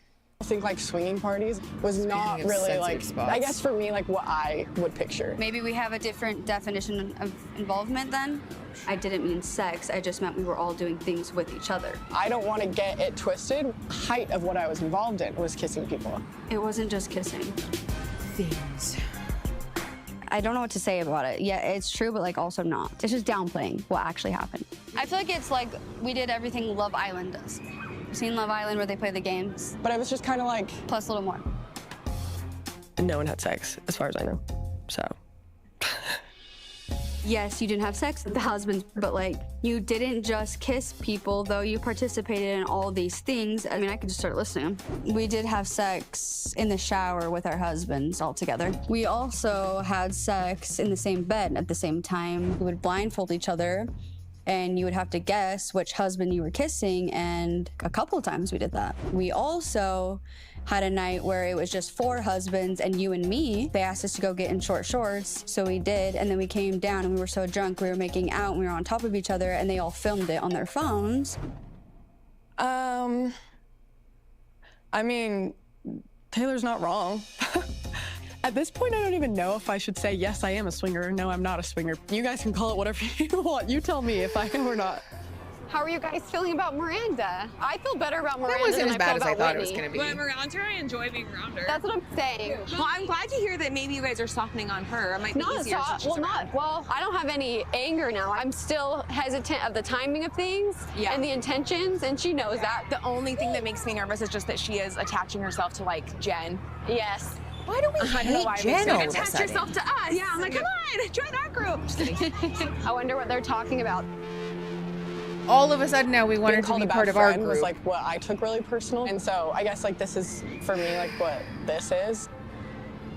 I think like swinging parties was not really like, spots. I guess for me, like what I would picture. Maybe we have a different definition of involvement then? I didn't mean sex, I just meant we were all doing things with each other. I don't want to get it twisted. Height of what I was involved in was kissing people. It wasn't just kissing. Things. I don't know what to say about it. Yeah, it's true, but like also not. It's just downplaying what actually happened. I feel like it's like we did everything Love Island does. Seen Love Island where they play the games? But it was just kind of like... Plus a little more. No one had sex, as far as I know, so. Yes, you didn't have sex with the husbands, but like, you didn't just kiss people, though you participated in all these things. I mean, I could just start listing them. We did have sex in the shower with our husbands all together. We also had sex in the same bed at the same time. We would blindfold each other, and you would have to guess which husband you were kissing, and a couple of times we did that. We also had a night where it was just 4 husbands and you and me. They asked us to go get in short shorts, so we did, and then we came down and we were so drunk, we were making out and we were on top of each other, and they all filmed it on their phones. I mean, Taylor's not wrong. At this point, I don't even know if I should say, yes, I am a swinger, or no, I'm not a swinger. You guys can call it whatever you want. You tell me if I am or not. How are you guys feeling about Miranda? I feel better about Miranda That wasn't than as bad as I thought Whitney. it was going to be. When I'm around her, I enjoy being around her. That's what I'm saying. Well, I'm glad to hear that maybe you guys are softening on her. It might be easier since she's around. Well, I don't have any anger now. I'm still hesitant of the timing of things and the intentions, and she knows that. The only thing that makes me nervous is just that she is attaching herself to, like, Jen. Yes. Why do we hate Jen all of a sudden? Attach yourself to us. Yeah, I'm like, come on, join our group. I wonder what they're talking about. All of a sudden now we want her to be part of our group. Was like what I took really personal, and so I guess like this is for me like what this is.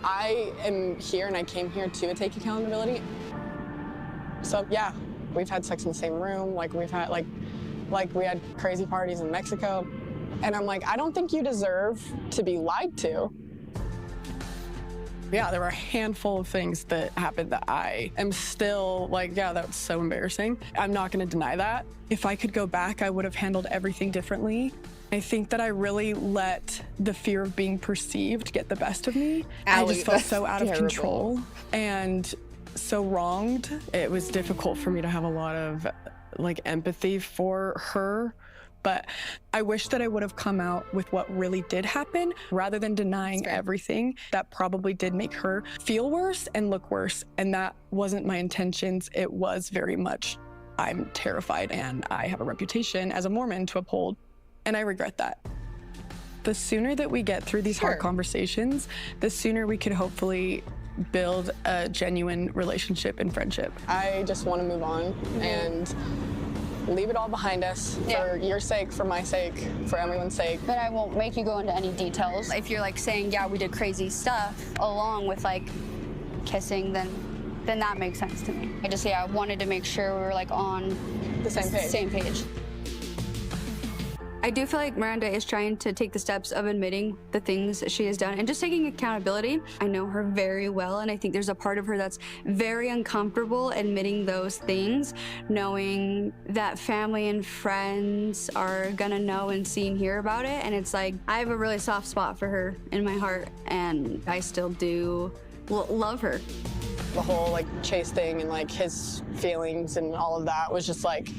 I am here and I came here to take accountability. So yeah, we've had sex in the same room, like we've had like we had crazy parties in Mexico, and I'm like, I don't think you deserve to be lied to. Yeah, there were a handful of things that happened that I am still like, yeah, that was so embarrassing. I'm not gonna deny that. If I could go back, I would have handled everything differently. I think that I really let the fear of being perceived get the best of me. I just felt so out of control and so wronged. It was difficult for me to have a lot of like empathy for her. But I wish that I would have come out with what really did happen rather than denying everything that probably did make her feel worse and look worse. And that wasn't my intentions. It was very much, I'm terrified and I have a reputation as a Mormon to uphold. And I regret that. The sooner that we get through these hard conversations, the sooner we could hopefully build a genuine relationship and friendship. I just want to move on and leave it all behind us for your sake, for my sake, for everyone's sake. But I won't make you go into any details. If you're like saying, yeah, we did crazy stuff along with like kissing, then that makes sense to me. I wanted to make sure we were like on the same page. I do feel like Miranda is trying to take the steps of admitting the things that she has done and just taking accountability. I know her very well, and I think there's a part of her that's very uncomfortable admitting those things, knowing that family and friends are gonna know and see and hear about it. And it's like, I have a really soft spot for her in my heart, and I still do love her. The whole like Chase thing and like his feelings and all of that was just like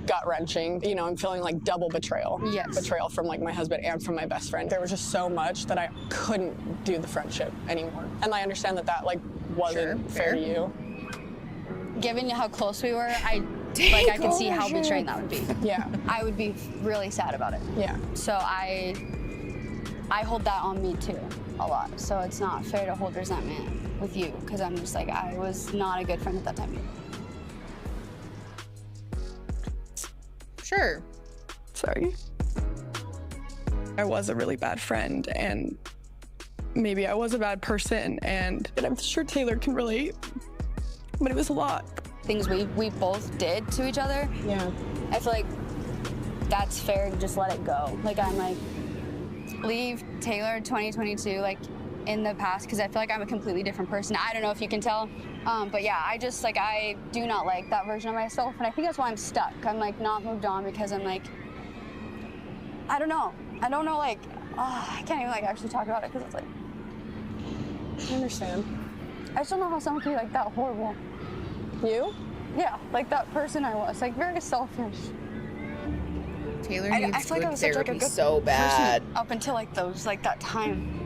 gut-wrenching. You know, I'm feeling like double betrayal. Yes. Betrayal from like my husband and from my best friend. There was just so much that I couldn't do the friendship anymore. And I understand that that like wasn't fair to you. Given how close we were, I can see how betraying that would be. Yeah. I would be really sad about it. Yeah. So I hold that on me too, a lot. So it's not fair to hold resentment with you, because I'm just like, I was not a good friend at that time. Sure. Sorry. I was a really bad friend, and maybe I was a bad person, and I'm sure Taylor can relate, but it was a lot. Things we both did to each other. Yeah. I feel like that's fair to just let it go. Like, I'm like, leave Taylor 2022 like in the past, because I feel like I'm a completely different person. I don't know if you can tell, but yeah, I just like, I do not like that version of myself, and I think that's why I'm stuck. I'm like not moved on, because I'm like, I don't know like, I can't even like actually talk about it, because it's like, I understand. I just don't know how someone can be like that horrible. You? Yeah, like that person I was, like very selfish. Taylor needs I feel like I good was such like a therapy good so bad. person up until like that time.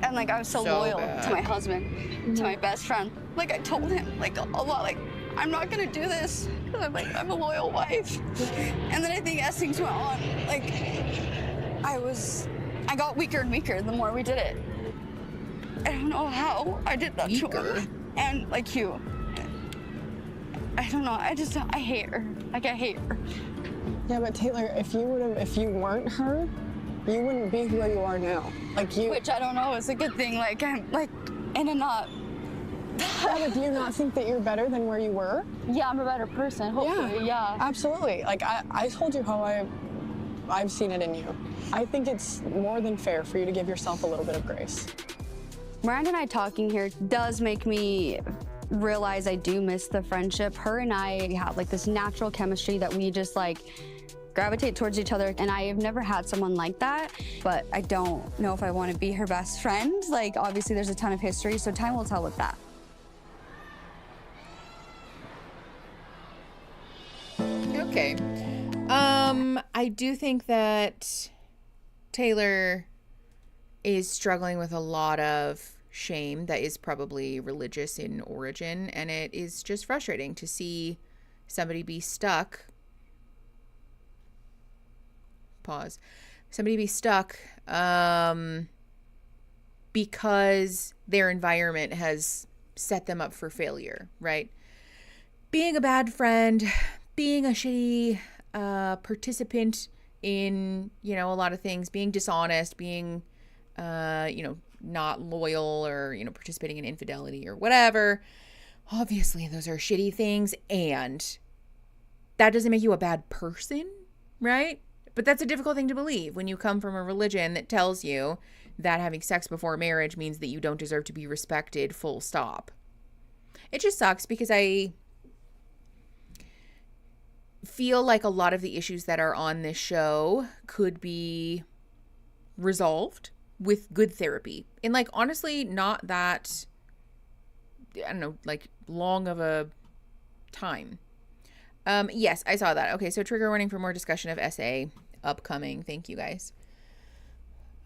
And like I was so So loyal bad. to my husband, to my best friend. Like I told him like a lot, like I'm not gonna do this, because I'm a loyal wife. And then I think as things went on, like I got weaker and weaker the more we did it. I don't know how I did that to her. And like you, I don't know. I hate her. Like I hate her. Yeah, but Taylor, if you weren't her, you wouldn't be where you are now. Like you. Which I don't know is a good thing. Like I'm like in a not. Yeah, but do you not think that you're better than where you were? Yeah, I'm a better person. Hopefully, yeah. Absolutely. Like I told you how I've seen it in you. I think it's more than fair for you to give yourself a little bit of grace. Miranda and I talking here does make me realize I do miss the friendship. Her and I have like this natural chemistry that we just like gravitate towards each other, and I have never had someone like that, but I don't know if I want to be her best friend. Like obviously there's a ton of history, so time will tell with that. Okay. I do think that Taylor is struggling with a lot of shame that is probably religious in origin, and it is just frustrating to see somebody be stuck. Pause. Somebody be stuck because their environment has set them up for failure, right? Being a bad friend, being a shitty participant in, a lot of things, being dishonest, being, not loyal, or, participating in infidelity or whatever. Obviously, those are shitty things, and that doesn't make you a bad person, right? But that's a difficult thing to believe when you come from a religion that tells you that having sex before marriage means that you don't deserve to be respected, full stop. It just sucks, because I feel like a lot of the issues that are on this show could be resolved with good therapy. And like, honestly, not that, I don't know, like long of a time. Yes, I saw that. Okay, so trigger warning for more discussion of SA upcoming. Thank you guys.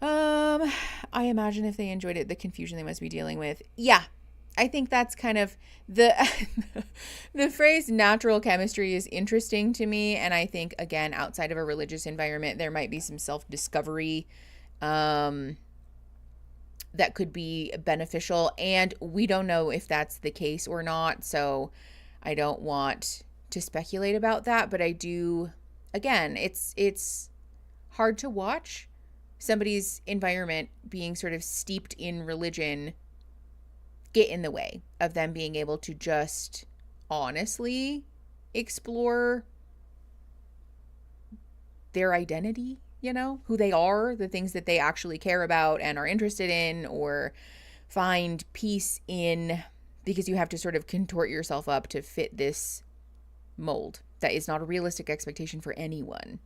I imagine if they enjoyed it, the confusion they must be dealing with. Yeah, I think that's kind of the phrase natural chemistry is interesting to me. And I think, again, outside of a religious environment, there might be some self-discovery that could be beneficial. And we don't know if that's the case or not. So I don't want to speculate about that. But I do, again, it's hard to watch somebody's environment being sort of steeped in religion get in the way of them being able to just honestly explore their identity, you know, who they are, the things that they actually care about and are interested in or find peace in, because you have to sort of contort yourself up to fit this mold. That is not a realistic expectation for anyone.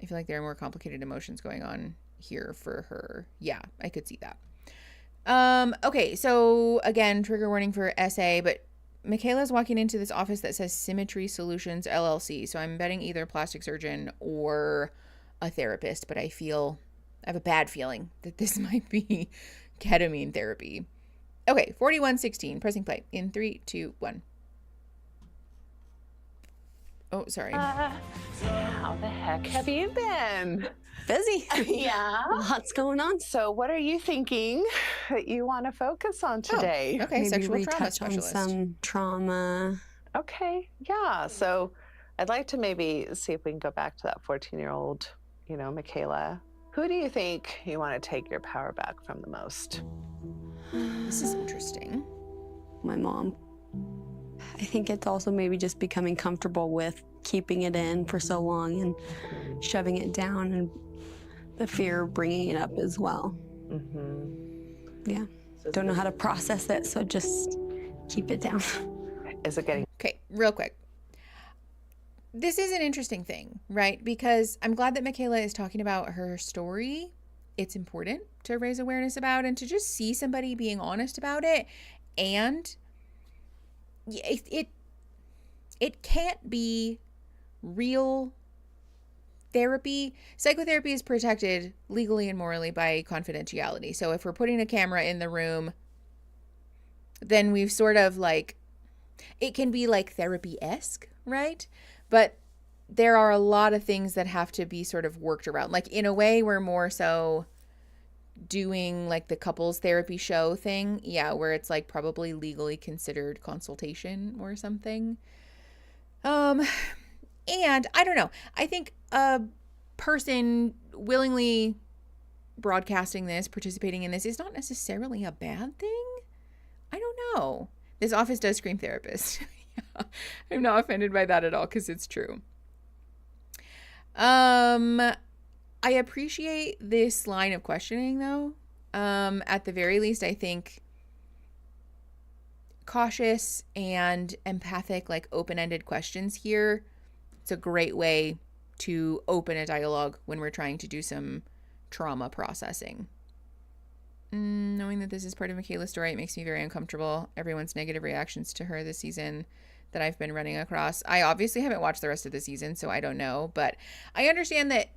I feel like there are more complicated emotions going on here for her. Yeah, I could see that. Okay, so again, trigger warning for SA, but Michaela's walking into this office that says Symmetry Solutions LLC. So I'm betting either plastic surgeon or a therapist, but I have a bad feeling that this might be ketamine therapy. Okay, 4116, pressing play in 3, 2, 1. Oh, sorry. How the heck have you been? Busy. Yeah. Lots going on. So what are you thinking that you want to focus on today? Oh, okay, Maybe sexual trauma specialist. On some trauma. Okay, yeah. So I'd like to maybe see if we can go back to that 14-year-old, Michaela. Who do you think you want to take your power back from the most? This is interesting. My mom. I think it's also maybe just becoming comfortable with keeping it in for so long and shoving it down, and the fear of bringing it up as well. Yeah. Don't know how to process it, so just keep it down. Is it getting... Okay, real quick. This is an interesting thing, right? Because I'm glad that Michaela is talking about her story. It's important to raise awareness about and to just see somebody being honest about it. And it can't be real therapy. Psychotherapy is protected legally and morally by confidentiality. So if we're putting a camera in the room, then we've sort of like, it can be like therapy-esque, right? But there are a lot of things that have to be sort of worked around. Like in a way, we're more so doing like the couples therapy show thing. Yeah, where it's like probably legally considered consultation or something. And I don't know. I think a person willingly broadcasting this, participating in this is not necessarily a bad thing. I don't know. This office does scream therapist. Yeah, I'm not offended by that at all because it's true. I appreciate this line of questioning though. At the very least, I think cautious and empathic, like open-ended questions here. It's a great way to open a dialogue when we're trying to do some trauma processing. Knowing that this is part of Michaela's story, it makes me very uncomfortable. Everyone's negative reactions to her this season that I've been running across. I obviously haven't watched the rest of the season, so I don't know. But I understand that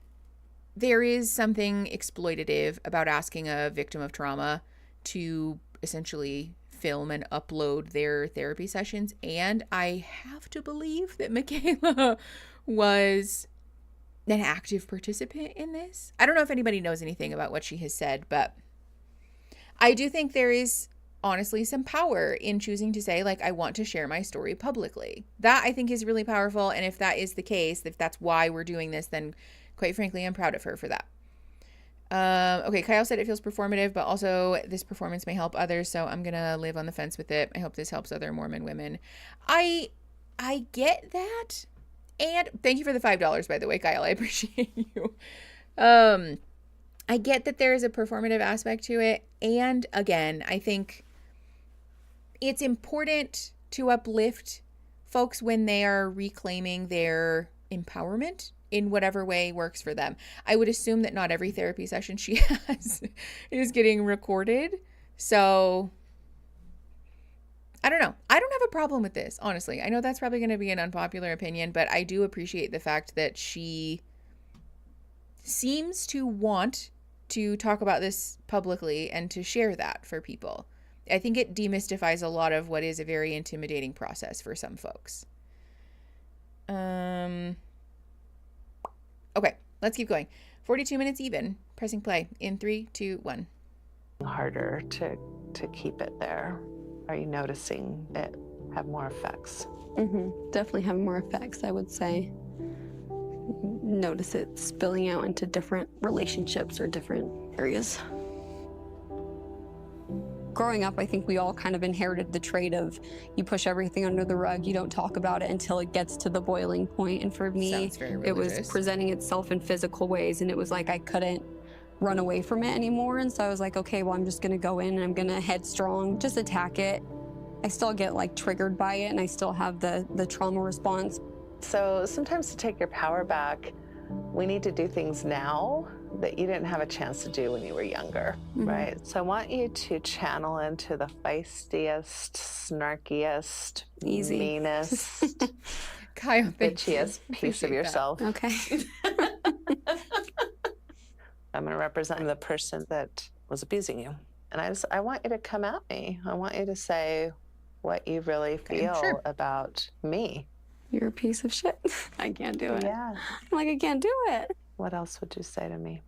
there is something exploitative about asking a victim of trauma to essentially film and upload their therapy sessions. And I have to believe that Michaela was an active participant in this. I don't know if anybody knows anything about what she has said, but I do think there is honestly some power in choosing to say, like, I want to share my story publicly. That I think is really powerful. And if that is the case, if that's why we're doing this, then quite frankly, I'm proud of her for that. Okay, Kyle said it feels performative, but also this performance may help others, so I'm going to live on the fence with it. I hope this helps other Mormon women. I get that. And thank you for the $5, by the way, Kyle. I appreciate you. I get that there is a performative aspect to it. And again, I think it's important to uplift folks when they are reclaiming their empowerment in whatever way works for them. I would assume that not every therapy session she has is getting recorded. So I don't know. I don't have a problem with this, honestly. I know that's probably going to be an unpopular opinion, but I do appreciate the fact that she seems to want to talk about this publicly and to share that for people. I think it demystifies a lot of what is a very intimidating process for some folks. Okay, let's keep going. 42 minutes even. Pressing play in 3, 2, 1. Harder to keep it there. Are you noticing it have more effects? Definitely have more effects, I would say. Notice it spilling out into different relationships or different areas. Growing up, I think we all kind of inherited the trait of you push everything under the rug, you don't talk about it until it gets to the boiling point. And for me, it was presenting itself in physical ways, and it was like I couldn't run away from it anymore. And so I was like, okay, well, I'm just gonna go in and I'm gonna headstrong, just attack it. I still get like triggered by it, and I still have the trauma response. So sometimes to take your power back, we need to do things now that you didn't have a chance to do when you were younger, right? So I want you to channel into the feistiest, snarkiest, meanest, bitchiest piece of yourself. Okay. I'm gonna represent the person that was abusing you. And I want you to come at me. I want you to say what you really feel about me. You're a piece of shit. I can't do it. Yeah. I'm like, I can't do it. What else would you say to me?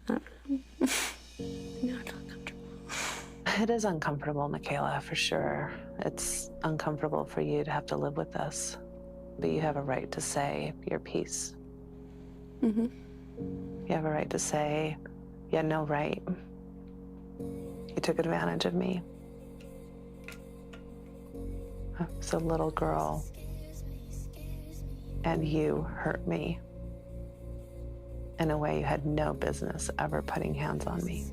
No, it's uncomfortable. It is uncomfortable, Michaela, for sure. It's uncomfortable for you to have to live with this, but you have a right to say your piece. You have a right to say, you had no right. You took advantage of me. I was a little girl, and you hurt me in a way you had no business ever putting hands on me.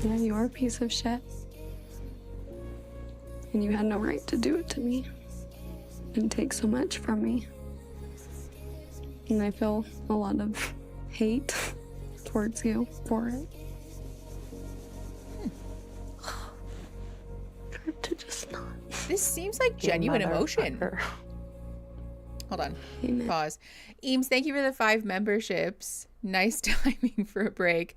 Yeah, you are a piece of shit. And you had no right to do it to me and take so much from me. And I feel a lot of hate towards you for it. To just not. This seems like genuine emotion. Hold on. Amen. Pause. Eames, thank you for the 5 memberships. Nice timing for a break.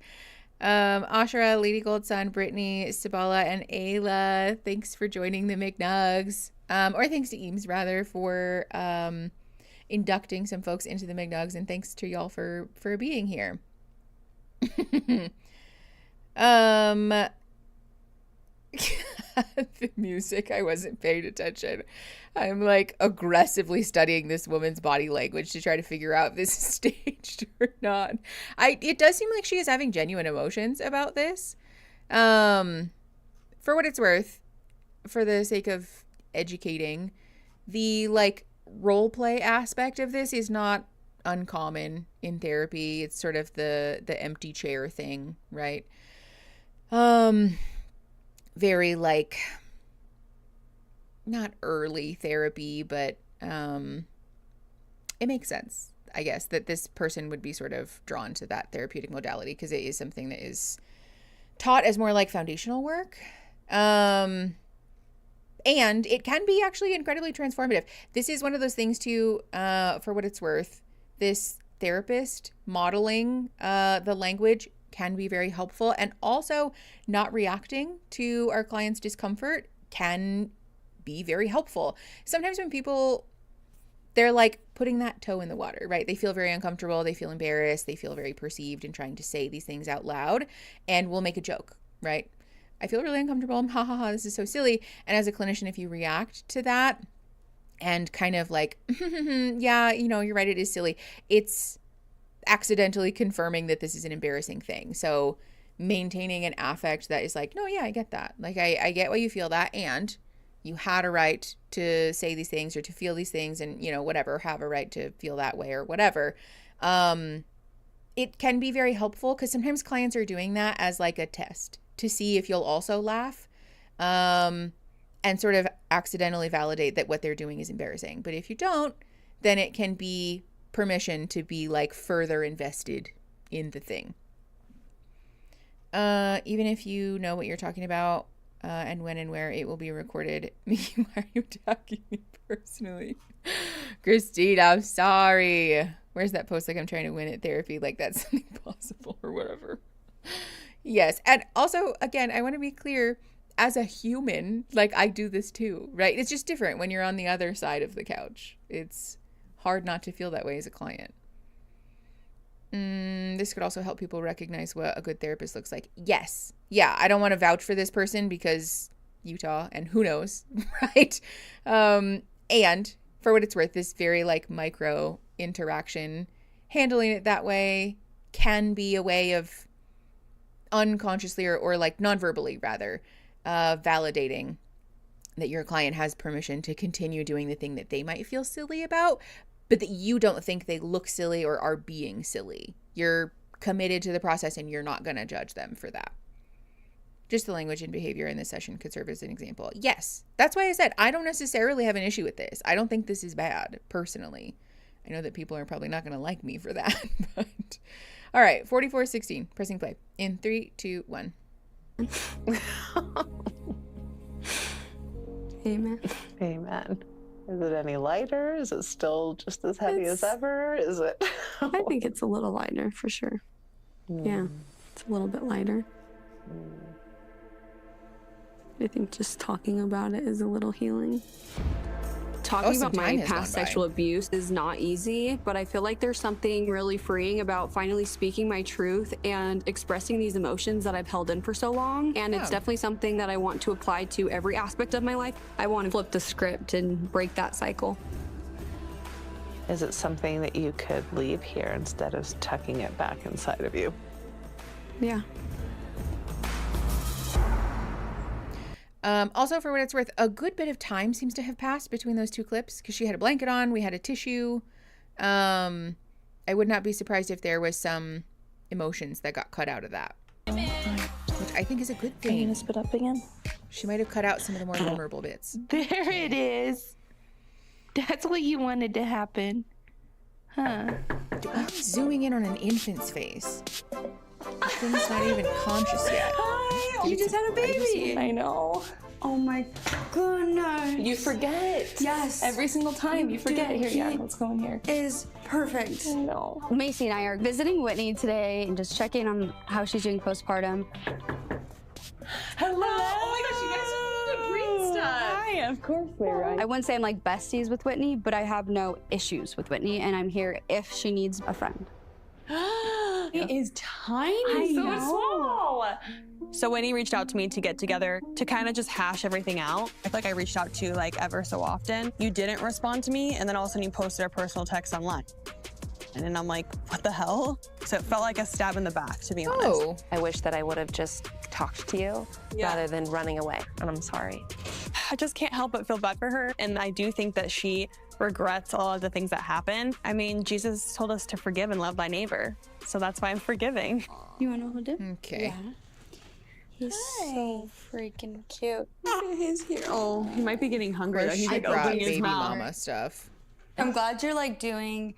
Ashra, Lady Goldsun, Brittany, Sabala, and Ayla, thanks for joining the McNugs. Or thanks to Eames, rather, for inducting some folks into the McNugs, and thanks to y'all for being here. The music, I wasn't paying attention. I'm like aggressively studying this woman's body language to try to figure out if this is staged or not. It does seem like she is having genuine emotions about this. For what it's worth, for the sake of educating, the like role play aspect of this is not uncommon in therapy. It's sort of the empty chair thing, right? Very like not early therapy, but it makes sense, I guess, that this person would be sort of drawn to that therapeutic modality because it is something that is taught as more like foundational work. And it can be actually incredibly transformative. This is one of those things too, for what it's worth, this therapist modeling the language can be very helpful, and also not reacting to our clients' discomfort can be very helpful. Sometimes when people, they're like putting that toe in the water, right? They feel very uncomfortable, they feel embarrassed, they feel very perceived in trying to say these things out loud, and we'll make a joke, right? I feel really uncomfortable, ha ha ha, this is so silly. And as a clinician, if you react to that and kind of like, yeah, you know, you're right, it is silly, it's accidentally confirming that this is an embarrassing thing. So maintaining an affect that is like, no, yeah, I get that. Like, I get why you feel that, and you had a right to say these things or to feel these things, and, you know, whatever, have a right to feel that way or whatever. It can be very helpful because sometimes clients are doing that as like a test to see if you'll also laugh, and sort of accidentally validate that what they're doing is embarrassing. But if you don't, then it can be permission to be like further invested in the thing. Even if you know what you're talking about, and when and where it will be recorded. Mickey, why are you attacking me personally? Christine, I'm sorry. Where's that post like I'm trying to win at therapy? Like that's something possible or whatever. Yes. And also, again, I want to be clear, as a human, like I do this too, right? It's just different when you're on the other side of the couch. It's hard not to feel that way as a client. This could also help people recognize what a good therapist looks like. Yes. Yeah, I don't want to vouch for this person because Utah and who knows, right? And for what it's worth, this very like micro interaction handling it that way can be a way of unconsciously or like non-verbally rather validating that your client has permission to continue doing the thing that they might feel silly about, but that you don't think they look silly or are being silly. You're committed to the process and you're not going to judge them for that. Just the language and behavior in this session could serve as an example. Yes, that's why I said I don't necessarily have an issue with this. I don't think this is bad, personally. I know that people are probably not going to like me for that. But all right, 44:16, pressing play. In 3, 2, 1. Amen. Amen. Is it any lighter? Is it still just as heavy as ever? Is it? I think it's a little lighter for sure. Yeah, it's a little bit lighter. I think just talking about it is a little healing. Talking about my past sexual abuse is not easy, but I feel like there's something really freeing about finally speaking my truth and expressing these emotions that I've held in for so long. And it's definitely something that I want to apply to every aspect of my life. I want to flip the script and break that cycle. Is it something that you could leave here instead of tucking it back inside of you? Yeah. Also, for what it's worth, a good bit of time seems to have passed between those two clips because she had a blanket on, we had a tissue. I would not be surprised if there was some emotions that got cut out of that, which I think is a good thing. Are you gonna spit up again? She might have cut out some of the more vulnerable bits. There it is. That's what you wanted to happen, huh? I'm zooming in on an infant's face. The thing's not even conscious yet. Hi, you just had a baby. I know. Oh my goodness. You forget. Yes. Every single time you forget. Here, yeah, let's go in here. Is perfect. I know. Macy and I are visiting Whitney today and just checking on how she's doing postpartum. Hello. Oh my gosh, you guys are doing great stuff. Hi, of course we're right. I wouldn't say I'm like besties with Whitney, but I have no issues with Whitney, and I'm here if she needs a friend. It is tiny. So small. So Whitney reached out to me to get together to kind of just hash everything out. I feel like I reached out to you like ever so often. You didn't respond to me, and then all of a sudden you posted a personal text online. And then I'm like, what the hell? So it felt like a stab in the back, to be honest. I wish that I would have just talked to you rather than running away, and I'm sorry. I just can't help but feel bad for her, and I do think that she regrets all of the things that happened. I mean, Jesus told us to forgive and love thy neighbor, so that's why I'm forgiving. You wanna hold it? Okay. Yeah. He's so freaking cute. He's here. Oh, he might be getting hungry. He's like brought opening his baby mouth. mama stuff. I'm glad you're like doing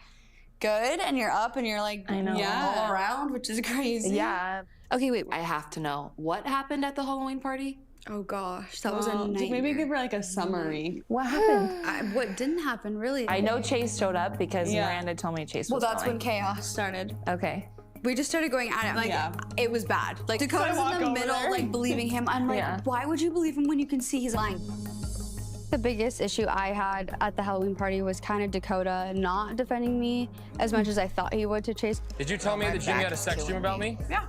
good and you're up and you're like all around, which is crazy. Yeah. Okay, wait. I have to know what happened at the Halloween party. Oh gosh, that was a nightmare. Maybe give her like a summary. What happened? What didn't happen really? I know Chase showed up because Miranda told me Chase was Well, that's going. when chaos started. Okay. We just started going at it. Like, it was bad. Like, Dakota's in the middle, like, believing him. I'm like, why would you believe him when you can see he's lying? The biggest issue I had at the Halloween party was kind of Dakota not defending me as much as I thought he would to Chase. Did you tell me that Jimmy had a sex dream about me? Yeah.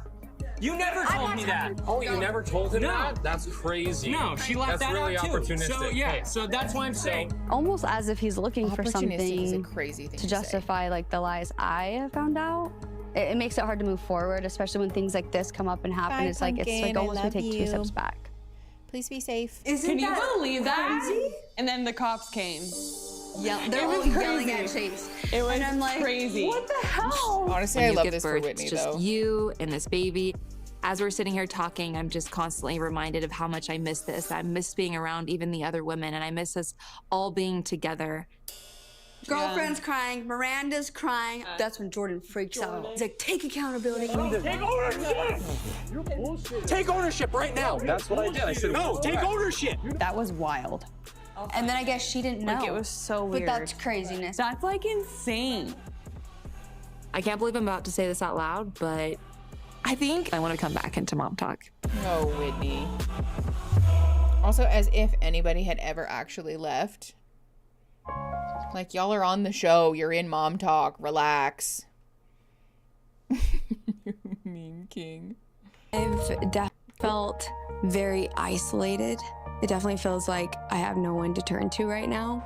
You never told me that. Oh, you never told him that? That's crazy. No, she left that really out too. opportunistic. So that's why I'm saying. Almost as if he's looking for something is a crazy thing to justify like the lies I have found out. It makes it hard to move forward, especially when things like this come up and happen. Bye, it's like Pumpkin, almost I we take love 2 you. steps back. Please be safe. Can you believe that? And then the cops came. Yeah, they're was yelling crazy. at Chase. It was and I'm like, crazy. what the hell? Honestly, When I you love give this for birth, Whitney, it's just though. you and this baby. As we're sitting here talking, I'm just constantly reminded of how much I miss this. I miss being around even the other women, and I miss us all being together. Girlfriend's crying, Miranda's crying. That's when Jordan freaks out. He's like, take accountability. Take ownership! Take ownership right now. That's what I did. I said, no, take ownership. That was wild. And then I guess she didn't know. Like, it was so weird. But that's craziness. That's like insane. I can't believe I'm about to say this out loud, but I think I want to come back into MomTok. No, Whitney. Also, as if anybody had ever actually left. Like, y'all are on the show. You're in MomTok. Relax. Mean king. I've felt very isolated. It definitely feels like I have no one to turn to right now.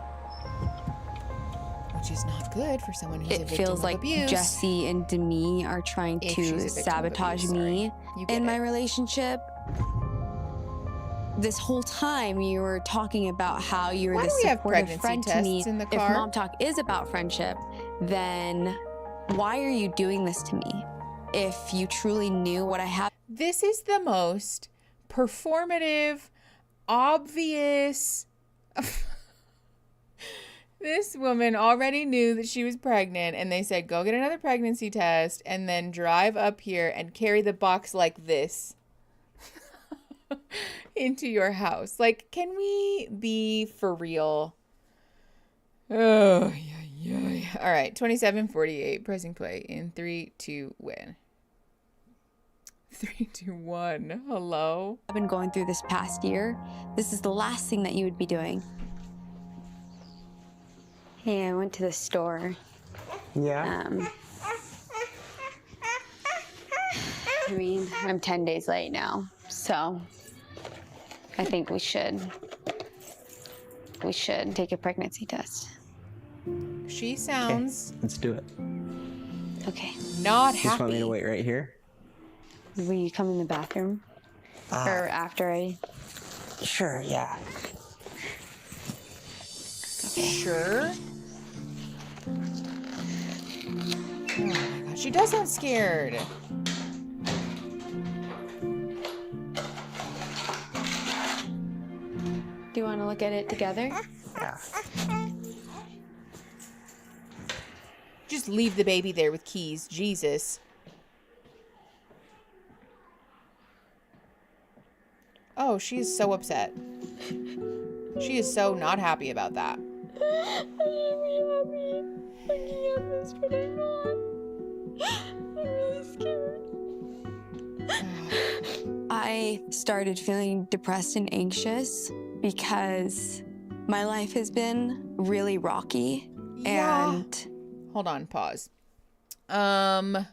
which is not good for someone who's a It victim feels of like abuse. Jesse and Demi are trying If she's a to victim of sabotage abuse, me You get in my it. relationship. This whole time you were talking about how you're Why the do we have supportive pregnancy friend to me. tests in the If car? MomTok is about friendship, then why are you doing this to me? If you truly knew what I have. This is the most performative, obvious. This woman already knew that she was pregnant, and they said, go get another pregnancy test and then drive up here and carry the box like this into your house. Like, can we be for real? Oh, yeah. All right, 27:48, pressing play in 3, 2, win. 3, 2, 1. Hello? I've been going through this past year. This is the last thing that you would be doing. Hey, I went to the store. Yeah. I mean, I'm 10 days late now, so I think we should take a pregnancy test. She sounds Let's do it. Okay. not Just want me happy. to wait right here? Will you come in the bathroom? Or after I... Sure, yeah. Sure. Oh my god, she does sound scared. Do you want to look at it together? Yeah. Just leave the baby there with keys. Jesus. Oh, she is so upset. She is so not happy about that. I started feeling depressed and anxious because my life has been really rocky. Yeah. And Hold on, pause. Kyle,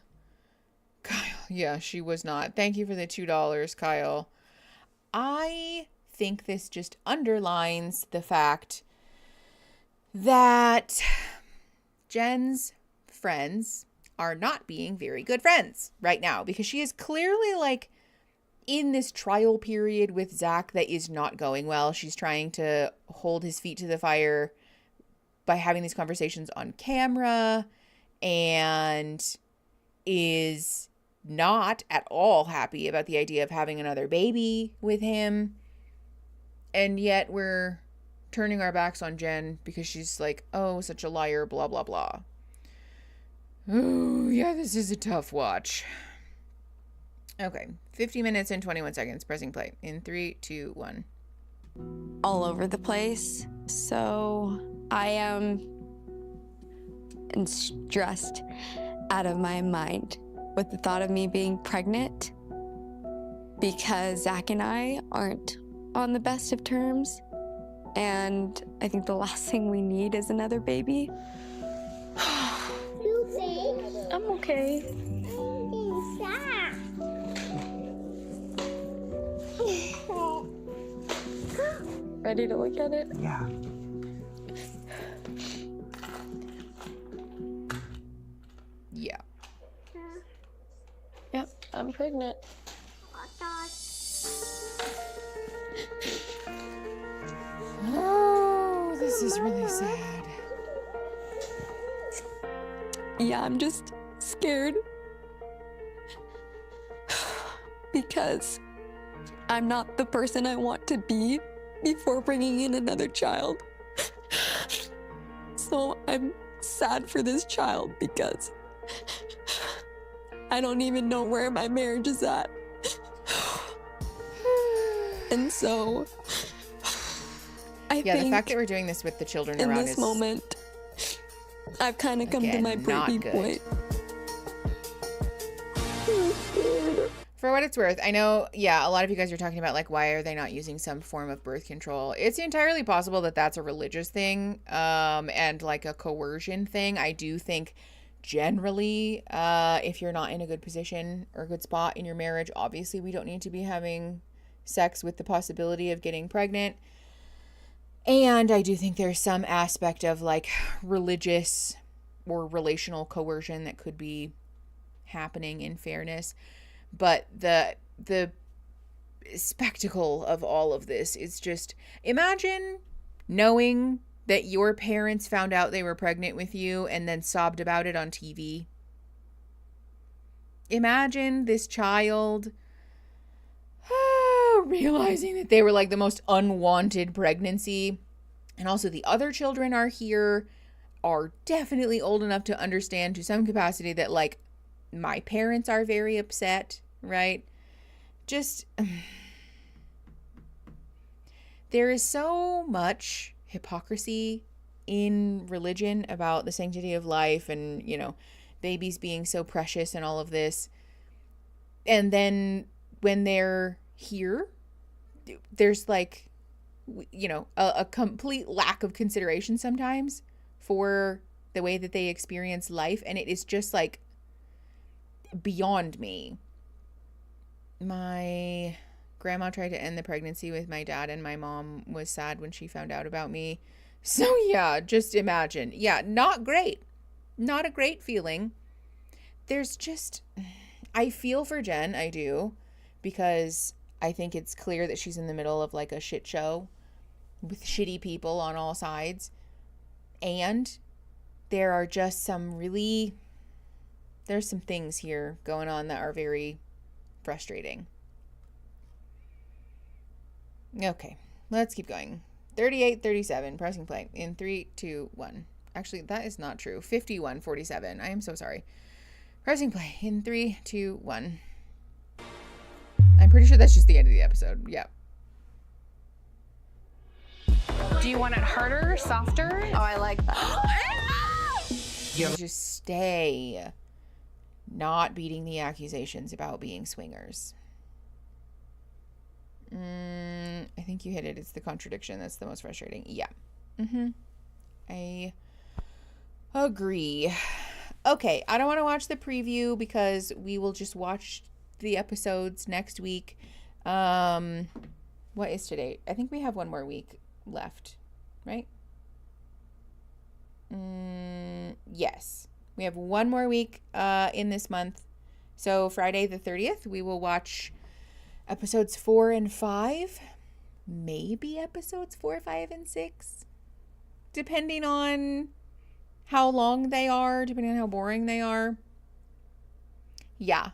yeah, she was not. Thank you for the $2, Kyle. I think this just underlines the fact that Jen's friends are not being very good friends right now, because she is clearly like in this trial period with Zach that is not going well. She's trying to hold his feet to the fire by having these conversations on camera, and is not at all happy about the idea of having another baby with him. And yet we're turning our backs on Jen because she's like, oh, such a liar, blah, blah, blah. Oh, yeah, this is a tough watch. Okay, 50 minutes and 21 seconds, pressing play in 3, 2, 1. all over the place. So I am stressed out of my mind with the thought of me being pregnant, because Zach and I aren't on the best of terms. And I think the last thing we need is another baby. I'm okay. Ready to look at it? Yeah. Yeah. Yep, I'm pregnant. Oh, this is really sad. Yeah, I'm just scared because I'm not the person I want to be before bringing in another child. So I'm sad for this child because I don't even know where my marriage is at. And so I think the fact that we're doing this with the children in around this is moment, I've kind of come to again, my not breaking good. point. For what it's worth, I know, a lot of you guys are talking about, like, why are they not using some form of birth control? It's entirely possible that that's a religious thing, and, like, a coercion thing. I do think, generally, if you're not in a good position or a good spot in your marriage, obviously we don't need to be having sex with the possibility of getting pregnant. And I do think there's some aspect of like religious or relational coercion that could be happening in fairness. But the spectacle of all of this is just, imagine knowing that your parents found out they were pregnant with you and then sobbed about it on TV. Imagine this child realizing that they were like the most unwanted pregnancy. And also the other children are definitely old enough to understand to some capacity that like my parents are very upset, right? Just, there is so much hypocrisy in religion about the sanctity of life and, you know, babies being so precious and all of this. And then when they're here, there's like, you know, a complete lack of consideration sometimes for the way that they experience life. And it is just like beyond me. My grandma tried to end the pregnancy with my dad, and my mom was sad when she found out about me. So yeah, just imagine. Yeah, not great. Not a great feeling. There's just, I feel for Jen, I do, because I think it's clear that she's in the middle of like a shit show with shitty people on all sides. And there are just there's some things here going on that are very frustrating. Okay, let's keep going. 38:37, pressing play in 3, 2, 1. Actually, that is not true. 51:47. I am so sorry. Pressing play in 3, 2, 1. I'm pretty sure that's just the end of the episode. Yep. Do you want it harder, softer? Oh, I like that. Just stay not beating the accusations about being swingers. I think you hit it. It's the contradiction that's the most frustrating. Yeah. I agree. Okay, I don't want to watch the preview because we will just watch the episodes next week. What is today? I think we have one more week left, right? Yes. We have one more week in this month. So Friday the 30th, we will watch episodes 4 and 5. Maybe episodes 4, 5, and 6. Depending on how long they are, depending on how boring they are. Yeah.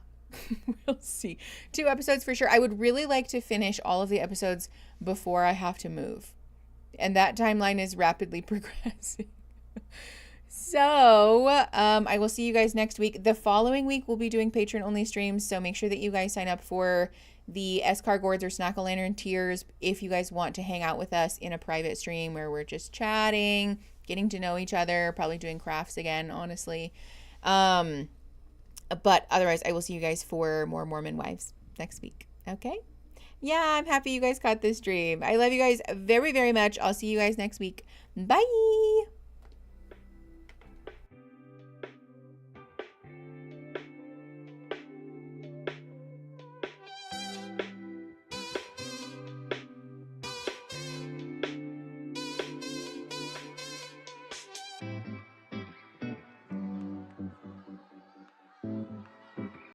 We'll see. 2 episodes for sure. I would really like to finish all of the episodes before I have to move. And that timeline is rapidly progressing. So, I will see you guys next week. The following week, we'll be doing patron-only streams, so make sure that you guys sign up for the Escar Gourds or Snack-O-Lantern tiers if you guys want to hang out with us in a private stream where we're just chatting, getting to know each other, probably doing crafts again, honestly. But otherwise, I will see you guys for more Mormon Wives next week. Okay? Yeah, I'm happy you guys caught this dream. I love you guys very, very much. I'll see you guys next week. Bye!